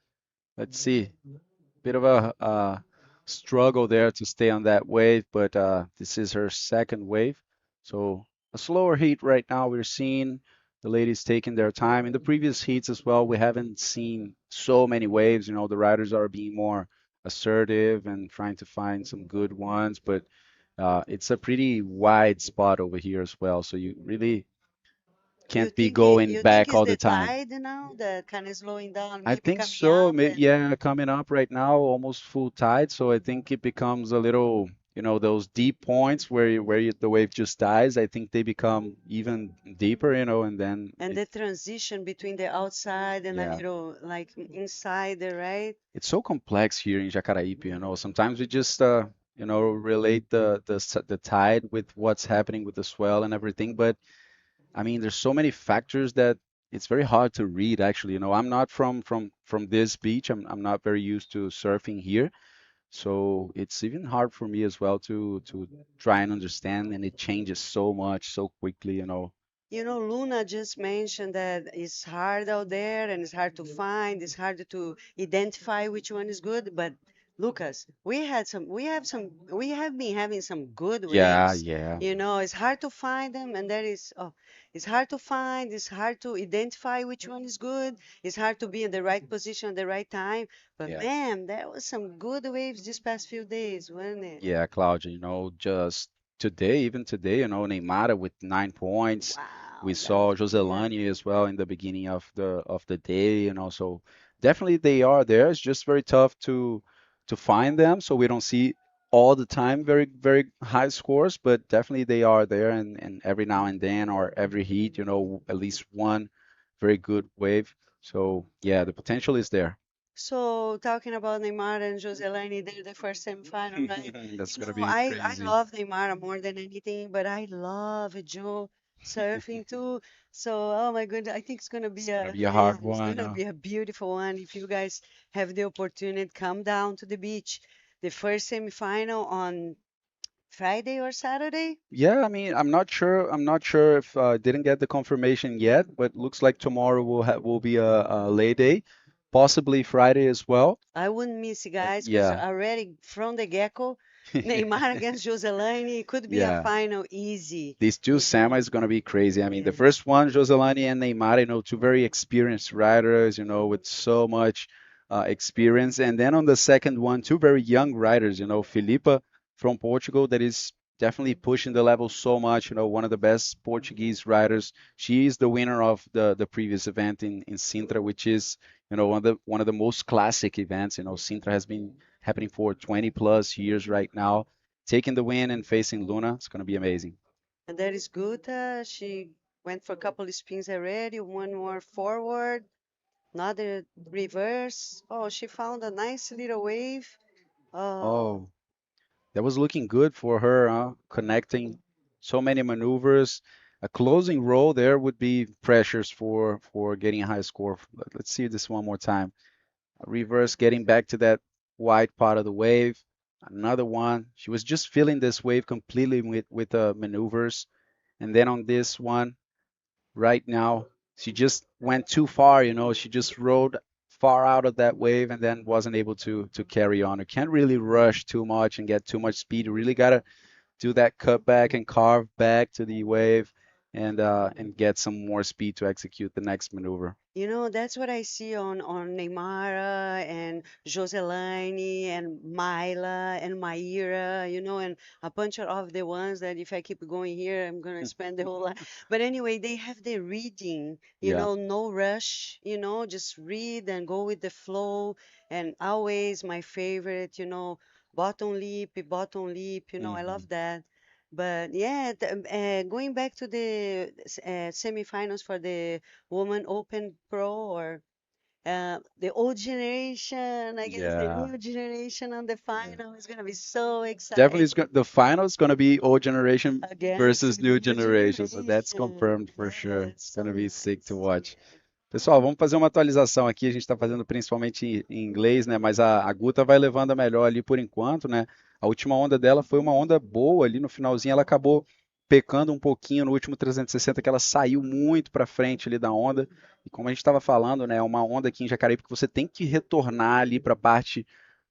Let's see. Bit of a struggle there to stay on that wave, but this is her second wave. So a slower heat right now. We're seeing the ladies taking their time. In the previous heats as well, we haven't seen so many waves. The riders are being more assertive and trying to find some good ones, but it's a pretty wide spot over here as well. So you really can't be going back all the time. Tide now that kind of slowing down, I maybe think coming so. up Yeah, coming up right now, almost full tide. So I think it becomes a little, those deep points where the wave just dies. I think they become even deeper, and then and the transition between the outside and a Yeah. little like inside, right? it's so complex here in Jacaraípe. Sometimes we just relate the tide with what's happening with the swell and everything. But I mean, there's so many factors that it's very hard to read actually. I'm not from this beach. I'm not very used to surfing here. So it's even hard for me as well to try and understand, and it changes so much so quickly. Luna just mentioned that it's hard out there and it's hard to find, it's hard to identify which one is good. But Lucas, we have been having some good Yeah, waves. yeah. It's hard to find them, and it's hard to find, it's hard to identify which one is good, it's hard to be in the right position at the right time. But Yeah. man, there was some good waves this past few days, wasn't it? Yeah, Claudia, just today, even today, Neymara with 9 points. We saw Joselani as well in the beginning of the day. So definitely they are there. It's just very tough to find them, so we don't see all the time very, very high scores, but definitely they are there, and every now and then or every heat, at least one very good wave. So yeah, the potential is there. So talking about Neymar and Joselani, they're the first semifinal, right? That's gonna be I crazy. love Neymar more than anything, but I love Joe surfing too. So oh my goodness, I think it's gonna be Gonna be a hard it's one. gonna be a beautiful one. If you guys have the opportunity, come down to the beach. The first semifinal on Friday or Saturday. Yeah, I mean, I'm not sure. I'm not sure if didn't get the confirmation yet, but looks like tomorrow will be a lay day, possibly Friday as well. I wouldn't miss it, guys, because Yeah, already from the get-go, Neymar against Joselani could be a yeah. final easy. These two semi is gonna be crazy. I mean, the first one, Joselani and Neymar, two very experienced riders, with so much experience. And then on the second one, two very young riders, Filipa from Portugal, that is definitely pushing the level so much, one of the best Portuguese riders. She is the winner of the previous event in Sintra, which is, one of the most classic events. Sintra has been happening for 20 plus years right now. Taking the win and facing Luna, it's gonna be amazing. And that is good. She went for a couple of spins already, one more forward, another reverse. Oh, she found a nice little wave. Oh, Oh, that was looking good for her, huh? Connecting so many maneuvers. A closing roll there would be pressures for getting a high score. Let's see this one more time. A reverse, getting back to that wide part of the wave. Another one. She was just feeling this wave completely with maneuvers. And then on this one, right now, she just went too far. She just rode far out of that wave and then wasn't able to carry on. You can't really rush too much and get too much speed. You really gotta do that cut back and carve back to the wave and get some more speed to execute the next maneuver. that's what I see on Neymara and Joselani and Myla and Maíra, and a bunch of the ones that if I keep going here, I'm gonna spend the whole life. But anyway, they have the reading, Yeah. no rush, just read and go with the flow. And always my favorite, bottom lip, bottom lip, I Mhm. love that. But yeah, going back to the semifinals for the Woman Open Pro or the old generation, I guess the Yeah. new generation on the final is gonna be so Definitely, exciting the final is gonna be old generation against versus the new new generation. So that's generation. confirmed for sure. Yeah, It's so gonna be sick to nice. watch. Pessoal, vamos fazer uma atualização aqui. A gente está fazendo principalmente em inglês, né? Mas a Guta vai levando a melhor ali por enquanto, né? A última onda dela foi uma onda boa ali no finalzinho. Ela acabou pecando um pouquinho no último 360, que ela saiu muito para frente ali da onda. E como a gente estava falando, né? É uma onda aqui em Jacaraípe que você tem que retornar ali para a parte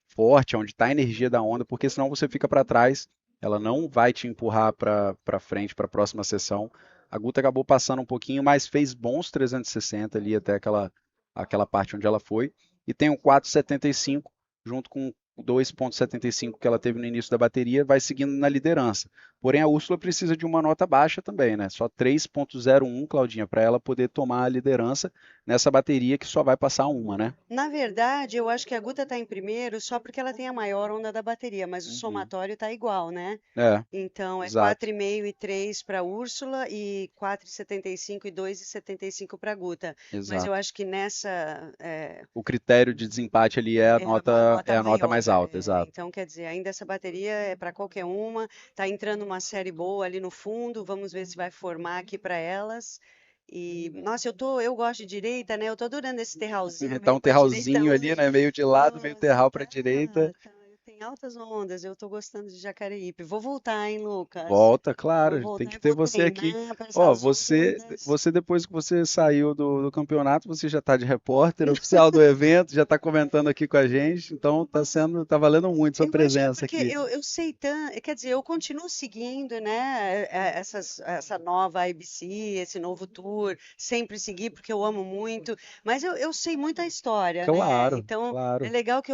forte, onde está a energia da onda, porque senão você fica para trás. Ela não vai te empurrar para frente para a próxima sessão. A Guta acabou passando um pouquinho, mas fez bons 360 ali até aquela parte onde ela foi. E tem um 4,75 junto com o 2,75 que ela teve no início da bateria, vai seguindo na liderança. Porém, a Úrsula precisa de uma nota baixa também, né? Só 3,01, Claudinha, para ela poder tomar a liderança nessa bateria que só vai passar uma, né? Na verdade, eu acho que a Guta está em primeiro só porque ela tem a maior onda da bateria, mas o somatório está igual, né? É, Então, é exato. 4,5 e 3 para a Úrsula e 4,75 e 2,75 para a Guta. Mas eu Exato. acho que nessa O critério de desempate ali é a nota nota mais maior. alta, exato. Então, quer dizer, ainda essa bateria é para qualquer uma. Está entrando uma série boa ali no fundo. Vamos ver se vai formar aqui para elas. E, nossa, eu gosto de direita, né? Eu tô adorando esse terralzinho Tá um meio pra direita terralzinho ali, hoje. né? Meio de lado, meio terral para direita. Tem altas ondas. Eu tô gostando de Jacaraípe. Vou voltar, hein, Lucas? Volta, Vou claro, voltar tem que e ter vou você aqui. treinar para Ó, essas você depois que você saiu do campeonato, você já tá de repórter oficial do evento, já tá comentando aqui com a gente, então tá valendo muito sua presença porque aqui. eu sei tanto, quer dizer, eu continuo seguindo, né, essa nova IBC, esse novo tour, sempre segui porque eu amo muito, mas eu sei muita história, né? Claro, Então claro. é legal que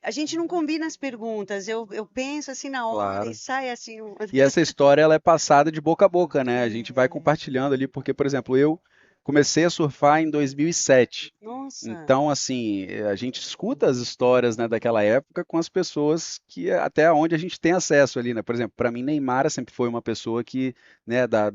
a gente não combina as perguntas, eu penso assim na hora Claro. e sai assim. E essa história ela é passada de boca a boca, né? A gente vai compartilhando ali, porque, por exemplo, eu comecei a surfar em 2007. Nossa. Então, assim, a gente escuta as histórias, né, daquela época com as pessoas que até onde a gente tem acesso ali, né? Por exemplo, para mim, Neymara sempre foi uma pessoa que, né, da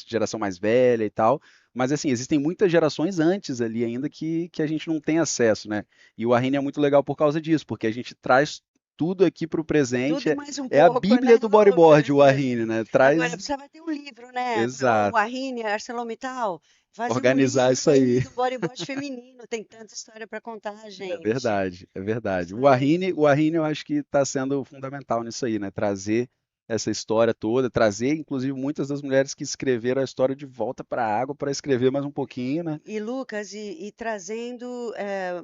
geração mais velha e tal. Mas, assim, existem muitas gerações antes ali ainda que a gente não tem acesso, né? E o Wahine é muito legal por causa disso, porque a gente traz tudo aqui para o presente. Tudo mais um É a pouco, Bíblia né, do bodyboard, o Wahine, né? Agora Traz. precisava ter um livro, né? O Exato. Wahine, ArcelorMittal, fazer um Organizar livro isso aí aí. do bodyboard feminino. Tem tanta história para contar, É gente. verdade, é verdade. O Wahine eu acho que está sendo fundamental nisso aí, né? Trazer essa história toda, trazer inclusive muitas das mulheres que escreveram a história de volta para a água para escrever mais um pouquinho, né? E Lucas, e trazendo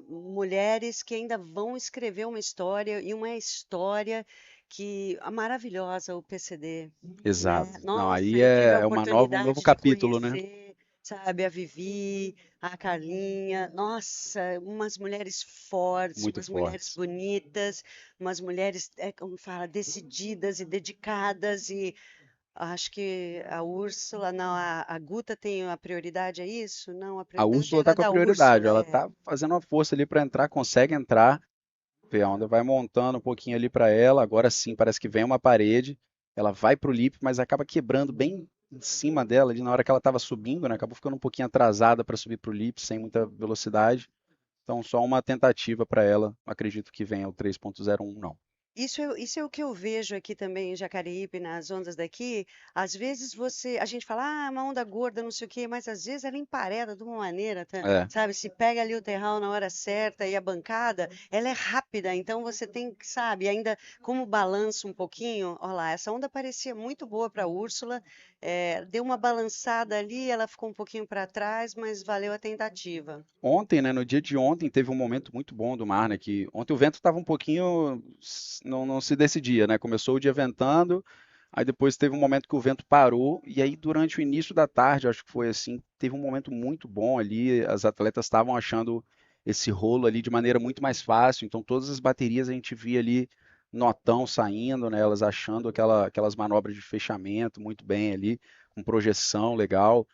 mulheres que ainda vão escrever uma história, e uma história que maravilhosa o PCD, Exato. né? Não, Nossa, aí eu tive a é um novo oportunidade de capítulo, né? conhecer, sabe, a Vivi, a Carlinha, nossa, umas mulheres fortes, Muito umas mulheres fortes. bonitas, umas mulheres, como fala, decididas e dedicadas, e acho que a Úrsula, não, a Guta tem a prioridade, é isso? Não, a A prioridade Úrsula era está com a da prioridade, Úrsula, ela está fazendo uma força ali para entrar, consegue entrar. A onda vai montando um pouquinho ali para ela. Agora sim, parece que vem uma parede. Ela vai para o lip, mas acaba quebrando bem em cima dela, ali na hora que ela estava subindo, né? Acabou ficando um pouquinho atrasada para subir para o lip, sem muita velocidade. Então, só uma tentativa para ela. Acredito que venha o 3.01, não. Isso é o que eu vejo aqui também em Jacaraípe, nas ondas daqui. Às vezes a gente fala, uma onda gorda, não sei o quê, mas às vezes ela empareda de uma maneira, É. sabe? Se pega ali o terral na hora certa e a bancada, ela é rápida, então você tem que, sabe, ainda como balança um pouquinho, olha lá, essa onda parecia muito boa para a Úrsula, deu uma balançada ali, ela ficou um pouquinho para trás, mas valeu a tentativa. Ontem, né, no dia de ontem, teve um momento muito bom do mar, né, que ontem o vento estava um pouquinho, não se decidia, né, começou o dia ventando, aí depois teve um momento que o vento parou, e aí durante o início da tarde, acho que foi assim, teve um momento muito bom ali, as atletas estavam achando esse rolo ali de maneira muito mais fácil, então todas as baterias a gente via ali notão saindo, né, elas achando aquelas manobras de fechamento muito bem ali, com projeção legal,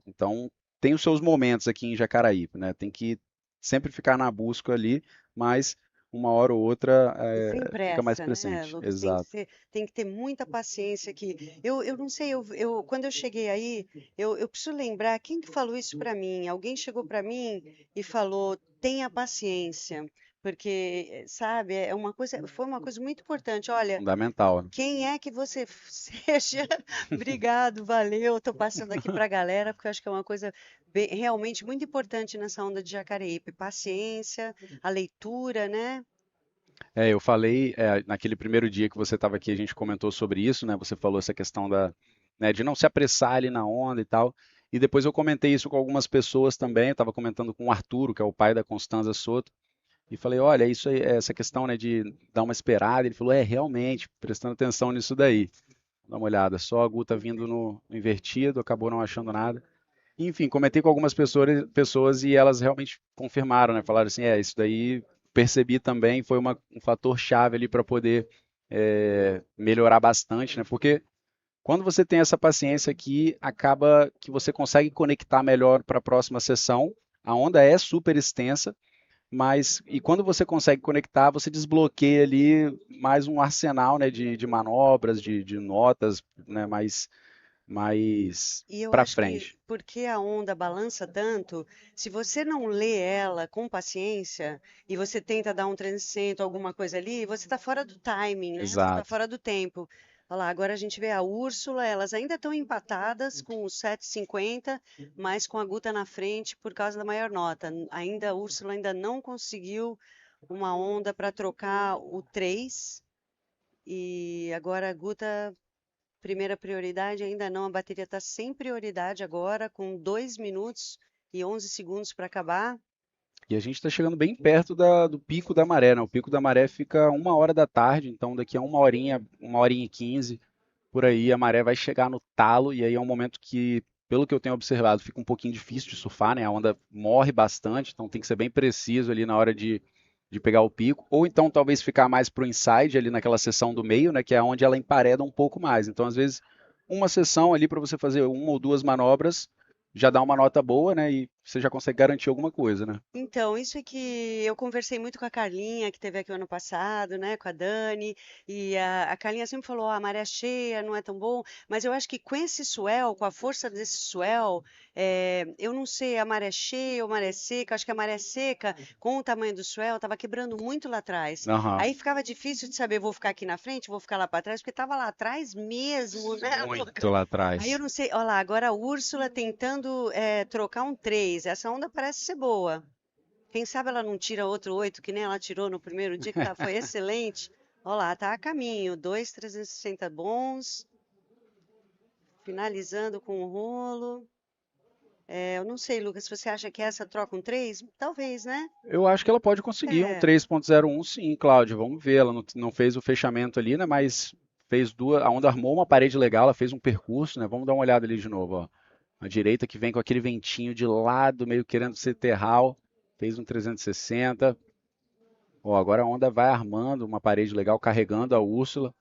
então tem os seus momentos aqui em Jacaraípe, né? Tem que sempre ficar na busca ali, mas uma hora ou outra Sem fica mais pressa, né, presente. Lucas? Exato. Tem que ter muita paciência aqui. Eu não sei, quando eu cheguei aí, eu preciso lembrar, quem que falou isso para mim? Alguém chegou para mim e falou, tenha paciência, porque, sabe, foi uma coisa muito importante. Olha, Fundamental, né? quem é que você seja, obrigado, valeu, estou passando aqui para a galera, porque eu acho que é uma coisa realmente muito importante nessa onda de Jacaraípe. Paciência, a leitura, né? Eu falei, naquele primeiro dia que você estava aqui, a gente comentou sobre isso, né? Você falou essa questão né, de não se apressar ali na onda e tal. E depois eu comentei isso com algumas pessoas também. Eu estava comentando com o Arturo, que é o pai da Constanza Soto. E falei, olha, isso aí, essa questão, né, de dar uma esperada. Ele falou, realmente, prestando atenção nisso daí. Dá uma olhada, só a Guta vindo no invertido, acabou não achando nada. Enfim, comentei com algumas pessoas e elas realmente confirmaram, né? Falaram assim, isso daí percebi também, foi um fator chave ali para poder melhorar bastante, né? Porque quando você tem essa paciência aqui, acaba que você consegue conectar melhor para a próxima sessão. A onda é super extensa, mas e quando você consegue conectar, você desbloqueia ali mais um arsenal, né, de manobras, de notas, né, mais E eu para acho que frente. porque a onda balança tanto, se você não lê ela com paciência e você tenta dar um 300, alguma coisa ali, você está fora do timing, né? Você está Exato. fora do tempo. Olha lá, agora a gente vê a Úrsula, elas ainda estão empatadas com o 7,50, mas com a Guta na frente por causa da maior nota. Ainda a Úrsula ainda não conseguiu uma onda para trocar o 3. E agora a Guta, primeira prioridade, ainda não. A bateria está sem prioridade agora, com 2 minutos e 11 segundos para acabar. E a gente está chegando bem perto do pico da maré, né? O pico da maré fica 1 hora da tarde, então daqui a 1 horinha e 15, por aí, a maré vai chegar no talo, e aí é um momento que, pelo que eu tenho observado, fica um pouquinho difícil de surfar, né? A onda morre bastante, então tem que ser bem preciso ali na hora de pegar o pico, ou então talvez ficar mais pro inside, ali naquela seção do meio, né? Que é onde ela empareda um pouco mais. Então, às vezes, uma sessão ali para você fazer 1 ou 2 manobras, já dá uma nota boa, né? E você já consegue garantir alguma coisa, né? Então, isso é que eu conversei muito com a Carlinha, que teve aqui o ano passado, né, com a Dani, e a Carlinha sempre falou, a maré cheia não é tão bom, mas eu acho que com esse swell, com a força desse swell, eu não sei, a maré cheia ou maré seca, acho que a maré seca, com o tamanho do swell, estava quebrando muito lá atrás. Aham. Aí ficava difícil de saber, vou ficar aqui na frente, vou ficar lá para trás, porque estava lá atrás mesmo, né? Muito lá atrás. Aí eu não sei, olha lá, agora a Úrsula tentando trocar um 3. Essa onda parece ser boa. Quem sabe ela não tira outro 8, que nem ela tirou no primeiro dia, que foi excelente. Olha lá, tá a caminho. 2,360 bons. Finalizando com o rolo. Eu não sei, Lucas, se você acha que essa troca um 3? Talvez, né? Eu acho que ela pode conseguir um 3.01, sim, Cláudia. Vamos ver. Ela não fez o fechamento ali, né? Mas fez duas. A onda armou uma parede legal, ela fez um percurso, né? Vamos dar uma olhada ali de novo, ó. A direita que vem com aquele ventinho de lado, meio querendo ser terral. Fez um 360. Ó, agora a onda vai armando uma parede legal, carregando a Úrsula.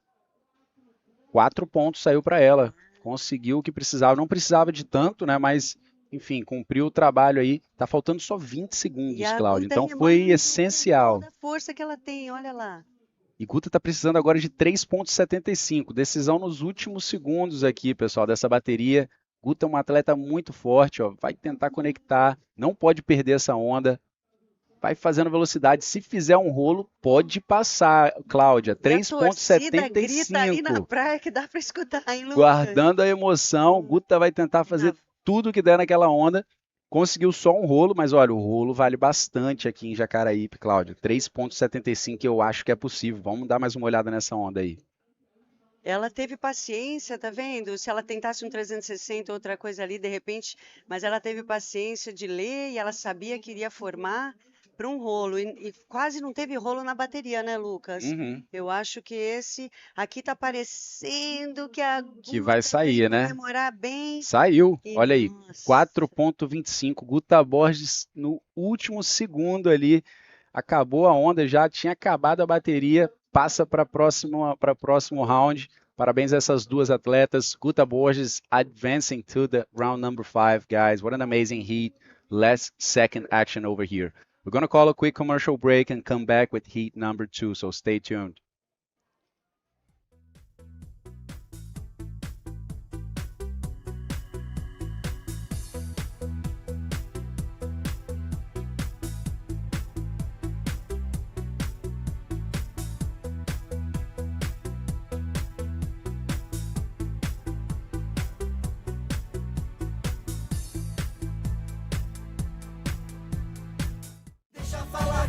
4 pontos saiu para ela. Conseguiu o que precisava. Não precisava de tanto, né? Mas, enfim, cumpriu o trabalho aí. Tá faltando só 20 segundos, Cláudia. Então foi essencial. Toda a força que ela tem, olha lá. E Guta tá precisando agora de 3.75. Decisão nos últimos segundos aqui, pessoal, dessa bateria. Guta é uma atleta muito forte, ó, vai tentar conectar, não pode perder essa onda, vai fazendo velocidade, se fizer um rolo, pode passar, Cláudia, 3.75. Grita ali na praia que dá para escutar, hein, Lucas? Guardando a emoção, Guta vai tentar fazer tudo que der naquela onda, conseguiu só um rolo, mas olha, o rolo vale bastante aqui em Jacaraípe, Cláudia, 3.75 eu acho que é possível, vamos dar mais uma olhada nessa onda aí. Ela teve paciência, tá vendo? Se ela tentasse um 360, outra coisa ali, de repente, mas ela teve paciência de ler e ela sabia que iria formar para um rolo. E quase não teve rolo na bateria, né, Lucas? Uhum. Eu acho que esse aqui tá parecendo que a que vai sair, né? Demorar bem. Saiu, E, olha aí, 4.25, Guta Borges no último segundo ali, acabou a onda, já tinha acabado a bateria, passa para o próximo round. Parabéns a essas duas atletas. Guta Borges advancing to the round number 5, guys. What an amazing heat. Last second action over here. We're going to call a quick commercial break and come back with heat number 2, so stay tuned.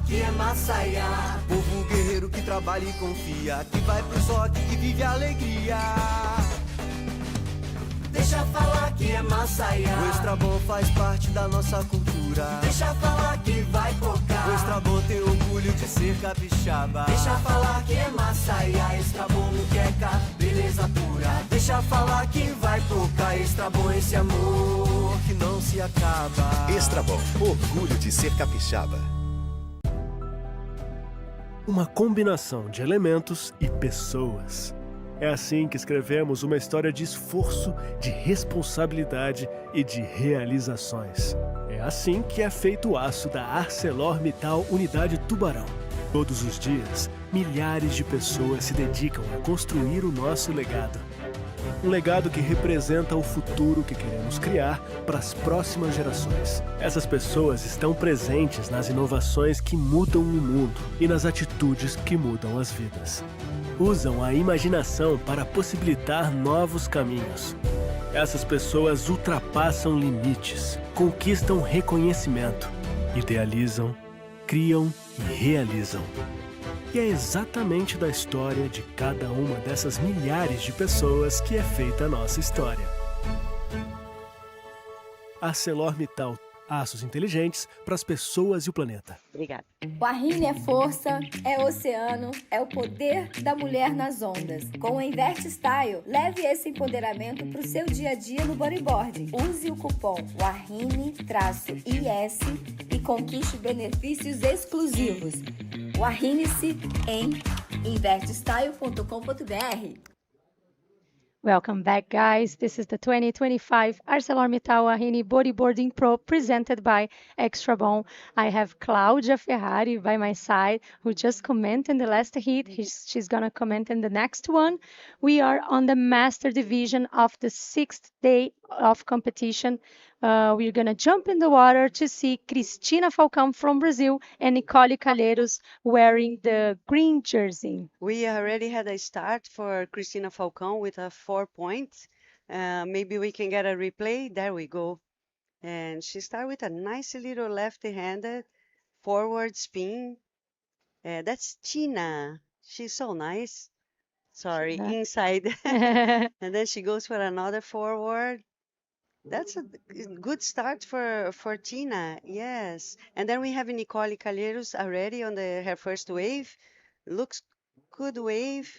Que é Massaia, povo guerreiro que trabalha e confia, que vai pro rock e vive a alegria. Deixa falar que é Massaia, o Extrabom faz parte da nossa cultura. Deixa falar que vai tocar, o Extrabom tem orgulho de ser capixaba. Deixa falar que é Massaia, Extrabom no queca, beleza pura. Deixa falar que vai tocar, Extrabom esse amor que não se acaba. Extrabom, orgulho de ser capixaba. uma combinação de elementos e pessoas. É assim que escrevemos uma história de esforço, de responsabilidade e de realizações. É assim que é feito o aço da ArcelorMittal Unidade Tubarão. Todos os dias, milhares de pessoas se dedicam a construir o nosso legado. Um legado que representa o futuro que queremos criar para as próximas gerações. Essas pessoas estão presentes nas inovações que mudam o mundo e nas atitudes que mudam as vidas. Usam a imaginação para possibilitar novos caminhos. Essas pessoas ultrapassam limites, conquistam reconhecimento, idealizam, criam e realizam. E é exatamente da história de cada uma dessas milhares de pessoas que é feita a nossa história. ArcelorMittal, aços inteligentes para as pessoas e o planeta. Obrigada. Wahine é força, é oceano, é o poder da mulher nas ondas. Com o Invert Style, leve esse empoderamento para o seu dia a dia no bodyboarding. Use o cupom WAHINE-IS e conquiste benefícios exclusivos. Wahine-se em invertstyle.com.br. Welcome back, guys. This is the 2025 ArcelorMittal Wahine Bodyboarding Pro presented by Extrabom. I have Claudia Ferrari by my side, who just commented in the last heat. She's going to comment in the next one. We are on the Master Division of the 6th day of competition. We're going to jump in the water to see Cristina Falcão from Brazil and Nicole Calheiros wearing the green jersey. We already had a start for Cristina Falcão with a 4 points. Maybe we can get a replay. There we go. And she started with a nice little left-handed forward spin. That's Tina. She's so nice. Sorry, inside. And then she goes for another forward. That's a good start for Tina, yes. And then we have Nicole Calheiros already on her first wave. Looks good wave.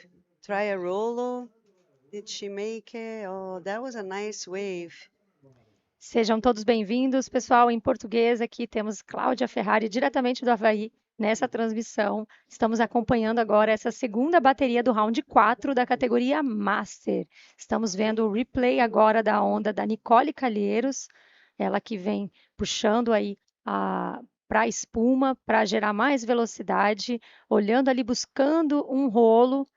Try a rolo. Did she make it? Oh, that was a nice wave. Sejam todos bem-vindos, pessoal. Em português, aqui temos Cláudia Ferrari, diretamente do Havaí, nessa transmissão. Estamos acompanhando agora essa segunda bateria do round 4 da categoria Master. Estamos vendo o replay agora da onda da Nicole Calheiros, ela que vem puxando aí para a espuma, para gerar mais velocidade, olhando ali, buscando um rolo.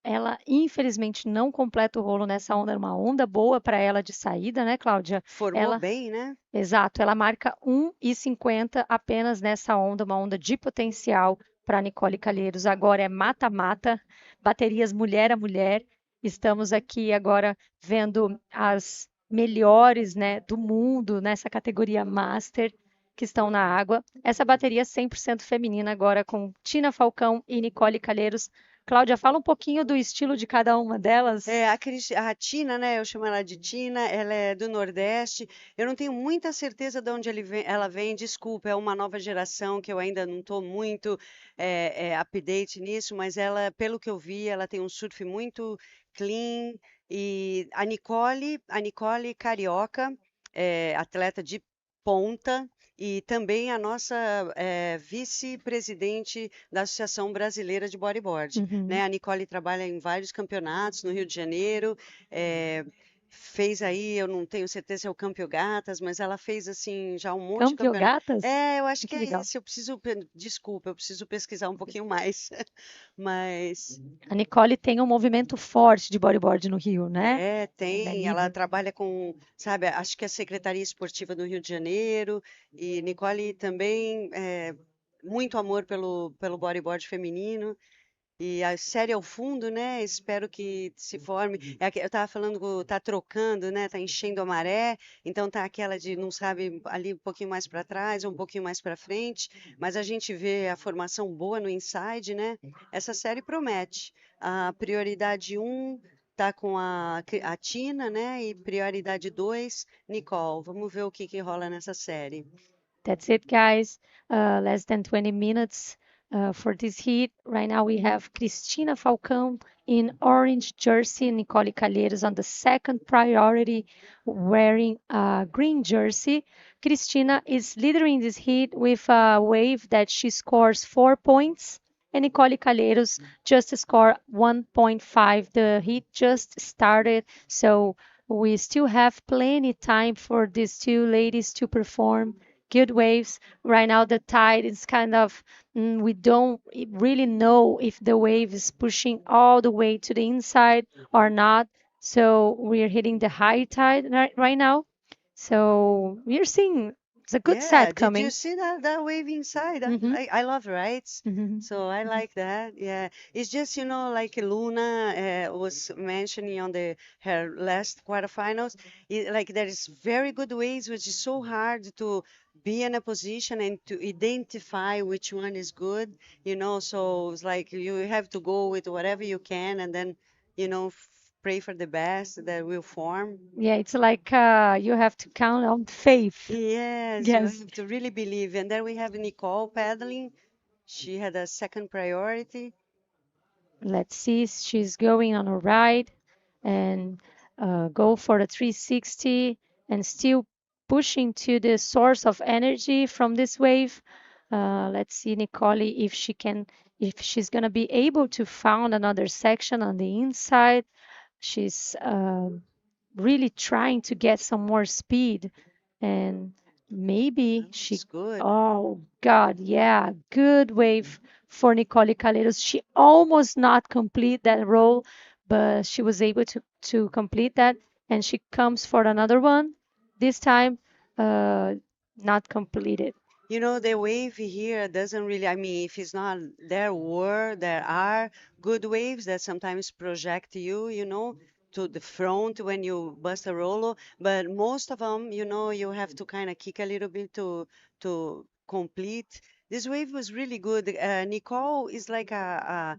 Ela, infelizmente, não completa o rolo nessa onda, uma onda boa para ela de saída, né, Cláudia? Formou bem, né? Exato, ela marca 1,50 apenas nessa onda, uma onda de potencial para Nicole Calheiros. Agora é mata-mata, baterias mulher a mulher. Estamos aqui agora vendo as melhores, né, do mundo nessa categoria Master que estão na água. Essa bateria 100% feminina agora com Tina Falcão e Nicole Calheiros. Cláudia, fala um pouquinho do estilo de cada uma delas. A Tina, né? Eu chamo ela de Tina, ela é do Nordeste. Eu não tenho muita certeza de onde ela vem, desculpa, é uma nova geração que eu ainda não estou muito update nisso, mas ela, pelo que eu vi, ela tem um surf muito clean. E a Nicole carioca, atleta de ponta, e também a nossa vice-presidente da Associação Brasileira de Bodyboard. Né? A Nicole trabalha em vários campeonatos no Rio de Janeiro, fez aí, eu não tenho certeza se é o Campiogatas, mas ela fez assim já um monte de campeonato. Campiogatas? Eu acho que é isso. Eu preciso pesquisar um pouquinho mais. Mas a Nicole tem um movimento forte de bodyboard no Rio, né? Tem. Ela trabalha com, sabe, acho que é a Secretaria Esportiva do Rio de Janeiro. E Nicole também, muito amor pelo bodyboard feminino. E a série ao fundo, né? Espero que se forme. Eu estava falando, tá trocando, né? Tá enchendo a maré. Então tá aquela de, não sabe, ali um pouquinho mais para trás, um pouquinho mais para frente. Mas a gente vê a formação boa no inside, né? Essa série promete. A prioridade 1 tá com a Tina, né? E prioridade 2, Nicole. Vamos ver o que rola nessa série. That's it, guys. Less than 20 minutes. For this heat, right now we have Cristina Falcão in orange jersey, Nicole Calheiros on the second priority wearing a green jersey. Cristina is leading this heat with a wave that she scores 4 points and Nicole Calheiros just scored 1.5. The heat just started, so we still have plenty time for these two ladies to perform good waves. Right now, the tide is kind of, we don't really know if the wave is pushing all the way to the inside or not. So we're hitting the high tide right now. So we're seeing it's a good Yeah, set did coming. you see that wave inside? I love rides, so I like that. Yeah, it's just, like Luna was mentioning on her last quarterfinals, like there is very good waves, which is so hard to be in a position and to identify which one is good, so it's like you have to go with whatever you can and then, pray for the best that will form. Yeah, it's like you have to count on faith. Yes, you Yes. have to really believe. And then we have Nicole paddling. She had a second priority. Let's see, she's going on a ride and go for the 360 and still pushing to the source of energy from this wave. Let's see, Nicole, if she's gonna be able to find another section on the inside. She's really trying to get some more speed, and maybe she. Good. Oh God, yeah, good wave for Nicole Calheiros. She almost not complete that roll, but she was able to complete that, and she comes for another one. This time, not completed. The wave here doesn't really, I mean, if it's not, there are good waves that sometimes project you, to the front when you bust a rollo, but most of them, you have to kind of kick a little bit to complete. This wave was really good. Nicole is like I'm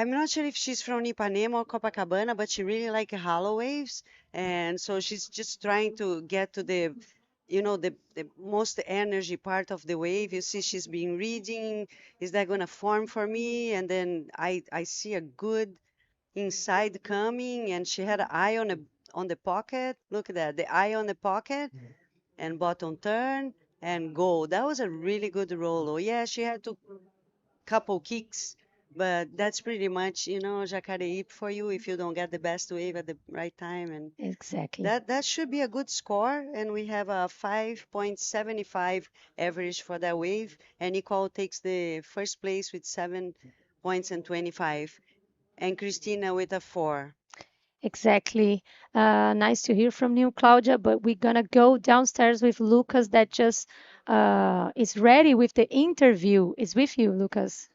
not sure if she's from Ipanema or Copacabana, but she really like hollow waves, and so she's just trying to get to the most energy part of the wave. You see, she's been reading, is that going to form for me? And then I see a good inside coming, and she had an eye on the pocket. Look at that, the eye on the pocket, and bottom turn and go. That was a really good roll. Oh, yeah, she had to couple kicks, but that's pretty much, Jacaraípe for you if you don't get the best wave at the right time. And exactly that should be a good score. And we have a 5.75 average for that wave. And Nicole takes the first place with 7 points and 25. And Christina with a 4. Exactly. Nice to hear from you, Claudia, but we're gonna go downstairs with Lucas that just is ready with the interview. Is with you, Lucas.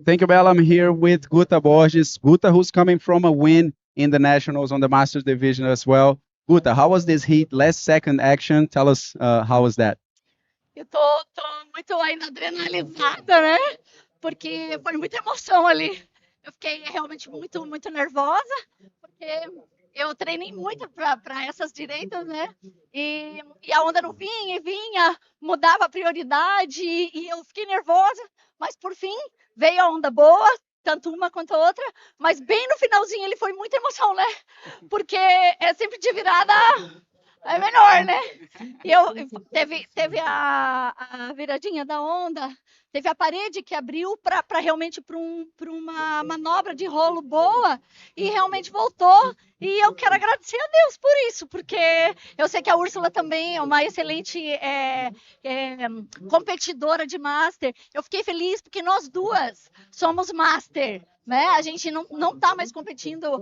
Thank you, Bella. I'm here with Guta Borges. Guta, who's coming from a win in the Nationals on the Masters Division as well. Guta, how was this heat? Last second action. Tell us how was that? Eu tô muito ainda adrenalizada, né? Porque foi muita emoção ali. Eu fiquei realmente muito nervosa, porque eu treinei muito para essas direitas, né? E a onda não vinha e vinha, mudava a prioridade e eu fiquei nervosa, mas por fim veio a onda boa, tanto uma quanto a outra, mas bem no finalzinho ele foi muita emoção, né? Porque é sempre de virada é melhor, né? E teve a viradinha da onda, teve a parede que abriu para realmente para uma manobra de rolo boa e realmente voltou. E eu quero agradecer a Deus por isso, porque eu sei que a Úrsula também é uma excelente competidora de Master. Eu fiquei feliz porque nós duas somos Master, né? A gente não tá mais competindo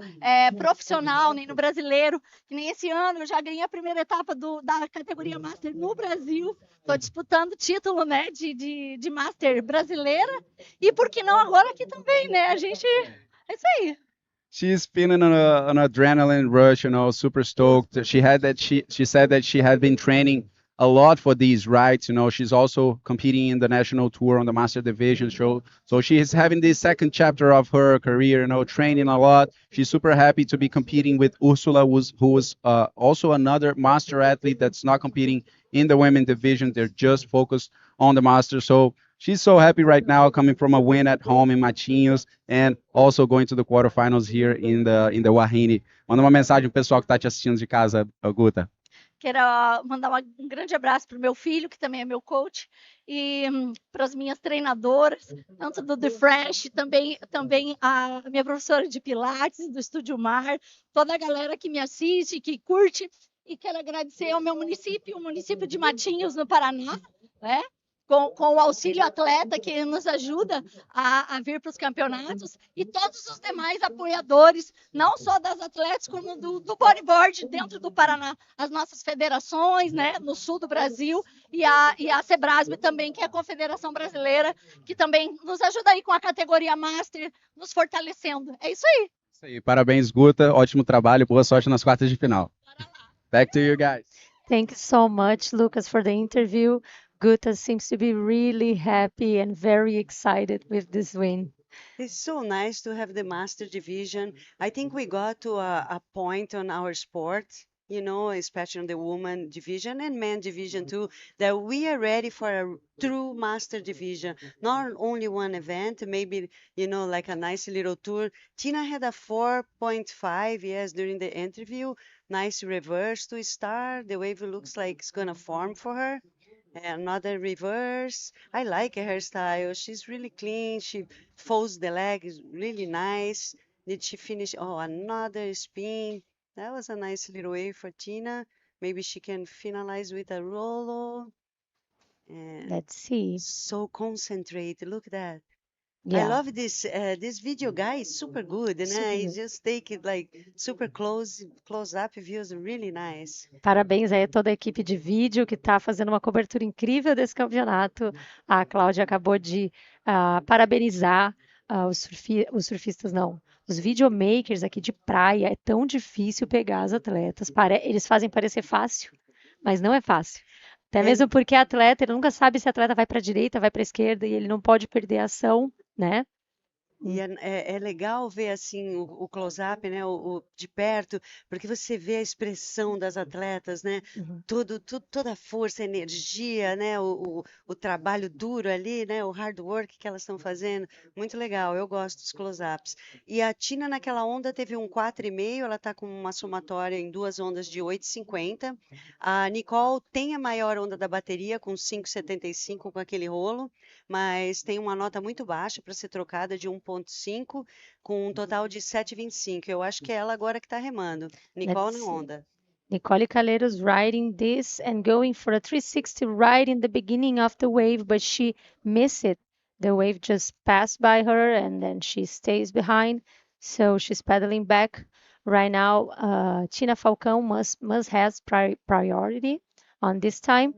profissional, nem no brasileiro, que nem esse ano eu já ganhei a primeira etapa da categoria Master no Brasil. Estou disputando o título, né, de Master brasileira. E por que não agora aqui também, né? A gente... É isso aí. She's feeling an adrenaline rush, super stoked. She said that she had been training a lot for these rides. She's also competing in the national tour on the Master Division show. So she is having this second chapter of her career, training a lot. She's super happy to be competing with Ursula, who was also another Master athlete that's not competing in the women division. They're just focused on the Master. So she's so happy right now, coming from a win at home in Matinhos and also going to the quarterfinals here in the Wahine. Manda uma mensagem pro pessoal que tá te assistindo de casa, Guta. Quero mandar um grande abraço para o meu filho, que também é meu coach, e para as minhas treinadoras, tanto do The Fresh, também a minha professora de Pilates, do Estúdio Mar, toda a galera que me assiste, que curte, e quero agradecer ao meu município, o município de Matinhos, no Paraná, né? Com o auxílio atleta que nos ajuda a vir para os campeonatos e todos os demais apoiadores, não só das atletas, como do bodyboard dentro do Paraná, as nossas federações, né, no sul do Brasil e a CBrasB também, que é a Confederação Brasileira, que também nos ajuda aí com a categoria Master, nos fortalecendo. É isso aí. Isso aí, parabéns, Guta, ótimo trabalho, boa sorte nas quartas de final. Back to you guys. Thank you so much, Lucas, for the interview. Guta seems to be really happy and very excited with this win. It's so nice to have the master division. I think we got to a point on our sport, you know, especially on the woman division and men division too, that we are ready for a true master division. Not only one event, maybe, you know, like a nice little tour. Tina had a 4.5, yes, during the interview. Nice reverse to start. The wave looks like it's going to form for her. Another reverse. I like her hairstyle. She's really clean. She folds the leg, is really nice. Did she finish? Oh, another spin. That was a nice little wave for Tina. Maybe she can finalize with a rolo. And Let's see. So concentrated. Look at that. I Yeah. love this video guy is super good, Super né? He good. just take it like super close up views, really nice. Parabéns aí a toda a equipe de vídeo que está fazendo uma cobertura incrível desse campeonato. A Cláudia acabou de parabenizar os surfistas, não, os videomakers aqui de praia. É tão difícil pegar as atletas. Eles fazem parecer fácil, mas não é fácil. Até mesmo porque atleta, ele nunca sabe se a atleta vai para a direita, vai para a esquerda, e ele não pode perder a ação, né? E é legal ver assim o close-up, né, de perto, porque você vê a expressão das atletas, né, toda a força, a energia, né, o trabalho duro ali, né, o hard work que elas estão fazendo, muito legal, eu gosto dos close-ups. E a Tina naquela onda teve um 4,5, ela está com uma somatória em duas ondas de 8,50. A Nicole tem a maior onda da bateria com 5,75 com aquele rolo, mas tem uma nota muito baixa para ser trocada de 1,5 com um total de 7,25. Eu acho que é ela agora que está remando. Nicole na onda. Nicole Calheiros riding this and going for a 360 right in the beginning of the wave, but she missed it. The wave just passed by her and then she stays behind. So she's pedaling back. Right now, Tina Falcão must has priority on this time.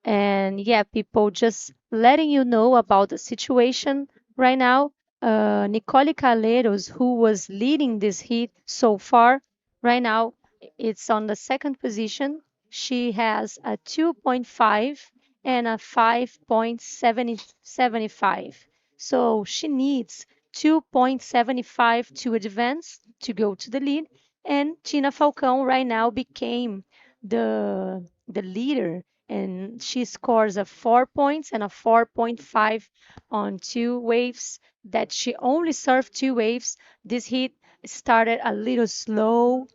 And yeah, people, just letting you know about the situation right now. Nicole Calheiros, who was leading this heat so far, right now it's on the second position. She has a 2.5 and a 5.75. So she needs 2.75 to advance to go to the lead. And Tina Falcão right now became the leader, and she scores a 4 points and a 4.5 on two waves that she only served two waves. This heat started a little slow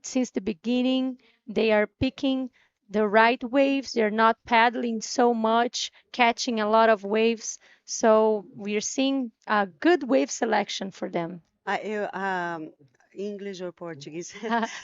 since the beginning. They are picking the right waves. They're not paddling so much, catching a lot of waves. So we're seeing a good wave selection for them. English ou português?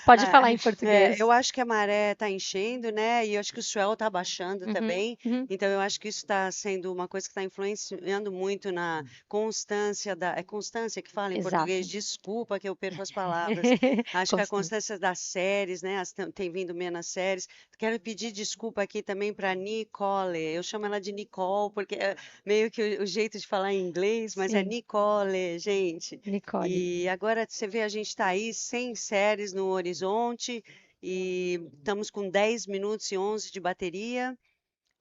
Pode falar em português. Eu acho que a maré está enchendo, né? E eu acho que o swell está baixando também. Então eu acho que isso está sendo uma coisa que está influenciando muito na constância é constância que fala em português? Desculpa que eu perco as palavras. Acho que a constância das séries, né? Tem vindo menos séries. Quero pedir desculpa aqui também para Nicole. Eu chamo ela de Nicole porque é meio que o jeito de falar em inglês, mas é Nicole, gente. Nicole. E agora você vê, a gente está aí 100 séries no horizonte e estamos com 10 minutos e 11 de bateria.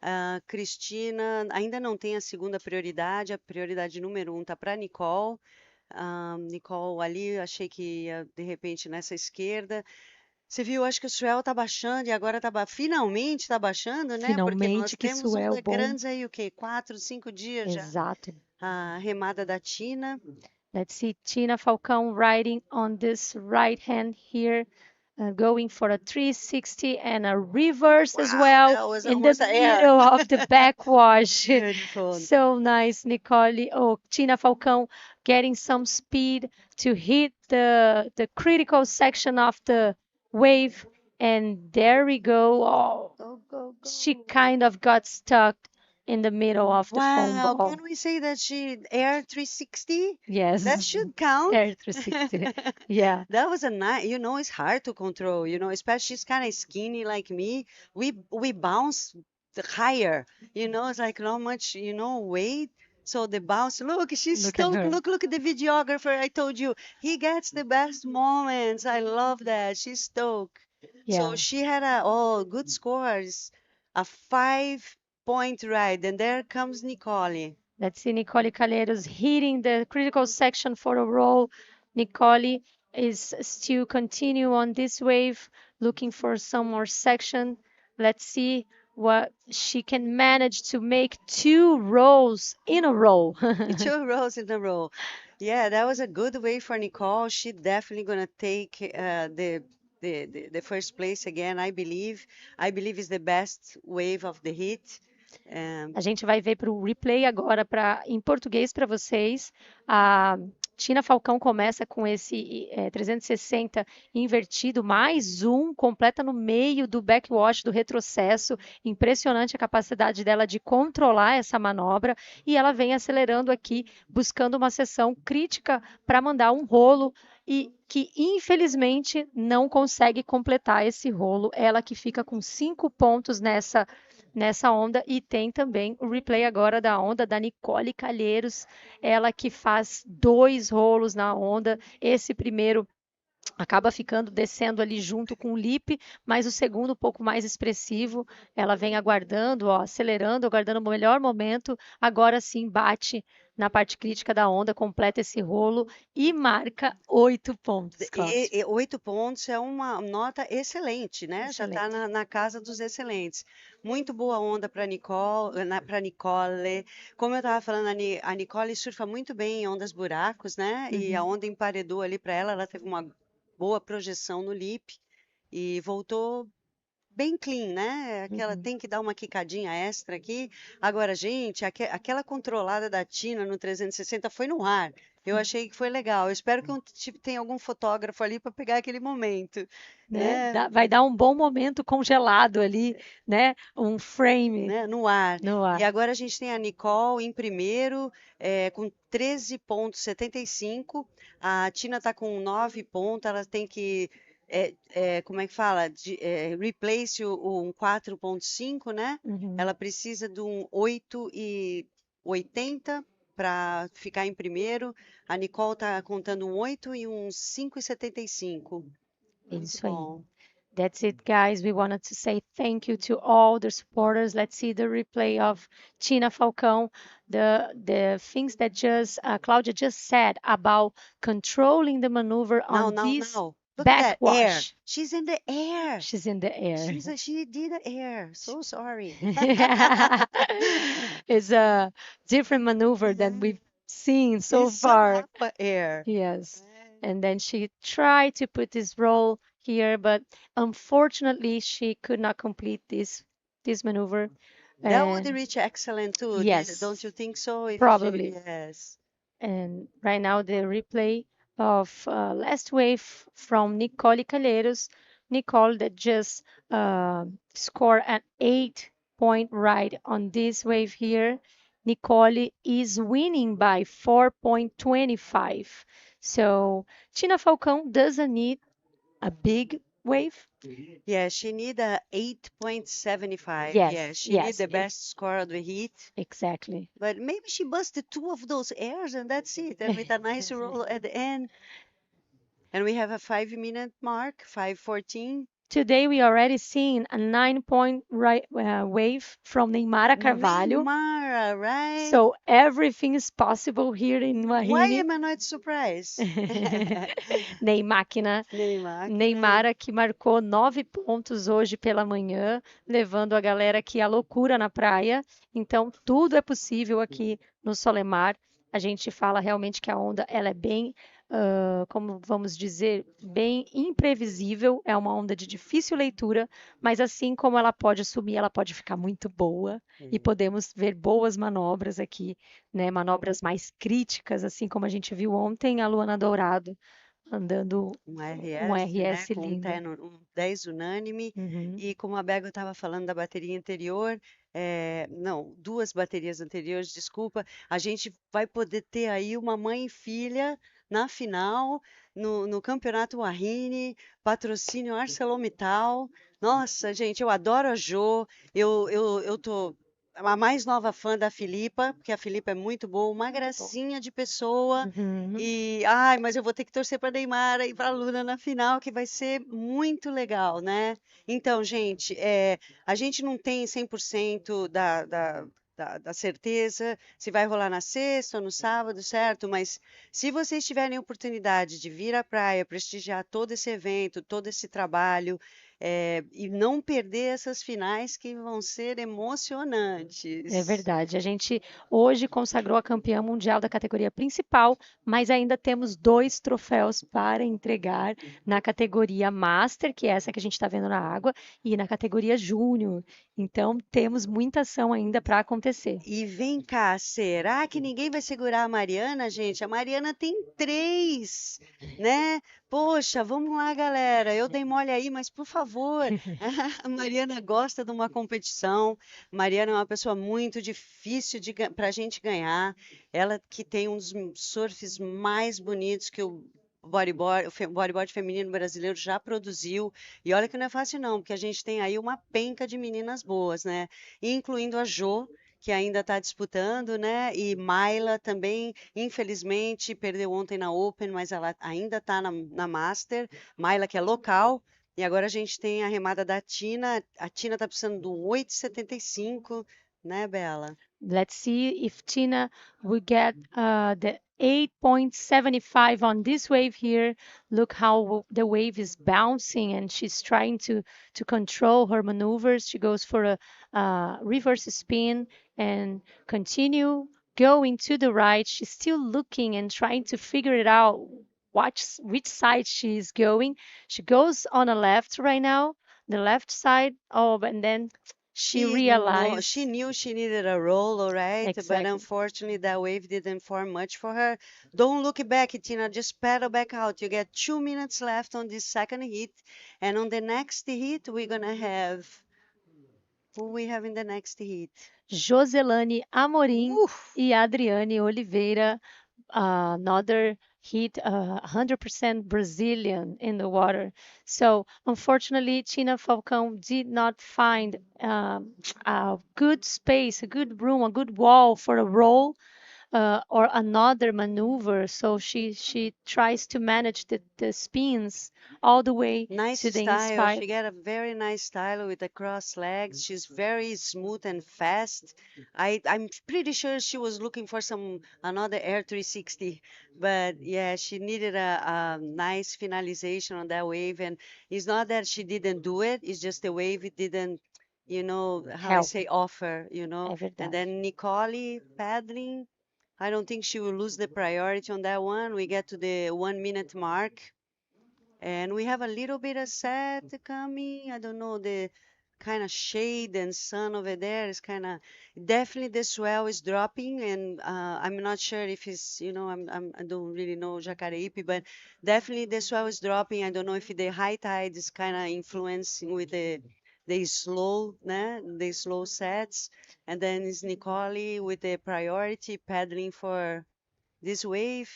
A Cristina ainda não tem a segunda prioridade, a prioridade número 1 está para Nicole. Nicole ali, achei que ia de repente nessa esquerda. Você viu, acho que o swell está baixando e agora finalmente está baixando, né? Porque nós temos ondas grandes aí, o quê? 4, 5 dias já. Exato. A remada da Tina. Let's see Tina Falcão riding on this right hand here. going for a 360 and a reverse as Wow, well that was in the almost an air. middle of the backwash. Beautiful. So nice, Nicole. Oh, Tina Falcão getting some speed to hit the critical section of the wave. And there we go. Oh, Go, go, go. she kind of got stuck in the middle of the foam Wow, ball. can we say that she air 360? Yes. That should count. Air 360. Yeah. That was a nice, you know, it's hard to control, you know, especially she's kind of skinny like me. We bounce higher, you know, it's like not much, you know, weight. So the bounce, look, she's Look at stoked. her. Look at the videographer. I told you, he gets the best moments. I love that. She's stoked. Yeah. So she had a good scores, a 5-point ride, and there comes Nicole. Let's see Nicole Calheiros hitting the critical section for a roll. Nicole is still continue on this wave, looking for some more section. Let's see what she can manage to make 2 rolls in a row. 2 rows in a row. Yeah, that was a good way for Nicole. She's definitely gonna take the first place again. I believe it's the best wave of the heat. A gente vai ver para o replay agora em português para vocês. A Tina Falcão começa com esse 360 invertido, mais um, completa no meio do backwash, do retrocesso. Impressionante a capacidade dela de controlar essa manobra. E ela vem acelerando aqui, buscando uma sessão crítica para mandar um rolo e que infelizmente não consegue completar esse rolo. Ela que fica com 5 pontos nessa onda, e tem também o replay agora da onda da Nicole Calheiros, ela que faz 2 rolos na onda. Esse primeiro acaba descendo ali junto com o lip, mas o segundo um pouco mais expressivo. Ela vem aguardando, ó, acelerando, aguardando o melhor momento. Agora sim bate na parte crítica da onda, completa esse rolo e marca 8 pontos. 8 pontos é uma nota excelente, né? Excelente. Já está na casa dos excelentes. Muito boa onda para Nicole. Como eu estava falando, a Nicole surfa muito bem em ondas buracos, né? E a onda emparedou ali para ela. Ela teve uma boa projeção no lip e voltou bem clean, né? Aquela tem que dar uma quicadinha extra aqui. Agora, gente, aquela controlada da Tina no 360 foi no ar. Eu achei que foi legal. Eu espero que tenha algum fotógrafo ali para pegar aquele momento. Né? Vai dar um bom momento congelado ali, né? Um frame. Né? No ar. No ar. E agora a gente tem a Nicole em primeiro, com 13,75. A Tina está com 9 pontos. Ela tem que como é que fala? Replace um 4,5, né? Ela precisa de um 8,80 para ficar em primeiro. A Nicole está contando um 8 e um 5,75. Isso aí. That's it, guys. We wanted to say thank you to all the supporters. Let's see the replay of Tina Falcão. The things that Claudia just said about controlling the maneuver on this Look at that air. backwash. She's in the air. She's in the air. She did the air. So sorry. It's a different maneuver than we've seen so It's far. So air. Yes. And then she tried to put this roll here, but unfortunately she could not complete this maneuver. That would reach excellent too. Yes. Don't you think so? Probably. Yes. And right now the replay of last wave from Nicole Calheiros. Nicole that just scored an 8-point ride on this wave here. Nicole is winning by 4.25. So Tina Falcão doesn't need a big wave. Yeah, she need a 8.75. Yes, Yeah, she yes, need the best score of the heat. Exactly. But maybe she busted 2 of those airs and that's it. And with a nice roll at the end. And we have a 5-minute mark, 5:14. Today we already seen a 9-point wave from Neymara Carvalho. Neymara, right? So everything is possible here in Wahine. Why am I not surprised? Neymar, Neymara que marcou 9 pontos hoje pela manhã, levando a galera aqui à loucura na praia. Então tudo é possível aqui no Solemar. A gente fala realmente que a onda ela é bem como vamos dizer, bem imprevisível, é uma onda de difícil leitura, mas assim como ela pode sumir, ela pode ficar muito boa e podemos ver boas manobras aqui, né? Manobras mais críticas, assim como a gente viu ontem a Luana Dorado andando Um um RS, né? RS Com lindo. um 10 unânime. Uhum. E como a Bego estava falando da bateria anterior, não, 2 baterias anteriores, desculpa, a gente vai poder ter aí uma mãe e filha na final, no Campeonato Wahine, patrocínio ArcelorMittal. Nossa, gente, eu adoro a Jo, eu tô a mais nova fã da Filipa, porque a Filipa é muito boa, uma gracinha de pessoa. Uhum. E, ai, mas eu vou ter que torcer para Neymara e para a Luna na final, que vai ser muito legal, né? Então, gente, a gente não tem 100% da certeza se vai rolar na sexta ou no sábado, certo? Mas se vocês tiverem oportunidade de vir à praia, prestigiar todo esse evento, todo esse trabalho, e não perder essas finais que vão ser emocionantes. É verdade. A gente hoje consagrou a campeã mundial da categoria principal, mas ainda temos 2 troféus para entregar na categoria Master, que é essa que a gente está vendo na água, e na categoria Júnior. Então, temos muita ação ainda para acontecer. E vem cá, será que ninguém vai segurar a Mariana, gente? A Mariana tem 3, né? Poxa, vamos lá, galera. Eu dei mole aí, mas por favor, a Mariana gosta de uma competição. Mariana é uma pessoa muito difícil para a gente ganhar. Ela que tem um dos surfs mais bonitos que o bodyboard feminino brasileiro já produziu. E olha que não é fácil não, porque a gente tem aí uma penca de meninas boas, né? Incluindo a Jo, que ainda está disputando, né? E Mayla também, infelizmente, perdeu ontem na Open, mas ela ainda está na Master. Mayla, que é local. E agora a gente tem a remada da Tina. A Tina está precisando de um 8,75, né, Bela? Let's see if Tina will get the 8.75 on this wave here. Look how the wave is bouncing and she's trying to control her maneuvers. She goes for a reverse spin and continue going to the right. She's still looking and trying to figure it out which side she's going. She goes on a left right now, the left side. Oh, and then she realized She knew she needed a roll, all right? Exactly. But unfortunately, that wave didn't form much for her. Don't look back, Tina. Just pedal back out. You get 2 minutes left on this second heat. And on the next heat, we're going to have... Who we have in the next heat? Joselani Amorim e Adriane Oliveira, another heat, 100% Brazilian in the water. So unfortunately, Tina Falcão did not find a good space, a good room, a good wall for a roll or another maneuver. So she tries to manage the spins all the way Nice to the style. inside. She got a very nice style with the cross legs. She's very smooth and fast. I'm pretty sure she was looking for another Air 360, but yeah, she needed a nice finalization on that wave. And it's not that she didn't do it; it's just the wave it didn't, how I Help. say, offer. É verdade. And then Nicole paddling. I don't think she will lose the priority on that one. We get to the 1 minute mark. And we have a little bit of set coming. I don't know, the kind of shade and sun over there is kind of definitely the swell is dropping. And I'm not sure if it's, I don't really know Jacaraípe, but definitely the swell is dropping. I don't know if the high tide is kind of influencing with the slow, the slow sets. And then it's Nicole with the priority paddling for this wave.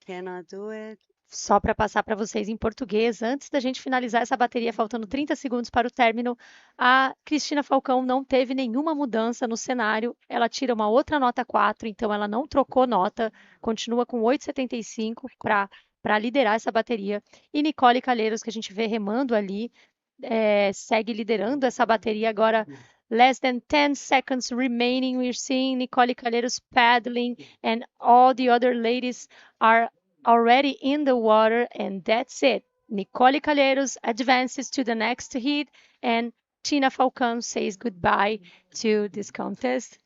Cannot do it. Só para passar para vocês em português, antes da gente finalizar essa bateria, faltando 30 segundos para o término, a Cristina Falcão não teve nenhuma mudança no cenário, ela tira uma outra nota 4, então ela não trocou nota, continua com 8,75 para liderar essa bateria. E Nicole Calheiros, que a gente vê remando ali, segue liderando essa bateria agora. Less than 10 seconds remaining, we're seeing Nicole Calheiros paddling and all the other ladies are already in the water, and that's it. Nicole Calheiros advances to the next heat, and Tina Falcão says goodbye to this contest.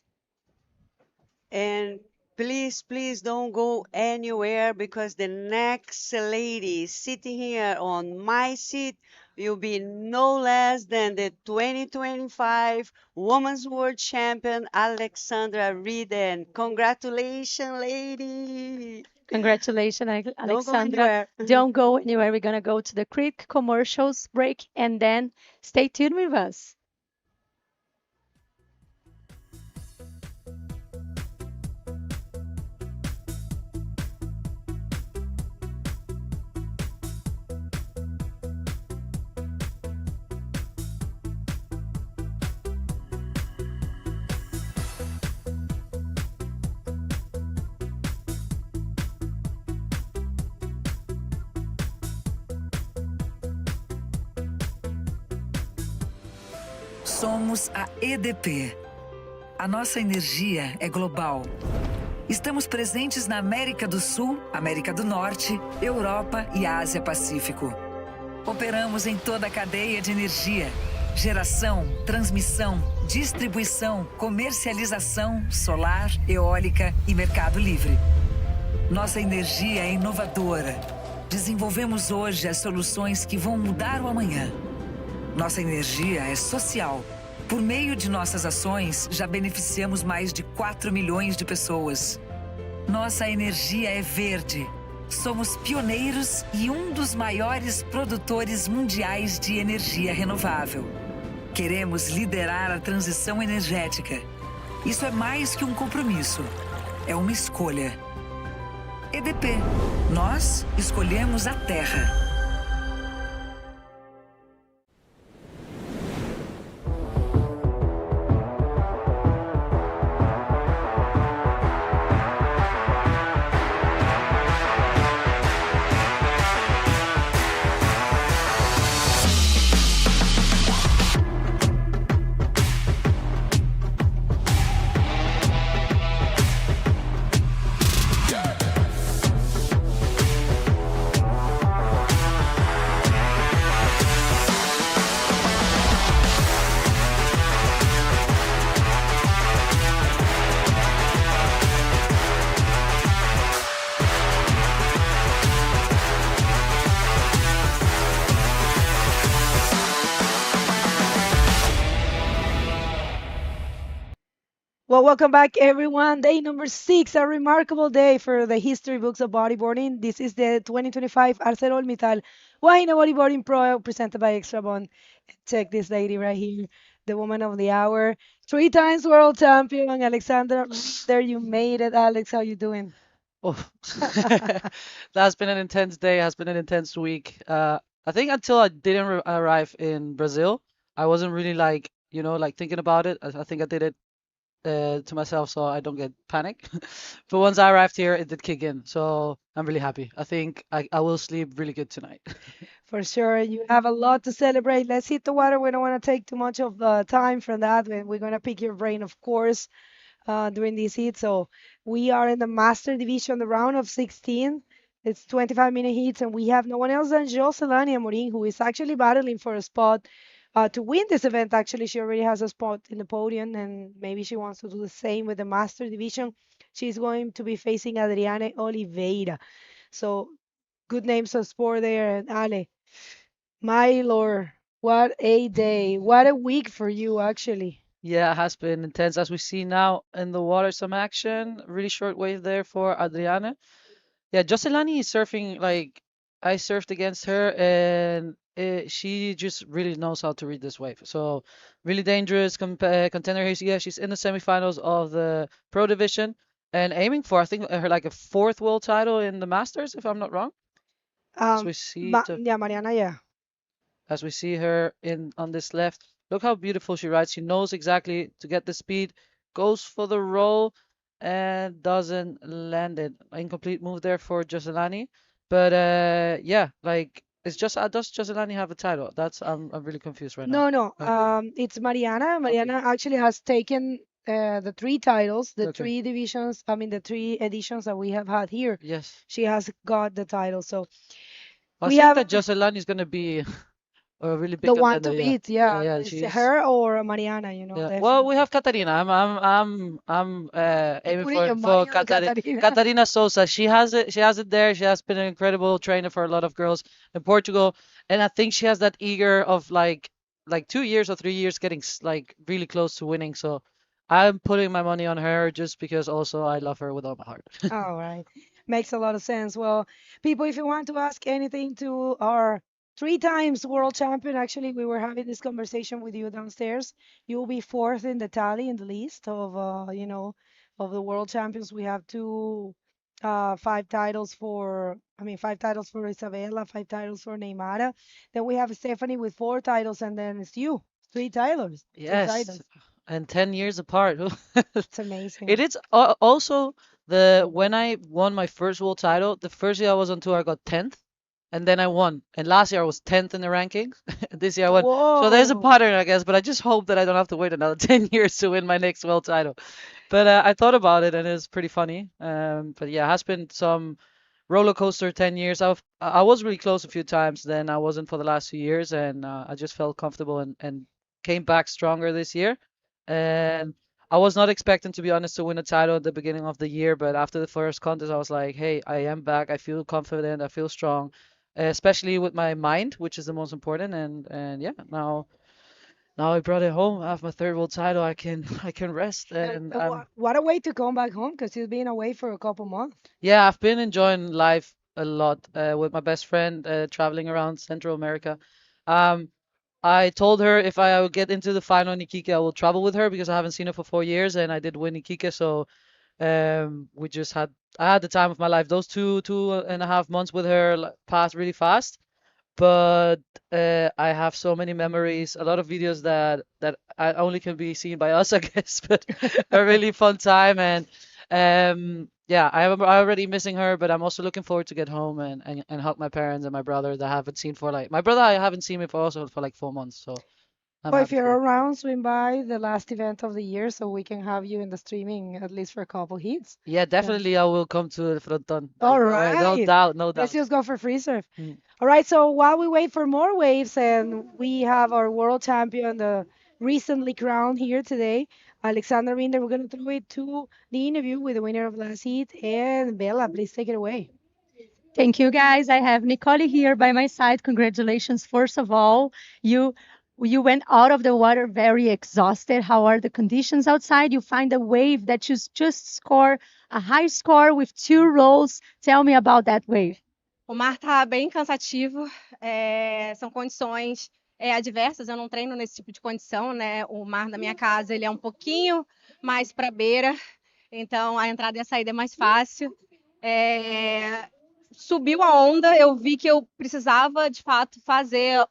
And Please don't go anywhere because the next lady sitting here on my seat will be no less than the 2025 Women's World Champion, Alexandra Rinder. Congratulations, lady. Congratulations, Don't go Alexandra. anywhere. Don't go anywhere. We're going to go to the quick commercials break and then stay tuned with us. Somos a EDP. A nossa energia é global. Estamos presentes na América do Sul, América do Norte, Europa e Ásia Pacífico. Operamos em toda a cadeia de energia: geração, transmissão, distribuição, comercialização, solar, eólica e mercado livre. Nossa energia é inovadora. Desenvolvemos hoje as soluções que vão mudar o amanhã. Nossa energia é social. Por meio de nossas ações, já beneficiamos mais de 4 milhões de pessoas. Nossa energia é verde. Somos pioneiros e um dos maiores produtores mundiais de energia renovável. Queremos liderar a transição energética. Isso é mais que um compromisso. É uma escolha. EDP. Nós escolhemos a Terra. Well, welcome back, everyone. Day number 6, a remarkable day for the history books of bodyboarding. This is the 2025 ArcelorMittal Wahine Bodyboarding Pro presented by Extrabom. Check this lady right here, the woman of the hour, 3 times world champion, Alexandra. There, you made it, Alex. How you doing? Oh, that's been an intense day. Has been an intense week. I think until I didn't arrive in Brazil, I wasn't really like thinking about it. I think I did it to myself so I don't get panic. But once I arrived here, it did kick in. So I'm really happy. I think I will sleep really good tonight. For sure. You have a lot to celebrate. Let's hit the water. We don't want to take too much of the time from that. We're going to pick your brain, of course, during this heat. So we are in the master division, the round of 16. It's 25-minute heats, and we have no one else than Joselani Amorim, who is actually battling for a spot to win this event. Actually, she already has a spot in the podium, and maybe she wants to do the same with the master division. She's going to be facing Adriane Oliveira. So good names of sport there. And Ale, my lord, what a day. What a week for you, actually. Yeah, it has been intense. As we see now in the water, some action. Really short wave there for Adriane. Yeah, Joselani is surfing like I surfed against her, and she just really knows how to read this wave. So really dangerous contender here. Yeah, she's in the semifinals of the pro division and aiming for, I think, her like a 4th world title in the Masters, if I'm not wrong. As we see, yeah, Mariana, yeah. As we see her on this left, look how beautiful she rides. She knows exactly to get the speed, goes for the roll, and doesn't land it. Incomplete move there for Joselani. But yeah, like it's just does Joselani have a title? I'm really confused right now. No. It's Mariana. Mariana actually has taken the 3 titles, the 3 divisions. I mean, the 3 editions that we have had here. Yes. She has got the title. So I think that Joselani is gonna be a really big The one contender. to Yeah, beat, yeah. yeah, It's she's. her or Mariana, you know, Yeah. definitely. Well, we have Katarina. I'm aiming Putting your for money on Katarina. Katarina Sosa. She has it. She has it there. She has been an incredible trainer for a lot of girls in Portugal, and I think she has that eager of like 2 years or 3 years getting like really close to winning. So I'm putting my money on her just because also I love her with all my heart. All right. Makes a lot of sense. Well, people, if you want to ask anything to our 3 times world champion, actually, we were having this conversation with you downstairs. You'll be fourth in the tally in the list of, of the world champions. We have five titles for, I mean, 5 titles for Isabella, 5 titles for Neymara. Then we have Stephanie with 4 titles, and then it's you, 3 titles. Three Yes, titles. and 10 years apart. It's amazing. It is also when I won my first world title, the first year I was on tour, I got 10th, and then I won. And last year I was 10th in the rankings. This year I won. So there's a Whoa. pattern, I guess, but I just hope that I don't have to wait another 10 years to win my next world title. But I thought about it, and it's pretty funny. But yeah, it has been some roller coaster 10 years. I was really close a few times, then I wasn't for the last few years, and I just felt comfortable and came back stronger this year. And I was not expecting, to be honest, to win a title at the beginning of the year, but after the first contest, I was like, hey, I am back. I feel confident. I feel strong, especially with my mind, which is the most important. And yeah, now I brought it home. I have my third world title. I can rest. And What a way to come back home, because you've been away for a couple months. yeah, I've been enjoying life a lot with my best friend, traveling around Central America. Um, I told her if I would get into the final in Iquique, I will travel with her because I haven't seen her for 4 years, and I did win Iquique. So I had the time of my life. Those two and a half months with her passed really fast, but I have so many memories, a lot of videos that I only can be seen by us, I guess, but a really fun time. And yeah, I'm already missing her, but I'm also looking forward to get home and hug my parents and my brother that I haven't seen for my brother I haven't seen me for like 4 months. So I'm Well, if happy you're for it. around, swing by the last event of the year so we can have you in the streaming at least for a couple hits. Yeah, definitely I will come to the fronton. All No right. doubt, no doubt. Let's just go for free surf. Mm. All right. So while we wait for more waves, and we have our world champion, the recently crowned here today, Alexandra Rinder, we're going to throw it to the interview with the winner of last heat. And Bella, please take it away. Thank you, guys. I have Nicole here by my side. Congratulations. First of all, you went out of the water very exhausted. How are the conditions outside? You find a wave that you just score a high score with 2 rolls. Tell me about that wave. O mar tá bem cansativo, são condições adversas, eu não treino nesse tipo de condição, né? O mar da minha casa ele é um pouquinho mais para beira, então a entrada e a saída é mais fácil. Subiu a onda, eu vi que eu precisava, de fato, fazer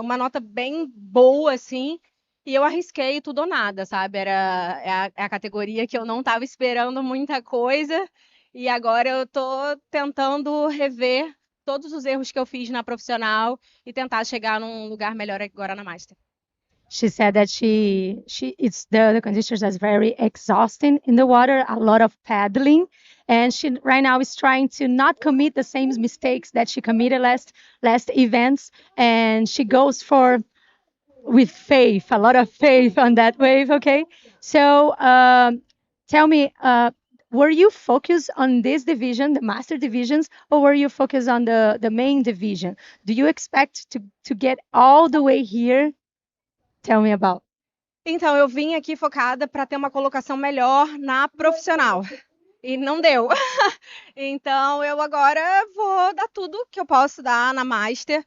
uma nota bem boa, assim, e eu arrisquei tudo ou nada, sabe? É a categoria que eu não estava esperando muita coisa, e agora eu estou tentando rever todos os erros que eu fiz na profissional e tentar chegar num lugar melhor agora na Master. She said that it's the conditions that's very exhausting in the water, a lot of paddling, and she right now is trying to not commit the same mistakes that she committed last events, and she goes with faith, a lot of faith on that wave. Okay, so tell me, were you focused on this division, the master divisions, or were you focused on the main division? Do you expect to get all the way here? Tell me about. Então, eu vim aqui focada para ter uma colocação melhor na profissional. E não deu. Então, eu agora vou dar tudo que eu posso dar na Master.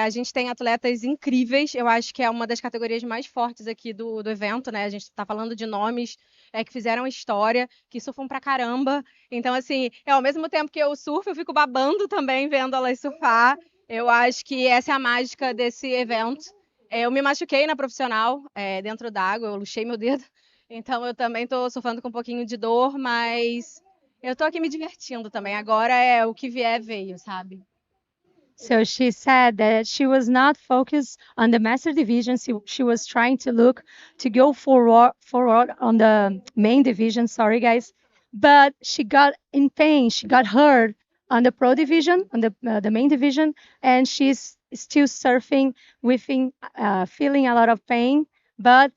A gente tem atletas incríveis. Eu acho que é uma das categorias mais fortes aqui do evento, né? A gente está falando de nomes que fizeram história, que surfam pra caramba. Então, assim, ao mesmo tempo que eu surfo, eu fico babando também vendo elas surfar. Eu acho que essa é a mágica desse evento. Eu me machuquei na profissional, dentro d'água, eu luxei meu dedo. Então, eu também estou surfando com um pouquinho de dor, mas eu estou aqui me divertindo também. Agora o que vier veio, sabe? So she said that she was not focused on the master division. She was trying to go forward on the main division. Sorry, guys. But she got in pain. She got hurt on the pro division, on the main division, and she's still surfing, feeling a lot of pain, but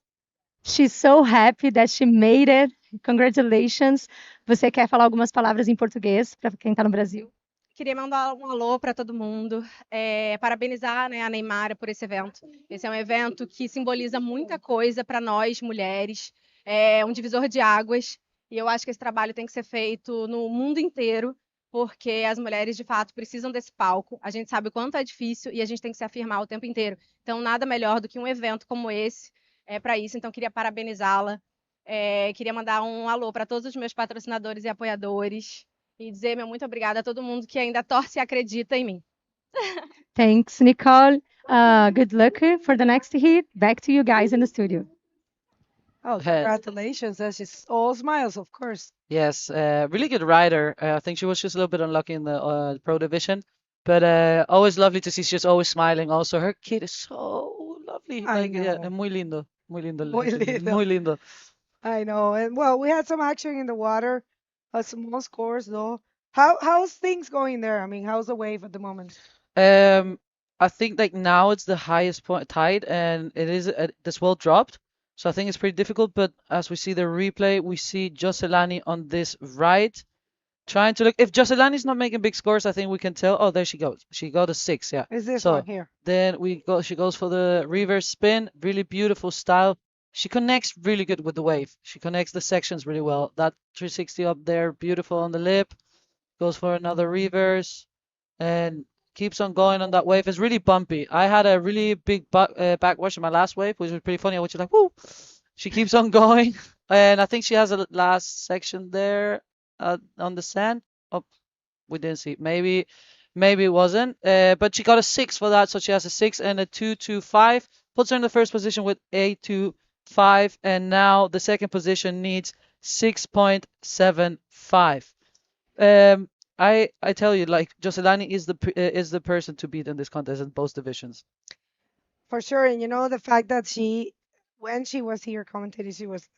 she's so happy that she made it. Congratulations. Você quer falar algumas palavras em português para quem está no Brasil? Queria mandar um alô para todo mundo, parabenizar, né, a Neymara por esse evento. Esse é um evento que simboliza muita coisa para nós, mulheres, é um divisor de águas, e eu acho que esse trabalho tem que ser feito no mundo inteiro, porque as mulheres, de fato, precisam desse palco. A gente sabe o quanto é difícil e a gente tem que se afirmar o tempo inteiro. Então, nada melhor do que um evento como esse para isso. Então, queria parabenizá-la. Queria mandar um alô para todos os meus patrocinadores e apoiadores e dizer meu muito obrigada a todo mundo que ainda torce e acredita em mim. Thanks, Nicole. Good luck for the next heat. Back to you guys in the studio. Oh, congratulations. She's all smiles, of course. Yes, really good rider. I think she was just a little bit unlucky in the pro division, but always lovely to see. She's always smiling. Also, her kid is so lovely. I Like, yeah, know. muy lindo, muy lindo, Muy lindo. muy lindo. I know. And well, we had some action in the water, small scores though. How's things going there? I mean, how's the wave at the moment? I think like now it's the highest point tide, and it is the swell dropped, so I think it's pretty difficult. But as we see the replay, we see Joselani on this right, trying to look. If Joselani's not making big scores, I think we can tell. Oh, there she goes. She got a 6. Yeah. Is this So one here? then she goes for the reverse spin. Really beautiful style. She connects really good with the wave. She connects the sections really well. That 360 up there, beautiful on the lip. Goes for another reverse and keeps on going on that wave. It's really bumpy. I had a really big backwash in my last wave, which was pretty funny. I was just like, woo! She keeps on going. And I think she has a last section there on the sand. Oh, we didn't see. Maybe it wasn't. But she got a 6 for that. So she has a 6 and a 2-2-5. Puts her in the first position with 8-2-5. And now the second position needs 6.75. I tell you, like Joselani is the person to beat in this contest in both divisions. For sure. And you know, the fact that when she was here commentating, she was like,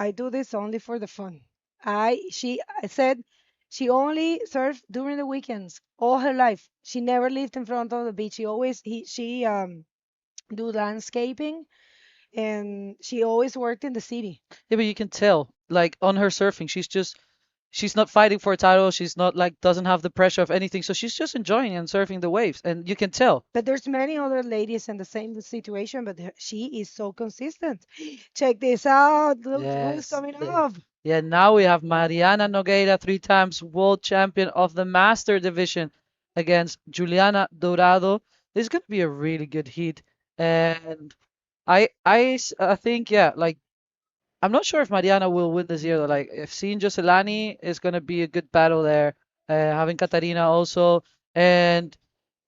I do this only for the fun. I said she only surfed during the weekends all her life. She never lived in front of the beach. She do landscaping, and she always worked in the city. Yeah, but you can tell, like on her surfing, she's not fighting for a title. She's not like doesn't have the pressure of anything. So she's just enjoying and surfing the waves, and you can tell. But there's many other ladies in the same situation, but she is so consistent. Check this out. Look who's coming up. Yeah, now we have Mariana Nogueira, 3 times world champion of the master division, against Juliana Dorado. This is going to be a really good heat, and I think, yeah, like I'm not sure if Mariana will win this year though. Like if seeing Joselani is gonna be a good battle there. Having Katarina also, and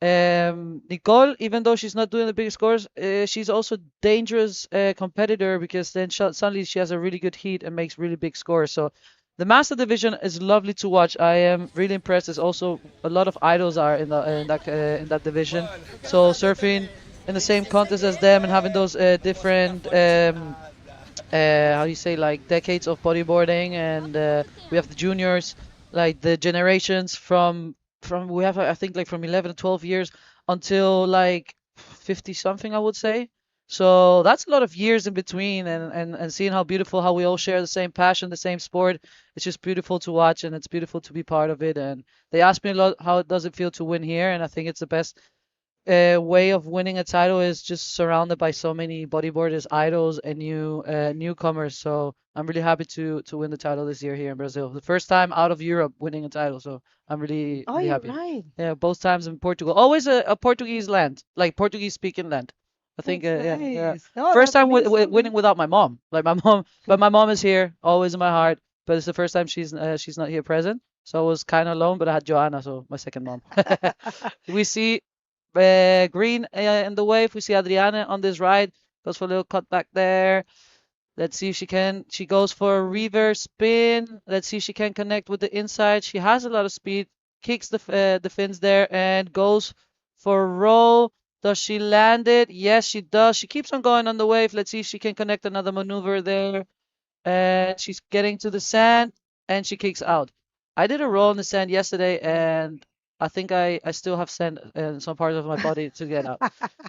Nicole, even though she's not doing the big scores, she's also dangerous competitor because then suddenly she has a really good heat and makes really big scores. So the master division is lovely to watch. I am really impressed. There's also a lot of idols are in that division. So surfing in the same contest as them and having those different how do you say, like decades of bodyboarding, and we have the juniors, like the generations from we have I think like from 11 to 12 years until like 50 something, I would say. So that's a lot of years in between, and seeing how beautiful, how we all share the same passion, the same sport. It's just beautiful to watch, and it's beautiful to be part of it. And they asked me a lot, how does it feel to win here? And I think it's the best way of winning a title is just surrounded by so many bodyboarders, idols, and newcomers. So I'm really happy to win the title this year here in Brazil. The first time out of Europe winning a title. So I'm really happy. Right. Yeah, both times in Portugal. Always a Portuguese land, like Portuguese speaking land. I think yeah. Nice. No, First that time means something. winning without my mom. Like but my mom is here, always in my heart. But it's the first time she's not here present. So I was kind of alone, but I had Joanna, so my second mom. We see green in the wave. We see Adriana on this ride. Goes for a little cut back there. Let's see if she can. She goes for a reverse spin. Let's see if she can connect with the inside. She has a lot of speed. Kicks the fins there and goes for a roll. Does she land it? Yes, she does. She keeps on going on the wave. Let's see if she can connect another maneuver there. And she's getting to the sand and she kicks out. I did a roll in the sand yesterday and I think I still have sand in some parts of my body to get out.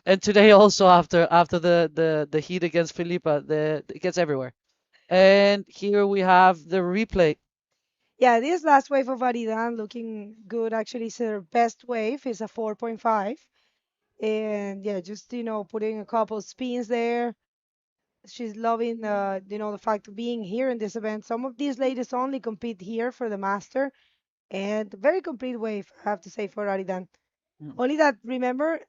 And today also after the heat against Filipa, it gets everywhere. And here we have the replay. Yeah, this last wave of Aridan looking good. Actually, it's her best wave. It's a 4.5. And yeah, just, putting a couple spins there. She's loving, the fact of being here in this event. Some of these ladies only compete here for the master. And very complete wave, I have to say, for Aridan. Only that, remember,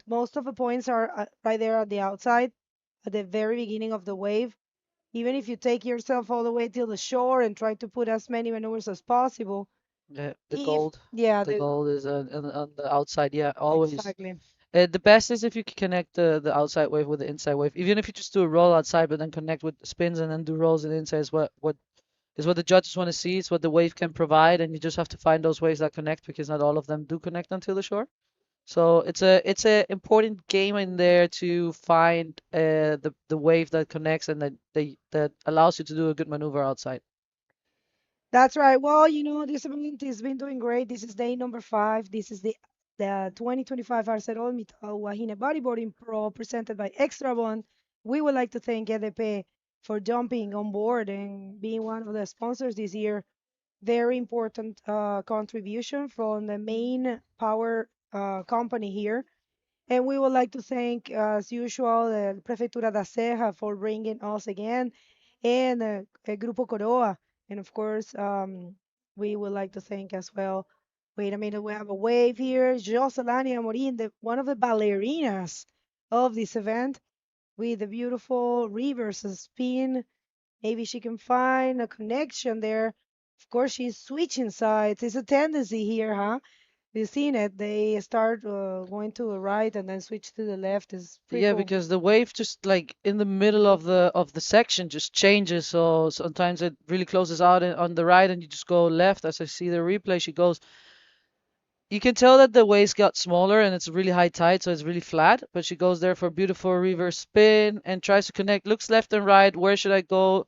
most of the points are right there at the outside, at the very beginning of the wave. Even if you take yourself all the way till the shore and try to put as many maneuvers as possible. The If, gold. yeah, The gold is on the outside. Yeah, always. exactly. The best is if you can connect the outside wave with the inside wave. Even if you just do a roll outside, but then connect with spins and then do rolls in the inside is what the judges want to see. It's what the wave can provide, and you just have to find those waves that connect because not all of them do connect until the shore. So it's a important game in there to find the wave that connects and that allows you to do a good maneuver outside. That's right. Well, this event has been doing great. This is day number 5. This is the 2025 ArcelorMittal Wahine Bodyboarding Pro presented by Extrabom. We would like to thank EDP for jumping on board and being one of the sponsors this year. Very important contribution from the main power company here. And we would like to thank, as usual, the Prefeitura da Serra for bringing us again, and Grupo Coroa. And of course, we would like to thank as well. Wait a minute, we have a wave here. Joselani Amorim, one of the ballerinas of this event, with the beautiful reverse spin. Maybe she can find a connection there. Of course, she's switching sides. It's a tendency here, huh? You've seen it. They start going to the right and then switch to the left. Is pretty Yeah, cool. because the wave just like in the middle of the section just changes. So sometimes it really closes out on the right and you just go left. As I see the replay, she goes. You can tell that the waves got smaller and it's really high tide, so it's really flat. But she goes there for a beautiful reverse spin and tries to connect. Looks left and right. Where should I go?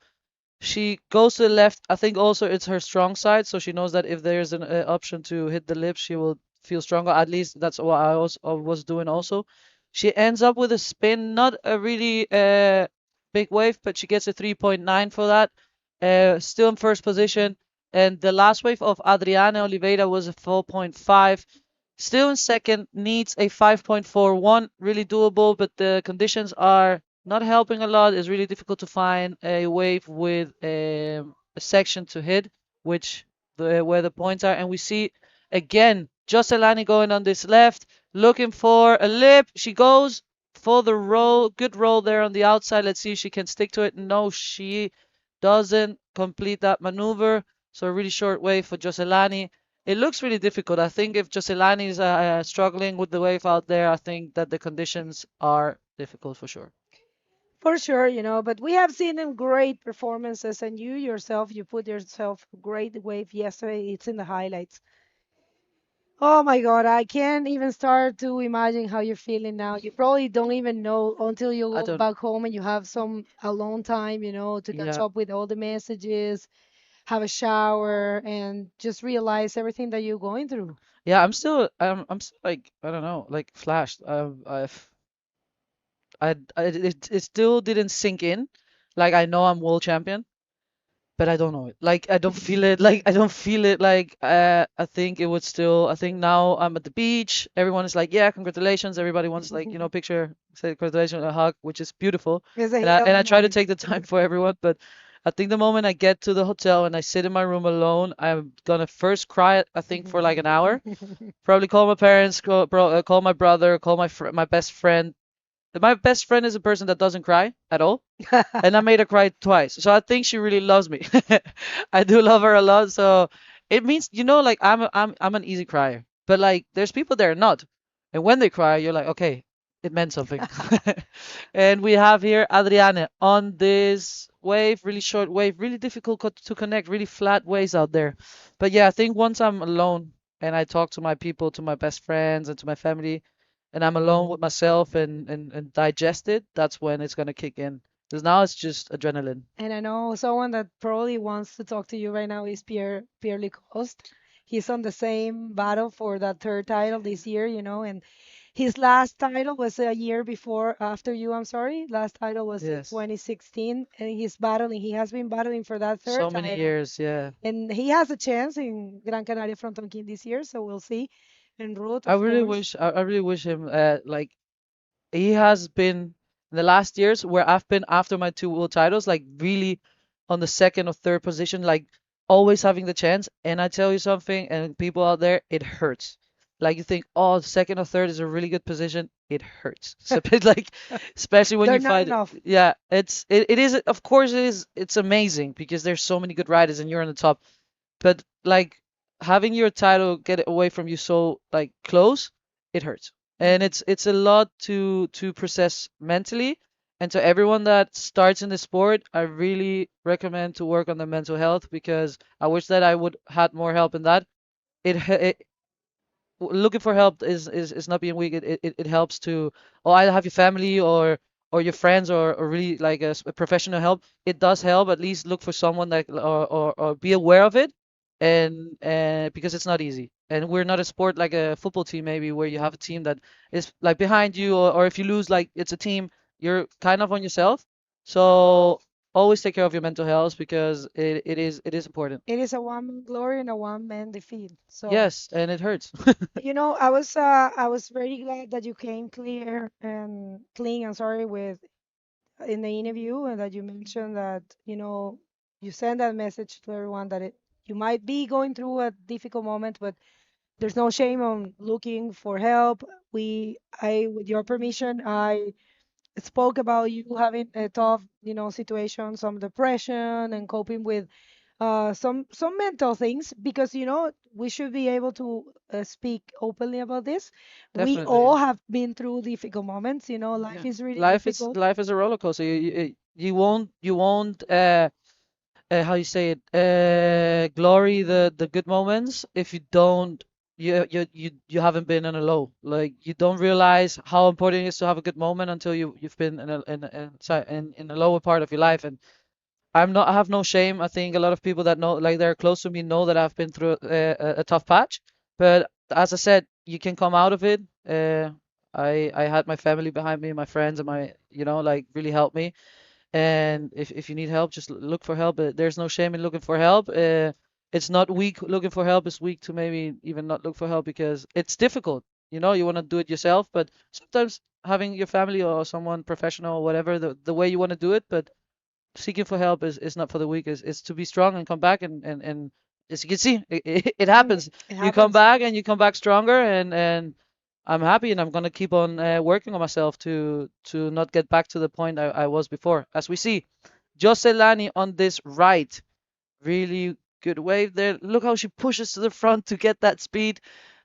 She goes to the left. I think also it's her strong side, so she knows that if there's an option to hit the lip, she will feel stronger. At least that's what I was doing also. She ends up with a spin, not a really big wave, but she gets a 3.9 for that. Still in first position. And the last wave of Adriana Oliveira was a 4.5. Still in second, needs a 5.41. Really doable, but the conditions are not helping a lot. It's really difficult to find a wave with a section to hit, where the points are. And we see again Joselani going on this left, looking for a lip. She goes for the roll. Good roll there on the outside. Let's see if she can stick to it. No, she doesn't complete that maneuver. So a really short wave for Joselani. It looks really difficult. I think if Joselani is struggling with the wave out there, I think that the conditions are difficult for sure. For sure, but we have seen them great performances, and you yourself, you put yourself great wave yesterday. It's in the highlights. Oh my God, I can't even start to imagine how you're feeling now. You probably don't even know until you I go don't. back home and you have some alone time, to catch Yeah. up with all the messages, have a shower, and just realize everything that you're going through. Yeah, I'm still like I don't know, like flashed. It still didn't sink in. Like I know I'm world champion, but I don't know it. Like I don't feel it. Like I don't feel it. Like I think it would still. I think now I'm at the beach. Everyone is like, yeah, congratulations. Everybody wants like picture, say congratulations, a hug, which is beautiful. It's a And hit of I the try to moment. take the time for everyone, but I think the moment I get to the hotel and I sit in my room alone, I'm gonna first cry. I think for like an hour. Probably call my parents, call my brother, call my best friend. My best friend is a person that doesn't cry at all, and I made her cry twice. So I think she really loves me. I do love her a lot. So it means, like I'm an easy crier, but like there's people that are not, and when they cry, you're like, okay, it meant something. And we have here Adriana on this wave, really short wave, really difficult to connect, really flat waves out there. But yeah, I think once I'm alone and I talk to my people, to my best friends and to my family, and I'm alone with myself and digest it, that's when it's gonna kick in. Because now it's just adrenaline. And I know someone that probably wants to talk to you right now is Pierre Licoste. he's on the same battle for that third title this year, and his last title was a year before, after you, I'm sorry. Last title was in Yes. 2016, and he has been battling for that third So many title. years, yeah. And he has a chance in Gran Canaria Fronton King this year, so we'll see. And Ruth, I of really course. wish I really wish him like he has been in the last years where I've been after my two world titles, like really on the second or third position, like always having the chance. And I tell you something, and people out there, it hurts. Like you think, oh, second or third is a really good position. It hurts. It's a bit like, especially when They're you not fight. enough. Yeah, it is. Of course, it is. It's amazing because there's so many good riders and you're on the top. But like having your title get away from you so like close, it hurts. And it's a lot to process mentally. And to everyone that starts in the sport, I really recommend to work on the mental health because I wish that I would had more help in that. It looking for help is not being weak. It helps to or either have your family or your friends or really like a professional help. It does help. At least look for someone that or be aware of it and because it's not easy. And we're not a sport like a football team maybe where you have a team that is like behind you or if you lose like it's a team, you're kind of on yourself. So always take care of your mental health because it is important. It is a one-man glory and a one-man defeat. So, Yes, and it hurts. I was very glad that you came clean, I'm sorry, with in the interview and that you mentioned that, you send that message to everyone that you might be going through a difficult moment, but there's no shame on looking for help. With your permission, I spoke about you having a tough, situation, some depression and coping with some mental things because we should be able to speak openly about this. We Definitely. all have been through difficult moments. Life Yeah. is really Life is difficult. life is a roller coaster. You won't how you say it glory the good moments if you don't you haven't been in a low. Like you don't realize how important it is to have a good moment until you've been in a lower part of your life. And I have no shame. I think a lot of people that know, like they're close to me, know that I've been through a tough patch. But as I said, you can come out of it. I had my family behind me, my friends, and like really helped me. And if you need help, just look for help. There's no shame in looking for help. It's not weak looking for help. It's weak to maybe even not look for help because it's difficult. You want to do it yourself, but sometimes having your family or someone professional or whatever, the way you want to do it, but seeking for help is not for the weak. Is to be strong and come back and as you can see, it happens. It You come happens. back and you come back stronger and I'm happy and I'm gonna keep on working on myself to not get back to the point I was before. As we see, Joselani on this right, really good wave there. Look how she pushes to the front to get that speed.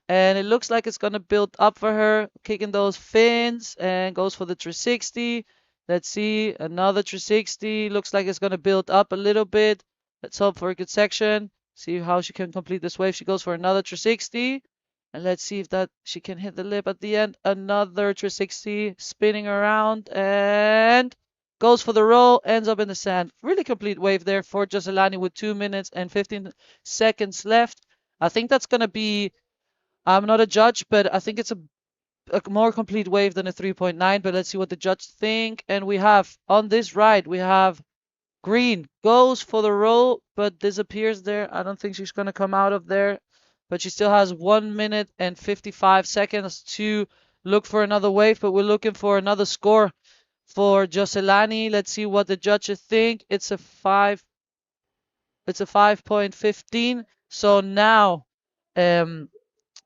And it looks like it's gonna build up for her, kicking those fins and goes for the 360. Let's see, another 360. Looks like it's gonna build up a little bit. Let's hope for a good section. See how she can complete this wave. She goes for another 360. And let's see if that she can hit the lip at the end. Another 360, spinning around and goes for the roll, ends up in the sand. Really complete wave there for Joselani with 2 minutes and 15 seconds left. I think that's gonna be I'm not a judge, but I think it's a more complete wave than a 3.9. But let's see what the judge think. And we have on this ride, we have Green goes for the roll, but disappears there. I don't think she's gonna come out of there, but she still has 1 minute and 55 seconds to look for another wave. But we're looking for another score for Joselani. Let's see what the judges think. It's a 5.15. So now,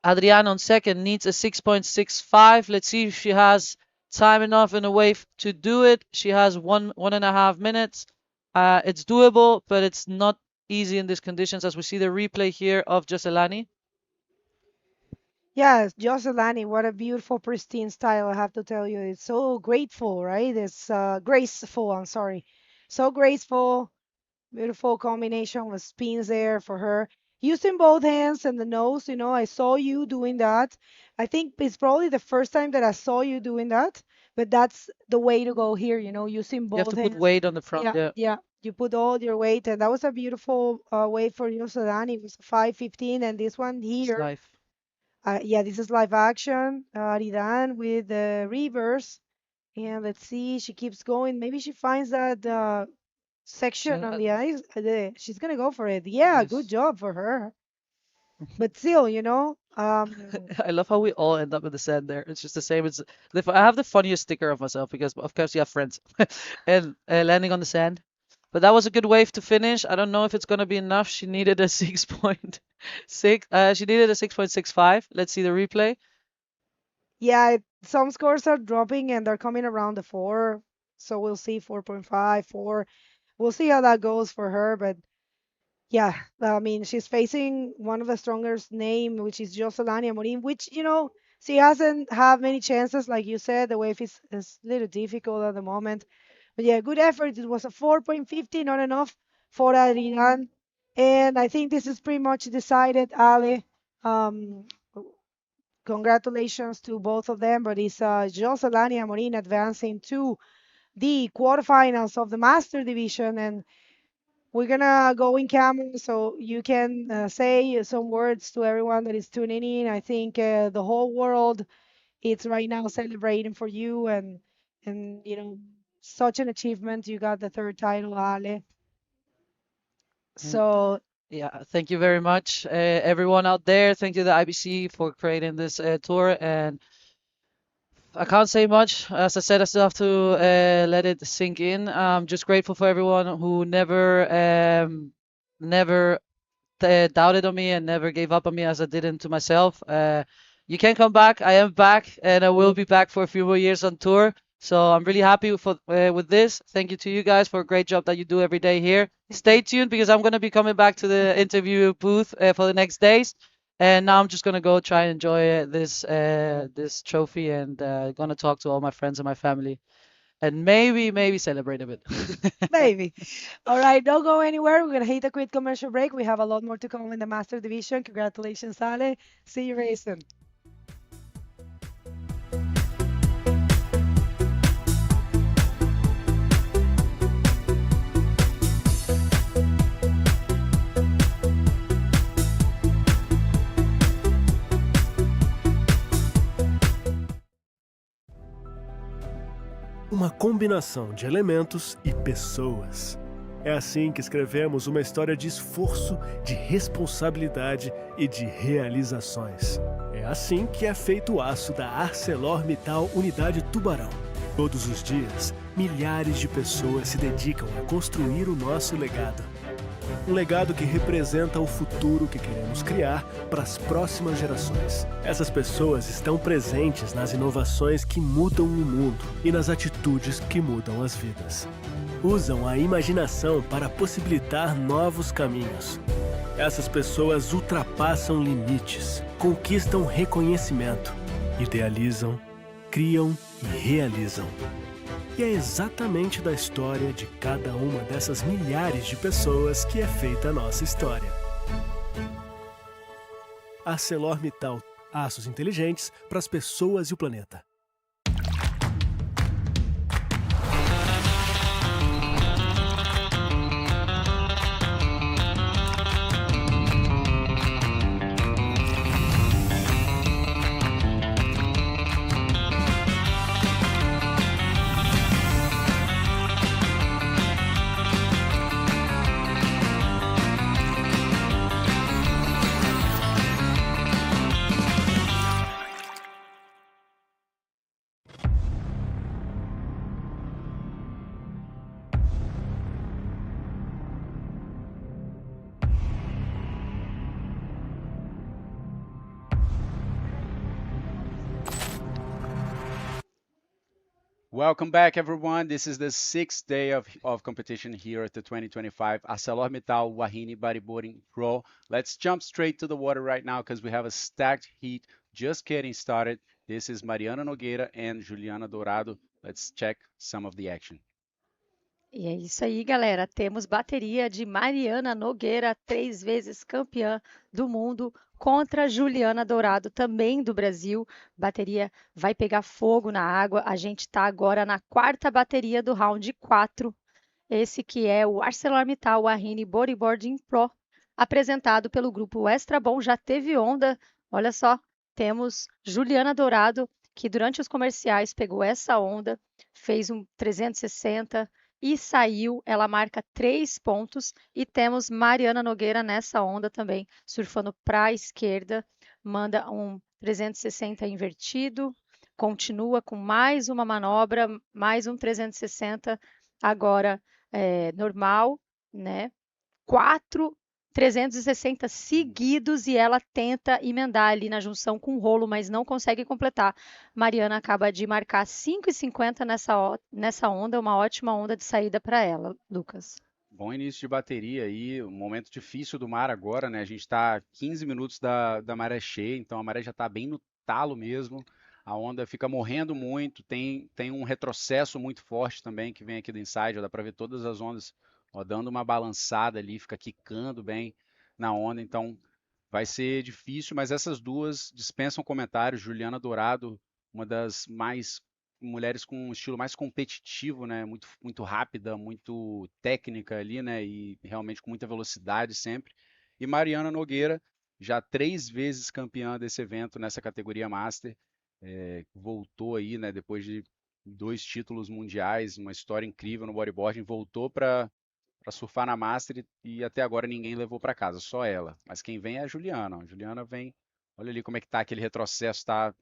Adriana on second needs a 6.65. Let's see if she has time enough in a wave to do it. She has 1.5 minutes. It's doable, but it's not easy in these conditions as we see the replay here of Joselani. Yes, Joselani, what a beautiful, pristine style, I have to tell you. It's so grateful, right? It's graceful, I'm sorry. So graceful, beautiful combination with spins there for her. Using both hands and the nose, I saw you doing that. I think it's probably the first time that I saw you doing that, but that's the way to go here, using You have both to put hands. weight on the front, Yeah, yeah. yeah. you put all your weight, and that was a beautiful wave for Joselani. It was 5:15, and this one It's here, life. yeah, this is live action. Aridan with the reverse, and let's see, she keeps going. Maybe she finds that section on the ice. She's gonna go for it. Yeah, good job for her. But still, I love how we all end up in the sand there. It's just the same. I have the funniest sticker of myself because, of course, you have friends and landing on the sand. But that was a good wave to finish. I don't know if it's gonna be enough. She needed a 6.6. She needed a 6.65. Let's see the replay. yeah, some scores are dropping and they're coming around the 4. So we'll see 4.5, 4. We'll see how that goes for her. But yeah, I mean, she's facing one of the strongest name, which is Joselani Amorim, which, she hasn't had many chances. Like you said, the wave is a little difficult at the moment. But yeah, good effort. It was a 4.50, not enough for Adrian. And I think this is pretty much decided, Ale. Um, Congratulations to both of them, but it's Joselani Amorim advancing to the quarterfinals of the Master Division, and we're gonna go in camera so you can say some words to everyone that is tuning in. I think the whole world is right now celebrating for you, and such an achievement. You got the 3rd title, Ale. So yeah, thank you very much, everyone out there. Thank you, the IBC, for creating this tour. And I can't say much. As I said, I still have to let it sink in. I'm just grateful for everyone who never doubted on me and never gave up on me as I did to myself. You can come back. I am back, and I will be back for a few more years on tour. So I'm really happy with this. Thank you to you guys for a great job that you do every day here. Stay tuned because I'm going to be coming back to the interview booth for the next days. And now I'm just going to go try and enjoy this trophy and going to talk to all my friends and my family and maybe celebrate a bit. maybe. All right, don't go anywhere. We're gonna hit a quick commercial break. We have a lot more to come in the Master Division. Congratulations, Ale. See you very soon. Uma combinação de elementos e pessoas. É assim que escrevemos uma história de esforço, de responsabilidade e de realizações. É assim que é feito o aço da ArcelorMittal Unidade Tubarão. Todos os dias, milhares de pessoas se dedicam a construir o nosso legado. Um legado que representa o futuro que queremos criar para as próximas gerações. Essas pessoas estão presentes nas inovações que mudam o mundo e nas atitudes que mudam as vidas. Usam a imaginação para possibilitar novos caminhos. Essas pessoas ultrapassam limites, conquistam reconhecimento, idealizam, criam e realizam. E é exatamente da história de cada uma dessas milhares de pessoas que é feita a nossa história. ArcelorMittal, aços inteligentes para as pessoas e o planeta. Welcome back, everyone. This is the 6th day of competition here at the 2025 ArcelorMittal Wahine Bodyboarding Pro. Let's jump straight to the water right now because we have a stacked heat just getting started. This is Mariana Nogueira and Juliana Dorado. Let's check some of the action. E é isso aí, galera. Temos bateria de Mariana Nogueira, 3 vezes campeã do mundo, contra Juliana Dorado, também do Brasil. Bateria vai pegar fogo na água. A gente está agora na 4ª bateria do round 4. esse que é o ArcelorMittal Wahine Bodyboarding Pro, apresentado pelo grupo Extrabom. Já teve onda, olha só, temos Juliana Dorado, que durante os comerciais pegou essa onda, fez um 360 e saiu, ela marca 3 pontos, e temos Mariana Nogueira nessa onda também, surfando para a esquerda, manda um 360 invertido, continua com mais uma manobra, mais um 360, agora normal, né? 4 360 seguidos e ela tenta emendar ali na junção com o rolo, mas não consegue completar. Mariana acaba de marcar 5,50 nessa onda, uma ótima onda de saída para ela, Lucas. Bom início de bateria aí, um momento difícil do mar agora, né? A gente está 15 minutos da maré cheia, então a maré já está bem no talo mesmo. A onda fica morrendo muito, tem um retrocesso muito forte também que vem aqui do inside, ó, dá para ver todas as ondas, ó, dando uma balançada ali, fica quicando bem na onda, então vai ser difícil, mas essas duas dispensam comentários. Juliana Dorado, uma das mulheres com um estilo mais competitivo, né? Muito rápida, muito técnica ali, né? E realmente com muita velocidade sempre. E Mariana Nogueira, já 3 vezes campeã desse evento nessa categoria Master, voltou aí, né? Depois de 2 títulos mundiais, uma história incrível no bodyboarding, voltou para surfar na Master e até agora ninguém levou para casa, só ela. Mas quem vem é a Juliana. A Juliana vem, olha ali como é que tá aquele retrocesso, tá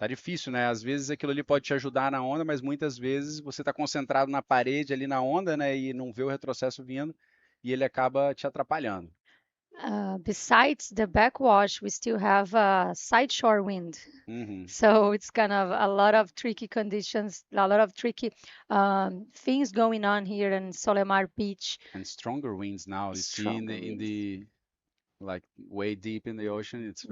difícil, né? Às vezes aquilo ali pode te ajudar na onda, mas muitas vezes você está concentrado na parede ali na onda, né? E não vê o retrocesso vindo e ele acaba te atrapalhando. Besides the backwash, we still have a side shore wind. So it's kind of a lot of tricky conditions, a lot of tricky things going on here in Solemar Beach. And stronger winds now. You see in the like way deep in the ocean, it's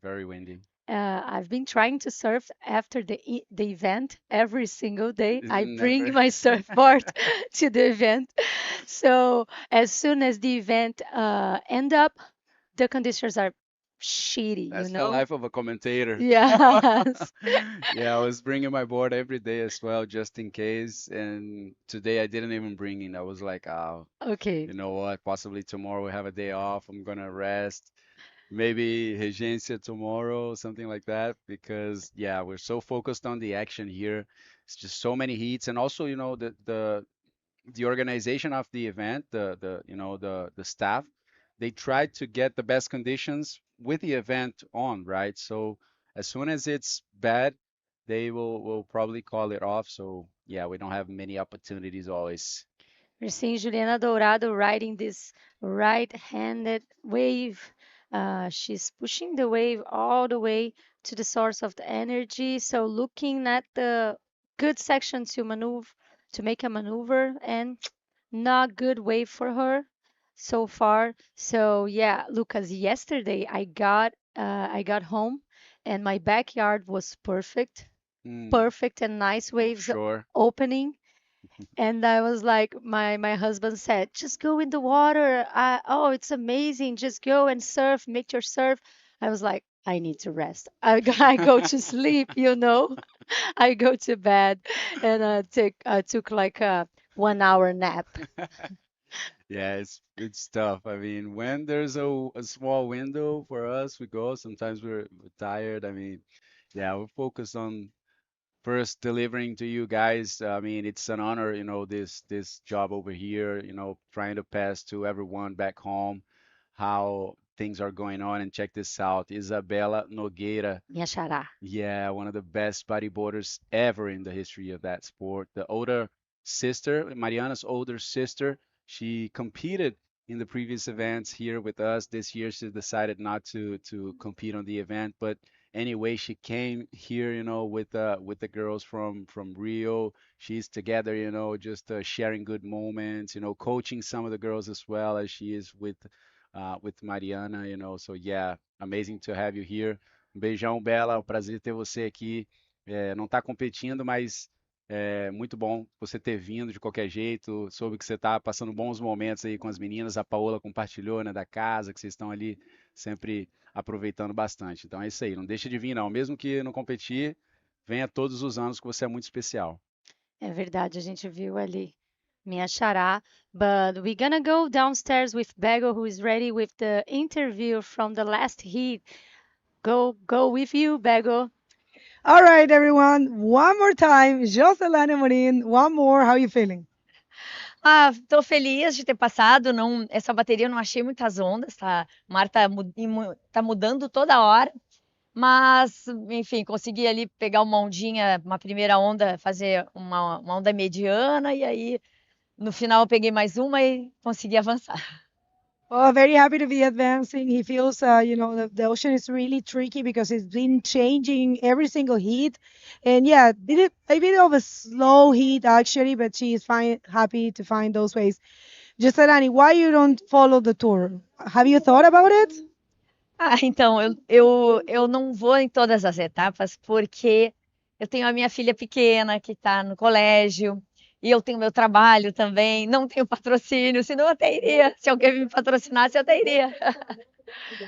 very windy. I've been trying to surf after the event every single day. I bring my surfboard to the event. So as soon as the event end up, the conditions are shitty, That's you know? the life of a commentator. Yes. Yeah, I was bringing my board every day as well, just in case. And today I didn't even bring it. I was like, oh, okay. You know what? Possibly tomorrow we have a day off. I'm gonna rest. Maybe Regencia tomorrow, something like that. Because yeah, we're so focused on the action here. It's just so many heats, and also you know the organization of the event, the staff, they tried to get the best conditions with the event on, right? So as soon as it's bad, they will probably call it off. So yeah, we don't have many opportunities always. We're seeing Juliana Dorado riding this right-handed wave. She's pushing the wave all the way to the source of the energy. So looking at the good section to make a maneuver, and not good wave for her so far. So yeah, Lucas, yesterday I got home and my backyard was perfect and nice waves opening. And I was like, my husband said, just go in the water. Oh, it's amazing. Just go and surf, make your surf. I was like, I need to rest. I go to sleep, you know. I go to bed and I took like a 1 hour nap. Yeah, it's tough. I mean, when there's a small window for us, we go. Sometimes we're tired. I mean, yeah, we're focused on first delivering to you guys. I mean, it's an honor, you know, this job over here, you know, trying to pass to everyone back home how things are going on. And check this out, Isabela Nogueira. Minha xará. Yeah, one of the best bodyboarders ever in the history of that sport. The older sister, Mariana's older sister, she competed in the previous events here with us. This year she decided not to compete on the event, but anyway, she came here, you know, with the girls from Rio. She's together, you know, just sharing good moments, you know, coaching some of the girls as well as she is with Mariana, you know. So yeah, amazing to have you here. Beijão, Bela, um prazer ter você aqui. Não está competindo, mas é muito bom você ter vindo de qualquer jeito. Soube que você está passando bons momentos aí com as meninas. A Paola compartilhou, né, da casa, que vocês estão ali sempre aproveitando bastante. Então é isso aí, não deixa de vir não. Mesmo que não competir, venha todos os anos que você é muito especial. É verdade, a gente viu ali minha xará. But we're gonna go downstairs with Bego, who is ready with the interview from the last heat. Go with you, Bego. All right, everyone. One more time, Joselani Amorim. One more. How are you feeling? Tô feliz de ter passado. Não, essa bateria eu não achei muitas ondas, tá? O mar tá mudando toda hora. Mas, enfim, consegui ali pegar uma ondinha, uma primeira onda, fazer uma onda mediana, e aí no final eu peguei mais uma e consegui avançar. Well, very happy to be advancing. He feels, the ocean is really tricky because it's been changing every single heat. And yeah, a bit of a slow heat actually, but she is happy to find those ways. Joselani, why you don't follow the tour? Have you thought about it? Então, eu não vou em todas as etapas porque eu tenho a minha filha pequena que está no colégio e eu tenho meu trabalho também, não tenho patrocínio, senão eu até iria. Se alguém me patrocinasse, eu até iria.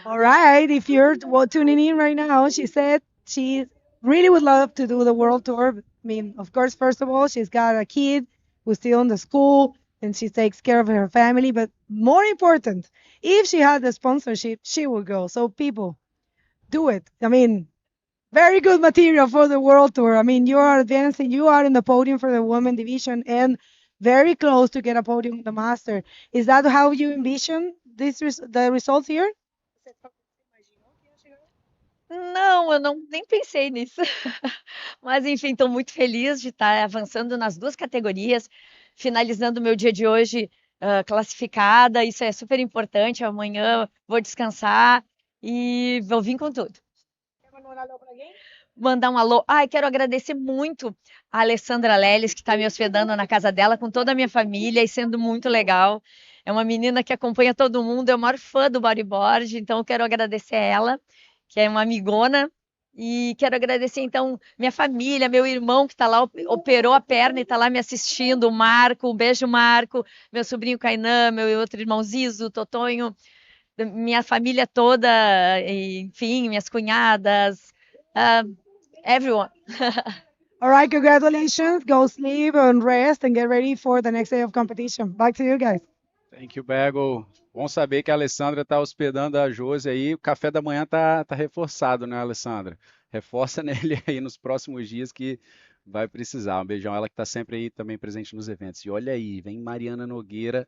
All right, if you're tuning in right now, she said she really would love to do the world tour. I mean, of course, first of all, she's got a kid who's still in the school and she takes care of her family. But more important, if she had the sponsorship, she would go. So people, do it. I mean, very good material for the world tour. I mean, you are advancing, you are in the podium for the women division and very close to get a podium in the master. Is that how you envision the results here? Não, eu nem pensei nisso. Mas, enfim, estou muito feliz de estar avançando nas duas categorias, finalizando o meu dia de hoje classificada. Isso é super importante. Amanhã vou descansar e vou vir com tudo. Mandar um alô. Quero agradecer muito a Alexandra Leles, que está me hospedando na casa dela, com toda a minha família e sendo muito legal. É uma menina que acompanha todo mundo, é o maior fã do bodyboard, então eu quero agradecer a ela, que é uma amigona. E quero agradecer, então, minha família, meu irmão que está lá, operou a perna e está lá me assistindo, o Marco, um beijo, Marco, meu sobrinho Kainan, meu outro irmão Zizo, Totonho, minha família toda, enfim, minhas cunhadas, everyone. All right, congratulations. Go sleep and rest and get ready for the next day of competition. Back to you guys. Thank you, Bego. Bom saber que a Alessandra está hospedando a Josi aí. O café da manhã tá reforçado, né, Alessandra? Reforça nele aí nos próximos dias que vai precisar. Um beijão, ela que está sempre aí também presente nos eventos. E olha aí, vem Mariana Nogueira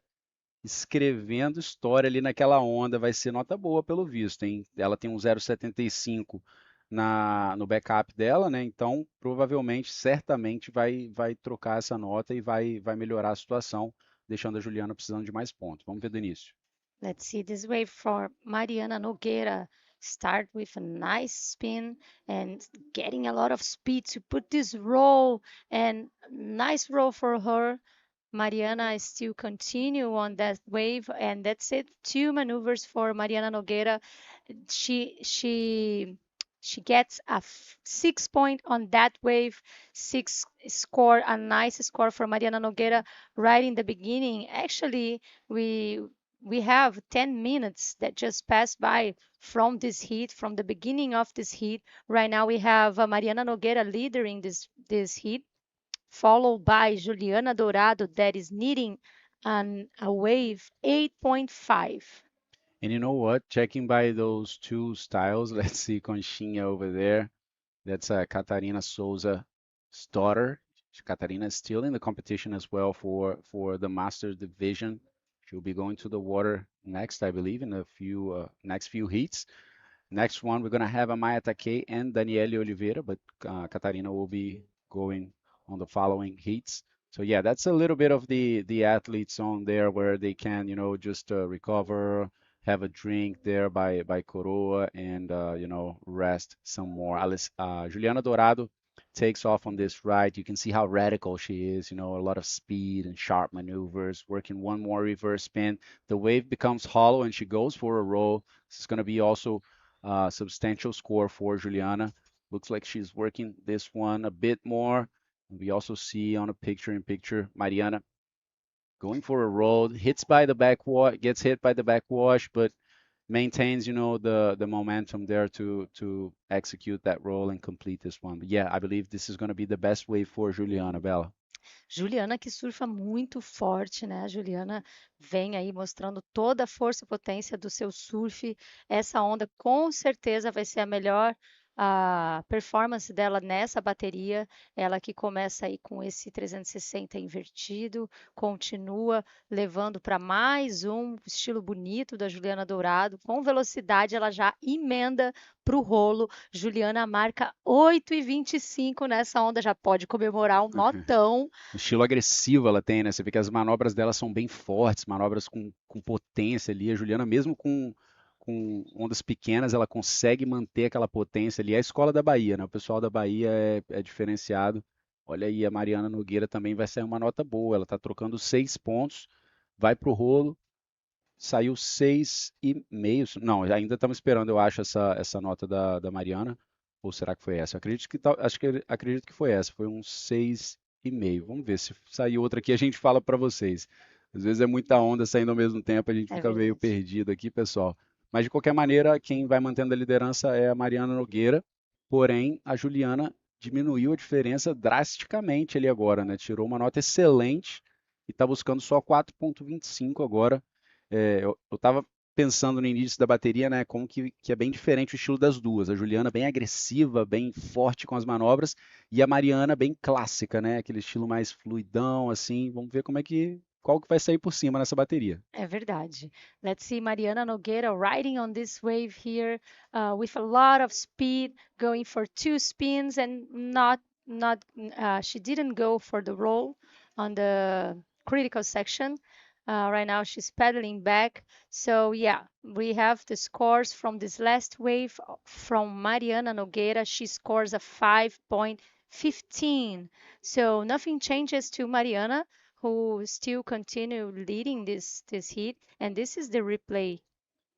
escrevendo história ali naquela onda. Vai ser nota boa pelo visto, hein? Ela tem um 0,75 no backup dela, né? Então, provavelmente, certamente vai trocar essa nota e vai melhorar a situação, deixando a Juliana precisando de mais pontos. Vamos ver do início. Let's see this wave for Mariana Nogueira. Start with a nice spin and getting a lot of speed to put this roll, and nice roll for her. Mariana still continue on that wave, and that's it. 2 maneuvers for Mariana Nogueira. She gets a 6 point on that wave. 6 score, a nice score for Mariana Nogueira right in the beginning. Actually, we have 10 minutes that just passed by from this heat, from the beginning of this heat. Right now we have Mariana Nogueira leading this heat, followed by Juliana Dorado that is needing a wave 8.5. And you know what? Checking by those two styles, let's see Conchinha over there. That's Katarina Sosa's daughter. Katarina is still in the competition as well for the Masters division. She'll be going to the water next, I believe, in a few next few heats. Next one, we're going to have Amaya Takei and Daniele Oliveira, but Katarina will be going on the following heats. So yeah, that's a little bit of the athletes on there where they can, just recover, have a drink there by Coroa, and rest some more. Juliana Dorado takes off on this ride. You can see how radical she is, a lot of speed and sharp maneuvers, working one more reverse spin. The wave becomes hollow and she goes for a roll. This is going to be also a substantial score for Juliana. Looks like she's working this one a bit more. We also see on a picture-in-picture Mariana going for a roll, gets hit by the backwash, but maintains, the momentum there to execute that roll and complete this one. But yeah, I believe this is going to be the best wave for Juliana, Bella. Juliana que surfa muito forte, né? A Juliana vem aí mostrando toda a força e potência do seu surf. Essa onda com certeza vai ser a melhor a performance dela nessa bateria. Ela que começa aí com esse 360 invertido, continua levando para mais um estilo bonito da Juliana Dorado. Com velocidade, ela já emenda para o rolo. Juliana marca 8,25 nessa onda, já pode comemorar um notão. Estilo agressivo ela tem, né? Você vê que as manobras dela são bem fortes, manobras com potência ali. A Juliana, mesmo com ondas pequenas, ela consegue manter aquela potência ali. É a escola da Bahia, né? O pessoal da Bahia é diferenciado. Olha aí, a Mariana Nogueira também vai sair uma nota boa. Ela está trocando 6 pontos, vai para o rolo, saiu 6,5. Não, ainda estamos esperando, eu acho, essa nota da Mariana. Ou será que foi essa? Eu acredito que, acredito que foi essa. Foi um 6,5. Vamos ver se sair outra aqui, a gente fala para vocês. Às vezes é muita onda saindo ao mesmo tempo, a gente fica meio perdido aqui, pessoal. Mas de qualquer maneira, quem vai mantendo a liderança é a Mariana Nogueira. Porém, a Juliana diminuiu a diferença drasticamente ali agora, né? Tirou uma nota excelente e está buscando só 4,25 agora. Eu estava pensando no início da bateria, né, como que é bem diferente o estilo das duas. A Juliana bem agressiva, bem forte com as manobras, e a Mariana bem clássica, né, aquele estilo mais fluidão, assim. Vamos ver qual que vai sair por cima nessa bateria. É verdade. Let's see Mariana Nogueira riding on this wave here with a lot of speed, going for 2 spins and she didn't go for the roll on the critical section. Right now she's pedaling back. So yeah, we have the scores from this last wave from Mariana Nogueira. She scores a 5.15. So nothing changes to Mariana, who still continue leading this heat, and this is the replay.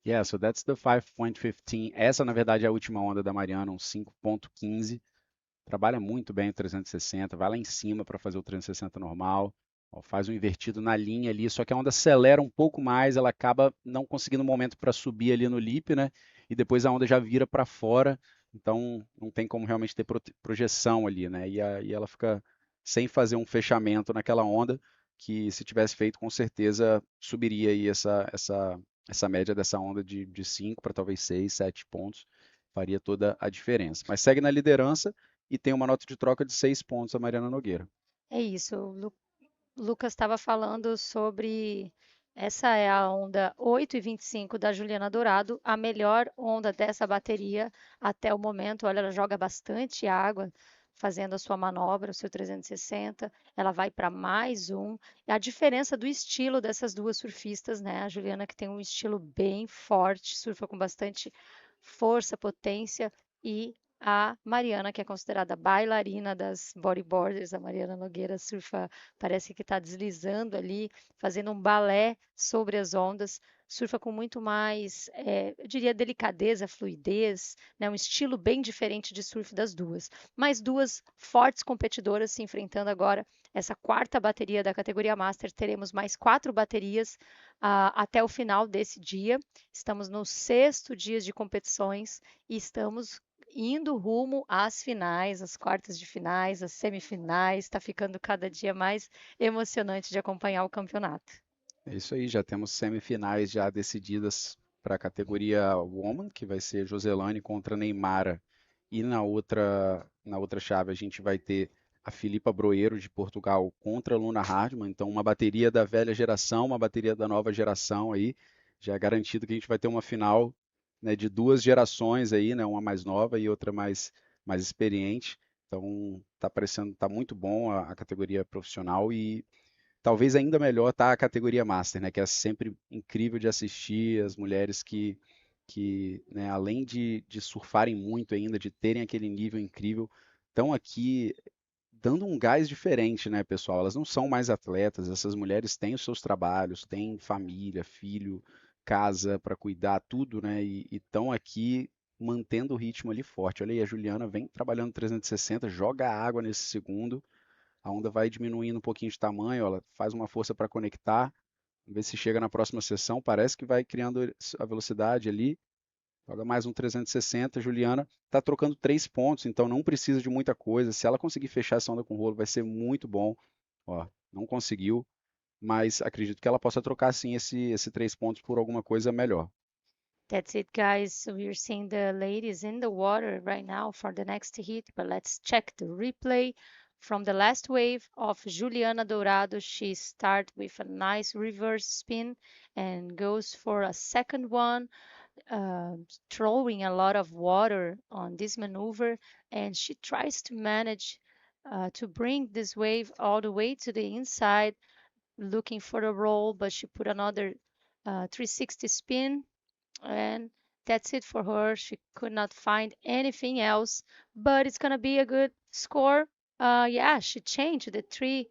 Yeah, so that's the 5.15. Essa, na verdade, é a última onda da Mariana, um 5.15. Trabalha muito bem o 360, vai lá em cima para fazer o 360 normal. Ó, faz um invertido na linha ali, só que a onda acelera um pouco mais, ela acaba não conseguindo um momento para subir ali no lip, né? E depois a onda já vira para fora, então não tem como realmente ter projeção ali, né? E ela fica sem fazer um fechamento naquela onda, que se tivesse feito, com certeza subiria aí essa média dessa onda de 5 para talvez 6, 7 pontos, faria toda a diferença. Mas segue na liderança e tem uma nota de troca de 6 pontos a Mariana Nogueira. É isso, Lucas estava falando sobre essa é a onda 8,25 da Juliana Dorado, a melhor onda dessa bateria até o momento. Olha, ela joga bastante água fazendo a sua manobra, o seu 360. Ela vai para mais um. A diferença do estilo dessas duas surfistas, né? A Juliana que tem um estilo bem forte, surfa com bastante força, potência, e a Mariana, que é considerada bailarina das bodyboarders. A Mariana Nogueira surfa, parece que está deslizando ali, fazendo um balé sobre as ondas, surfa com muito mais, eu diria, delicadeza, fluidez, né? Um estilo bem diferente de surf das duas. Mas duas fortes competidoras se enfrentando agora. Essa quarta bateria da categoria Master, teremos mais 4 baterias até o final desse dia. Estamos no 6º dia de competições e estamos indo rumo às finais, às quartas de finais, às semifinais. Está ficando cada dia mais emocionante de acompanhar o campeonato. É isso aí, já temos semifinais já decididas para a categoria Woman, que vai ser Joselani contra Neymara. E na outra chave a gente vai ter a Filipa Broeiro de Portugal contra a Luna Hardman. Então uma bateria da velha geração, uma bateria da nova geração aí. Já é garantido que a gente vai ter uma final, né, de 2 gerações aí, né, uma mais nova e outra mais experiente. Então tá muito bom a categoria profissional e talvez ainda melhor tá a categoria Master, né, que é sempre incrível de assistir, as mulheres que né, além de surfarem muito ainda, de terem aquele nível incrível, estão aqui dando um gás diferente, né, pessoal? Elas não são mais atletas, essas mulheres têm os seus trabalhos, têm família, filho, casa para cuidar, tudo, né? E estão aqui mantendo o ritmo ali forte. Olha aí, a Juliana vem trabalhando 360, joga água nesse segundo, a onda vai diminuindo um pouquinho de tamanho, ela faz uma força para conectar, vamos ver se chega na próxima sessão, parece que vai criando a velocidade ali, joga mais um 360, Juliana está trocando 3 pontos, então não precisa de muita coisa, se ela conseguir fechar essa onda com rolo vai ser muito bom, Ó, não conseguiu, mas acredito que ela possa trocar sim esse 3 pontos por alguma coisa melhor. That's it, guys. We're seeing the ladies in the water right now for the next hit, but let's check the replay from the last wave of Juliana Dorado. She starts with a nice reverse spin and goes for a second one, throwing a lot of water on this maneuver, and she tries to manage to bring this wave all the way to the inside, looking for a roll, but she put another 360 spin, and that's it for her. She could not find anything else, but it's gonna be a good score. Yeah, she changed the three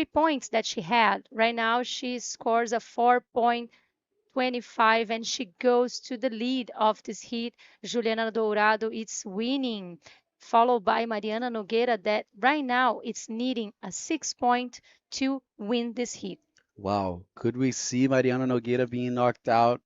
points that she had. Right now, she scores a 4.25, and she goes to the lead of this heat. Juliana Dourado is winning, followed by Mariana Nogueira, that right now it's needing a 6 point to win this heat. Wow, could we see Mariana Nogueira being knocked out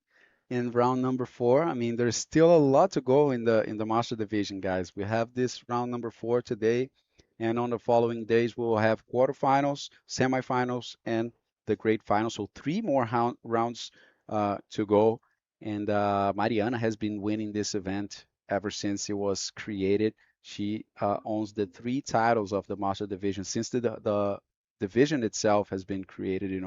in round number 4? I mean, there's still a lot to go in the Master Division, guys. We have this round number 4 today, and on the following days we'll have quarterfinals, semifinals, and the great final. So 3 more rounds to go. And Mariana has been winning this event ever since it was created. She owns the 3 titles of the Master Division since the division itself has been created.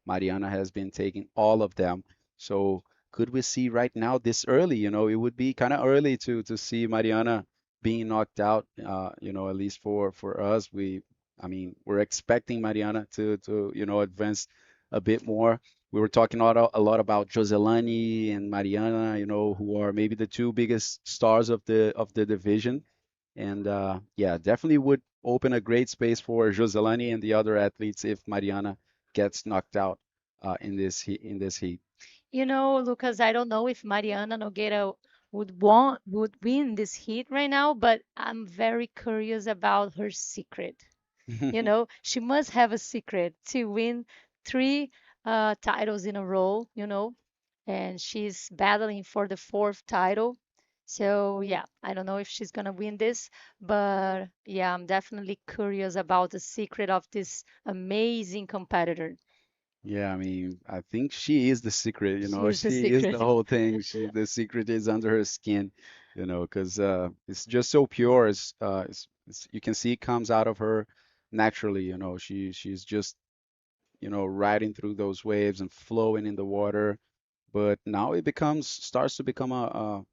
Mariana has been taking all of them. So could we see right now this early? It would be kind of early to see Mariana being knocked out. At least for us, I mean, we're expecting Mariana to advance a bit more. We were talking a lot about Joselani and Mariana, who are maybe the 2 biggest stars of the division. And yeah, definitely would open a great space for Joselani and the other athletes if Mariana gets knocked out in this heat. Lucas, I don't know if Mariana Nogueira would win this heat right now, but I'm very curious about her secret. She must have a secret to win three titles in a row, and she's battling for the fourth title. So yeah, I don't know if she's gonna win this, but yeah, I'm definitely curious about the secret of this amazing competitor. Yeah, I mean, I think she is the secret, She is the she is the secret. whole thing. The secret is under her skin, because it's just so pure. You can see it comes out of her naturally, she's just, riding through those waves and flowing in the water. But now it starts to become a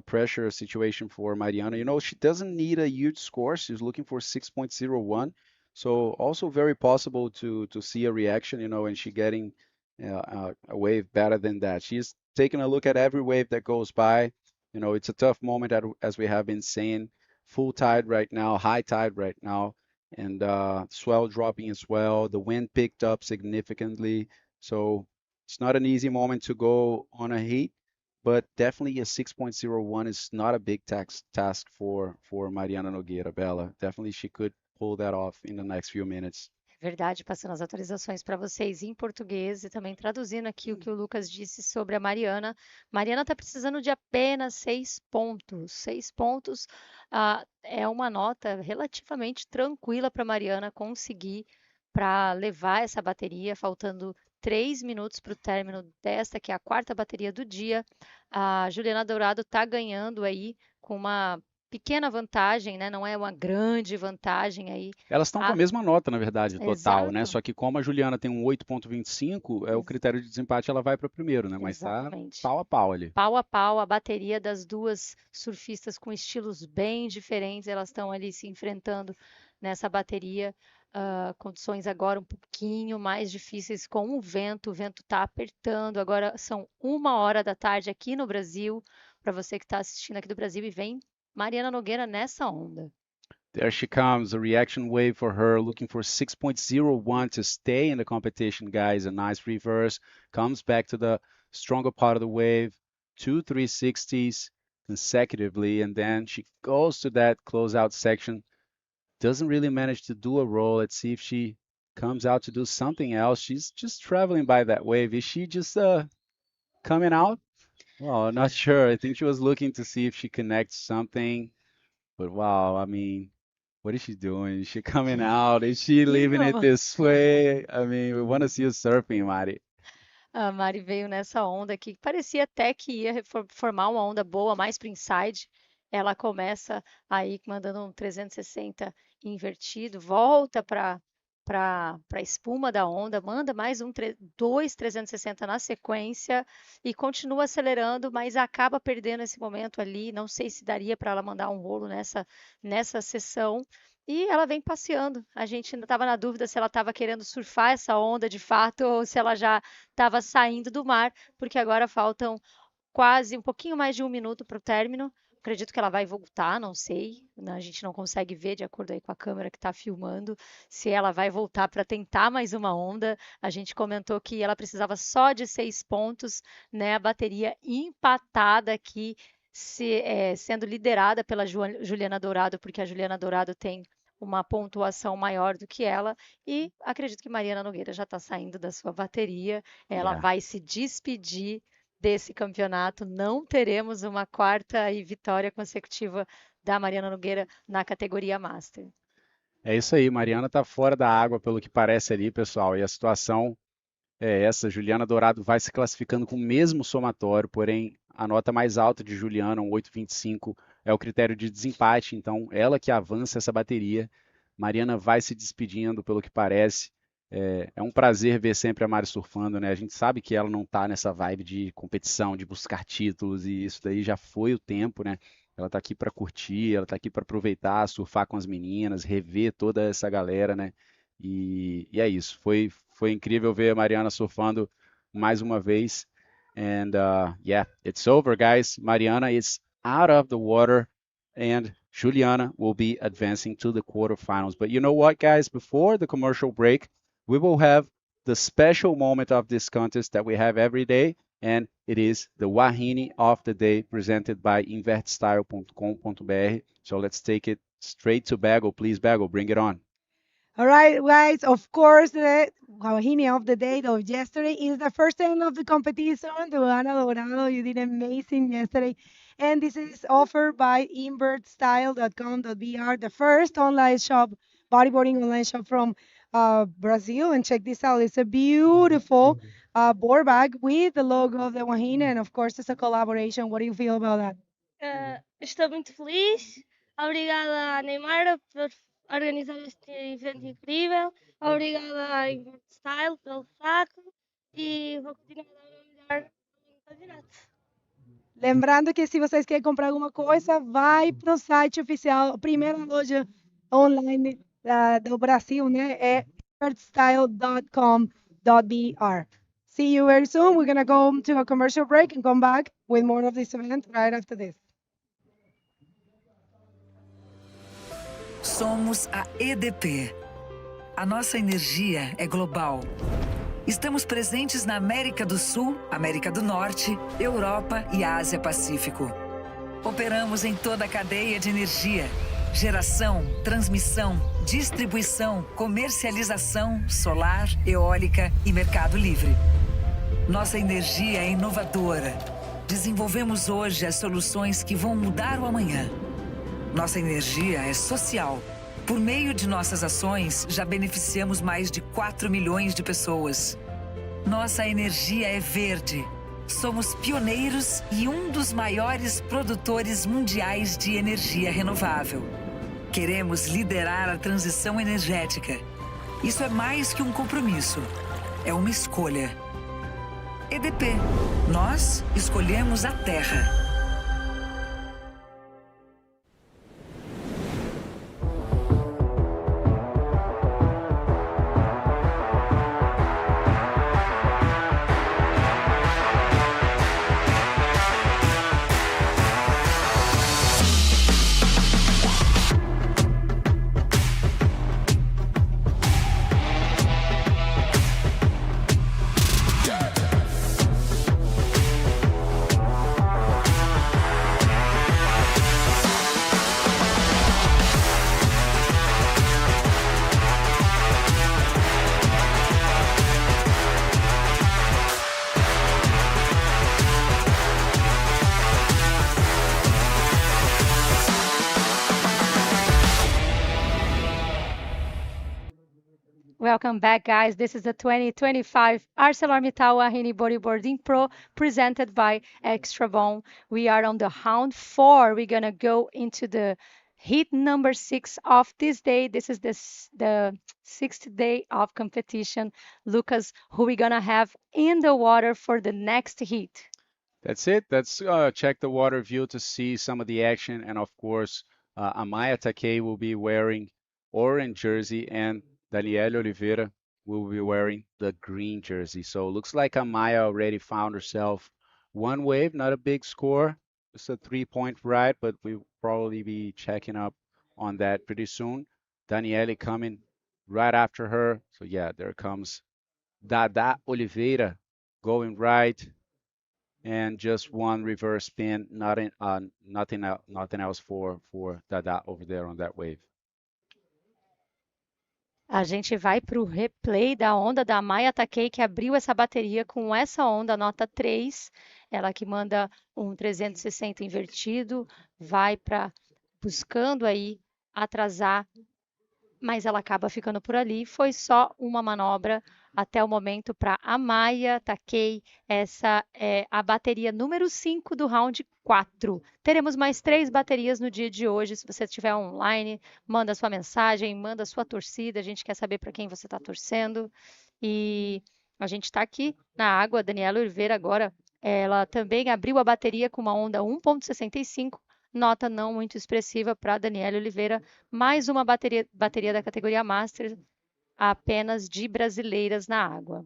pressure situation for Mariana. She doesn't need a huge score. She's looking for 6.01. So also very possible to see a reaction, and she getting a wave better than that. She's taking a look at every wave that goes by. It's a tough moment as we have been saying. Full tide right now, high tide right now, and swell dropping as well. The wind picked up significantly. So it's not an easy moment to go on a heat, but definitely a 6.01 is not a big task for Mariana Nogueira, Bella. Definitely she could pull that off in the next few minutes. Verdade, passando as atualizações para vocês em português e também traduzindo aqui o que o Lucas disse sobre a Mariana. Mariana está precisando de apenas 6 pontos. 6 pontos é uma nota relativamente tranquila para Mariana conseguir para levar essa bateria, faltando 3 minutos para o término desta, que é a quarta bateria do dia. A Juliana Dourado está ganhando aí com uma pequena vantagem, né? Não é uma grande vantagem aí. Elas estão com a mesma nota, na verdade, total, né? Exato. Só que como a Juliana tem um 8.25, o critério de desempate, ela vai para primeiro, né? Mas tá Exatamente. pau a pau ali. Pau a pau, a bateria das duas surfistas com estilos bem diferentes, elas estão ali se enfrentando nessa bateria. Condições agora um pouquinho mais difíceis com o vento está apertando. Agora são 1 hora da tarde aqui no Brasil, para você que está assistindo aqui do Brasil, e vem Mariana Nogueira nessa onda. There she comes, a reaction wave for her, looking for 6.01 to stay in the competition, guys. A nice reverse, comes back to the stronger part of the wave, 2 360s consecutively, and then she goes to that closeout section. Doesn't really manage to do a roll. Let's see if she comes out to do something else. She's just traveling by that wave. Is she just coming out? Well, not sure. I think she was looking to see if she connects something. But wow, I mean, What is she doing? Is she coming out? Is she leaving it this way? I mean, we want to see you surfing, Mari. A Mari veio nessa onda aqui, que parecia até que ia formar uma onda boa, mais para inside. Ela começa aí mandando um 360 invertido, volta para a espuma da onda, manda mais dois 360 na sequência e continua acelerando, mas acaba perdendo esse momento ali. Não sei se daria para ela mandar um rolo nessa sessão. E ela vem passeando. A gente ainda estava na dúvida se ela estava querendo surfar essa onda de fato ou se ela já estava saindo do mar, porque agora faltam quase um pouquinho mais de 1 minuto para o término. Acredito que ela vai voltar, não sei. A gente não consegue ver, de acordo aí com a câmera que está filmando, se ela vai voltar para tentar mais uma onda. A gente comentou que ela precisava só de 6 pontos, né? A bateria empatada aqui, sendo liderada pela Juliana Dorado, porque a Juliana Dorado tem uma pontuação maior do que ela, e acredito que Mariana Nogueira já está saindo da sua bateria. Ela vai se despedir desse campeonato. Não teremos uma quarta vitória consecutiva da Mariana Nogueira na categoria Master. É isso aí, Mariana está fora da água, pelo que parece ali, pessoal, e a situação é essa. Juliana Dorado vai se classificando com o mesmo somatório, porém a nota mais alta de Juliana, um 8,25, é o critério de desempate, então ela que avança essa bateria. Mariana vai se despedindo, pelo que parece. É um prazer ver sempre a Mari surfando, né? A gente sabe que ela não está nessa vibe de competição, de buscar títulos, e isso daí já foi o tempo, né? Ela está aqui para curtir, ela está aqui para aproveitar, surfar com as meninas, rever toda essa galera, né? E é isso. Foi incrível ver a Mariana surfando mais uma vez. And yeah, it's over, guys. Mariana is out of the water, and Juliana will be advancing to the quarterfinals. But you know what, guys? Before the commercial break, we will have the special moment of this contest that we have every day, and it is the Wahine of the Day presented by invertstyle.com.br. So let's take it straight to Bagel. Please, Bagel, bring it on. All right, guys, of course, the Wahine of the day of yesterday is the first end of the competition. Juliana Dorado, you did amazing yesterday. And this is offered by invertstyle.com.br, the first online shop, bodyboarding online shop from Brazil. And check this out. It's a beautiful board bag with the logo of the Wahine. And of course, it's a collaboration. What do you feel about that? Estou muito feliz. Obrigada a Neymara por organizar este evento incrível. Obrigada a InvertStyle pelo saco e vou continuar a dar o melhor no campeonato. Lembrando que se vocês querem comprar alguma coisa, vai pro site oficial, a primeira loja online do Brasil, né? É invertstyle.com.br. See you very soon. We're going to go to a commercial break and come back with more of this event right after this. Somos a EDP. A nossa energia é global. Estamos presentes na América do Sul, América do Norte, Europa e Ásia Pacífico. Operamos em toda a cadeia de energia: geração, transmissão, distribuição, comercialização, solar, eólica e mercado livre. Nossa energia é inovadora. Desenvolvemos hoje as soluções que vão mudar o amanhã. Nossa energia é social. Por meio de nossas ações, já beneficiamos mais de 4 milhões de pessoas. Nossa energia é verde. Somos pioneiros e um dos maiores produtores mundiais de energia renovável. Queremos liderar a transição energética. Isso é mais que um compromisso. É uma escolha. EDP. Nós escolhemos a Terra. Welcome back, guys. This is the 2025 ArcelorMittal Wahine Bodyboarding Pro presented by Extrabom. We are on the round 4. We're going to go into the heat number 6 of this day. This is the 6th day of competition. Lucas, who we going to have in the water for the next heat? That's it. Let's check the water view to see some of the action. And of course, Amaya Takei will be wearing orange jersey and Daniela Oliveira will be wearing the green jersey. So it looks like Amaya already found herself one wave, not a big score. It's a 3-point ride, but we'll probably be checking up on that pretty soon. Daniele coming right after her. So yeah, there comes Dada Oliveira going right and just one reverse spin, nothing else for Dada over there on that wave. A gente vai para o replay da onda da Maya Takei, que abriu essa bateria com essa onda, nota 3. Ela que manda um 360 invertido, vai para buscando aí atrasar, mas ela acaba ficando por ali. Foi só uma manobra até o momento para a Maya Takei. Essa é a bateria número 5 do round 4. Teremos mais 3 baterias no dia de hoje. Se você estiver online, manda sua mensagem, manda sua torcida. A gente quer saber para quem você está torcendo. E a gente está aqui na água. A Daniela Oliveira agora, ela também abriu a bateria com uma onda 1.65. Nota não muito expressiva para Daniela Oliveira. Mais uma bateria da categoria Master, apenas de brasileiras na água.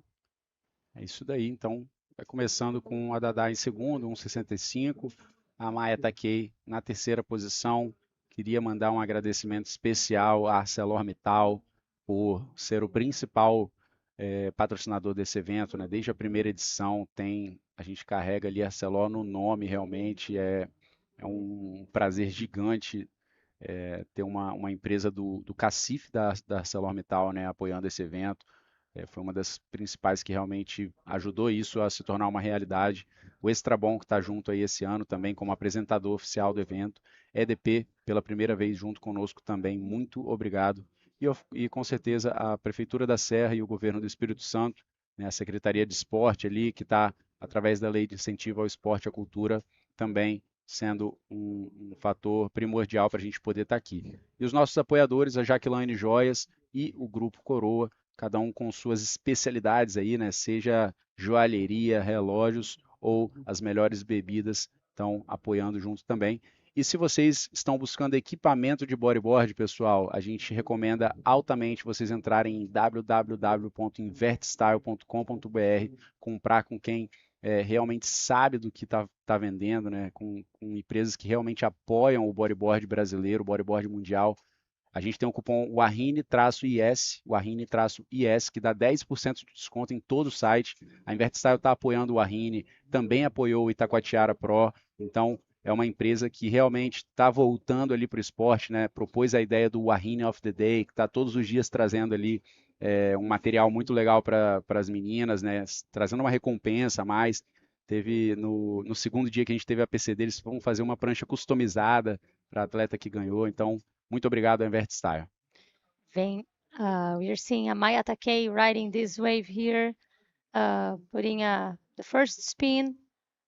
É isso daí, então, vai começando com a Dada em segundo, 1,65. A Maya Takei na terceira posição. Queria mandar um agradecimento especial à ArcelorMittal por ser o principal patrocinador desse evento, né? Desde a primeira edição a gente carrega ali Arcelor no nome, realmente é um prazer gigante ter uma empresa do cacife da ArcelorMittal, né, apoiando esse evento. Foi uma das principais que realmente ajudou isso a se tornar uma realidade. O Extrabom, que está junto aí esse ano também como apresentador oficial do evento. EDP, pela primeira vez junto conosco também, muito obrigado. E com certeza a Prefeitura da Serra e o Governo do Espírito Santo, né, a Secretaria de Esporte ali, que está, através da Lei de Incentivo ao Esporte e à Cultura, também sendo um fator primordial para a gente poder estar aqui. E os nossos apoiadores, a Jaklayne Joias e o Grupo Coroa, cada um com suas especialidades aí, né? Seja joalheria, relógios ou as melhores bebidas, estão apoiando junto também. E se vocês estão buscando equipamento de bodyboard, pessoal, a gente recomenda altamente vocês entrarem em www.invertstyle.com.br, comprar com quem realmente sabe do que está vendendo, né? Com empresas que realmente apoiam o bodyboard brasileiro, o bodyboard mundial. A gente tem o cupom Wahine-IS, Wahine-IS, que dá 10% de desconto em todo o site. A Invertstyle está apoiando o Wahine, também apoiou o Itacoatiara Pro. Então, é uma empresa que realmente está voltando ali para o esporte, né? Propôs a ideia do Wahine of the Day, que está todos os dias trazendo ali um material muito legal para as meninas, né? Trazendo uma recompensa a mais. Teve no segundo dia que a gente teve a PCD, eles vão fazer uma prancha customizada para a atleta que ganhou. Então, muito obrigado, Invertstyle. We are seeing a Maya Takei riding this wave here, putting the first spin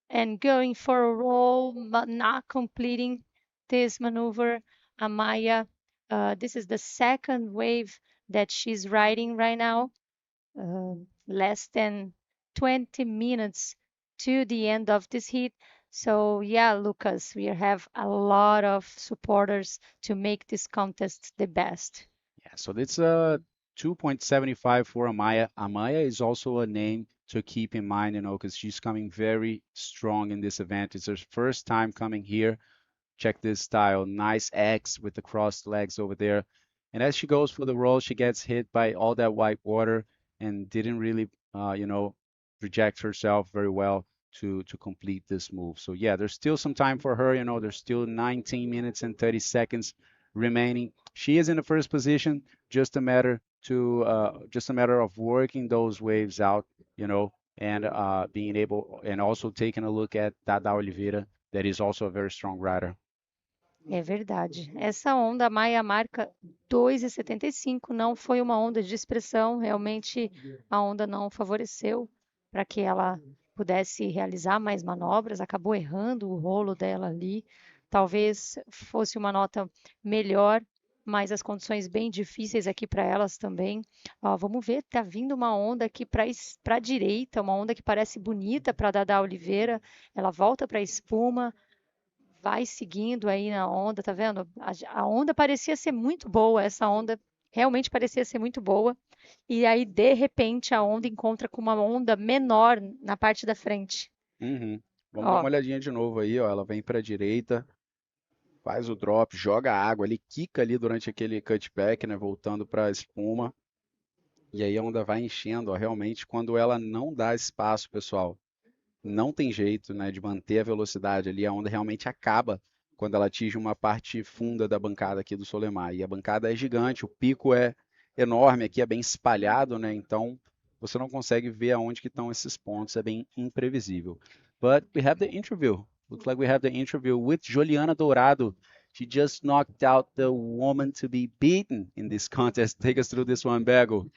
and going for a roll, but not completing this maneuver. Amaya, this is the second wave that she's riding right now, less than 20 minutes to the end of this heat. So yeah, Lucas, we have a lot of supporters to make this contest the best. Yeah, so it's a 2.75 for Amaya. Amaya is also a name to keep in mind, you know, because she's coming very strong in this event. It's her first time coming here. Check this style, nice X with the crossed legs over there. And as she goes for the roll, she gets hit by all that white water and didn't really, reject herself very well to complete this move. So yeah, there's still some time for her. You know, there's still 19 minutes and 30 seconds remaining. She is in the first position. Just a matter of working those waves out, you know, and being able, and also taking a look at Dada Oliveira, that is also a very strong rider. É verdade. Essa onda, a Maia marca 2,75, não foi uma onda de expressão, realmente a onda não favoreceu para que ela pudesse realizar mais manobras, acabou errando o rolo dela ali. Talvez fosse uma nota melhor, mas as condições bem difíceis aqui para elas também. Ó, vamos ver, tá vindo uma onda aqui para a direita, uma onda que parece bonita para Dada Oliveira. Ela volta para a espuma, vai seguindo aí na onda, tá vendo? A onda parecia ser muito boa, essa onda realmente parecia ser muito boa. E aí, de repente, a onda encontra com uma onda menor na parte da frente. Uhum. Vamos dar Ó, uma olhadinha de novo aí, ó. Ela vem para a direita, faz o drop, joga a água ali, quica ali durante aquele cutback, né? Voltando para a espuma. E aí a onda vai enchendo, ó. Realmente, quando ela não dá espaço, pessoal, não tem jeito, né, de manter a velocidade ali. A onda realmente acaba quando ela atinge uma parte funda da bancada aqui do Solemar. E a bancada é gigante, o pico é enorme, aqui é bem espalhado, né? Então você não consegue ver aonde que estão esses pontos, é bem imprevisível. But we have the interview. Looks like we have the interview with Juliana Dorado. She just knocked out the woman to be beaten in this contest. Take us through this one, Bego.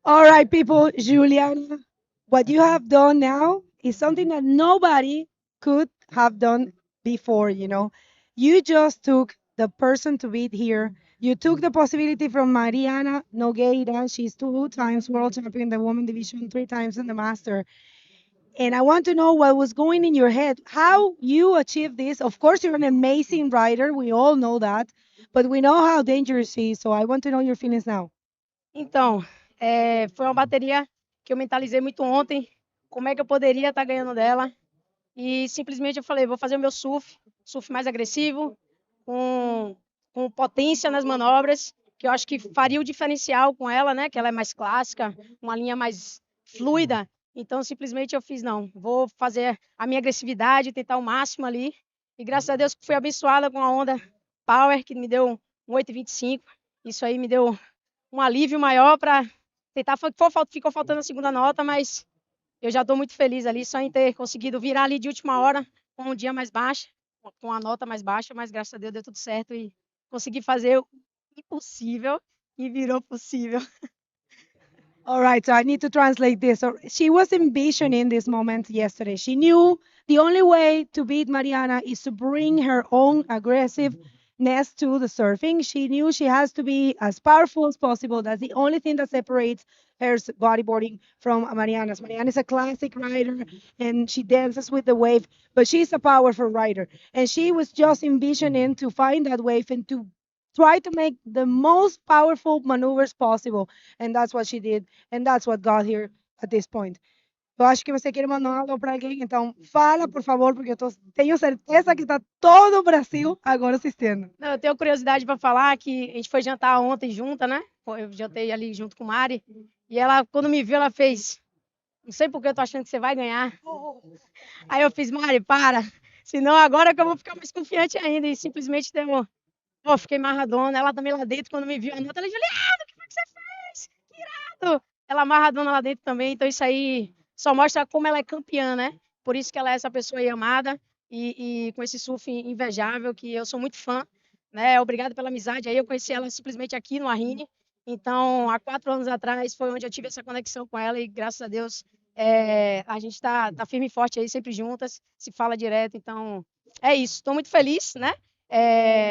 All right, people, Juliana, what you have done now is something that nobody could have done before, you know. You just took the person to beat here. You took the possibility from Mariana Nogueira. She's 2 times world champion in the women division, 3 times in the master. And I want to know what was going in your head, how you achieved this. Of course, you're an amazing rider. We all know that. But we know how dangerous she is. So I want to know your feelings now. Então, foi uma bateria que eu mentalizei muito ontem, como é que eu poderia estar ganhando dela. E simplesmente eu falei, vou fazer o meu surf mais agressivo, com potência nas manobras, que eu acho que faria o diferencial com ela, né? Que ela é mais clássica, uma linha mais fluida. Então, simplesmente eu fiz, não, vou fazer a minha agressividade, tentar o máximo ali. E graças a Deus fui abençoada com a onda Power, que me deu um 8,25. Isso aí me deu um alívio maior para tentar. Ficou faltando a segunda nota, mas eu já estou muito feliz ali, só em ter conseguido virar ali de última hora, com um dia mais baixo, com a nota mais baixa, mas graças a Deus deu tudo certo e consegui fazer o impossível e virou possível. All right, so I need to translate this. So she was envisioning this moment yesterday. She knew the only way to beat Mariana is to bring her own aggressiveness to the surfing. She knew she has to be as powerful as possible. That's the only thing that separates her bodyboarding from Mariana's. Mariana is a classic rider and she dances with the wave, but she's a powerful rider. And she was just envisioning to find that wave and to try to make the most powerful maneuvers possible. And that's what she did. And that's what got here at this point. Eu acho que você quer mandar um alô para alguém, então fala, por favor, porque tenho certeza que está todo o Brasil agora assistindo. Não, eu tenho curiosidade para falar que a gente foi jantar ontem junta, né? Eu jantei ali junto com Mari. E ela, quando me viu, ela fez, não sei por que eu tô achando que você vai ganhar. Aí eu fiz, Mari, para. Senão agora que eu vou ficar mais confiante ainda. E simplesmente deu. Pô, fiquei amarradona. Ela também lá dentro, quando me viu a nota, ela, Juliana, o que foi que você fez? Que irado! Ela amarradona lá dentro também. Então isso aí só mostra como ela é campeã, né? Por isso que ela é essa pessoa aí amada e com esse surf invejável, que eu sou muito fã, né? Obrigada pela amizade. Aí eu conheci ela simplesmente aqui no Wahine. Então, há 4 anos atrás foi onde eu tive essa conexão com ela e graças a Deus a gente tá firme e forte aí, sempre juntas, se fala direto. Então, é isso. Estou muito feliz, né?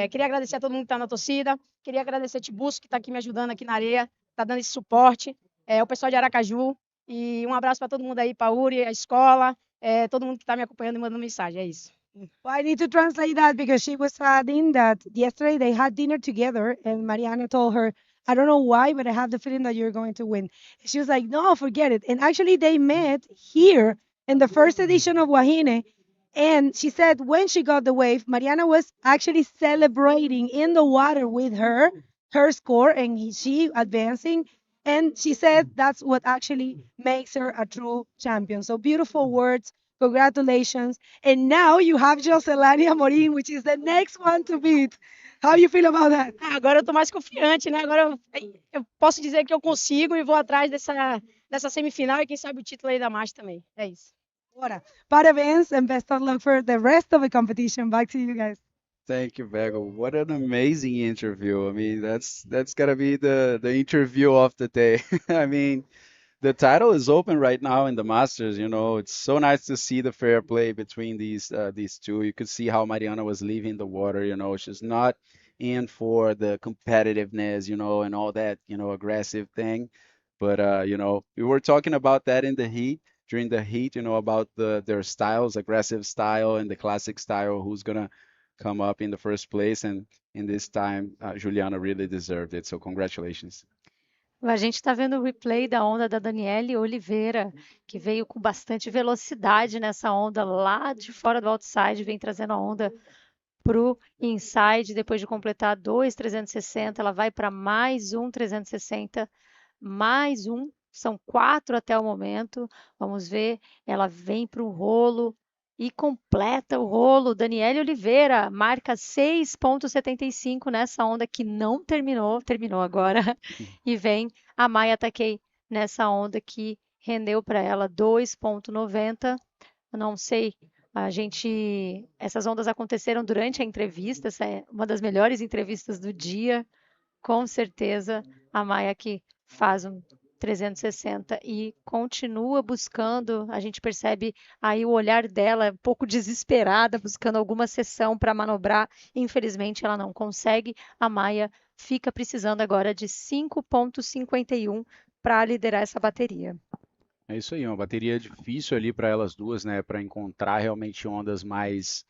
Queria agradecer a todo mundo que está na torcida, queria agradecer a Tibusco, que está aqui me ajudando aqui na areia, está dando esse suporte, o pessoal de Aracaju, e um abraço para todo mundo aí, para a Uri, a escola, todo mundo que está me acompanhando e mandando mensagem, é isso. Well, I need to translate that because she was adding that yesterday they had dinner together and Mariana told her, I don't know why, but I have the feeling that you're going to win. She was like, no, forget it. And actually they met here in the first edition of Wahine. And she said when she got the wave, Mariana was actually celebrating in the water with her score and she advancing. And she said that's what actually makes her a true champion. So beautiful words. Congratulations. And now you have Joselani Amorim, which is the next one to beat. How you feel about that? Agora eu tô mais confiante, né? Agora eu posso dizer que eu consigo e vou atrás dessa semifinal e quem sabe o título aí da Master também. É isso. Bora. Parabéns and best of luck for the rest of the competition. Back to you guys. Thank you, Bego. What an amazing interview. I mean, that's gotta be the interview of the day. I mean, the title is open right now in the Masters. It's so nice to see the fair play between these two. You could see how Mariana was leaving the water. She's not in for the competitiveness, and all that, aggressive thing. But we were talking about that in the heat, during the heat, about their styles, aggressive style and the classic style, who's gonna come up in the first place. And in this time, Juliana really deserved it. So congratulations. A gente está vendo o replay da onda da Daniele Oliveira, que veio com bastante velocidade nessa onda lá de fora do outside, vem trazendo a onda pro inside, depois de completar 2,360, ela vai para mais um 360, mais um, são 4 até o momento. Vamos ver, ela vem para o rolo e completa o rolo. Daniele Oliveira marca 6,75 nessa onda que não terminou, terminou agora. E vem a Maia Takei nessa onda que rendeu para ela 2,90. Não sei, essas ondas aconteceram durante a entrevista, essa é uma das melhores entrevistas do dia, com certeza. A Maia que faz um 360 e continua buscando, a gente percebe aí o olhar dela um pouco desesperada, buscando alguma sessão para manobrar. Infelizmente ela não consegue. A Maia fica precisando agora de 5,51 para liderar essa bateria. É isso aí, uma bateria difícil ali para elas duas, né, para encontrar realmente ondas mais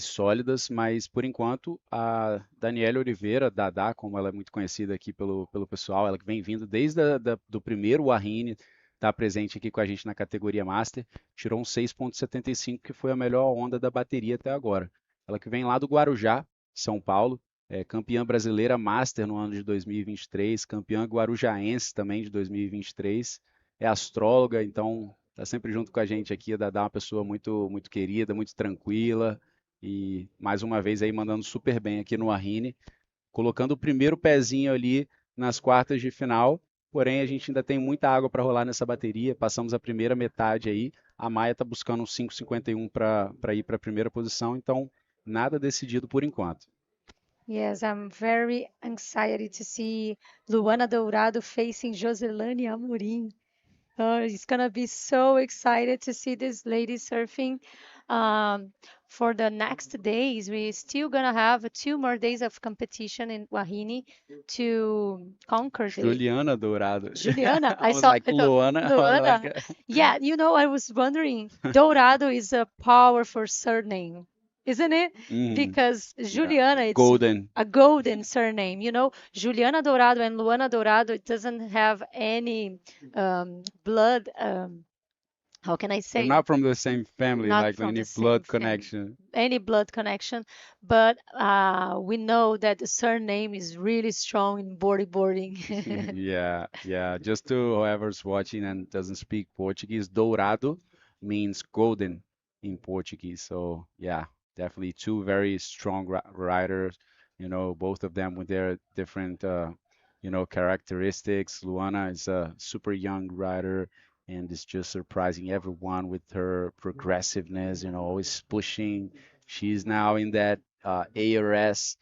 sólidas, mas por enquanto a Daniela Oliveira, Dadá, como ela é muito conhecida aqui pelo pessoal, ela que vem vindo desde do primeiro Wahine, está presente aqui com a gente na categoria Master, tirou um 6,75, que foi a melhor onda da bateria até agora. Ela que vem lá do Guarujá, São Paulo, é campeã brasileira Master no ano de 2023, campeã guarujaense também de 2023, é astróloga, então está sempre junto com a gente aqui. A Dadá é uma pessoa muito, muito querida, muito tranquila, e mais uma vez aí mandando super bem aqui no Wahine, colocando o primeiro pezinho ali nas quartas de final. Porém, a gente ainda tem muita água para rolar nessa bateria. Passamos a primeira metade aí. A Maia está buscando um 5,51 para ir para a primeira posição, então nada decidido por enquanto. Yes, I'm very excited to see Luana Dourado facing Joselani Amorim. It's gonna be so excited to see this lady surfing. For the next days, we're still gonna have 2 more days of competition in Wahine to conquer the Juliana Dorado. Juliana, I was like, Luana. Luana. Yeah, I was wondering, Dourado is a powerful surname, isn't it? Because Juliana, it's Golden. a golden surname. Juliana Dorado and Luana Dorado, it doesn't have any blood. How can I say? They're not from the same family, Not like from any the same blood family. connection. Any blood connection, but we know that the surname is really strong in bodyboarding. Yeah. Just to whoever's watching and doesn't speak Portuguese, Dourado means golden in Portuguese. So yeah, definitely two very strong riders. Both of them with their different, characteristics. Luana is a super young rider and is just surprising everyone with her progressiveness. Always pushing. She's now in that ARS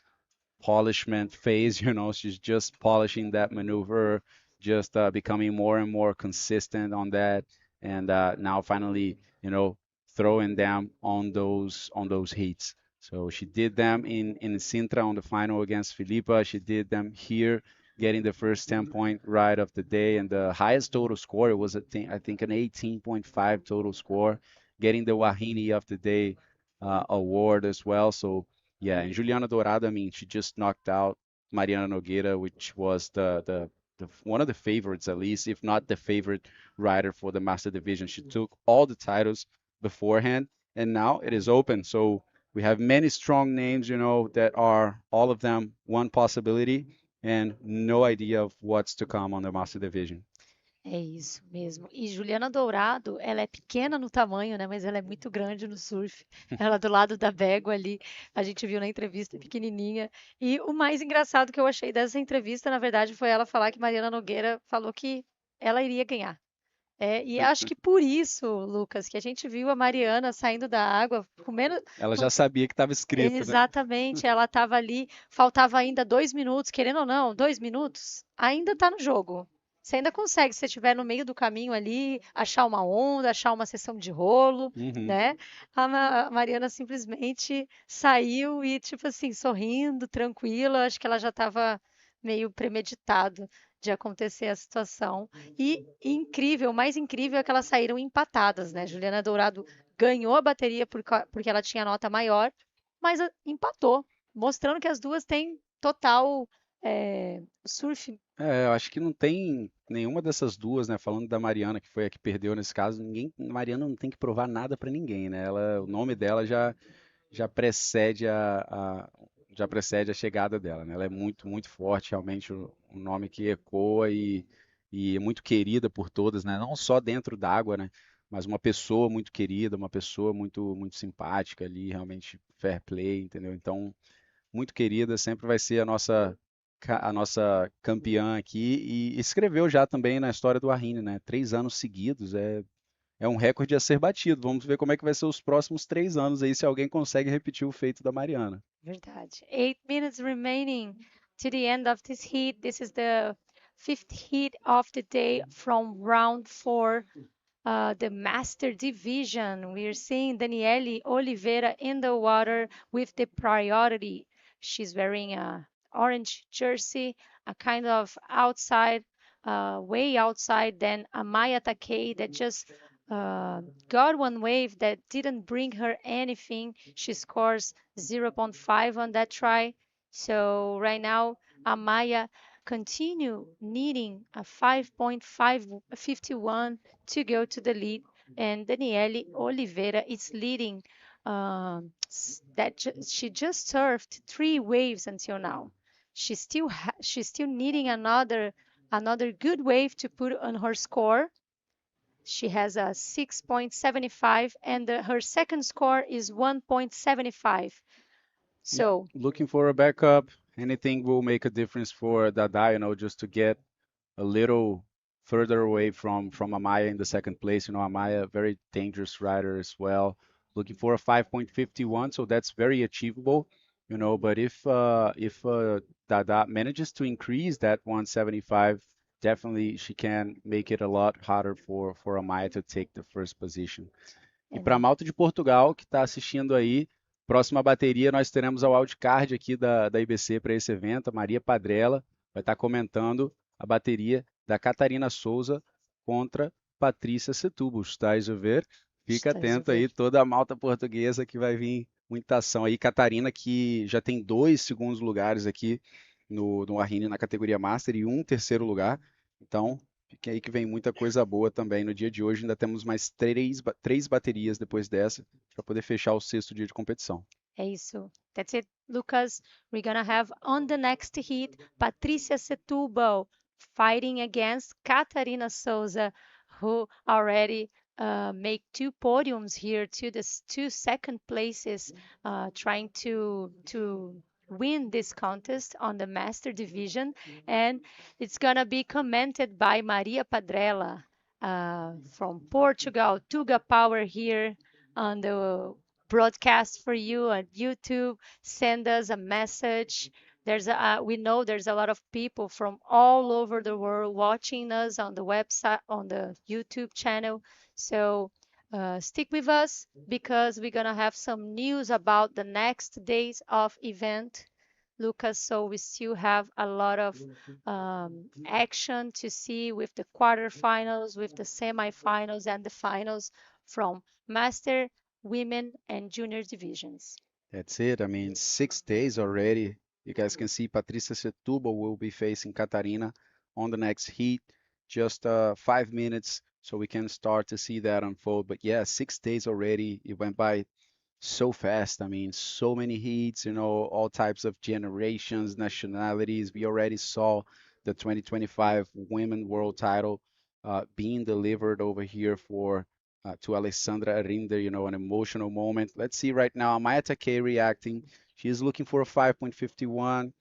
polishment phase. She's just polishing that maneuver, just becoming more and more consistent on that, and now finally, throwing them on those heats. So she did them in Sintra on the final against Filipa. She did them here, getting the first 10-point ride of the day, and the highest total score was I think an 18.5 total score, getting the Wahine of the day award as well. So yeah, and Juliana Dorado, I mean, she just knocked out Mariana Nogueira, which was the one of the favorites, at least, if not the favorite rider for the Master Division. She took all the titles beforehand, and now it is open. So we have many strong names, that are all of them one possibility, and no idea of what's to come on the Master Division. É isso mesmo. E Juliana Dourado, ela é pequena no tamanho, né? Mas ela é muito grande no surf. Ela do lado da Bego ali, a gente viu na entrevista pequenininha. E o mais engraçado que eu achei dessa entrevista, na verdade, foi ela falar que Mariana Nogueira falou que ela iria ganhar. E acho que por isso, Lucas, que a gente viu a Mariana saindo da água com menos. Ela já sabia que estava escrito, né? Exatamente, ela estava ali, faltava ainda 2 minutos, querendo ou não, 2 minutos, ainda está no jogo. Você ainda consegue, se você estiver no meio do caminho ali, achar uma onda, achar uma sessão de rolo, né? A Mariana simplesmente saiu e, tipo assim, sorrindo, tranquila, acho que ela já estava meio premeditado de acontecer a situação. E incrível, o mais incrível é que elas saíram empatadas, né? Juliana Dourado ganhou a bateria porque ela tinha nota maior, mas empatou, mostrando que as duas têm total surf. Eu acho que não tem nenhuma dessas duas, né? Falando da Mariana, que foi a que perdeu nesse caso, Mariana não tem que provar nada para ninguém, né? O nome dela já precede já precede a chegada dela, né? Ela é muito, muito forte, realmente um nome que ecoa e é muito querida por todas, né? Não só dentro d'água, né? Mas uma pessoa muito querida, uma pessoa muito, muito simpática ali, realmente fair play, entendeu? Então, muito querida, sempre vai ser a nossa campeã aqui e escreveu já também na história do Wahine, né? 3 anos seguidos é um recorde a ser batido. Vamos ver como é que vai ser os próximos 3 anos aí, se alguém consegue repetir o feito da Mariana. Verdade. 8 minutes remaining to the end of this heat. This is the fifth heat of the day from round 4. The master division. We're seeing Daniele Oliveira in the water with the priority. She's wearing a orange jersey, a kind of outside, way outside than Amaya Takei that just got one wave that didn't bring her anything. She scores 0.5 on that try. So right now, Amaya continue needing a 5.551 to go to the lead, and Daniele Oliveira is leading. She just surfed 3 waves until now. She's still needing another good wave to put on her score. She has a 6.75, and her second score is 1.75. So looking for a backup, anything will make a difference for Dada, just to get a little further away from Amaya in the second place. Amaya, very dangerous rider as well. Looking for a 5.51, so that's very achievable. But if Dada manages to increase that 175, definitely she can make it a lot harder for Amaya to take the first position. E para a malta de Portugal que está assistindo aí, próxima bateria nós teremos a wildcard aqui da IBC para esse evento. A Maria Padrella vai estar comentando a bateria da Katarina Sosa contra Patrícia Setúbal. Estás a ver? Fica atento aí, toda a malta portuguesa que vai vir muita ação aí. Katarina que já tem 2 segundos lugares aqui no Wahine na categoria Master e 1 terceiro lugar. Então, fique aí que vem muita coisa boa também. No dia de hoje ainda temos mais 3 baterias depois dessa para poder fechar o 6º dia de competição. É isso. That's it, Lucas. We're gonna have on the next heat Patrícia Setúbal fighting against Katarina Sosa, who already make 2 podiums here to the 2 second places, trying to win this contest on the master division, and it's gonna be commented by Maria Padrella from Portugal. Tuga Power here on the broadcast for you on YouTube. Send us a message. We know there's a lot of people from all over the world watching us on the website, on the YouTube channel. So stick with us because we're gonna have some news about the next days of event, Lucas. So we still have a lot of action to see with the quarterfinals, with the semifinals, and the finals from Master, Women, and Junior divisions. That's it. I mean, 6 days already. You guys can see Patrícia Setúbal will be facing Katarina on the next heat. Just 5 minutes, so we can start to see that unfold. But yeah, 6 days already. It went by so fast. I mean, so many heats, all types of generations, nationalities. We already saw the 2025 Women World Title being delivered over here to Alexandra Rinder, an emotional moment. Let's see right now, Amaya Takei reacting. She's looking for a 5.51,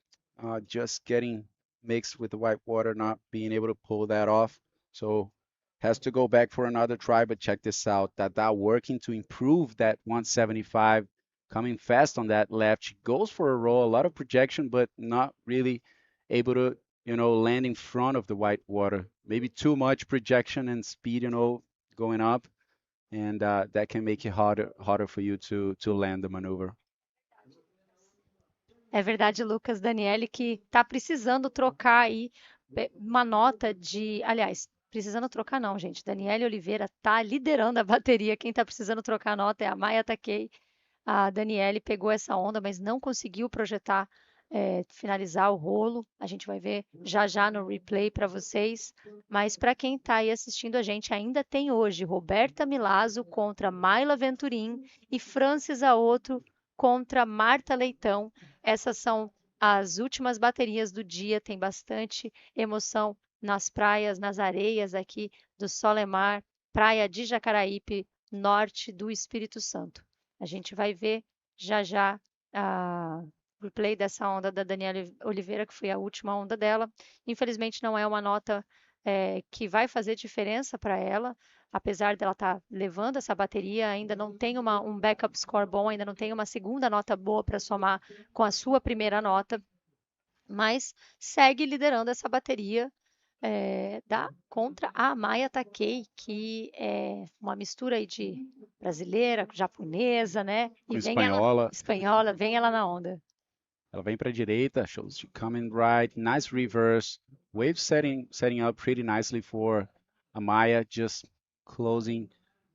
just getting mixed with the white water, not being able to pull that off. So has to go back for another try, but check this out. Dada working to improve that 175, coming fast on that left. She goes for a roll, a lot of projection, but not really able to, land in front of the white water. Maybe too much projection and speed, going up, and that can make it harder for you to land the maneuver. É verdade, Lucas, Daniele, que tá precisando trocar aí uma nota de. Aliás, precisando trocar não, gente. Daniele Oliveira tá liderando a bateria. Quem tá precisando trocar a nota é a Maia Takei. A Daniele pegou essa onda, mas não conseguiu projetar, finalizar o rolo. A gente vai ver já no replay para vocês. Mas para quem está aí assistindo a gente, ainda tem hoje Roberta Milazzo contra Mayla Venturim e Francis Aoto contra Marta Leitão. Essas são as últimas baterias do dia. Tem bastante emoção nas praias, nas areias aqui do Solemar, praia de Jacaraípe, norte do Espírito Santo. A gente vai ver já a replay dessa onda da Daniela Oliveira, que foi a última onda dela. Infelizmente não é uma nota que vai fazer diferença para ela, apesar dela estar levando essa bateria, ainda não tem um backup score bom, ainda não tem uma segunda nota boa para somar com a sua primeira nota, mas segue liderando essa bateria contra a Maia Takei, que é uma mistura aí de brasileira, japonesa, né? Com E espanhola. Vem ela na onda. Ela vem para a direita, shows you coming right, nice reverse, wave setting up pretty nicely for Amaya, just closing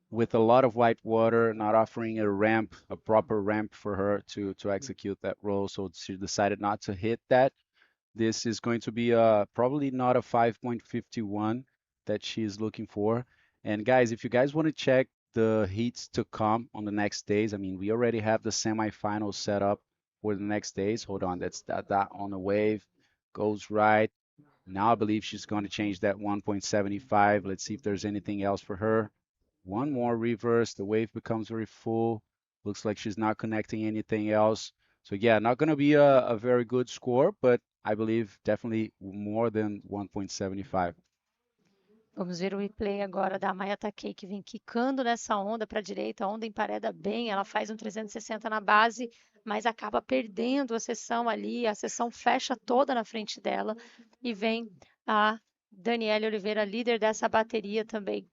with a lot of white water, not offering a proper ramp for her to execute that roll, so she decided not to hit that. This is going to be probably not a 5.51 that she's looking for. And guys, if you guys want to check the heats to come on the next days, I mean, we already have the semifinals set up for the next days. Hold on, that's that on the wave, goes right. Now I believe she's going to change that 1.75. Let's see if there's anything else for her. One more reverse, the wave becomes very full. Looks like she's not connecting anything else. So yeah, not going to be a very good score, but I believe definitely more than 1.75. Vamos ver o replay agora da Maia Takei, que vem quicando nessa onda para a direita. A onda empareda bem, ela faz um 360 na base, mas acaba perdendo a sessão ali. A sessão fecha toda na frente dela. E vem a Daniele Oliveira, líder dessa bateria também.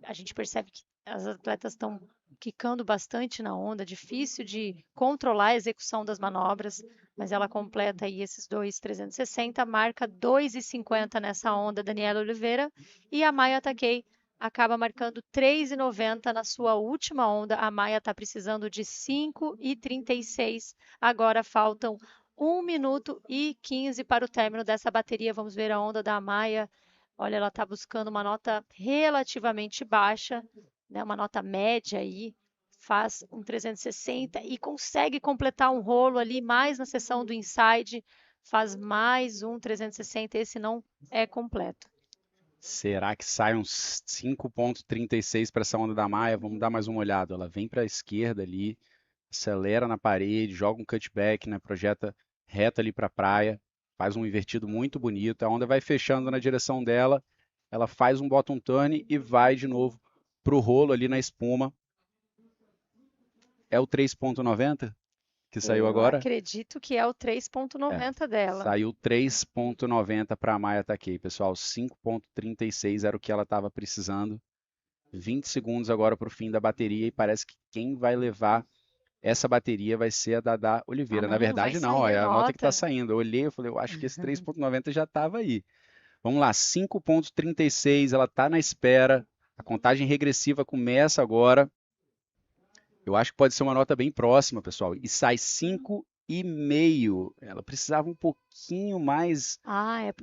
A gente percebe que as atletas estão quicando bastante na onda, difícil de controlar a execução das manobras, mas ela completa aí esses 2,360, marca 2,50 nessa onda, Daniela Oliveira, e a Maia Takei acaba marcando 3,90 na sua última onda. A Maia está precisando de 5,36, agora faltam 1 minuto e 15 para o término dessa bateria. Vamos ver a onda da Maia. Olha, ela está buscando uma nota relativamente baixa, né, uma nota média aí, faz um 360 e consegue completar um rolo ali mais na seção do inside, faz mais um 360, esse não é completo. Será que sai uns 5.36 para essa onda da Maia? Vamos dar mais uma olhada. Ela vem para a esquerda ali, acelera na parede, joga um cutback, né, projeta reto ali para a praia, faz um invertido muito bonito, a onda vai fechando na direção dela, ela faz um bottom turn e vai de novo pro rolo ali na espuma. É o 3.90 que saiu agora? Eu acredito que é o 3.90 dela. Saiu 3.90 para a Maia Takei, pessoal. 5.36 era o que ela estava precisando. 20 segundos agora para o fim da bateria e parece que quem vai levar essa bateria vai ser a Dada Oliveira. Na verdade não, é a nota que está saindo. Eu olhei e falei, eu acho que esse 3.90 já estava aí. Vamos lá, 5.36, ela está na espera. A contagem regressiva começa agora. Eu acho que pode ser uma nota bem próxima, pessoal. E sai 5,5. Ela precisava um pouquinho mais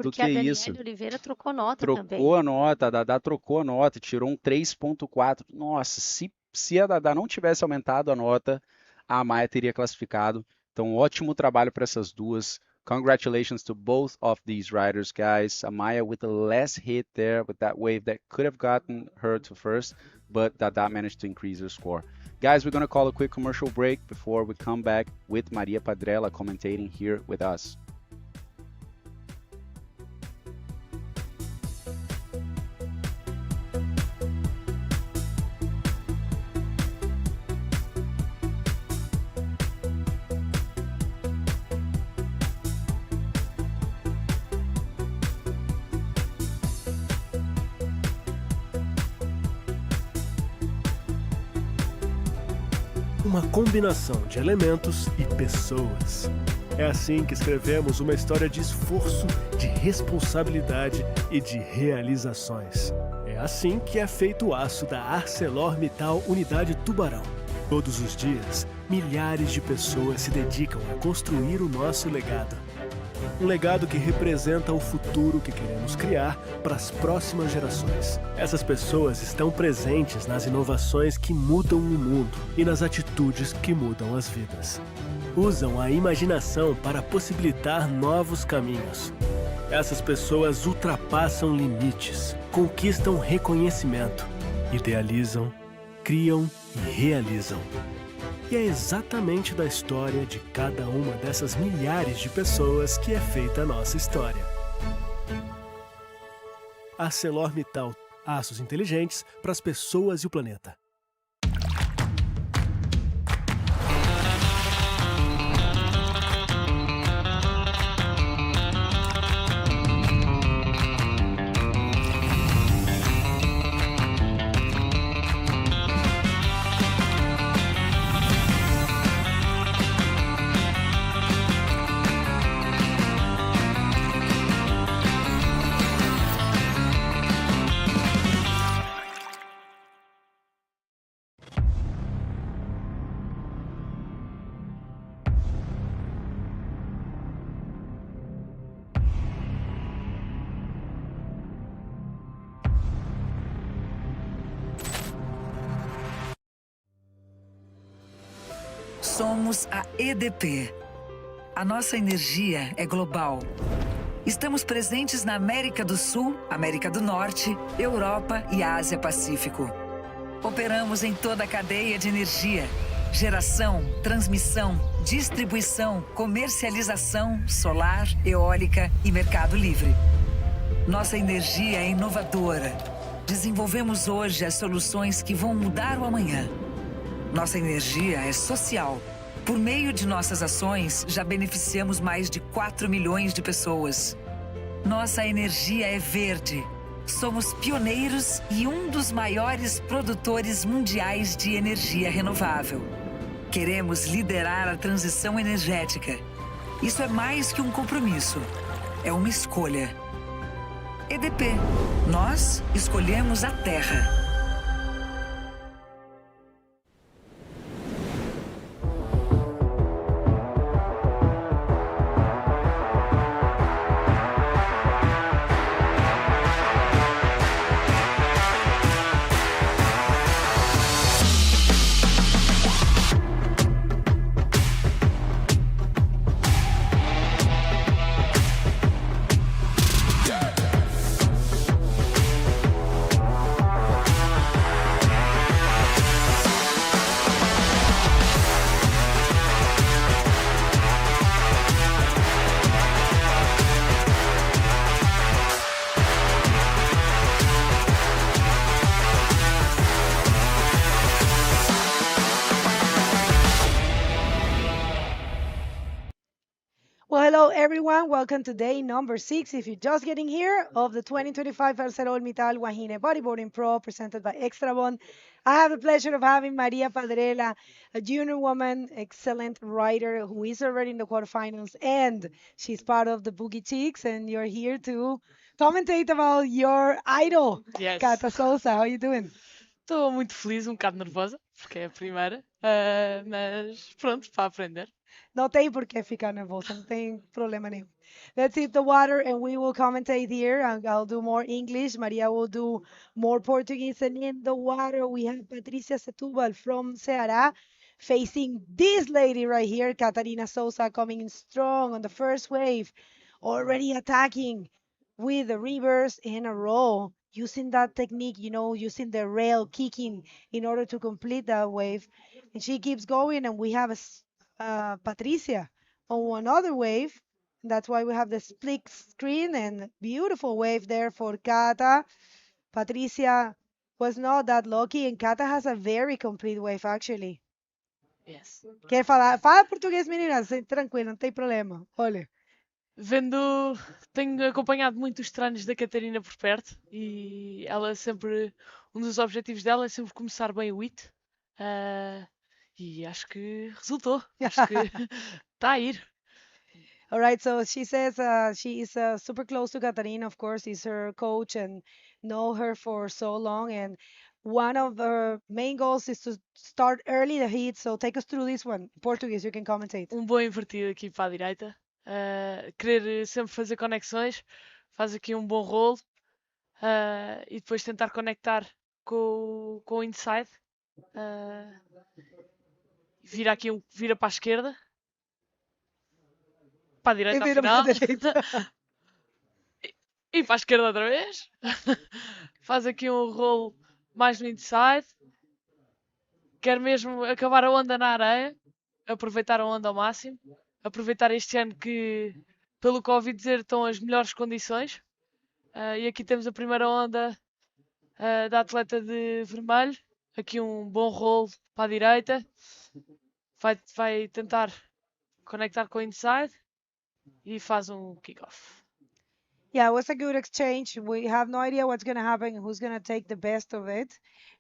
do que a Daniele isso. Oliveira trocou nota também. Trocou a nota, a Dada trocou a nota, tirou um 3.4. Nossa, se a Dada não tivesse aumentado a nota, a Maia teria classificado. Então, ótimo trabalho para essas duas. Congratulations to both of these riders, guys. Amaya with the last hit there with that wave that could have gotten her to first, but Dada managed to increase her score. Guys, we're going to call a quick commercial break before we come back with Maria Padrella commentating here with us. uma combinação de elementos e pessoas. É assim que escrevemos uma história de esforço, de responsabilidade e de realizações. É assim que é feito o aço da ArcelorMittal Unidade Tubarão. Todos os dias, milhares de pessoas se dedicam a construir o nosso legado. Um legado que representa o futuro que queremos criar para as próximas gerações. Essas pessoas estão presentes nas inovações que mudam o mundo e nas atitudes que mudam as vidas. Usam a imaginação para possibilitar novos caminhos. Essas pessoas ultrapassam limites, conquistam reconhecimento, idealizam, criam e realizam. E é exatamente da história de cada uma dessas milhares de pessoas que é feita a nossa história. ArcelorMittal, aços inteligentes para as pessoas e o planeta. Somos a EDP. A nossa energia é global. Estamos presentes na América do Sul, América do Norte, Europa e Ásia Pacífico. Operamos em toda a cadeia de energia: geração, transmissão, distribuição, comercialização, solar, eólica e mercado livre. Nossa energia é inovadora. Desenvolvemos hoje as soluções que vão mudar o amanhã. Nossa energia é social. Por meio de nossas ações, já beneficiamos mais de 4 milhões de pessoas. Nossa energia é verde. Somos pioneiros e um dos maiores produtores mundiais de energia renovável. Queremos liderar a transição energética. Isso é mais que um compromisso. É uma escolha. EDP. Nós escolhemos a Terra. Well, hello everyone. Welcome to day number 6, if you're just getting here, of the 2025 ArcelorMittal Wahine Bodyboarding Pro presented by Extrabom. I have the pleasure of having Maria Padrela, a junior woman, excellent rider who is already in the quarterfinals, and she's part of the Boogie Chicks, and you're here to commentate about your idol, Yes. Katarina Sosa. How are you doing? Estou muito feliz, um bocado nervosa, porque é a primeira, mas pronto, para aprender. Não tem por que ficar nervosa, não tem problema nenhum. Let's hit the water and we will commentate here. I'll do more English. Maria will do more Portuguese. And in the water, we have Patricia Setúbal from Serra facing this lady right here, Katarina Sosa, coming in strong on the first wave, already attacking with the reverse in a row, using that technique, you know, using the rail kicking in order to complete that wave. And she keeps going, and we have Patricia on another wave. That's why we have the split screen and beautiful wave there for Kata. Patricia was not that lucky, and Kata has a very complete wave actually. Yes. Quer falar? Fala português, meninas, tranquilo, não tem problema. Olha. Tenho acompanhado muito os treinos da Catarina por perto e ela sempre, um dos objetivos dela é sempre começar bem o hit. e acho que resultou. Acho que está a ir. All right, so she says she is super close to Katarina, of course, is her coach and know her for so long. And one of her main goals is to start early the heat. So take us through this one. In Portuguese, you can commentate. Bom invertido aqui para a direita. Querer sempre fazer conexões. Faz aqui bom rolo. E depois tentar conectar com o inside. Vira para a esquerda. Para a direita E vira afinal. para a direita. E para a esquerda outra vez. Faz aqui rolo mais no inside. Quer mesmo acabar a onda na areia. Aproveitar a onda ao máximo. Aproveitar este ano que, pelo que ouvi dizer, estão as melhores condições. E aqui temos a primeira onda da atleta de vermelho. Aqui bom rolo para a direita. Vai tentar conectar com o inside. E faz kick-off. Yeah, it was a good exchange. We have no idea what's going to happen, who's going to take the best of it,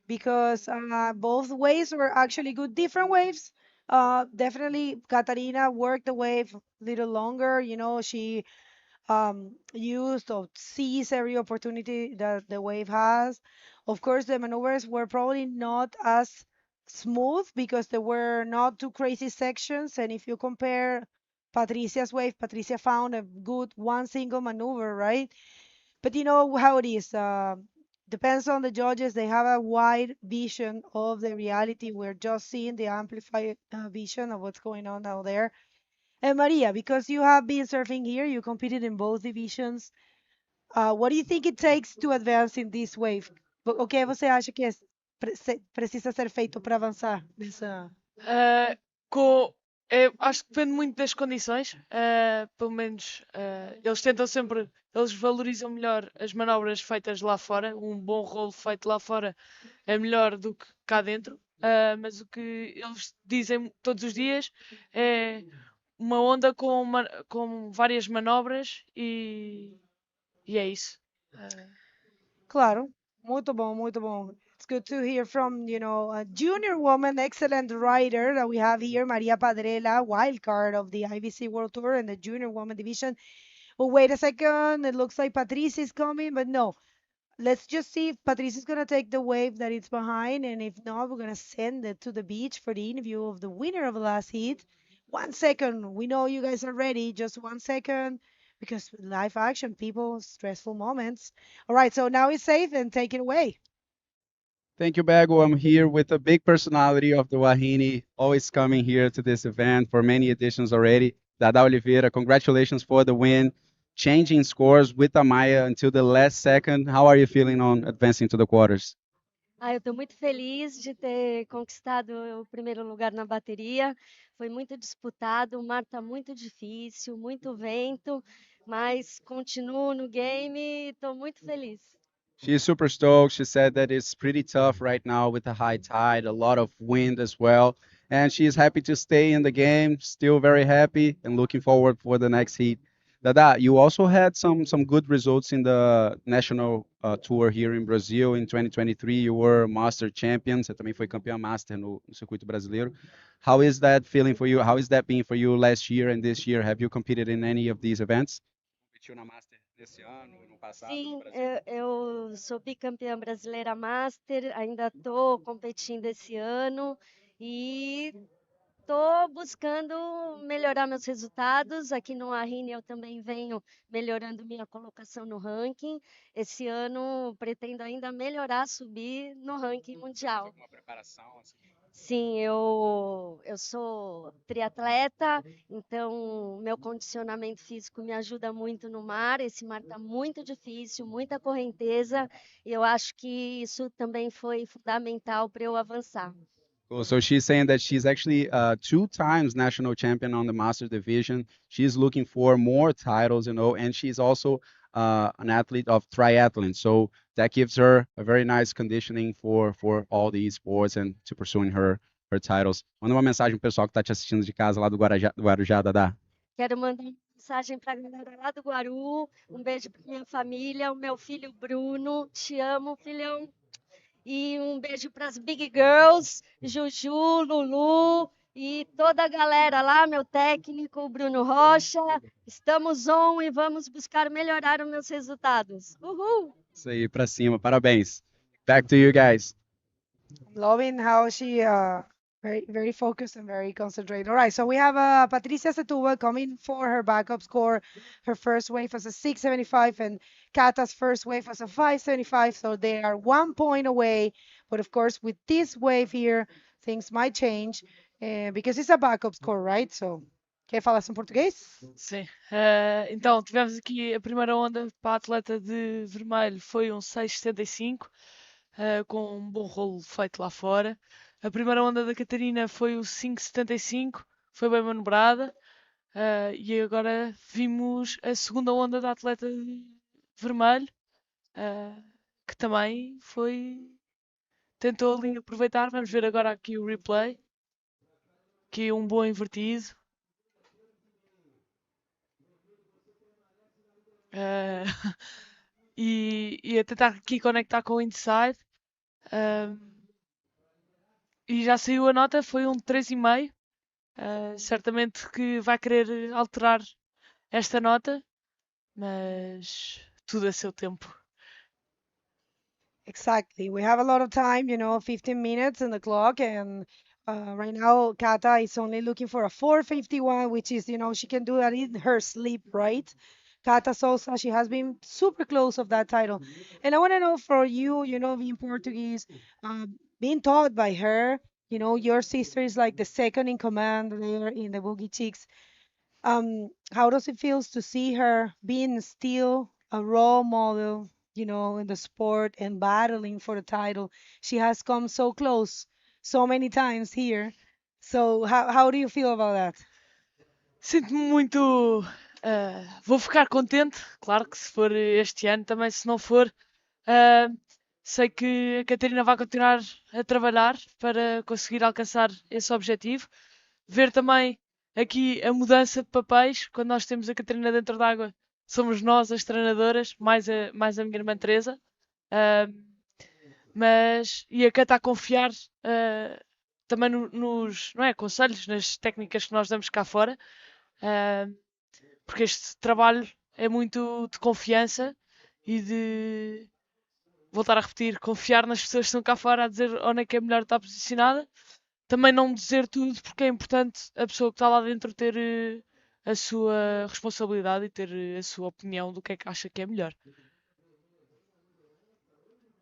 because both waves were actually good, different waves. Definitely, Katarina worked the wave a little longer. You know, she used or seized every opportunity that the wave has. Of course, the maneuvers were probably not as smooth because there were not two crazy sections. And if you compare Patricia's wave, Patricia found a good one single maneuver, right? But you know how it is. Depends on the judges. They have a wide vision of the reality. We're just seeing the amplified vision of what's going on out there. And Maria, because you have been surfing here, you competed in both divisions. What do you think it takes to advance in this wave? O que você acha que precisa ser feito para avançar nessa? Acho que depende muito das condições. Pelo menos eles tentam sempre, eles valorizam melhor as manobras feitas lá fora. Bom rolo feito lá fora é melhor do que cá dentro. Mas o que eles dizem todos os dias é uma onda com várias manobras e é isso. Claro, muito bom, muito bom. It's good to hear from, you know, a junior woman, excellent rider that we have here, Maria Padrela, wild card of the IBC World Tour in the junior woman division. Oh, wait a second. It looks like Patrice is coming, but no. Let's just see if Patrice is going to take the wave that it's behind. And if not, we're going to send it to the beach for the interview of the winner of the last heat. 1 second. We know you guys are ready. Just 1 second. Because live action, people, stressful moments. All right, so now it's safe and take it away. Thank you, Bago. I'm here with a big personality of the Wahine, always coming here to this event for many editions already. Dada Oliveira, congratulations for the win. Changing scores with Amaya until the last second. How are you feeling on advancing to the quarters? Eu estou muito feliz de ter conquistado o primeiro lugar na bateria. Foi muito disputado, o mar está muito difícil, muito vento, mas continuo no game e estou muito feliz. She's super stoked. She said that it's pretty tough right now with the high tide, a lot of wind as well. And she's happy to stay in the game, still very happy and looking forward for the next heat. Dada, you also had some good results in the national tour here in Brazil. In 2023, you were Master Champion. Você também foi campeã Master no circuito brasileiro. How is that feeling for you? How is that being for you last year and this year? Have you competed in any of these events? Competiu na Master desse ano, no passado? Sim, eu sou bicampeã brasileira Master, ainda estou competindo esse ano e estou buscando melhorar meus resultados. Aqui no Wahine eu também venho melhorando minha colocação no ranking. Esse ano pretendo ainda melhorar, subir no ranking mundial. Alguma preparação? Sim, eu sou triatleta, então meu condicionamento físico me ajuda muito no mar. Esse mar está muito difícil, muita correnteza, e eu acho que isso também foi fundamental para eu avançar. Cool. So she's saying that she's actually 2 times national champion on the Master Division. She's looking for more titles, you know, and she's also an athlete of triathlon. So that gives her a very nice conditioning for all these sports and to pursuing her titles. Manda uma mensagem pro pessoal que tá te assistindo de casa lá do Guarujá, Dada. Quero mandar uma mensagem para a galera lá do Guaru, beijo para minha família, o meu filho Bruno, te amo, filhão. E um beijo para as Big Girls, Juju, Lulu e toda a galera lá, meu técnico, o Bruno Rocha. Estamos on e vamos buscar melhorar os meus resultados. Uhul! Isso aí, pra cima, parabéns. Back to you guys. Loving how she very focused and very concentrated. All right, so we have Patricia Setúbal coming for her backup score. Her first wave was a 675 and Kata's first wave was a 575, so they are 1 point away. But of course, with this wave here, things might change because it's a backup score, right? So, quer falar em português? Sim. Então, tivemos aqui a primeira onda para a atleta de vermelho, foi um 6,75, com um bom rolo feito lá fora. A primeira onda da Catarina foi o 5,75, foi bem manobrada. E agora vimos a segunda onda da atleta de vermelho, que também tentou ali aproveitar. Vamos ver agora aqui o replay. Aqui um bom invertido. E a tentar aqui conectar com o inside. E já saiu a nota, foi um 3,5. Certamente que vai querer alterar esta nota, mas tudo a seu tempo. Exactly. We have a lot of time, 15 minutes on the clock, and right now Kata is only looking for a 451, which is, she can do that in her sleep, right? Kata Sosa, she has been super close of that title. And I want to know for you, being Portuguese, being taught by her, your sister is like the second in command there in the Boogie Chicks. How does it feel to see her being still a role model, in the sport and battling for the title? She has come so close so many times here. So how do you feel about that? Sinto-me muito. Vou ficar contente, claro que se for este ano, também se não for, sei que a Catarina vai continuar a trabalhar para conseguir alcançar esse objetivo. Ver também aqui a mudança de papéis, quando nós temos a Catarina dentro d'água, somos nós as treinadoras, mais a minha irmã Teresa. E a Cata a confiar também nos não é, conselhos, nas técnicas que nós damos cá fora. Porque este trabalho é muito de confiança e de, voltar a repetir, confiar nas pessoas que estão cá fora a dizer onde é que é melhor estar posicionada. Também não dizer tudo, porque é importante a pessoa que está lá dentro ter a sua responsabilidade e ter a sua opinião do que é que acha que é melhor.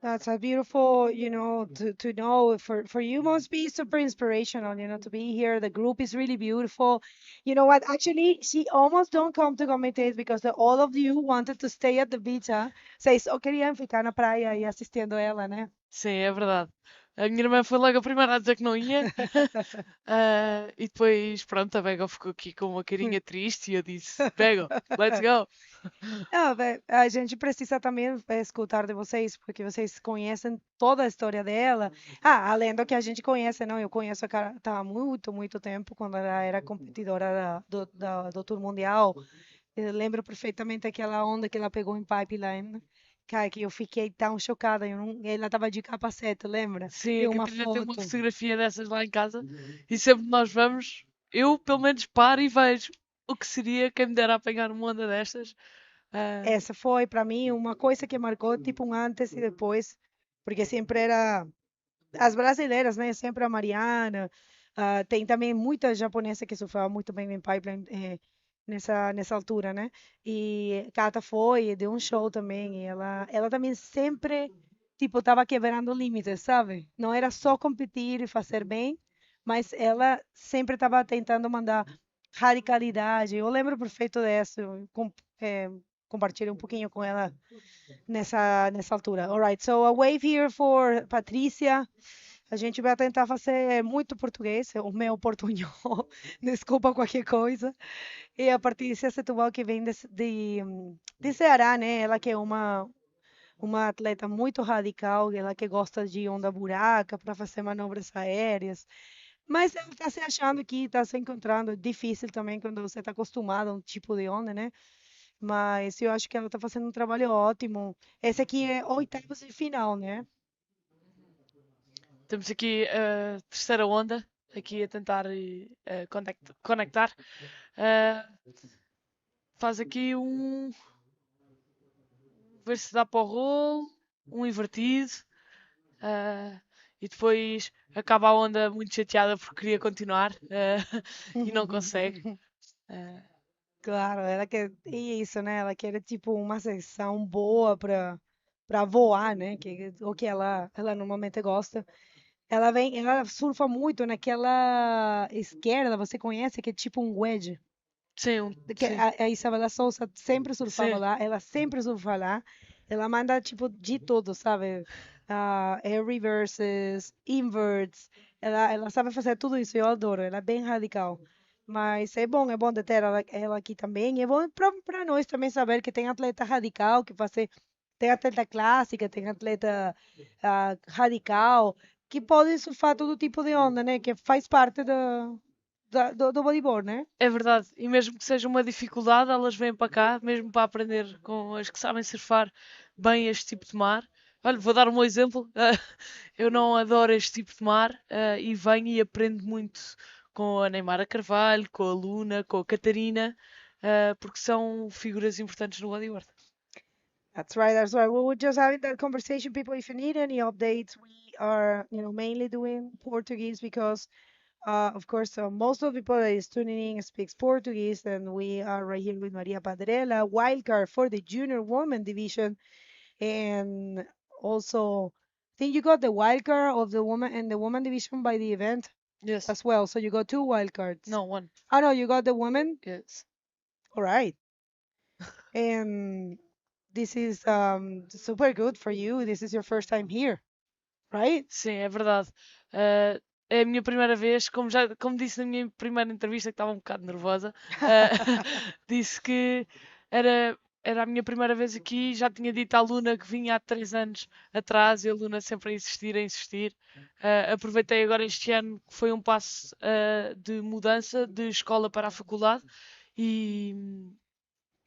That's a beautiful, to know for you must be super inspirational, to be here. The group is really beautiful. You know what? Actually, she almost don't come to commentate because all of you wanted to stay at the beach, huh? Vocês só queriam ficar na praia e assistindo ela, né? Sim, é verdade. A minha irmã foi logo a primeira a dizer que não ia. E depois, pronto, a Bego ficou aqui com uma carinha triste e eu disse, Bego, let's go. Não, a gente precisa também escutar de vocês, porque vocês conhecem toda a história dela. Além do que a gente conhece, não? Eu conheço a cara há muito, muito tempo, quando ela era competidora do Tour Mundial. Eu lembro perfeitamente aquela onda que ela pegou em pipeline. Cara, que eu fiquei tão chocada. Ela estava de capacete, lembra? Sim, Tem a uma Catarina tem uma foto. fotografia dessas lá em casa e sempre que nós vamos, eu pelo menos paro e vejo o que seria quem me dera apanhar uma onda destas. Essa foi, para mim, uma coisa que marcou, tipo, um antes e depois, porque sempre era as brasileiras, né? Sempre a Mariana. Tem também muita japonesa que surfava muito bem em pipeline nessa altura, né? E Kata foi, deu um show também. E ela também sempre, tipo, estava quebrando limites, sabe? Não era só competir e fazer bem, mas ela sempre estava tentando mandar radicalidade. Eu lembro perfeito disso. Compartilhei um pouquinho com ela nessa altura. Alright, so a wave here for Patrícia. A gente vai tentar fazer muito português, o meu portunhol, desculpa qualquer coisa. E a Patrícia Setúbal, que vem de Ceará, né? Ela que é uma atleta muito radical, ela que gosta de onda buraca para fazer manobras aéreas. Mas ela está se achando aqui, está se encontrando. Difícil também quando você está acostumado a um tipo de onda, né? Mas eu acho que ela está fazendo um trabalho ótimo. Esse aqui é oitavos de final, né? Temos aqui a terceira onda, aqui a tentar conectar. Faz aqui ver se dá para o rolo, um invertido. E depois acaba a onda muito chateada porque queria continuar e não consegue. Claro, ela quer isso, né? Ela quer tipo uma sessão boa para voar, né? O que ela normalmente gosta. Ela surfa muito naquela esquerda, você conhece, que é tipo um wedge. Sim, Que sim. a Isabela Souza sempre surfava Sim. lá, ela sempre surfa lá. Ela manda tipo de tudo, sabe? Air reverses, inverts. Ela sabe fazer tudo isso, eu adoro. Ela é bem radical. Mas é bom de ter ela aqui também. É bom para nós também saber que tem atleta radical, que faz, tem atleta clássica, tem atleta radical, que pode surfar todo tipo de onda, né? Que faz parte do bodyboard, né? É verdade, e mesmo que seja uma dificuldade, elas vêm para cá, mesmo para aprender com as que sabem surfar bem este tipo de mar. Olha, vou dar um exemplo. Eu não adoro este tipo de mar e venho e aprendo muito com a Neymara Carvalho, com a Luna, com a Catarina, porque são figuras importantes no bodyboard. That's right. That's right. We were just having that conversation, people. If you need any updates, we are, mainly doing Portuguese because, of course, most of the people that is tuning in speaks Portuguese, and we are right here with Maria Padrella, wildcard for the junior woman division, and also, I think you got the wildcard of the woman and the woman division by the event. Yes. As well. So you got two wildcards. No, one. Oh no, you got the woman. Yes. All right. And this is super good for you. This is your first time here, right? Sim, é verdade. É a minha primeira vez, como disse na minha primeira entrevista, que estava um bocado nervosa, disse que era a minha primeira vez aqui, já tinha dito à Luna que vinha há 3 anos atrás, e a Luna sempre a insistir. Aproveitei agora este ano, que foi um passo de mudança de escola para a faculdade, e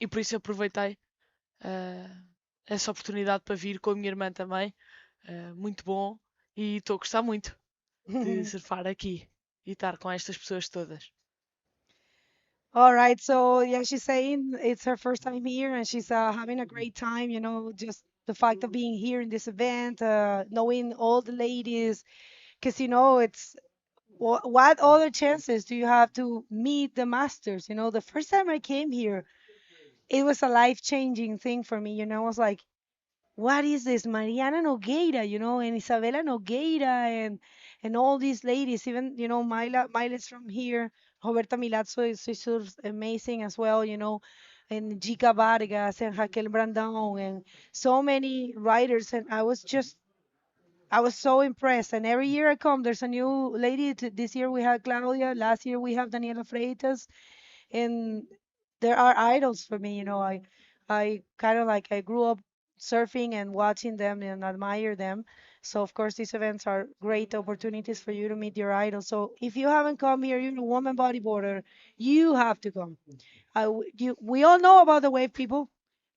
por isso aproveitei essa oportunidade para vir com a minha irmã também. Muito bom, e estou a gostar muito de surfar aqui e estar com estas pessoas todas. All right. So yeah, she's saying it's her first time here, and she's having a great time. Just the fact of being here in this event, knowing all the ladies, because it's what other chances do you have to meet the masters? The first time I came here, it was a life-changing thing for me. I was like, what is this? Mariana Nogueira, and Isabela Nogueira, and all these ladies, even, Mila's from here, Roberta Milazzo is amazing as well, and Jica Vargas and Raquel Brandão, and so many writers, and I was so impressed. And every year I come, there's a new lady. This year we had Claudia, last year we have Daniela Freitas, and there are idols for me. I kind of like I grew up surfing and watching them and admire them. So of course these events are great opportunities for you to meet your idols. So if you haven't come here, you're a woman bodyboarder, you have to come. We all know about the wave people.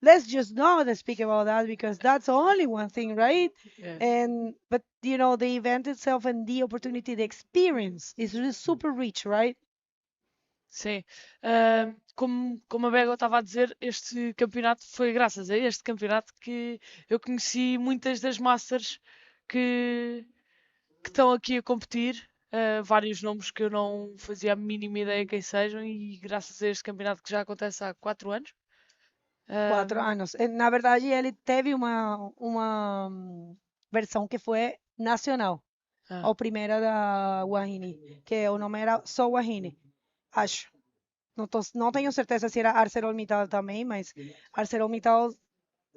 Let's just not speak about that because that's only one thing, right? Yeah. But the event itself and the opportunity, the experience is really super rich, right? Sim, como a Bego estava a dizer, este campeonato foi graças a este campeonato que eu conheci muitas das Masters que estão aqui a competir, vários nomes que eu não fazia a mínima ideia quem sejam, e graças a este campeonato que já acontece há 4 anos. 4 anos. Na verdade, ele teve uma versão que foi nacional. A primeira da Wahine, que o nome era só Wahine, acho. Não tenho certeza se era ArcelorMittal também, mas ArcelorMittal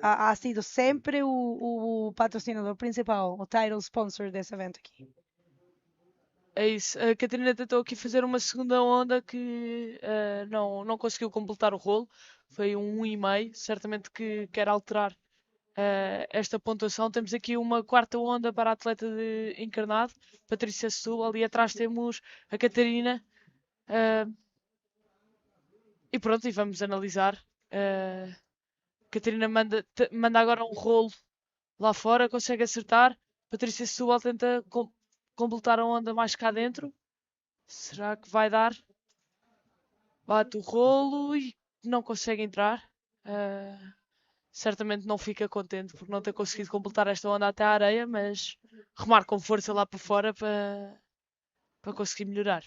ha sido sempre o patrocinador principal, o title sponsor desse evento aqui. É isso. A Catarina tentou aqui fazer uma segunda onda que não conseguiu completar o rolo. Foi um 1,5. Certamente que quer alterar esta pontuação. Temos aqui uma quarta onda para a atleta de encarnado, Patrícia Sul. Ali atrás temos a Catarina. E pronto, e vamos analisar. Catarina manda agora um rolo lá fora, consegue acertar. Patrícia Sul tenta completar a onda mais cá dentro. Será que vai dar? Bate o rolo e não consegue entrar. Certamente não fica contente por não ter conseguido completar esta onda até à areia, mas remar com força lá para fora para conseguir melhorar.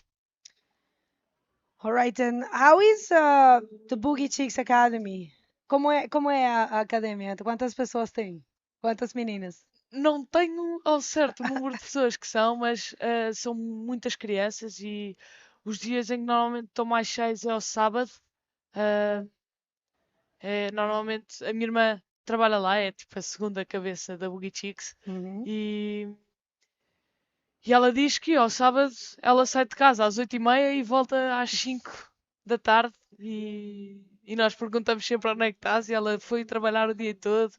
All right, and how is the Boogie Chicks Academy? Como é a academia? Quantas pessoas tem? Quantas meninas? Não tenho ao certo o número de pessoas que são, mas são muitas crianças e os dias em que normalmente estão mais cheios é ao sábado. Normalmente a minha irmã trabalha lá, é tipo a segunda cabeça da Boogie Chicks. E ela diz que ao sábado ela sai de casa às 8h30 e volta às 5 da tarde. E nós perguntamos sempre onde é que estás e ela foi trabalhar o dia todo.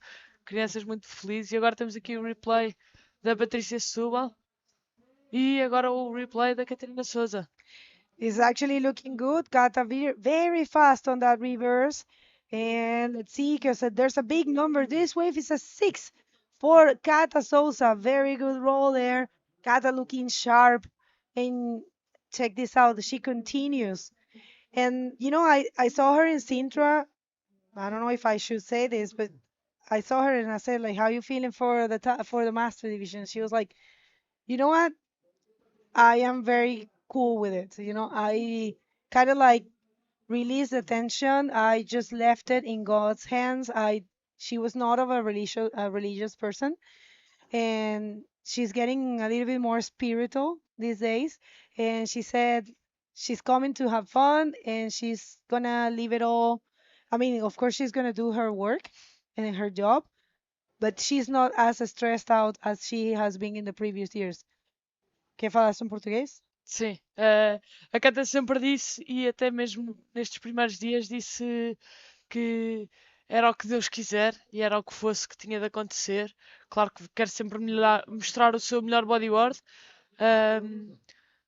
Crianças muito felizes. E agora temos aqui o replay da Patrícia Subal e agora o replay da Katarina Sosa. It's actually looking good. Got a very fast on that reverse. And let's see, because there's a big number. This wave is a 6 for Kata Sosa. Very good roll there. Kata looking sharp. And check this out. She continues. And, you know, I saw her in Sintra. I don't know if I should say this, but I saw her and I said, like, how you feeling for the master division? She was like, you know what? I am very cool with it. You know, I kind of like release the tension. I just left it in God's hands. She was not of a religious person, and she's getting a little bit more spiritual these days. And she said she's coming to have fun, and she's gonna leave it all. I mean, of course, she's gonna do her work and her job, but she's not as stressed out as she has been in the previous years. Quer falar isso em português? Sim, a Cata sempre disse, e até mesmo nestes primeiros dias, disse que era o que Deus quiser e era o que fosse que tinha de acontecer. Claro que quer sempre mostrar o seu melhor bodyboard,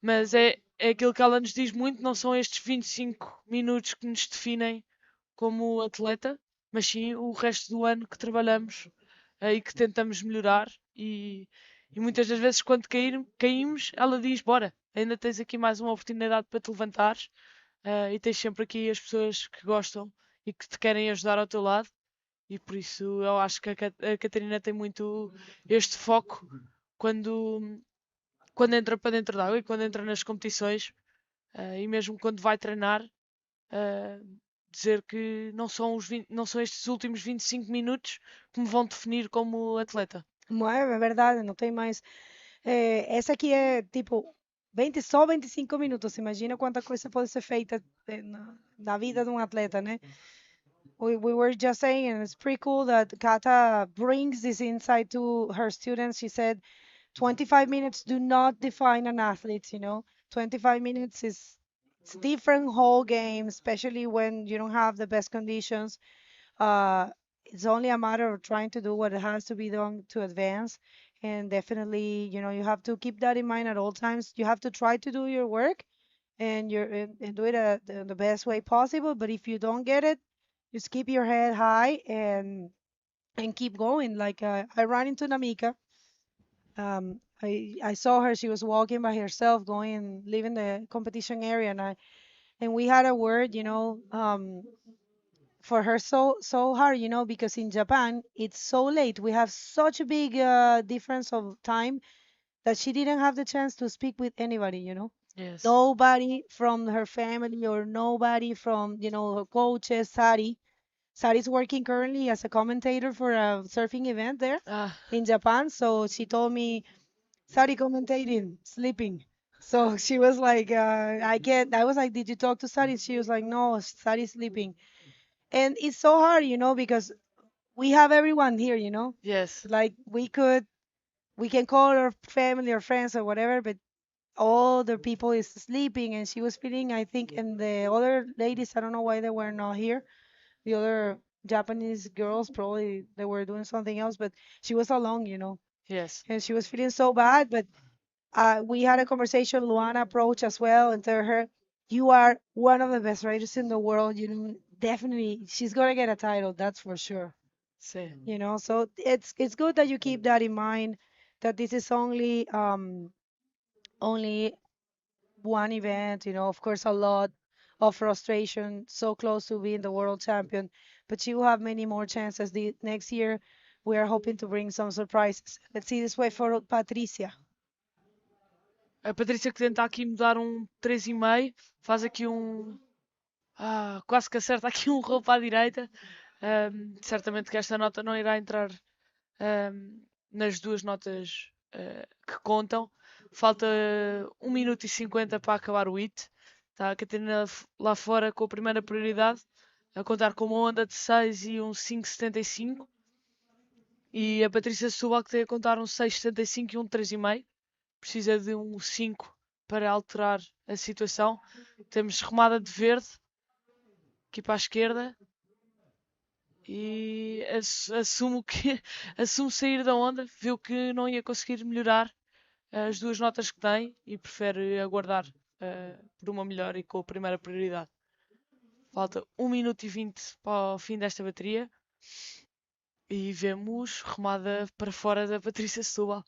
mas é aquilo que ela nos diz muito: não são estes 25 minutos que nos definem como atleta, mas sim o resto do ano que trabalhamos e que tentamos melhorar. E muitas das vezes, quando caímos, ela diz: bora, ainda tens aqui mais uma oportunidade para te levantares, e tens sempre aqui as pessoas que gostam e que te querem ajudar ao teu lado. E por isso eu acho que a Catarina tem muito este foco quando entra para dentro da água e quando entra nas competições, e mesmo quando vai treinar, dizer que não são estes últimos 25 minutos que me vão definir como atleta. Não é verdade, não tem mais. Essa aqui é tipo só 25 minutos. Imagina quanta coisa pode ser feita na vida de um atleta, né? We were just saying, and it's pretty cool that Kata brings this insight to her students. She said 25 minutes do not define an athlete, you know. 25 minutes it's different whole game, especially when you don't have the best conditions. It's only a matter of trying to do what has to be done to advance. And definitely, you know, you have to keep that in mind at all times. You have to try to do your work and do it the best way possible. But if you don't get it, just keep your head high and keep going. Like I ran into Namika. I saw her. She was walking by herself, going leaving the competition area, and we had a word, you know, for her so hard, you know, because in Japan it's so late. We have such a big difference of time that she didn't have the chance to speak with anybody, you know. Yes. Nobody from her family or nobody from, you know, her coaches. Sari's working currently as a commentator for a surfing event there in Japan. So she told me, Sari commentating, sleeping. So she was like, I can't. I was like, did you talk to Sari? She was like, no, Sari's sleeping. And it's so hard, you know, because we have everyone here, you know. Yes. Like we can call our family or friends or whatever, but all the people is sleeping. And she was feeling, I think, and the other ladies, I don't know why they were not here. The other Japanese girls, probably they were doing something else, but she was alone, you know. Yes. And she was feeling so bad, but we had a conversation. Luana approached as well and told her, you are one of the best riders in the world. You know, definitely she's gonna get a title. That's for sure. Sí. You know, so it's good that you keep that in mind. That this is only only one event, of course, a lot of frustration, so close to being the world champion, but she will have many more chances the next year. We are hoping to bring some surprises. Let's see this way for Patricia. A Patrícia que tenta aqui mudar 3,5, faz aqui quase que acerta aqui um roll para a direita. Certamente que esta nota não irá entrar nas duas notas que contam. Falta 1 minuto e 50 para acabar o hit. Está a Katarina lá fora com a primeira prioridade, a contar com uma onda de 6 e 5,75. E a Patrícia Setúbal que tem a contar 6,75 e 3,5. Precisa de 5 para alterar a situação. Temos remada de verde aqui para a esquerda. E assume sair da onda. Viu que não ia conseguir melhorar as duas notas que tem e prefere aguardar por uma melhor e com a primeira prioridade. Falta 1 minuto e 20 para o fim desta bateria. E vemos remada para fora da Patrícia Setúbal.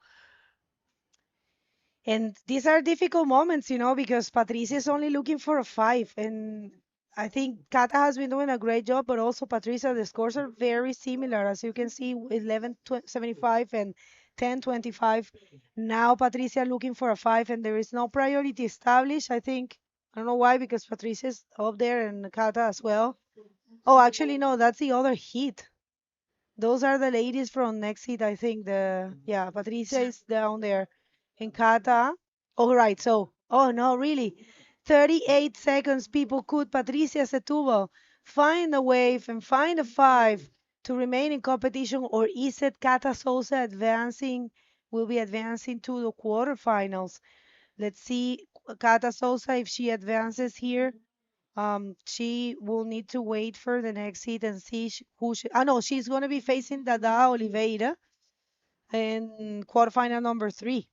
And these are difficult moments, because Patricia is only looking for a 5. And I think Kata has been doing a great job, but also Patricia, the scores are very similar. As you can see, 11.75 and 10.25. Now Patricia looking for a 5, and there is no priority established. I don't know why, because Patricia is up there and Kata as well. Oh, actually, no, that's the other heat. Those are the ladies from next heat, I think. Patricia is down there. And Kata, right, so, no, really, 38 seconds, people. Could Patricia Setúbal find a wave and find a 5 to remain in competition, or is it Kata Sosa will be advancing to the quarterfinals? Let's see, Kata Sosa, if she advances here, she will need to wait for the next heat and see she's going to be facing Dada Oliveira in quarterfinal number 3.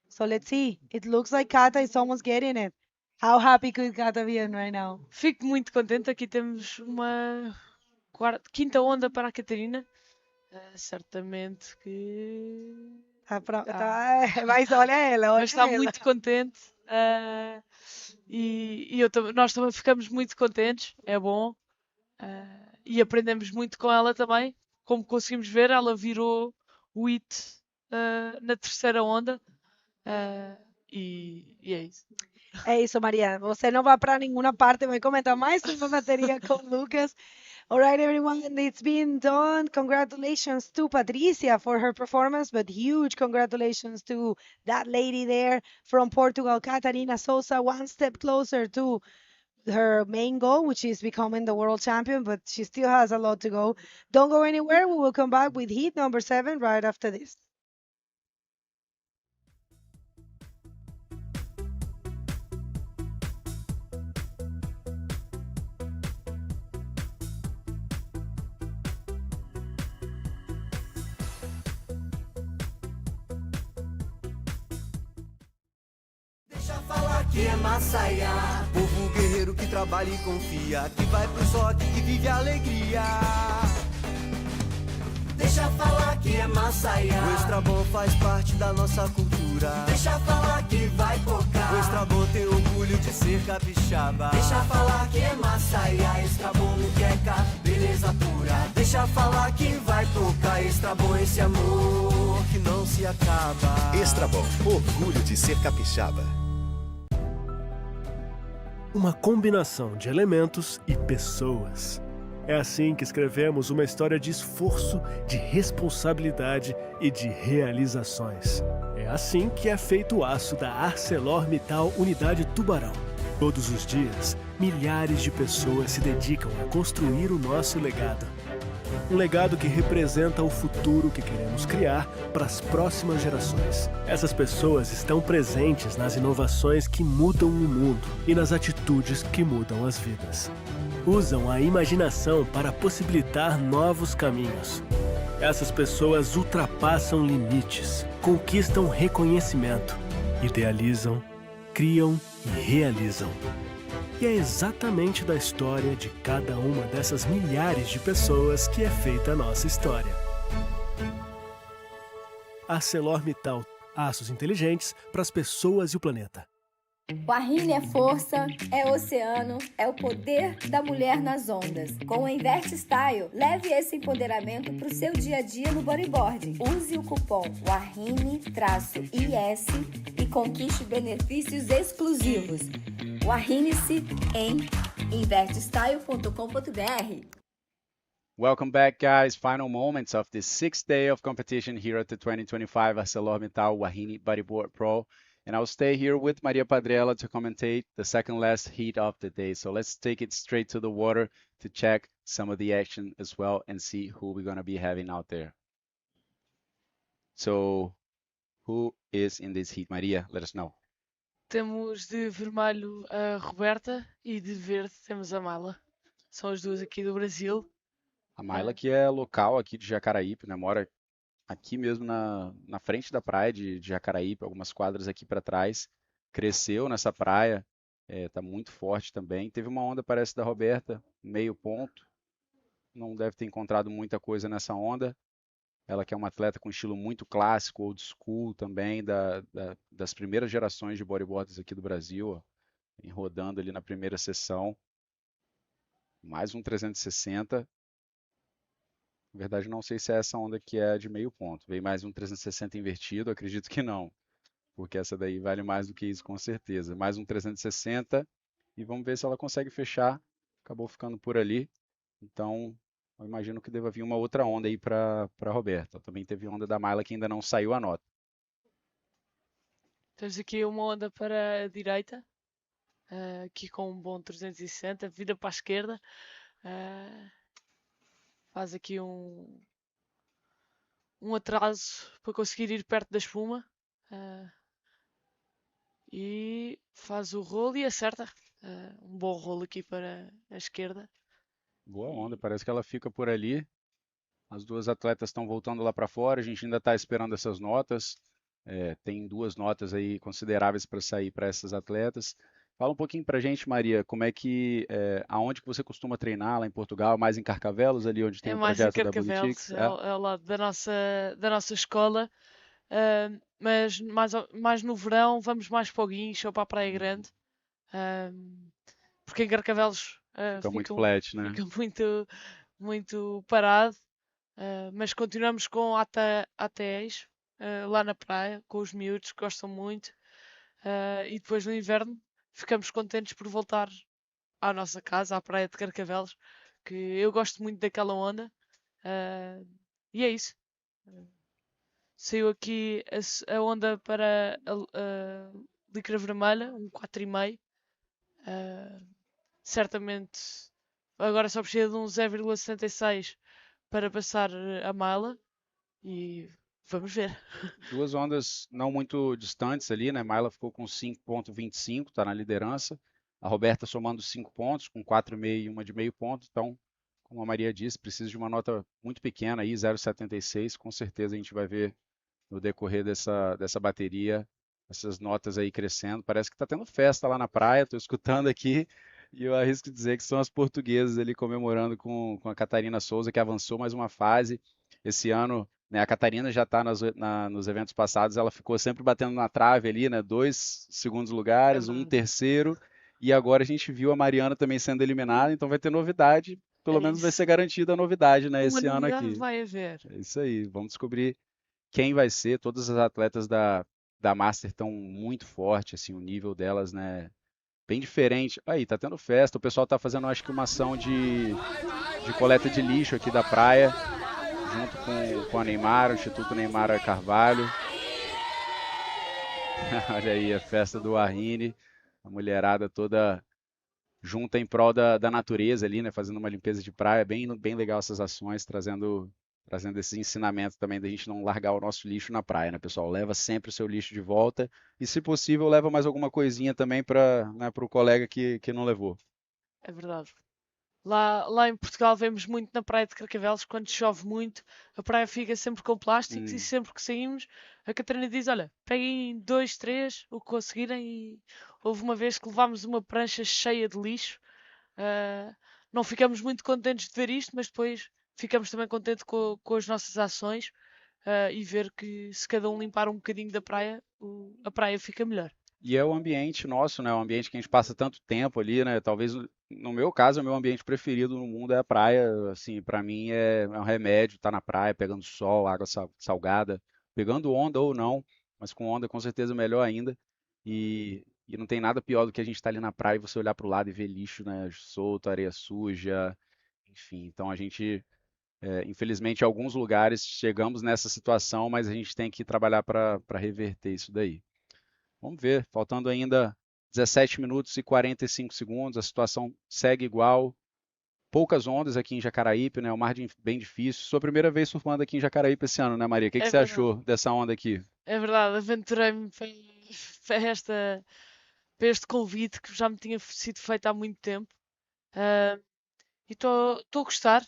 So let's see. It looks like Kata is almost getting it. How happy could Kata be right now? Fico muito contente. Aqui temos uma quinta onda para a Catarina. Certamente que... Mas olha ela. Mas está muito contente. Nós também ficamos muito contentes. É bom. E aprendemos muito com ela também. Como conseguimos ver, ela virou o hit na terceira onda. E é isso. É isso, Maria. Você não vai para nenhuma parte. Vai comentar mais uma bateria com o Lucas. All right, everyone, it's been done. Congratulations to Patricia for her performance, but huge congratulations to that lady there from Portugal, Katarina Sosa, one step closer to her main goal, which is becoming the world champion, but she still has a lot to go. Don't go anywhere. We will come back with heat number 7 right after this. Que é Massaia, povo guerreiro que trabalha e confia, que vai pro rock, que vive a alegria. Deixa falar que é Massaia, o Extrabom faz parte da nossa cultura. Deixa falar que vai tocar, o Extrabom tem orgulho de ser capixaba. Deixa falar que é Massaia, Extrabom não quer cá, beleza pura. Deixa falar que vai tocar, Extrabom esse amor que não se acaba. Extrabom, orgulho de ser capixaba. Uma combinação de elementos e pessoas. É assim que escrevemos uma história de esforço, de responsabilidade e de realizações. É assim que é feito o aço da ArcelorMittal Unidade Tubarão. Todos os dias, milhares de pessoas se dedicam a construir o nosso legado. Um legado que representa o futuro que queremos criar para as próximas gerações. Essas pessoas estão presentes nas inovações que mudam o mundo e nas atitudes que mudam as vidas. Usam a imaginação para possibilitar novos caminhos. Essas pessoas ultrapassam limites, conquistam reconhecimento, idealizam, criam e realizam. E é exatamente da história de cada uma dessas milhares de pessoas que é feita a nossa história. ArcelorMittal, Aços inteligentes para as pessoas e o planeta. Wahine é força, é oceano, é o poder da mulher nas ondas. Com o Invert Style, leve esse empoderamento para o seu dia a dia no bodyboarding. Use o cupom WAHINE-IS e conquiste benefícios exclusivos. Wahine-se em invertstyle.com.br. Welcome back, guys. Final moments of the 6th day of competition here at the 2025 ArcelorMittal Wahine Bodyboarding Pro. And I'll stay here with Maria Padrella to commentate the second last heat of the day. So let's take it straight to the water to check some of the action as well and see who we're going to be having out there. So who is in this heat? Maria, let us know. Temos de vermelho a Roberta e de verde temos a Mala. São as duas aqui do Brasil. A Mayla, que é local aqui de Jacaraípe, né? Mora aqui mesmo na frente da praia de Jacaraípe, algumas quadras aqui para trás. Cresceu nessa praia, tá muito forte também. Teve uma onda, parece, da Roberta, meio ponto. Não deve ter encontrado muita coisa nessa onda. Ela que é uma atleta com estilo muito clássico, old school também, das primeiras gerações de bodyboarders aqui do Brasil, ó, rodando ali na primeira sessão. Mais um 360. Na verdade, não sei se é essa onda que é de meio ponto. Veio mais um 360 invertido, acredito que não. Porque essa daí vale mais do que isso, com certeza. Mais um 360 e vamos ver se ela consegue fechar. Acabou ficando por ali. Então, eu imagino que deva vir uma outra onda aí para a Roberta. Também teve onda da Mayla que ainda não saiu a nota. Temos aqui uma onda para a direita. Aqui com um bom 360. Vira para a esquerda. Faz aqui um atraso para conseguir ir perto da espuma. E faz o rolo e acerta. Um bom rolo aqui para a esquerda. Boa onda, parece que ela fica por ali. As duas atletas estão voltando lá para fora. A gente ainda está esperando essas notas. Tem duas notas aí consideráveis para sair para essas atletas. Fala um pouquinho pra gente, Maria, como é que, aonde que você costuma treinar lá em Portugal? Mais em Carcavelos, ali onde tem o projeto da Bodyboarding? É ao lado da nossa escola, mas mais no verão vamos mais para o Guincho ou para a Praia Grande, porque em Carcavelos fica muito flat, né? Fica muito parado, mas continuamos com ATEs lá na praia, com os miúdos que gostam muito, e depois no inverno ficamos contentes por voltar à nossa casa, à praia de Carcavelos, que eu gosto muito daquela onda. E é isso. Saiu aqui a onda para a licra vermelha, um 4,5. Certamente agora só precisa de um 0,76 para passar a mala. E vamos ver. Duas ondas não muito distantes ali, né? Mayla ficou com 5,25, está na liderança. A Roberta somando 5 pontos, com 4,5 e uma de meio ponto. Então, como a Maria disse, precisa de uma nota muito pequena aí, 0,76. Com certeza a gente vai ver no decorrer dessa bateria essas notas aí crescendo. Parece que está tendo festa lá na praia, estou escutando aqui. E eu arrisco dizer que são as portuguesas ali comemorando com a Katarina Sosa, que avançou mais uma fase. Esse ano, né, a Katarina já está nos eventos passados, ela ficou sempre batendo na trave ali, né? 2 segundos lugares, um terceiro. E agora a gente viu a Mariana também sendo eliminada, então vai ter novidade. Pelo menos vai ser garantida a novidade, né, esse ano aqui. Vai haver. É isso aí, vamos descobrir quem vai ser. Todas as atletas da Master estão muito fortes, assim, o nível delas, né? Bem diferente. Aí, tá tendo festa. O pessoal tá fazendo, acho que, uma ação de coleta de lixo aqui da praia, junto com a Neymara, o Instituto Neymara Carvalho. Olha aí, a festa do Wahine. A mulherada toda junta em prol da natureza ali, né? Fazendo uma limpeza de praia. Bem legal essas ações, trazendo esse ensinamento também da gente não largar o nosso lixo na praia, né, pessoal? Leva sempre o seu lixo de volta e, se possível, leva mais alguma coisinha também para o colega que não levou. É verdade. Lá em Portugal vemos muito na praia de Carcavelos, quando chove muito, a praia fica sempre com plásticos e sempre que saímos, a Catarina diz, olha, peguem 2, 3, o que conseguirem. E houve uma vez que levámos uma prancha cheia de lixo. Não ficamos muito contentes de ver isto, mas depois ficamos também contentes com as nossas ações. e ver que se cada um limpar um bocadinho da praia, a praia fica melhor. E é o ambiente nosso, né? O ambiente que a gente passa tanto tempo ali, né? Talvez, no meu caso, o meu ambiente preferido no mundo é a praia. Assim, para mim é um remédio estar na praia, pegando sol, água salgada, pegando onda ou não, mas com onda com certeza melhor ainda. E não tem nada pior do que a gente estar ali na praia e você olhar para o lado e ver lixo, né? Solto, areia suja, enfim. Então a gente, infelizmente, em alguns lugares chegamos nessa situação, mas a gente tem que trabalhar para reverter isso daí. Vamos ver, faltando ainda 17 minutos e 45 segundos, a situação segue igual. Poucas ondas aqui em Jacaraípe, né? O mar bem difícil. Sua primeira vez surfando aqui em Jacaraípe esse ano, né, Maria? O que É você verdade. achou dessa onda aqui? É verdade, aventurei-me para este convite que já me tinha sido feito há muito tempo. E estou a gostar.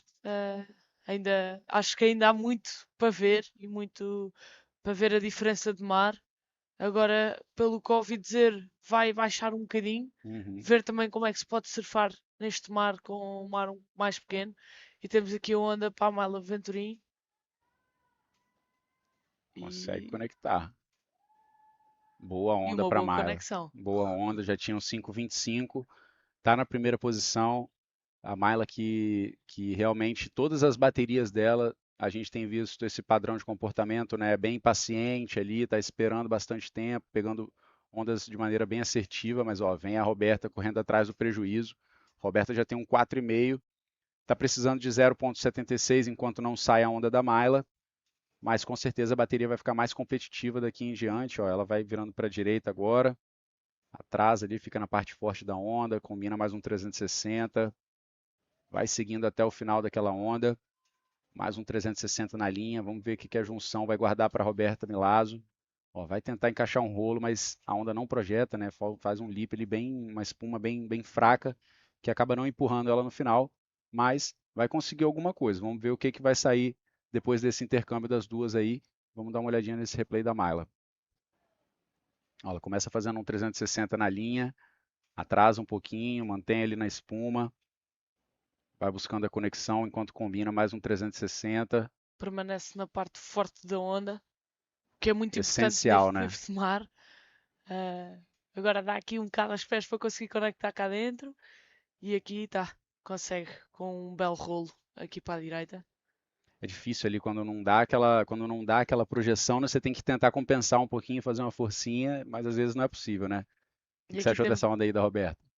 Acho que ainda há muito para ver e muito para ver a diferença de mar. Agora, pelo que ouvi dizer, vai baixar um bocadinho. Ver também como é que se pode surfar neste mar com um mar mais pequeno. E temos aqui a onda para a Mala Venturim. Consegue conectar. Boa E onda uma para boa Mala. conexão. Boa onda, já tinha um 5,25. Tá na primeira posição. A Myla que realmente todas as baterias dela, a gente tem visto esse padrão de comportamento, né? Bem paciente ali, tá esperando bastante tempo, pegando ondas de maneira bem assertiva, mas ó, vem a Roberta correndo atrás do prejuízo. Roberta já tem um 4,5, tá precisando de 0,76 enquanto não sai a onda da Myla, mas com certeza a bateria vai ficar mais competitiva daqui em diante, ó, ela vai virando para a direita agora. Atrás ali, fica na parte forte da onda, combina mais um 360. Vai seguindo até o final daquela onda. Mais um 360 na linha. Vamos ver o que a junção vai guardar para Roberta Milazzo. Ó, vai tentar encaixar um rolo, mas a onda não projeta, né? Faz um lip ali uma espuma bem fraca, que acaba não empurrando ela no final, mas vai conseguir alguma coisa. Vamos ver o que vai sair depois desse intercâmbio das duas aí. Vamos dar uma olhadinha nesse replay da Myla. Ó, ela começa fazendo um 360 na linha, atrasa um pouquinho, mantém ali na espuma. Vai buscando a conexão enquanto combina mais um 360. Permanece na parte forte da onda, que é muito essencial, importante neste tipo de mar. Agora dá aqui um bocado aos pés para conseguir conectar cá dentro. E aqui está, consegue com um belo rolo aqui para a direita. É difícil ali quando não dá aquela projeção, né? Você tem que tentar compensar um pouquinho, fazer uma forcinha, mas às vezes não é possível, né? O que você achou dessa onda aí da Roberta?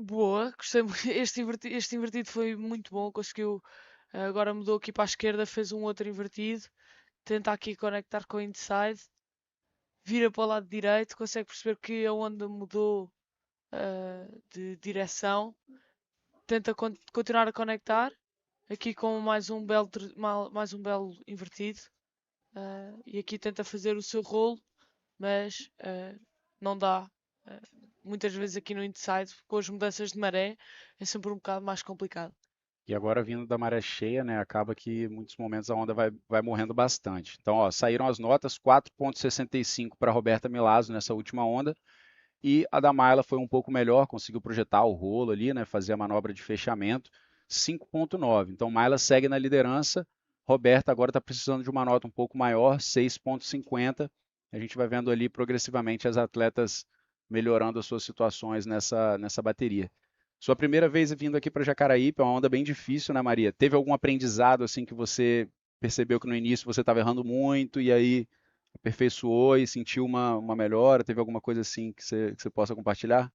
Boa, gostei muito. Este invertido foi muito bom. Conseguiu, agora mudou aqui para a esquerda, fez um outro invertido. Tenta aqui conectar com o inside. Vira para o lado direito. Consegue perceber que a onda mudou de direção. Tenta continuar a conectar. Aqui com mais um belo invertido. E aqui tenta fazer o seu rolo, mas não dá. Muitas vezes aqui no inside, com as mudanças de maré, é sempre um bocado mais complicado. E agora vindo da maré cheia, né, acaba que em muitos momentos a onda vai morrendo bastante. Então, ó, saíram as notas, 4,65 para Roberta Milazzo nessa última onda, e a da Myla foi um pouco melhor, conseguiu projetar o rolo ali, né, fazer a manobra de fechamento, 5,9. Então, Myla segue na liderança, Roberta agora está precisando de uma nota um pouco maior, 6,50. A gente vai vendo ali progressivamente as atletas melhorando as suas situações nessa bateria. Sua primeira vez vindo aqui para Jacaraípe, é uma onda bem difícil, né, Maria? Teve algum aprendizado assim que você percebeu que no início você estava errando muito e aí aperfeiçoou e sentiu uma melhora? Teve alguma coisa assim que você possa compartilhar?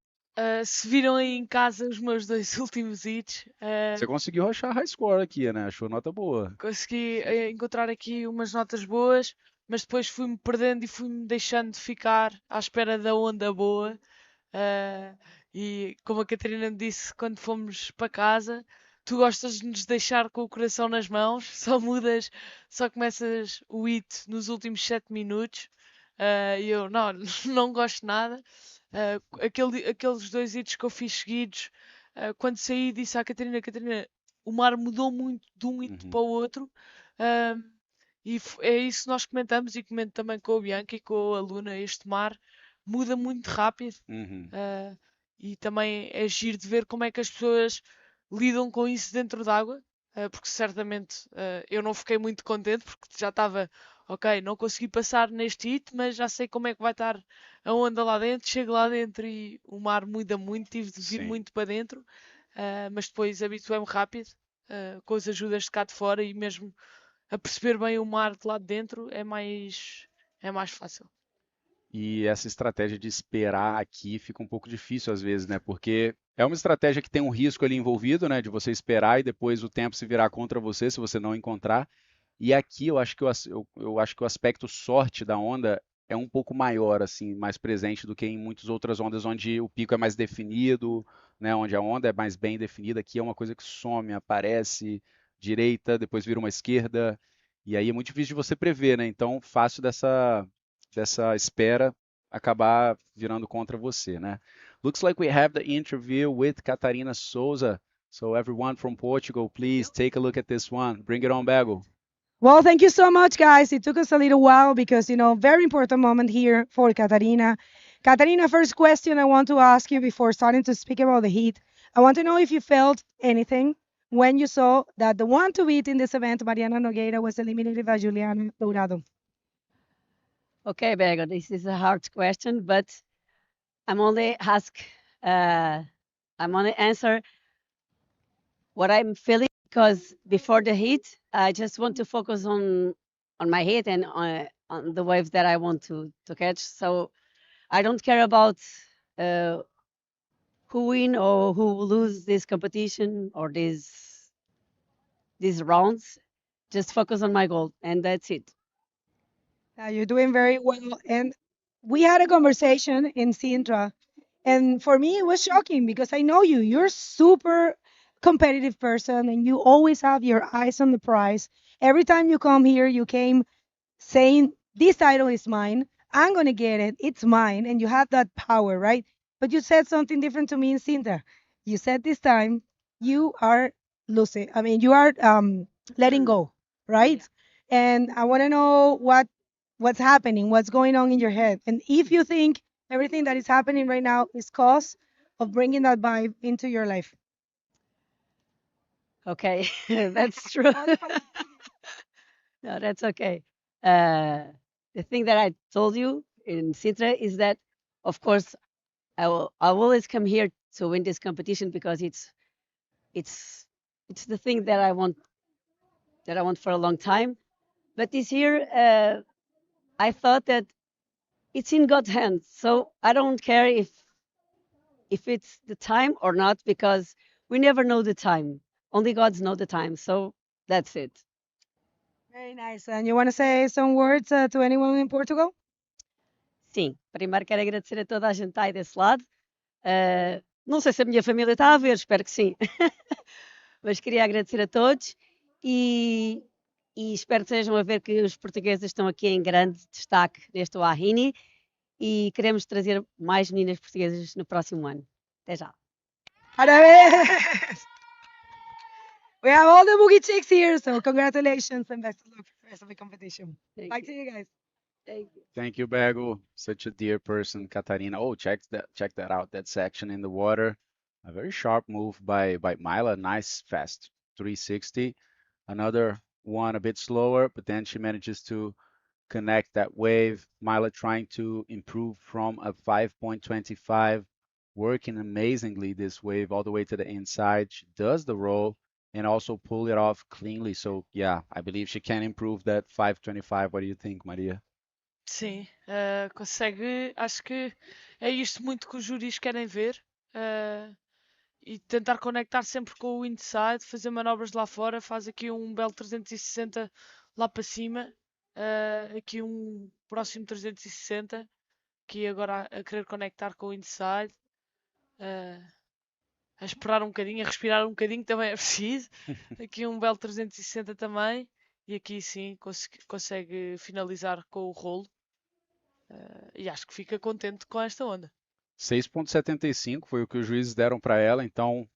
Se viram aí em casa os meus dois últimos hits, Você conseguiu achar high score aqui, né? Achou nota boa. consegui encontrar aqui umas notas boas, mas depois fui-me perdendo e fui-me deixando de ficar à espera da onda boa. E como a Catarina me disse quando fomos para casa, tu gostas de nos deixar com o coração nas mãos, só começas o hit nos últimos 7 minutos. E eu não gosto nada. Aqueles dois hits que eu fiz seguidos, quando saí disse à Catarina, o mar mudou muito de um hit para o outro. E é isso que nós comentamos e comento também com a Bianca e com a Luna. Este mar muda muito rápido. E também é giro de ver como é que as pessoas lidam com isso dentro d'água. porque certamente eu não fiquei muito contente, porque já estava, ok, não consegui passar neste hit, mas já sei como é que vai estar a onda lá dentro. Chego lá dentro e o mar muda muito, tive de vir Sim. muito para dentro, mas depois habituei-me rápido, com as ajudas de cá de fora e mesmo a perceber bem o mar de lá de dentro é mais fácil. E essa estratégia de esperar aqui fica um pouco difícil às vezes, né? Porque é uma estratégia que tem um risco ali envolvido, né? De você esperar e depois o tempo se virar contra você se você não encontrar. E aqui eu acho que eu acho que o aspecto sorte da onda é um pouco maior, assim, mais presente do que em muitas outras ondas onde o pico é mais definido, né? Onde a onda é mais bem definida. Aqui é uma coisa que some, aparece direita, depois vira uma esquerda. E aí é muito difícil de você prever, né? Então, fácil dessa espera acabar virando contra você, né? Looks like we have the interview with Katarina Sosa. So everyone from Portugal, please take a look at this one. Bring it on, Bego. Well, thank you so much, guys. It took us a little while because, very important moment here for Katarina. Katarina, first question I want to ask you before starting to speak about the heat. I want to know if you felt anything when you saw that the one to beat in this event, Mariana Nogueira, was eliminated by Juliana Dorado. Okay, Bego, this is a hard question, but I'm only answer what I'm feeling because before the heat, I just want to focus on my heat and on the waves that I want to catch. So I don't care about who win or who lose this competition or these rounds. Just focus on my goal, and that's it. You're doing very well. And we had a conversation in Sintra. And for me, it was shocking because I know you. You're super competitive person and you always have your eyes on the prize. Every time you come here, you came saying, this title is mine. I'm going to get it. It's mine. And you have that power, right? But you said something different to me in Sintra. You said this time you are losing. I mean, you are letting go, right? And I want to know what's happening, what's going on in your head. And if you think everything that is happening right now is cause of bringing that vibe into your life. Okay, that's true. No, that's okay. The thing that I told you in Sintra is that, of course, I'll always come here to win this competition because it's the thing that I want for a long time. But this year, I thought that it's in God's hands, so I don't care if it's the time or not because we never know the time. Only God's know the time, so that's it. Very nice. And you want to say some words to anyone in Portugal? Sim, primeiro quero agradecer a toda a gente que está aí desse lado. Não sei se a minha família está a ver, espero que sim. Mas queria agradecer a todos e espero que estejam a ver que os portugueses estão aqui em grande destaque neste Wahine e queremos trazer mais meninas portuguesas no próximo ano. Até já. Parabéns! We have all the boogie chicks here, so congratulations and best of luck for the rest of the competition. Back to you guys. Thank you. Thank you, Bego. Such a dear person, Katarina. Oh, check that out. That section in the water. A very sharp move by Mila. Nice, fast 360. Another one a bit slower, but then she manages to connect that wave. Mila trying to improve from a 5.25, working amazingly this wave all the way to the inside. She does the roll and also pull it off cleanly. So yeah, I believe she can improve that 5.25. What do you think, Maria? Sim, consegue. Acho que é isto muito que os júris querem ver. E tentar conectar sempre com o inside, fazer manobras lá fora, faz aqui um belo 360 lá para cima, aqui um próximo 360, aqui agora a querer conectar com o inside, a esperar um bocadinho, a respirar um bocadinho também é preciso, aqui um belo 360 também, e aqui sim consegue finalizar com o rolo, e acho que fica contente com esta onda. 6.75 foi o que os juízes deram para ela, então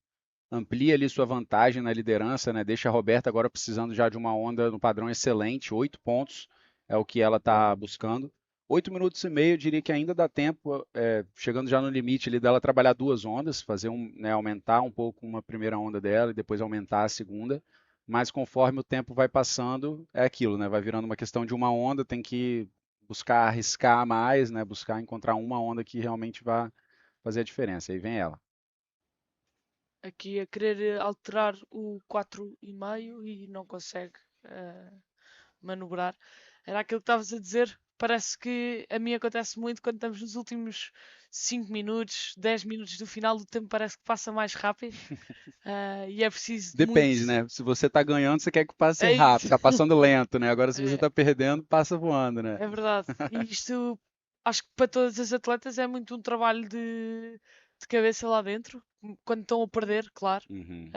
amplia ali sua vantagem na liderança, né? Deixa a Roberta agora precisando já de uma onda no padrão excelente, 8 pontos é o que ela está buscando. 8 minutos e meio, eu diria que ainda dá tempo, chegando já no limite ali dela trabalhar duas ondas, fazer aumentar um pouco uma primeira onda dela e depois aumentar a segunda. mas conforme o tempo vai passando, é aquilo, né? Vai virando uma questão de uma onda, tem que buscar arriscar mais, né? Buscar encontrar uma onda que realmente vá fazer a diferença. Aí vem ela. Aqui a querer alterar o 4,5 e não consegue manobrar. Era aquilo que estavas a dizer. Parece que a mim acontece muito quando estamos nos últimos 5 minutos, 10 minutos do final, o tempo parece que passa mais rápido. E é preciso muito. Depende, né? Se você tá ganhando, você quer que passe É rápido, isso. tá passando lento, né? Agora, se você É, tá perdendo, passa voando, né? é verdade. E isto, acho que para todas as atletas é muito um trabalho de cabeça lá dentro, quando estão a perder, claro. Uhum.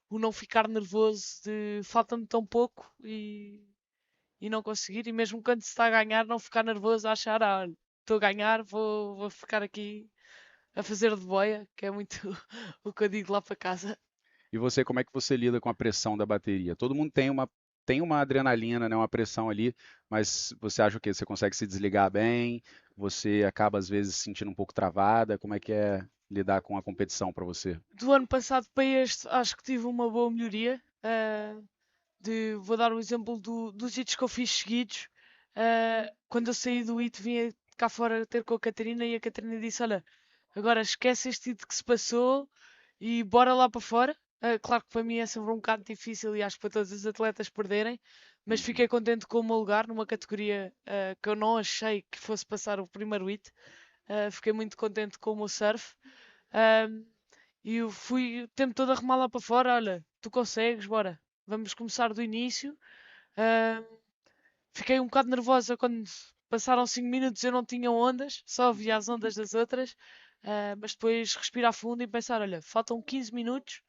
O não ficar nervoso de falta-me tão pouco e não conseguir, e mesmo quando se está a ganhar, não ficar nervoso a achar, olha, estou a ganhar, vou ficar aqui a fazer de boia, que é muito o que eu digo lá para casa. E você, como é que você lida com a pressão da bateria? Todo mundo tem uma adrenalina, né? Uma pressão ali, mas você acha o quê? Você consegue se desligar bem? Você acaba, às vezes, se sentindo um pouco travada? Como é que é lidar com a competição para você? Do ano passado para este, acho que tive uma boa melhoria. Vou dar um exemplo dos hits que eu fiz seguidos. Quando eu saí do hit, vim cá fora ter com a Catarina e a Catarina disse: Olha, agora esquece este hit que se passou e bora lá para fora. Claro que para mim é sempre um bocado difícil e acho que para todos os atletas perderem, mas fiquei contente com o meu lugar numa categoria que eu não achei que fosse passar o primeiro hit. Fiquei muito contente com o meu surf. E eu fui o tempo todo a remar lá para fora. Olha, tu consegues, bora. Vamos começar do início. Ah, Fiquei um bocado nervosa quando passaram 5 minutos e eu não tinha ondas, só via as ondas das outras. Mas depois respirar fundo e pensar: olha, faltam 15 minutos,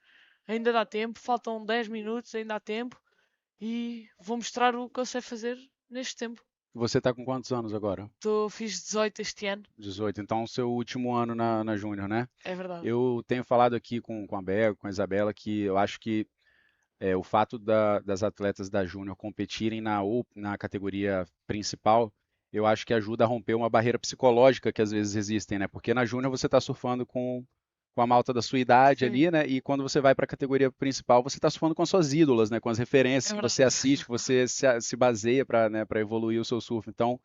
ainda dá tempo. Faltam 10 minutos, ainda há tempo. E vou mostrar o que eu sei fazer neste tempo. Você tá com quantos anos agora? Fiz 18 este ano. 18. Então, seu último ano na Júnior, né? É verdade. Eu tenho falado aqui com a Bel, com a Isabela, que eu acho que o fato das atletas da Júnior competirem na categoria principal, eu acho que ajuda a romper uma barreira psicológica que às vezes existem, né? Porque na Júnior você está surfando com a malta da sua idade ali, né? E quando você vai para a categoria principal, você está surfando com as suas ídolas, né? Com as referências É que verdade. você assiste, que você se baseia para, né, para evoluir o seu surf. Então,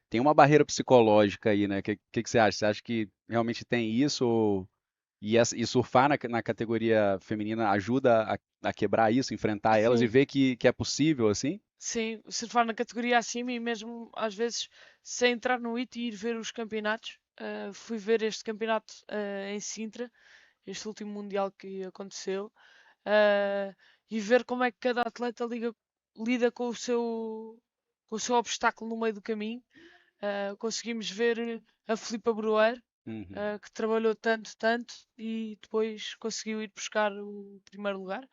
tem uma barreira psicológica aí, né? O que você acha? Você acha que realmente tem isso? E surfar na categoria feminina ajuda a quebrar isso, enfrentar elas e Sim. ver que é possível, assim? Sim, surfar na categoria acima e mesmo às vezes sem entrar no IT e ir ver os campeonatos. Fui ver este campeonato em Sintra, este último mundial que aconteceu, ah, e ver como é que cada atleta lida com o seu obstáculo no meio do caminho. Conseguimos ver a Filipa Broeiro, Uhum. que trabalhou tanto, tanto e depois conseguiu ir buscar o primeiro lugar.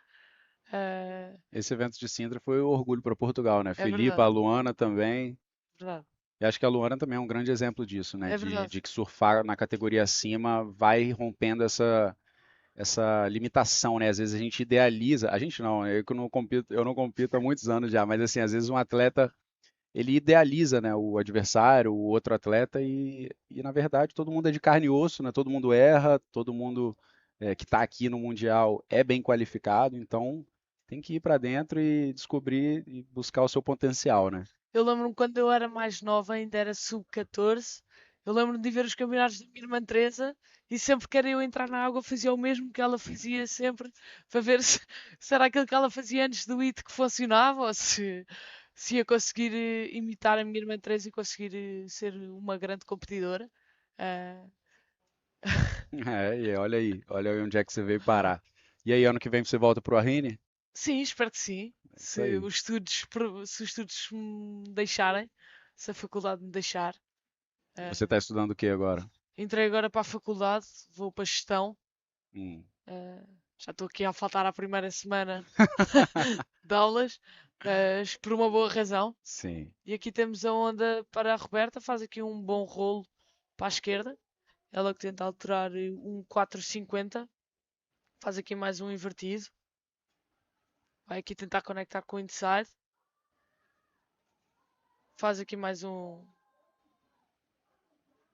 Esse evento de Sintra foi um orgulho para Portugal, né? É Filipa, a verdade, Luana também. verdade, E acho que a Luana também é um grande exemplo disso, né? é De verdade. que surfar na categoria acima vai rompendo essa limitação, né? Às vezes a gente idealiza, a gente não, eu não compito há muitos anos já, mas assim, às vezes um atleta ele idealiza, né, o adversário, o outro atleta e na verdade todo mundo é de carne e osso, né? Todo mundo erra, todo mundo que está aqui no mundial é bem qualificado, então tem que ir para dentro e descobrir e buscar o seu potencial, né? Eu lembro-me quando eu era mais nova, ainda era sub-14. Eu lembro-me de ver os campeonatos da minha irmã Teresa e sempre que era eu entrar na água fazia o mesmo que ela fazia sempre para ver se era aquilo que ela fazia antes do IT que funcionava ou se ia conseguir imitar a minha irmã Teresa e conseguir ser uma grande competidora. Ah, E olha aí onde é que você veio parar. E aí, ano que vem você volta pro Wahine? sim, espero que sim. É isso Se aí. os estudos, se os estudos me deixarem, se a faculdade me deixar. Ah, Você está estudando o que agora? Entrei agora para a faculdade, vou para gestão. Hum. Já estou aqui a faltar à primeira semana de aulas, mas por uma boa razão. Sim. E aqui temos a onda para a Roberta, faz aqui um bom rolo para a esquerda. Ela que tenta alterar um 4,50. Faz aqui mais um invertido. Vai aqui tentar conectar com o inside. Faz aqui mais um.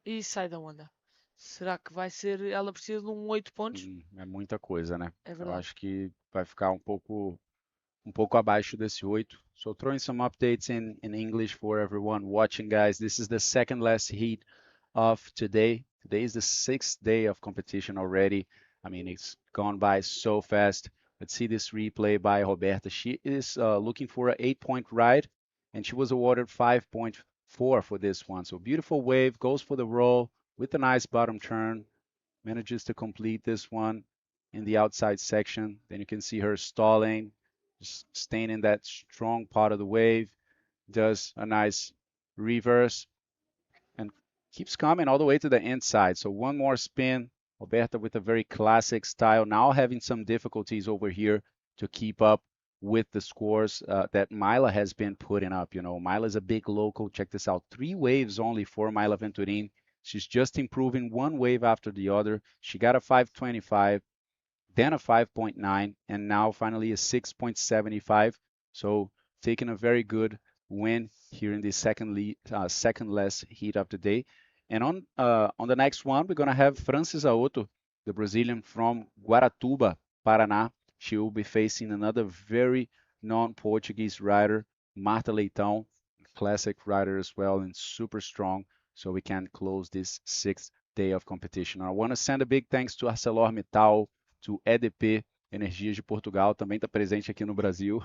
E sai da onda. Será que vai ser. Ela precisa de um 8 pontos? É muita coisa, né? É Eu verdade. acho que vai ficar um pouco um pouco abaixo desse 8. So throwing some updates in English for everyone watching, guys. This is the second last heat of today. Today is the 6th day of competition already. I mean, it's gone by so fast. Let's see this replay by Roberta. She is looking for an 8-point ride, and she was awarded 5.4 for this one. So beautiful wave, goes for the roll with a nice bottom turn, manages to complete this one in the outside section. Then you can see her stalling, just staying in that strong part of the wave, does a nice reverse and keeps coming all the way to the inside. So one more spin. Roberta with a very classic style, now having some difficulties over here to keep up with the scores that Myla has been putting up. You know, Myla is a big local. Check this out, 3 waves only for Myla Venturin. She's just improving one wave after the other. She got a 5.25, then a 5.9, and now finally a 6.75. So taking a very good win here in the second last heat of the day. And on the next one, we're going to have Francis Aoto, the Brazilian from Guaratuba, Paraná. She will be facing another very non-Portuguese rider, Marta Leitão, classic rider as well and super strong. So we can close this 6th day of competition. I want to send a big thanks to ArcelorMittal, to EDP Energias de Portugal, também está presente aqui no Brasil.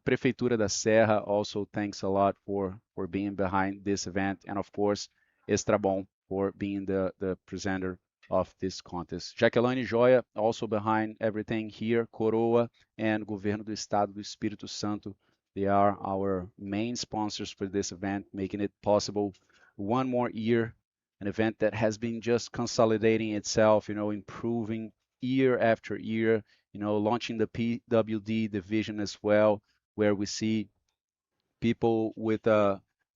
Prefeitura da Serra also thanks a lot for being behind this event, and of course Extrabom for being the presenter of this contest. Jaklayne Joia also behind everything here, Coroa and Governo do Estado do Espírito Santo. They are our main sponsors for this event, making it possible one more year, an event that has been just consolidating itself, you know, improving year after year, you know, launching the PWD division as well, where we see people with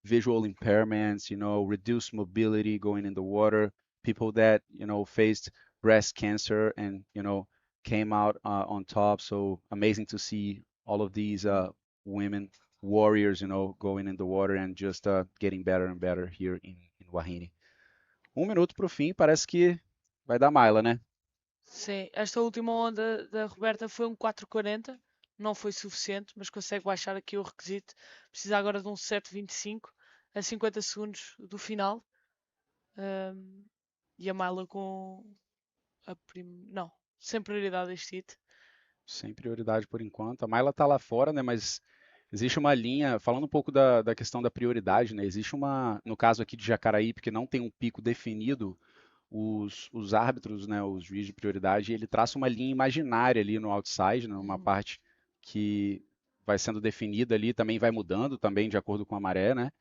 visual impairments, you know, reduced mobility going in the water, people that, you know, faced breast cancer and, you know, came out on top. So amazing to see all of these women warriors, you know, going in the water and just getting better and better here in Wahine. 1 minuto para o fim, parece que vai dar Myla, né? Sim, esta última onda da Roberta foi um 4.40, não foi suficiente, mas consegue baixar aqui o requisito. Precisa agora de um 7.25 a 50 segundos do final. E a Myla com não, sem prioridade este hit. Sem prioridade por enquanto. A Myla tá lá fora, né? Mas existe uma linha, falando um pouco da questão da prioridade, né? Existe no caso aqui de Jacaraípe, que não tem um pico definido, os árbitros, né, os juízes de prioridade, ele traça uma linha imaginária ali no outside, né, uma parte que vai sendo definida ali, também vai mudando também de acordo com a maré, né?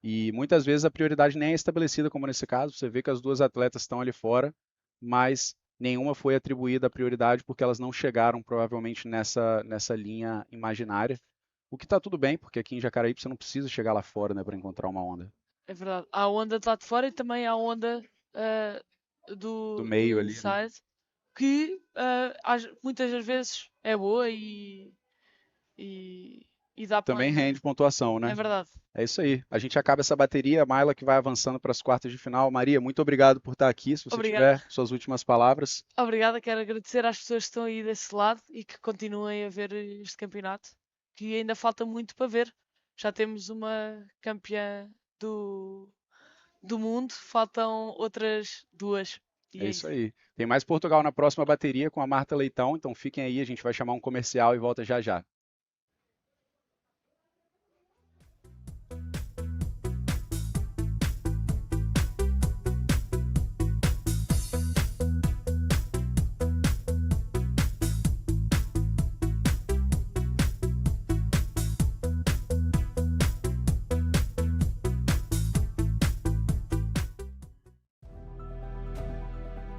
E muitas vezes a prioridade nem é estabelecida, como nesse caso. Você vê que as duas atletas estão ali fora, mas nenhuma foi atribuída a prioridade porque elas não chegaram provavelmente nessa linha imaginária. O que está tudo bem, porque aqui em Jacaraípe você não precisa chegar lá fora, né, para encontrar uma onda. É verdade. Há a onda de lá de fora e também há a onda do meio ali, inside, né? Que muitas das vezes é boa e dá também para... rende pontuação, né? É verdade. É isso aí. A gente acaba essa bateria, a Myla que vai avançando para as quartas de final. Maria, muito obrigado por estar aqui. Se você tiver suas últimas palavras. Obrigada, quero agradecer às pessoas que estão aí desse lado e que continuem a ver este campeonato, que ainda falta muito para ver. Já temos uma campeã do mundo, faltam outras 2. É isso aí. Tem mais Portugal na próxima bateria com a Marta Leitão, então fiquem aí, a gente vai chamar um comercial e volta já já.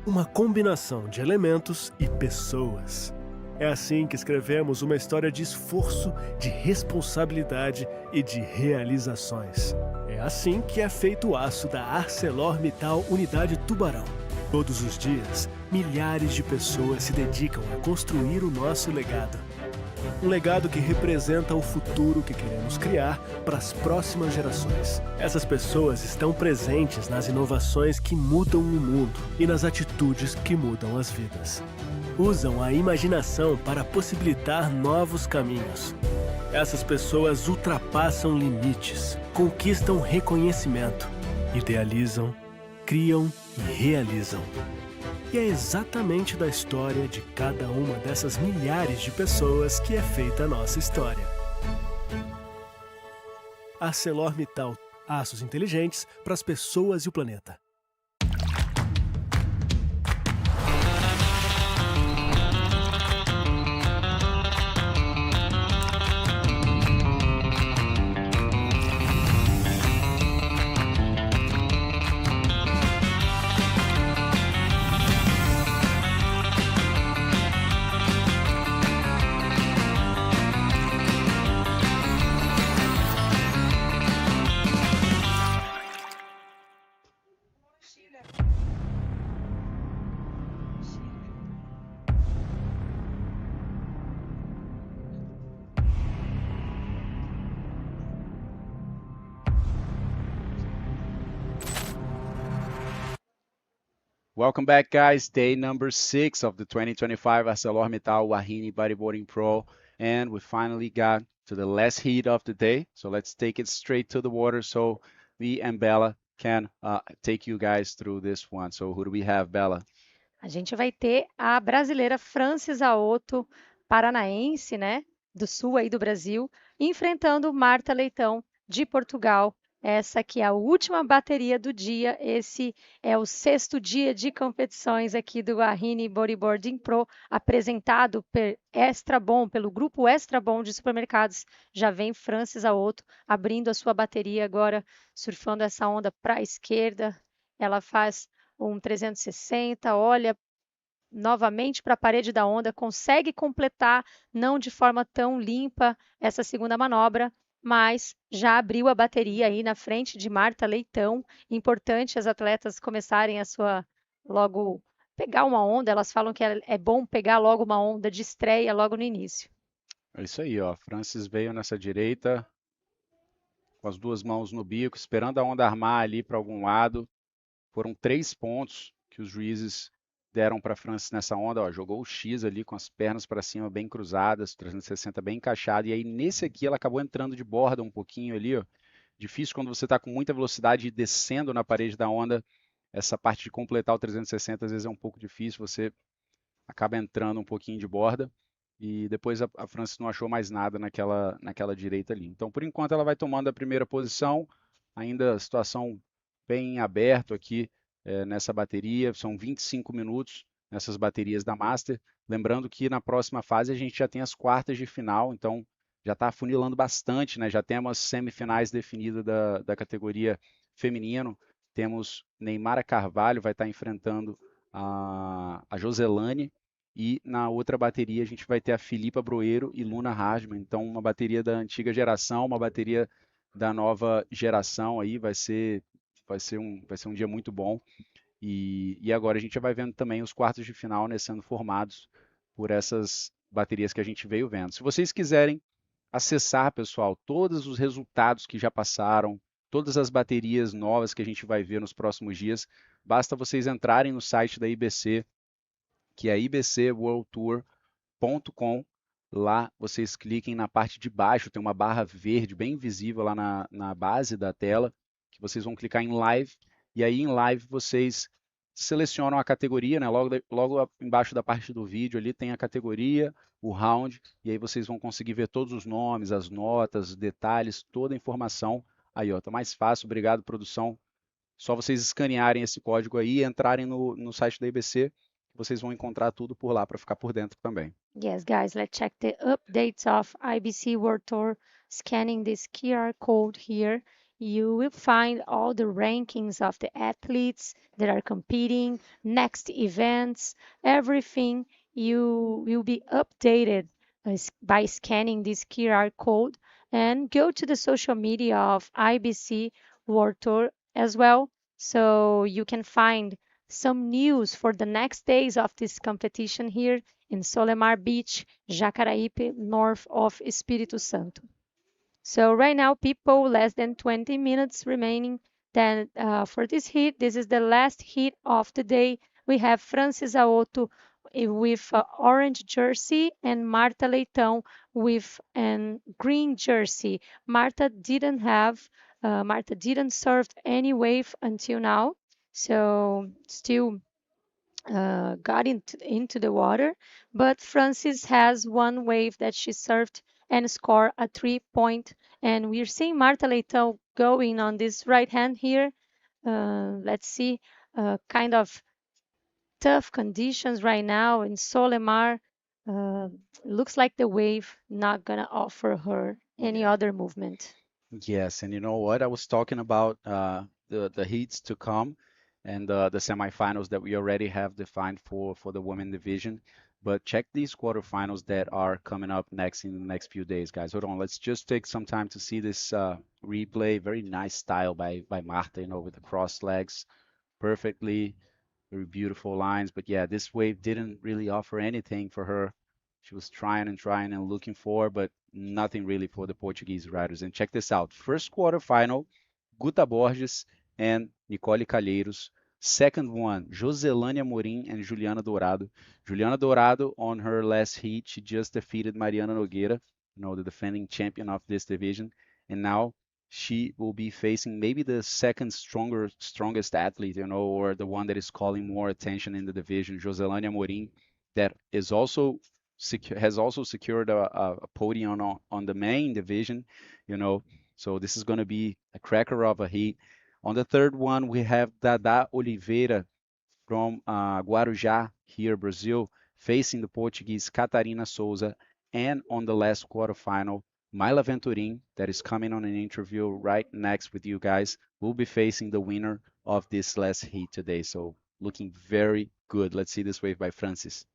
Uma combinação de elementos e pessoas. É assim que escrevemos uma história de esforço, de responsabilidade e de realizações. É assim que é feito o aço da ArcelorMittal Unidade Tubarão. Todos os dias, milhares de pessoas se dedicam a construir o nosso legado. Um legado que representa o futuro que queremos criar para as próximas gerações. Essas pessoas estão presentes nas inovações que mudam o mundo e nas atitudes que mudam as vidas. usam a imaginação para possibilitar novos caminhos. Essas pessoas ultrapassam limites, conquistam reconhecimento, idealizam, criam e realizam. E é exatamente da história de cada uma dessas milhares de pessoas que é feita a nossa história. ArcelorMittal, aços inteligentes para as pessoas e o planeta. Welcome back, guys. Day number 6 of the 2025 ArcelorMittal Wahine Bodyboarding Pro. And we finally got to the last heat of the day. So let's take it straight to the water so me and Bella can take you guys through this one. So who do we have, Bella? A gente vai ter a brasileira Francis Aoto, paranaense, né, do sul aí do Brasil, enfrentando Marta Leitão, de Portugal. Essa aqui é a última bateria do dia. Esse é o 6º dia de competições aqui do Wahine Bodyboarding Pro, apresentado pelo grupo Extrabom de supermercados. Já vem Francis Aoto abrindo a sua bateria agora, surfando essa onda para a esquerda. Ela faz um 360, olha novamente para a parede da onda, consegue completar, não de forma tão limpa, essa segunda manobra, mas já abriu a bateria aí na frente de Marta Leitão. Importante as atletas começarem a sua logo pegar uma onda. Elas falam que é bom pegar logo uma onda de estreia logo no início. É isso aí, ó. Francis veio nessa direita com as duas mãos no bico, esperando a onda armar ali para algum lado. Foram 3 pontos que os juízes deram para a Francis nessa onda, ó, jogou o X ali com as pernas para cima bem cruzadas, 360 bem encaixado, e aí nesse aqui ela acabou entrando de borda um pouquinho ali, ó. Difícil quando você está com muita velocidade e descendo na parede da onda, essa parte de completar o 360 às vezes é um pouco difícil, você acaba entrando um pouquinho de borda, e depois a Francis não achou mais nada naquela direita ali. Então, por enquanto, ela vai tomando a primeira posição, ainda situação bem aberto aqui, nessa bateria, são 25 minutos nessas baterias da Master. Lembrando que na próxima fase a gente já tem as quartas de final, então já está afunilando bastante, né? Já temos semifinais definidas da categoria feminino. Temos Neymara Carvalho, vai estar enfrentando a Joselani, e na outra bateria a gente vai ter a Filipa Broeiro e Luna Hardman. Então, uma bateria da antiga geração, uma bateria da nova geração aí, vai ser um dia muito bom. E agora a gente já vai vendo também os quartos de final, né, sendo formados por essas baterias que a gente veio vendo. Se vocês quiserem acessar, pessoal, todos os resultados que já passaram, todas as baterias novas que a gente vai ver nos próximos dias, basta vocês entrarem no site da IBC, que é ibcworldtour.com. Lá vocês cliquem na parte de baixo, tem uma barra verde bem visível lá na base da tela, que vocês vão clicar em live, e aí em live vocês selecionam a categoria, né? Logo embaixo da parte do vídeo ali tem a categoria, o round, e aí vocês vão conseguir ver todos os nomes, as notas, os detalhes, toda a informação. Aí, ó, tá mais fácil, obrigado, produção. Só vocês escanearem esse código aí e entrarem no site da IBC, vocês vão encontrar tudo por lá para ficar por dentro também. Yes, guys, let's check the updates of IBC World Tour. Scanning this QR code here, you will find all the rankings of the athletes that are competing, next events, everything you will be updated by scanning this QR code, and go to the social media of IBC World Tour as well, so you can find some news for the next days of this competition here in Solimar Beach, Jacaraípe, north of Espírito Santo. So right now, people, less than 20 minutes remaining. Then for this heat, this is the last heat of the day. We have Francis Aoto with an orange jersey and Marta Leitão with a green jersey. Marta didn't serve any wave until now, so still got into the water. But Francis has one wave that she served and scored a 3 point. And we're seeing Marta Leitão going on this right hand here. Let's see, kind of tough conditions right now in Solemar. Uh, looks like the wave not gonna offer her any other movement. Yes, and you know what? I was talking about the heats to come and the semifinals that we already have defined for the women division. But check these quarterfinals that are coming up next in the next few days, guys. Hold on, let's just take some time to see this replay. Very nice style by Marta, you know, with the cross legs, perfectly, very beautiful lines. But yeah, this wave didn't really offer anything for her. She was trying and trying and looking for, but nothing really for the Portuguese riders. And check this out. First quarterfinal, Guta Borges and Nicole Calheiros. Second one, Joselani Amorim and Juliana Dorado. Juliana Dorado, on her last heat, she just defeated Mariana Nogueira, you know, the defending champion of this division. And now she will be facing maybe the second strongest athlete, you know, or the one that is calling more attention in the division, Joselani Amorim, that is also has also secured a podium on the main division, you know. So this is going to be a cracker of a heat. On the third one, we have Dada Oliveira from Guarujá, here, Brazil, facing the Portuguese Katarina Sosa. And on the last quarterfinal, Maila Venturim, that is coming on an interview right next with you guys, will be facing the winner of this last heat today. So looking very good. Let's see this wave by Francis.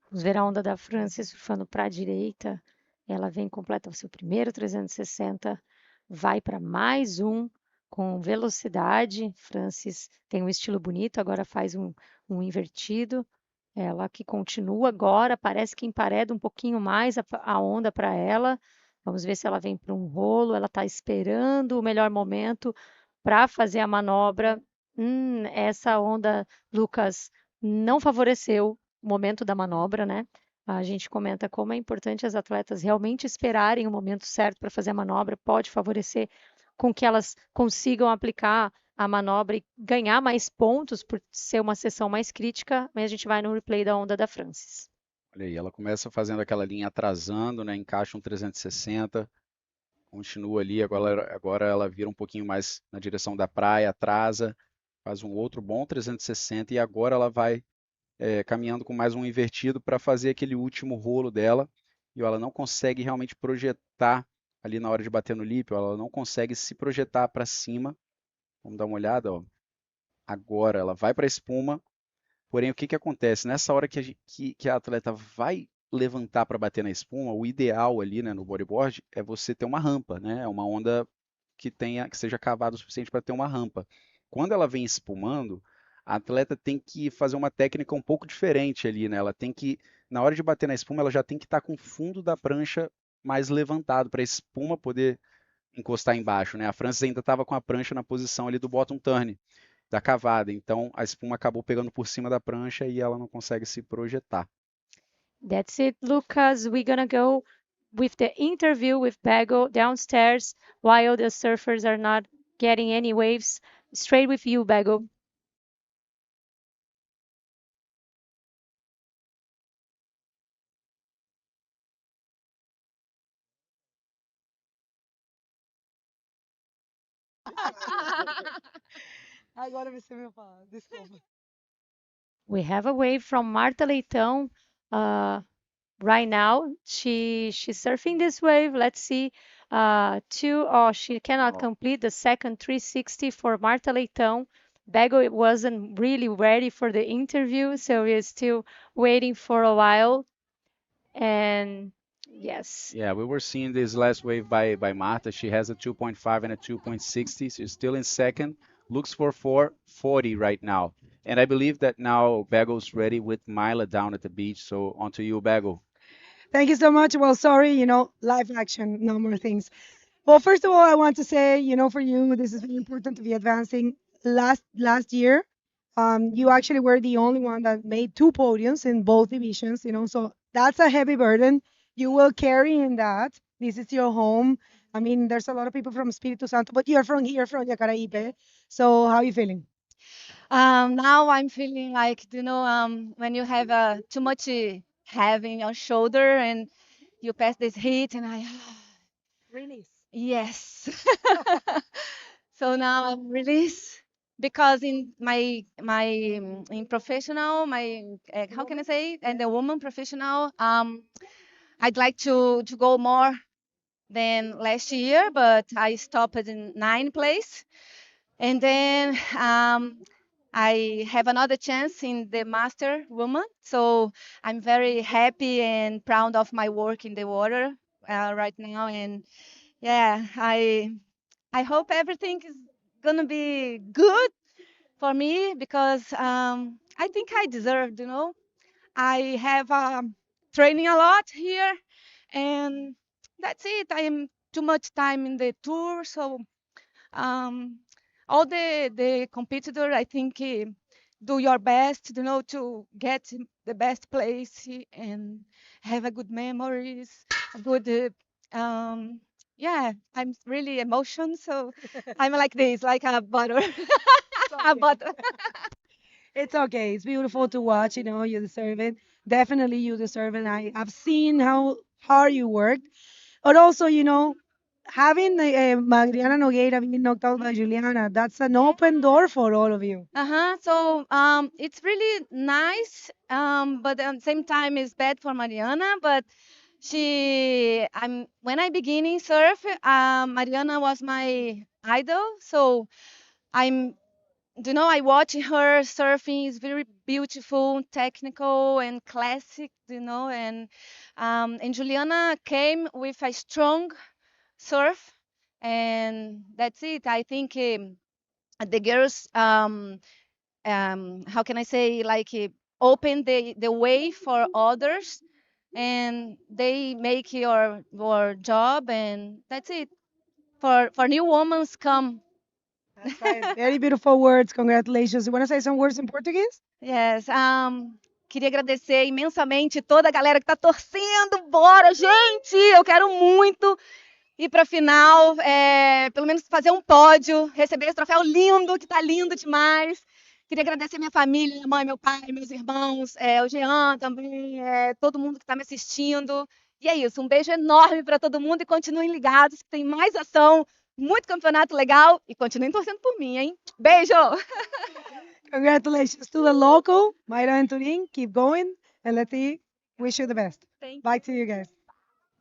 Vamos ver a onda da Francis surfando para a direita. Ela vem completa o seu primeiro 360, vai para mais um com velocidade. Francis tem um estilo bonito, agora faz um invertido. Ela que continua agora, parece que empareda um pouquinho mais a onda para ela. Vamos ver se ela vem para um rolo. Ela está esperando o melhor momento para fazer a manobra. Essa onda, Lucas, não favoreceu o momento da manobra, né? A gente comenta como é importante as atletas realmente esperarem o momento certo para fazer a manobra, pode favorecer com que elas consigam aplicar a manobra e ganhar mais pontos por ser uma sessão mais crítica, mas a gente vai no replay da onda da Francis. Olha aí, ela começa fazendo aquela linha atrasando, né? Encaixa um 360, continua ali, agora ela vira um pouquinho mais na direção da praia, atrasa, faz um outro bom 360 e agora ela vai caminhando com mais um invertido para fazer aquele último rolo dela. E ela não consegue realmente projetar ali na hora de bater no lip, ela não consegue se projetar para cima. Vamos dar uma olhada, ó. Agora ela vai para a espuma, porém o que que acontece? Nessa hora que a atleta vai levantar para bater na espuma, o ideal ali, né, no bodyboard é você ter uma rampa, né? É uma onda que seja cavada o suficiente para ter uma rampa. Quando ela vem espumando, a atleta tem que fazer uma técnica um pouco diferente ali, né? Ela tem que, na hora de bater na espuma, ela já tem que estar com o fundo da prancha mais levantado para a espuma poder encostar embaixo, né? A Francis ainda estava com a prancha na posição ali do bottom turn, da cavada. Então a espuma acabou pegando por cima da prancha e ela não consegue se projetar. That's it, Lucas. We're gonna go with the interview with Bago downstairs while the surfers are not getting any waves. Straight with you, Bago. Agora você me fala, desculpa. We have a wave from Marta Leitão right now. She's surfing this wave. Let's see. She cannot complete the second 360 for Marta Leitão. Bago wasn't really ready for the interview, so we're still waiting for a while. And yes. Yeah, we were seeing this last wave by Marta. She has a 2.5 and a 2.60. She's still in second. Looks for 440 right now. And I believe that now Bago's ready with Maila down at the beach. So on to you, Bago. Thank you so much. Well, sorry, live action, no more things. Well, first of all, I want to say, for you, this is very important to be advancing. Last year, You actually were the only one that made 2 podiums in both divisions, so that's a heavy burden. You will carry in that. This is your home. I mean, there's a lot of people from Espírito Santo, but you're from here, from Jacaraípe. So how are you feeling? Now I'm feeling like, when you have too much heavy in your shoulder and you pass this heat and I Release. yes. So now I'm released because in in professional, how can I say, and the woman professional, I'd like to go more than last year, but I stopped in 9th place. And then I have another chance in the Master Woman. So I'm very happy and proud of my work in the water right now. And yeah, I hope everything is gonna be good for me because I think I deserve, I have training a lot here, and that's it. I am too much time in the tour, so um, all the competitor, I think, do your best, to get the best place and have a good memories, a good. Yeah, I'm really emotional, so I'm like this, like a butter, a butter. It's okay. It's beautiful to watch. You deserve it. Definitely, you deserve it. I've seen how hard you worked, but also, having Mariana Nogueira being knocked out by Juliana, that's an open door for all of you. So it's really nice, but at the same time it's bad for Mariana. But when I begin in surf, Mariana was my idol. So I'm, I watch her surfing. It's very beautiful, technical, and classic. And Juliana came with a strong surf, and that's it. I think the girls. How can I say, like open the way for others, and they make your job, and that's it. For new women come. That's right. Very beautiful words. Congratulations. You want to say some words in Portuguese? Yes. Queria agradecer imensamente toda a galera que está torcendo. Bora, gente! Eu quero muito ir para a final, pelo menos fazer um pódio, receber esse troféu lindo, que está lindo demais. Queria agradecer minha família, minha mãe, meu pai, meus irmãos, o Jean também, todo mundo que está me assistindo. E é isso, um beijo enorme para todo mundo e continuem ligados, que tem mais ação, muito campeonato legal e continuem torcendo por mim, hein? Beijo! Congratulations to the local, Mayra and Turin. Keep going, and let's wish you the best. Bye to you guys.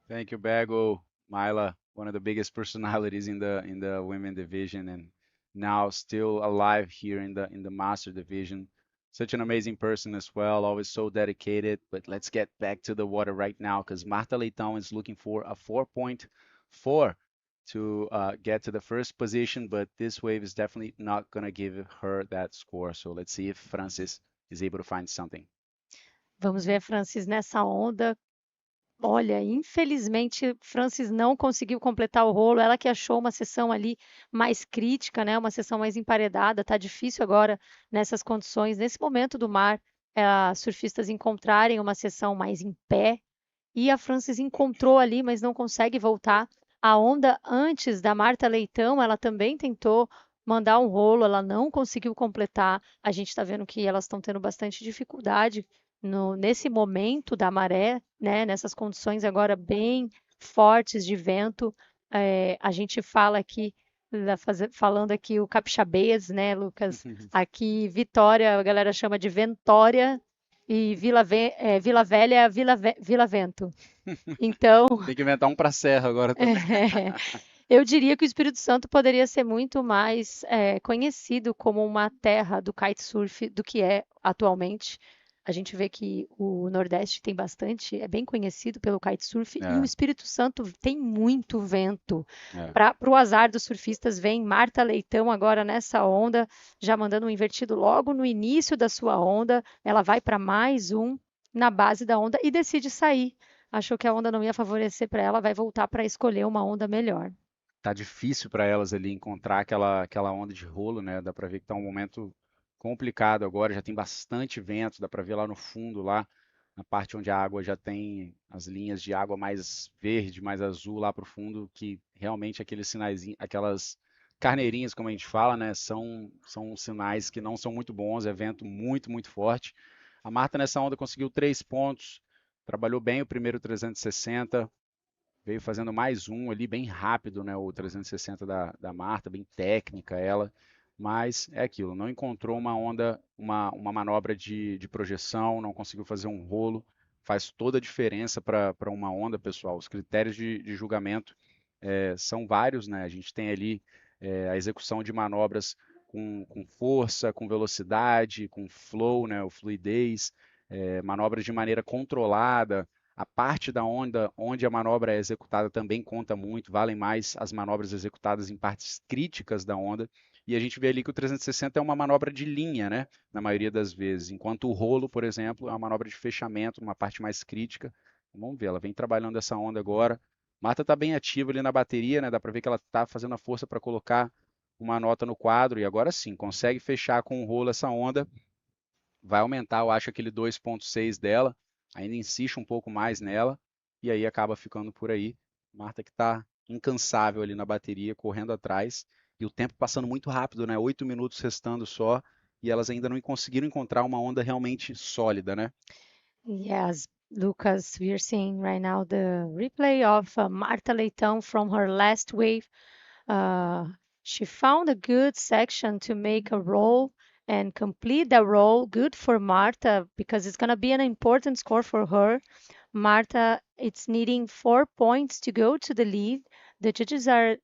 Thank you, Bego, Myla, one of the biggest personalities in the women division, and now still alive here in the master division. Such an amazing person as well, always so dedicated. But let's get back to the water right now because Marta Leitão is looking for a 4.4 to get to the first position, but this wave is definitely not going to give her that score. So let's see if Francis is able to find something. Vamos ver a Francis nessa onda. Olha, infelizmente, Francis não conseguiu completar o rolo. Ela que achou uma sessão ali mais crítica, né? Uma sessão mais emparedada. Tá difícil agora nessas condições, nesse momento do mar, surfistas encontrarem uma sessão mais em pé. E a Francis encontrou ali, mas não consegue voltar. A onda antes da Marta Leitão, ela também tentou mandar um rolo, ela não conseguiu completar. A gente está vendo que elas estão tendo bastante dificuldade nesse momento da maré, né? Nessas condições agora bem fortes de vento. A gente fala aqui, falando aqui o capixabês, né, Lucas? Aqui Vitória, a galera chama de Ventória, e Vila Velha, Vila Vento. Então, tem que inventar um para Serra agora também. Eu diria que o Espírito Santo poderia ser muito mais conhecido como uma terra do kitesurf do que é atualmente. A gente vê que o Nordeste tem bastante, é bem conhecido pelo kitesurf, e o Espírito Santo tem muito vento. Para o azar dos surfistas, vem Marta Leitão agora nessa onda, já mandando um invertido logo no início da sua onda. Ela vai para mais um na base da onda e decide sair. Achou que a onda não ia favorecer para ela, vai voltar para escolher uma onda melhor. Tá difícil para elas ali encontrar aquela onda de rolo, né? Dá para ver que tá um momento complicado agora, já tem bastante vento, dá para ver lá no fundo, lá na parte onde a água já tem as linhas de água mais verde, mais azul lá para o fundo, que realmente aqueles sinais, aquelas carneirinhas, como a gente fala, né, são sinais que não são muito bons, é vento muito, muito forte. A Marta nessa onda conseguiu 3 pontos, trabalhou bem o primeiro 360, veio fazendo mais um ali bem rápido, né, o 360 da Marta, bem técnica ela, mas é aquilo, não encontrou uma onda, uma manobra de projeção, não conseguiu fazer um rolo, faz toda a diferença para uma onda, pessoal. Os critérios de julgamento são vários, né? A gente tem ali a execução de manobras com força, com velocidade, com flow, né, o fluidez, manobras de maneira controlada. A parte da onda onde a manobra é executada também conta muito, valem mais as manobras executadas em partes críticas da onda. E a gente vê ali que o 360 é uma manobra de linha, né, na maioria das vezes, enquanto o rolo, por exemplo, é uma manobra de fechamento, numa parte mais crítica. Vamos ver, ela vem trabalhando essa onda agora. Marta está bem ativa ali na bateria, né, dá para ver que ela está fazendo a força para colocar uma nota no quadro, e agora sim, consegue fechar com o rolo essa onda. Vai aumentar, eu acho, aquele 2.6 dela, ainda insiste um pouco mais nela, e aí acaba ficando por aí. Marta que está incansável ali na bateria, correndo atrás, e o tempo passando muito rápido, né? 8 minutos restando só, e elas ainda não conseguiram encontrar uma onda realmente sólida, né? Yes, Lucas, we're seeing right now the replay of Marta Leitão from her last wave. She found a good section to make a roll and complete the roll. Good for Marta because it's going to be an important score for her. Marta, it's needing 4 points to go to the lead. The judges are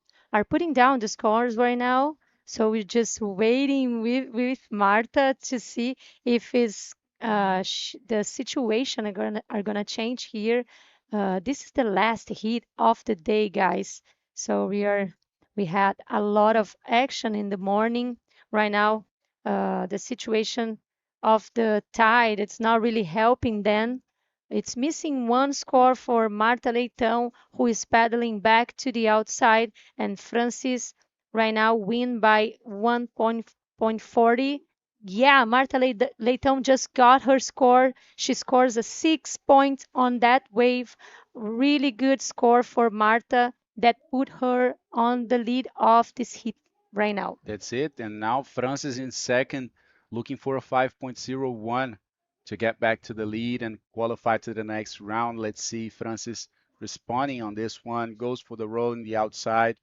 putting down the scores right now. So we're just waiting with Marta to see if it's the situation are gonna change here. This is the last heat of the day, guys. So we had a lot of action in the morning. Right now, the situation of the tide, it's not really helping them. It's missing one score for Marta Leitão, who is paddling back to the outside, and Francis right now win by 1.40. Yeah, Marta Leitão just got her score. She scores a 6 points on that wave. Really good score for Marta that put her on the lead of this heat right now. That's it. And now Francis in second, looking for a 5.01 to get back to the lead and qualify to the next round. Let's see Francis responding on this one. Goes for the roll in the outside.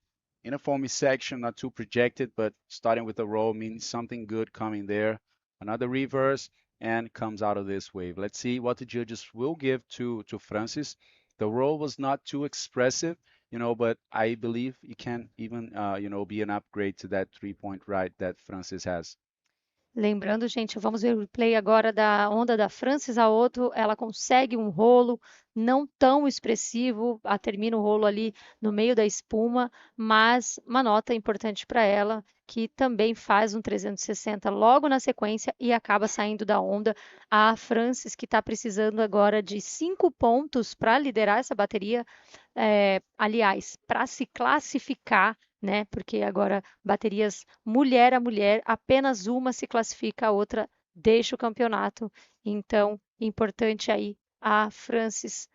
In a foamy section, not too projected, but starting with a roll means something good coming there. Another reverse and comes out of this wave. Let's see what the judges will give to Francis. The roll was not too expressive, but I believe it can even, be an upgrade to that 3-point right that Francis has. Lembrando, gente, vamos ver o replay agora da onda da Francis Aoto. Ela consegue um rolo não tão expressivo, termina o rolo ali no meio da espuma, mas uma nota importante para ela, que também faz um 360 logo na sequência e acaba saindo da onda. A Francis, que está precisando agora de 5 pontos para liderar essa bateria, aliás, para se classificar, né? Porque agora baterias mulher a mulher, apenas uma se classifica, a outra deixa o campeonato. Então, importante aí a Francis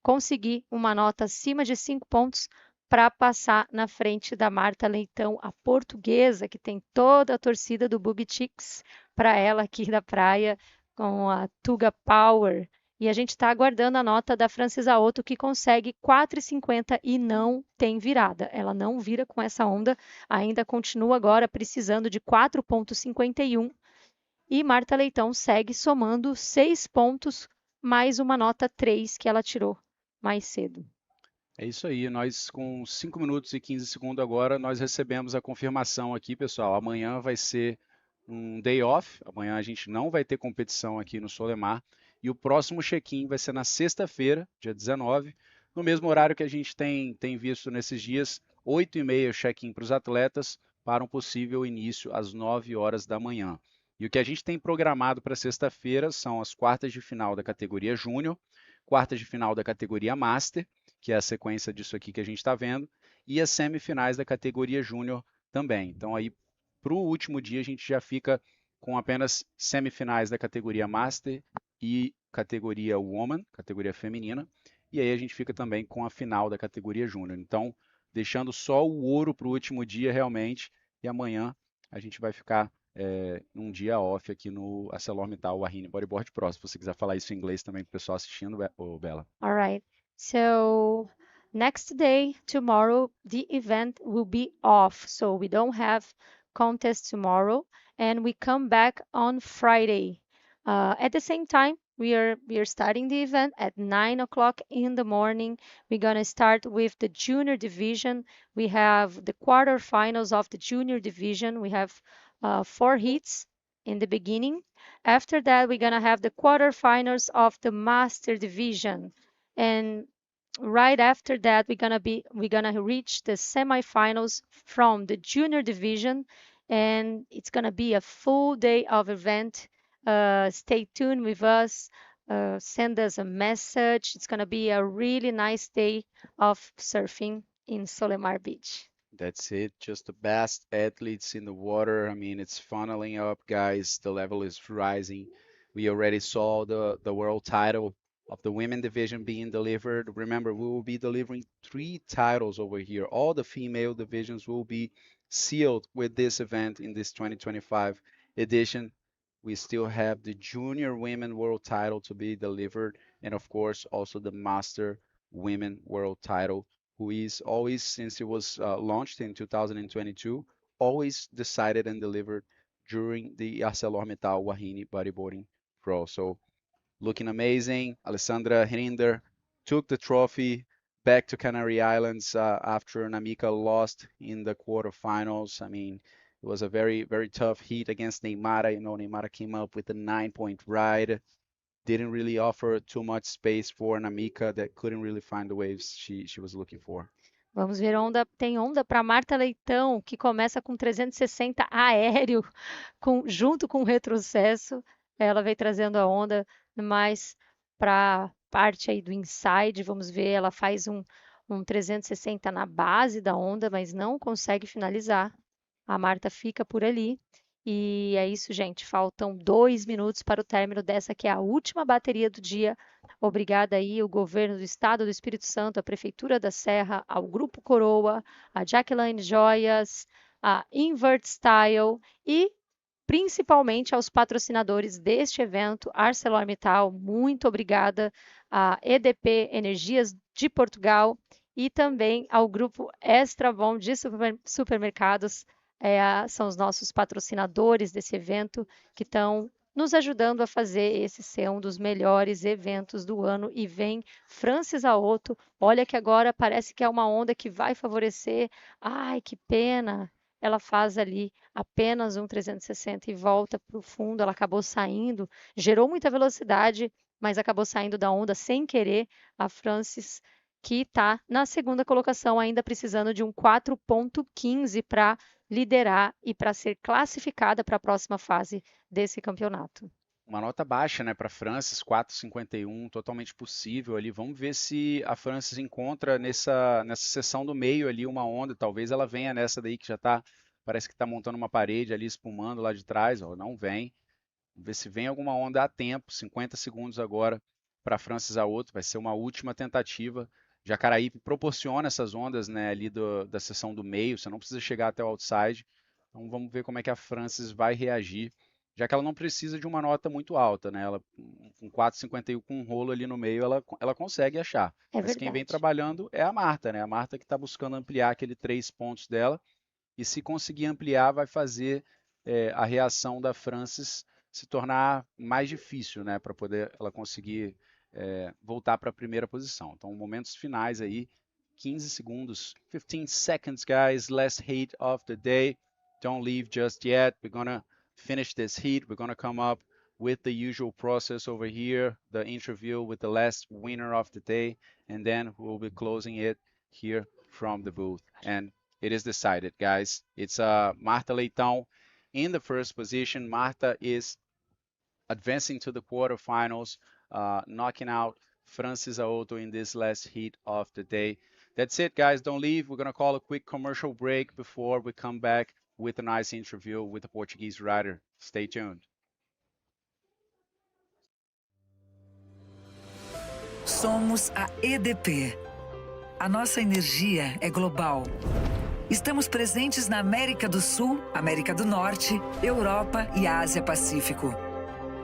conseguir uma nota acima de 5 pontos para passar na frente da Marta Leitão, a portuguesa, que tem toda a torcida do Boogie Chicks para ela aqui da praia, com a Tuga Power. E a gente está aguardando a nota da Francis Aoto, que consegue 4,50 e não tem virada. Ela não vira com essa onda, ainda continua agora precisando de 4,51. E Marta Leitão segue somando 6 pontos, mais uma nota 3 que ela tirou mais cedo. É isso aí, nós com 5 minutos e 15 segundos agora, nós recebemos a confirmação aqui, pessoal. Amanhã vai ser um day off, amanhã a gente não vai ter competição aqui no Solemar. E o próximo check-in vai ser na sexta-feira, dia 19, no mesmo horário que a gente tem visto nesses dias, 8h30 check-in para os atletas, para um possível início às 9 horas da manhã. E o que a gente tem programado para sexta-feira são as quartas de final da categoria Júnior, quartas de final da categoria Master, que é a sequência disso aqui que a gente está vendo, e as semifinais da categoria Júnior também. Então aí, para o último dia, a gente já fica com apenas semifinais da categoria Master e categoria Woman, categoria feminina. E aí a gente fica também com a final da categoria Júnior. Então, deixando só o ouro para o último dia realmente. E amanhã a gente vai ficar num dia off aqui no ArcelorMittal Wahine Bodyboarding Pro. Se você quiser falar isso em inglês também para o pessoal assistindo, Bela. All right. So next day, tomorrow, the event will be off. So we don't have contest tomorrow, and we come back on Friday. At the same time, we are starting the event at 9 o'clock in the morning. We're gonna start with the junior division. We have the quarterfinals of the junior division. We have 4 heats in the beginning. After that, we're gonna have the quarterfinals of the master division. And right after that, we're gonna reach the semifinals from the junior division, and it's gonna be a full day of event. Stay tuned with us. Send us a message. It's gonna be a really nice day of surfing in Solimar Beach. That's it. Just the best athletes in the water. I mean, it's funneling up, guys. The level is rising. We already saw the world title of the women division being delivered. Remember, we will be delivering 3 titles over here. All the female divisions will be sealed with this event in this 2025 edition. We still have the junior women world title to be delivered, and of course, also the master women world title, who is always, since it was launched in 2022, always decided and delivered during the ArcelorMittal Wahine Bodyboarding Pro. So looking amazing. Alexandra Rinder took the trophy back to Canary Islands after Namika lost in the quarterfinals. I mean, it was a very, very tough heat against Neymara. You know, Neymara came up with a 9-point ride. Didn't really offer too much space for Namika that couldn't really find the waves she was looking for. Vamos ver onda. Tem onda para Marta Leitão, que começa com 360 aéreo, junto com o retrocesso. Ela veio trazendo a onda mais para parte aí do inside. Vamos ver, ela faz um 360 na base da onda, mas não consegue finalizar. A Marta fica por ali. E é isso, gente. Faltam 2 minutos para o término dessa, que é a última bateria do dia. Obrigada aí ao governo do estado do Espírito Santo, à Prefeitura da Serra, ao Grupo Coroa, a Jaklayne Joias, a Invert Style e principalmente aos patrocinadores deste evento, ArcelorMittal, muito obrigada, a EDP Energias de Portugal e também ao Grupo Extrabom de Supermercados, são os nossos patrocinadores desse evento que estão nos ajudando a fazer esse ser um dos melhores eventos do ano. E vem Francis Aoto, olha que agora parece que é uma onda que vai favorecer. Ai, que pena! Ela faz ali apenas um 360 e volta para o fundo. Ela acabou saindo, gerou muita velocidade, mas acabou saindo da onda sem querer. A Francis, que está na segunda colocação, ainda precisando de um 4.15 para liderar e para ser classificada para a próxima fase desse campeonato. Uma nota baixa, né, para Francis, 4,51, totalmente possível ali. Vamos ver se a Francis encontra nessa seção do meio ali uma onda. Talvez ela venha nessa daí que já tá, parece que está montando uma parede ali, espumando lá de trás. Ó, não vem. Vamos ver se vem alguma onda a tempo. 50 segundos agora para Francis Aoto. Vai ser uma última tentativa. Jacaraípe proporciona essas ondas, né, ali da seção do meio. Você não precisa chegar até o outside. Então vamos ver como é que a Francis vai reagir, já que ela não precisa de uma nota muito alta, né? Ela, com 4,51 com um rolo ali no meio, ela consegue achar. Mas quem vem trabalhando é a Marta, né? A Marta que está buscando ampliar aquele 3 pontos dela. E se conseguir ampliar, vai fazer a reação da Francis se tornar mais difícil, né? Para poder ela conseguir voltar para a primeira posição. Então, momentos finais aí, 15 segundos, 15 seconds, guys, last heat of the day. Don't leave just yet. We're gonna finish this heat. We're gonna come up with the usual process over here, the interview with the last winner of the day, and then we'll be closing it here from the booth. And it is decided, guys. It's Marta Leitão in the first position. Marta is advancing to the quarterfinals, knocking out Francis Aoto in this last heat of the day. That's it, guys. Don't leave. We're going to call a quick commercial break before we come back with a nice interview with a Portuguese writer. Stay tuned. Somos a EDP. A nossa energia é global. Estamos presentes na América do Sul, América do Norte, Europa e Ásia Pacífico.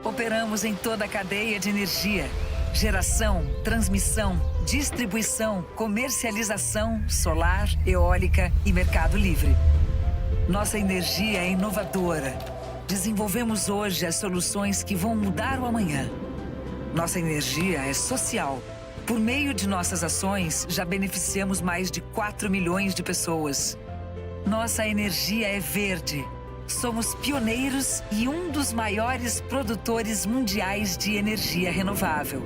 Operamos em toda a cadeia de energia: geração, transmissão, distribuição, comercialização, solar, eólica e mercado livre. Nossa energia é inovadora. Desenvolvemos hoje as soluções que vão mudar o amanhã. Nossa energia é social. Por meio de nossas ações, já beneficiamos mais de 4 milhões de pessoas. Nossa energia é verde. Somos pioneiros e um dos maiores produtores mundiais de energia renovável.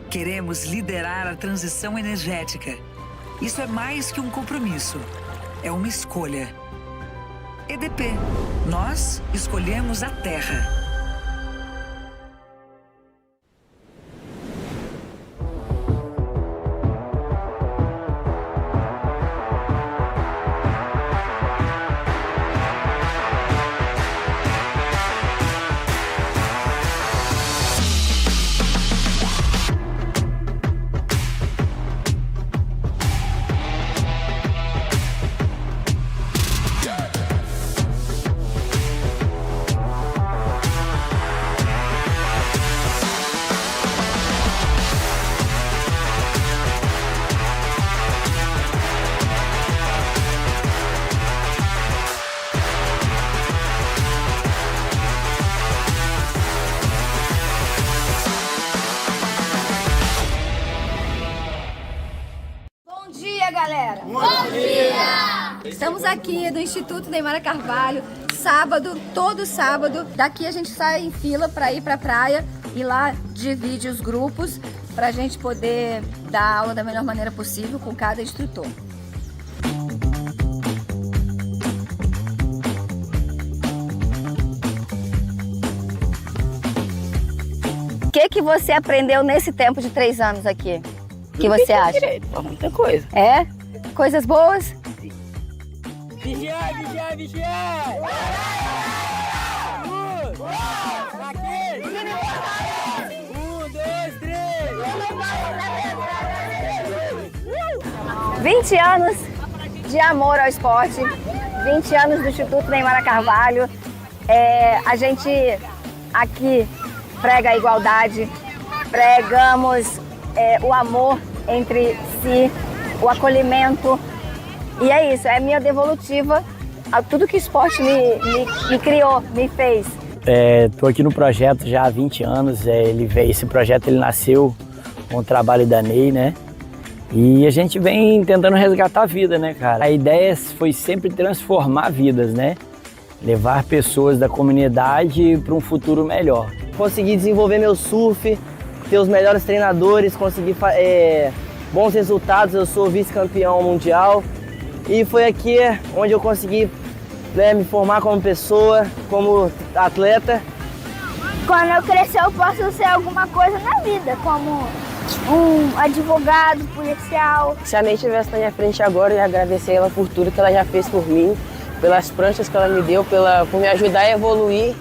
Queremos liderar a transição energética. Isso é mais que um compromisso. É uma escolha. EDP. Nós escolhemos a Terra. Galera! Bom dia! Estamos aqui no Instituto Neymara Carvalho, sábado, todo sábado. Daqui a gente sai em fila para ir para a praia e lá divide os grupos para a gente poder dar aula da melhor maneira possível com cada instrutor. O que você aprendeu nesse tempo de 3 anos aqui? O que você acha? Muita coisa. É? Coisas boas? Vigiar, vigiar, vigiar! Aqui! 1, 2, 3! 20 anos de amor ao esporte, 20 anos do Instituto Neymara Carvalho. A gente aqui prega a igualdade, pregamos o amor entre si, o acolhimento. E é isso, é minha devolutiva a tudo que o esporte me criou, me fez. Estou aqui no projeto já há 20 anos. Esse projeto nasceu com o trabalho da Ney, né? E a gente vem tentando resgatar a vida, né, cara? A ideia foi sempre transformar vidas, né? Levar pessoas da comunidade para um futuro melhor. Consegui desenvolver meu surf, ter os melhores treinadores, conseguir bons resultados. Eu sou vice-campeão mundial e foi aqui onde eu consegui me formar como pessoa, como atleta. Quando eu crescer eu posso ser alguma coisa na vida, como um advogado, policial. Se a Ney estivesse na minha frente agora, eu ia agradecer ela por tudo que ela já fez por mim, pelas pranchas que ela me deu, por me ajudar a evoluir.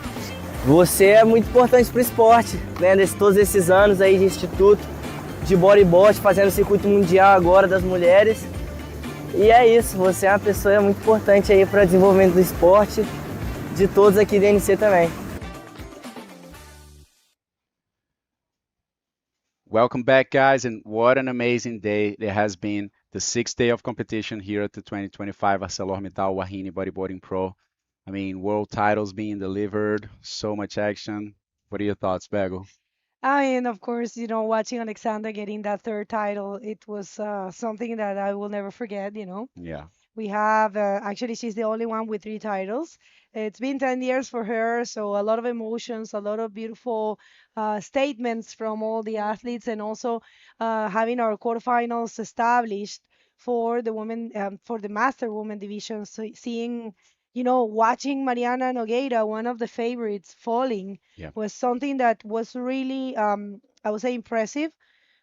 Você é muito importante para o esporte, né? Todos esses anos aí de instituto, de bodyboard, fazendo o circuito mundial agora das mulheres. E é isso, você é uma pessoa muito importante aí para o desenvolvimento do esporte, de todos aqui da NC também. Welcome back, guys, and what an amazing day it has been. The 6th day of competition here at the 2025 ArcelorMittal Wahine Bodyboarding Pro. I mean, world titles being delivered, so much action. What are your thoughts, Bego? And of course, watching Alexandra getting that 3rd title, it was something that I will never forget, Yeah. We have, actually, she's the only one with 3 titles. It's been 10 years for her, so a lot of emotions, a lot of beautiful statements from all the athletes, and also having our quarterfinals established for the women, for the Master Women division. So seeing, watching Mariana Nogueira, one of the favorites, falling was something that was really, I would say, impressive.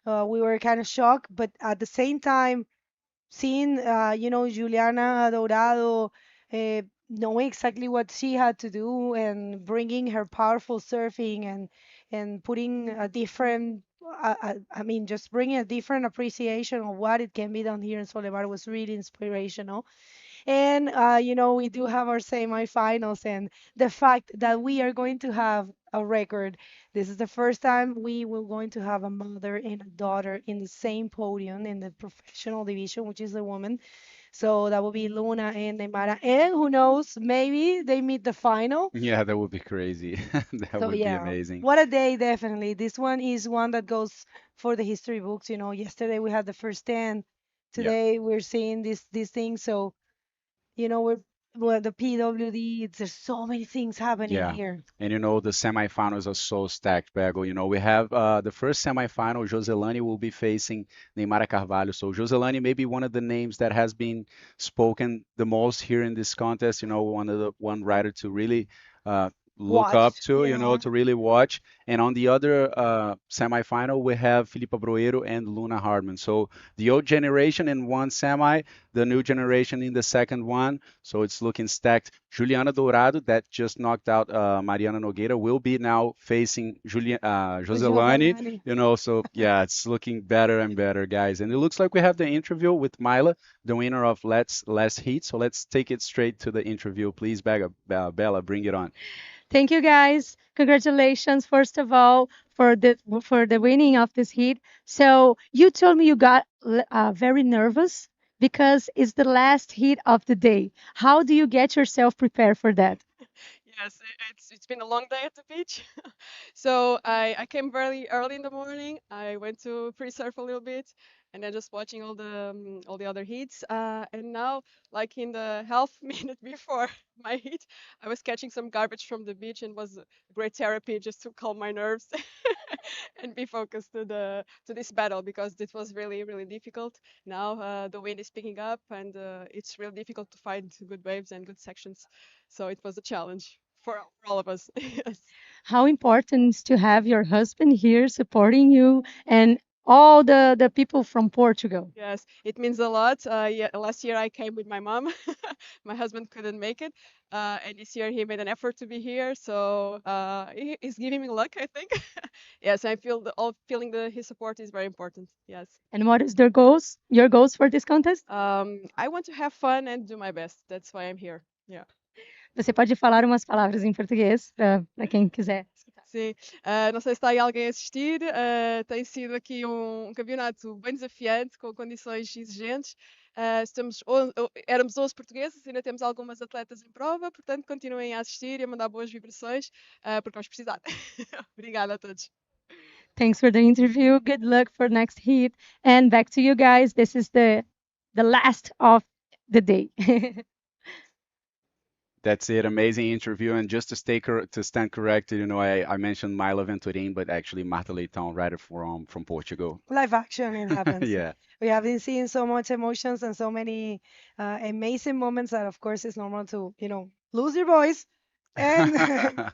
We were kind of shocked, but at the same time, seeing, Juliana Dorado knowing exactly what she had to do and bringing her powerful surfing and putting a different I mean just bringing a different appreciation of what it can be done here in Soledad was really inspirational. And we do have our semifinals, and the fact that we are going to have a record. This is the first time we will going to have a mother and a daughter in the same podium in the professional division, which is the woman. So that will be Luna and Neymara, and who knows, maybe they meet the final. Yeah, that would be crazy. That So would be yeah, amazing. what a day, definitely. This one is one that goes for the history books. Yesterday we had the first 10. Yeah. Today we're seeing this thing. So we're the PWD. There's so many things happening Yeah. here. And the semifinals are so stacked, Bagel. We have the first semifinal, Joselani will be facing Neymara Carvalho. So Joselani may be one of the names that has been spoken the most here in this contest, one rider to really look up Watch, to, yeah. to really watch. And on the other semifinal, we have Filipa Broeiro and Luna Hardman. So the old generation in one semi, the new generation in the second one. So it's looking stacked. Juliana Dorado, that just knocked out Mariana Nogueira, will be now facing Joselani. Joselani. So yeah, it's looking better and better, guys. And it looks like we have the interview with Myla, the winner of last heat. So let's take it straight to the interview, please. Bella, bring it on. Thank you, guys. Congratulations, first of all, for the winning of this heat. So you told me you got very nervous because it's the last heat of the day. How do you get yourself prepared for that? Yes, it's been a long day at the beach. So I came very early in the morning. I went to pre-surf a little bit, and then just watching all the other heats. And now, like in the half minute before my heat, I was catching some garbage from the beach, and was great therapy just to calm my nerves and be focused to this battle, because it was really really difficult. Now the wind is picking up, and it's really difficult to find good waves and good sections. So it was a challenge for all of us. Yes. How important is to have your husband here supporting you and all the people from Portugal? Yes, it means a lot. Yeah, last year I came with my mom. My husband couldn't make it, and this year he made an effort to be here. So he's giving me luck, I think. Yes, I feel feeling his support is very important. Yes. And what is their goals? Your goals for this contest? I want to have fun and do my best. That's why I'm here. Yeah. Você pode falar umas palavras em português para quem quiser. Sim, não sei se está aí alguém a assistir. Tem sido aqui um campeonato bem desafiante, com condições exigentes. Éramos 11 portugueses, ainda temos algumas atletas em prova, portanto continuem a assistir e a mandar boas vibrações, porque vamos precisar. Obrigada a todos. Thanks for the interview. Good luck for next heat. And back to you guys. This is the last of the day. That's it. Amazing interview. And just to stand corrected, I mentioned Myla Venturin, but actually Marta Leitão, rider from Portugal. Live action, it happens. Yeah. We have been seeing so much emotions and so many amazing moments that, of course, it's normal to, lose your voice and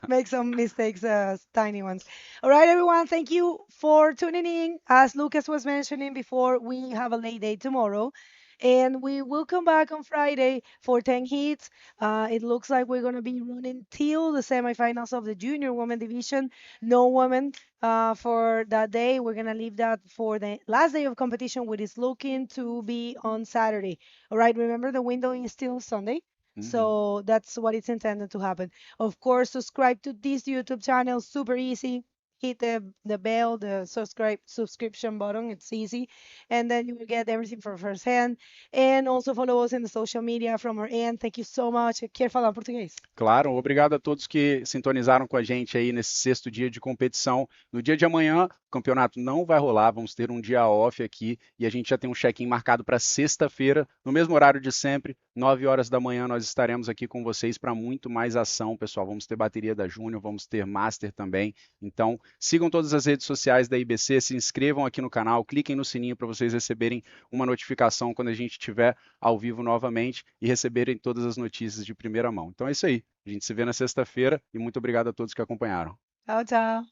make some mistakes, tiny ones. All right, everyone, thank you for tuning in. As Lucas was mentioning before, we have a late day tomorrow. And we will come back on Friday for 10 heats. It looks like we're going to be running till the semifinals of the junior women division. No women for that day. We're going to leave that for the last day of competition, which is looking to be on Saturday. All right, remember the window is still Sunday. So that's what it's intended to happen. Of course, subscribe to this YouTube channel. Super easy. Hit the bell, the subscription button. It's easy. And then you will get everything from first hand. And also follow us in the social media from our end. Thank you so much. Quer falar português? Claro, obrigado a todos que sintonizaram com a gente aí nesse sexto dia de competição. No dia de amanhã, o campeonato não vai rolar, vamos ter um dia off aqui e a gente já tem um check-in marcado para sexta-feira, no mesmo horário de sempre, 9 horas da manhã, nós estaremos aqui com vocês para muito mais ação, pessoal. Vamos ter bateria da Júnior, vamos ter Master também. Então, sigam todas as redes sociais da IBC, se inscrevam aqui no canal, cliquem no sininho para vocês receberem uma notificação quando a gente estiver ao vivo novamente e receberem todas as notícias de primeira mão. Então é isso aí. A gente se vê na sexta-feira e muito obrigado a todos que acompanharam. Tchau, tchau.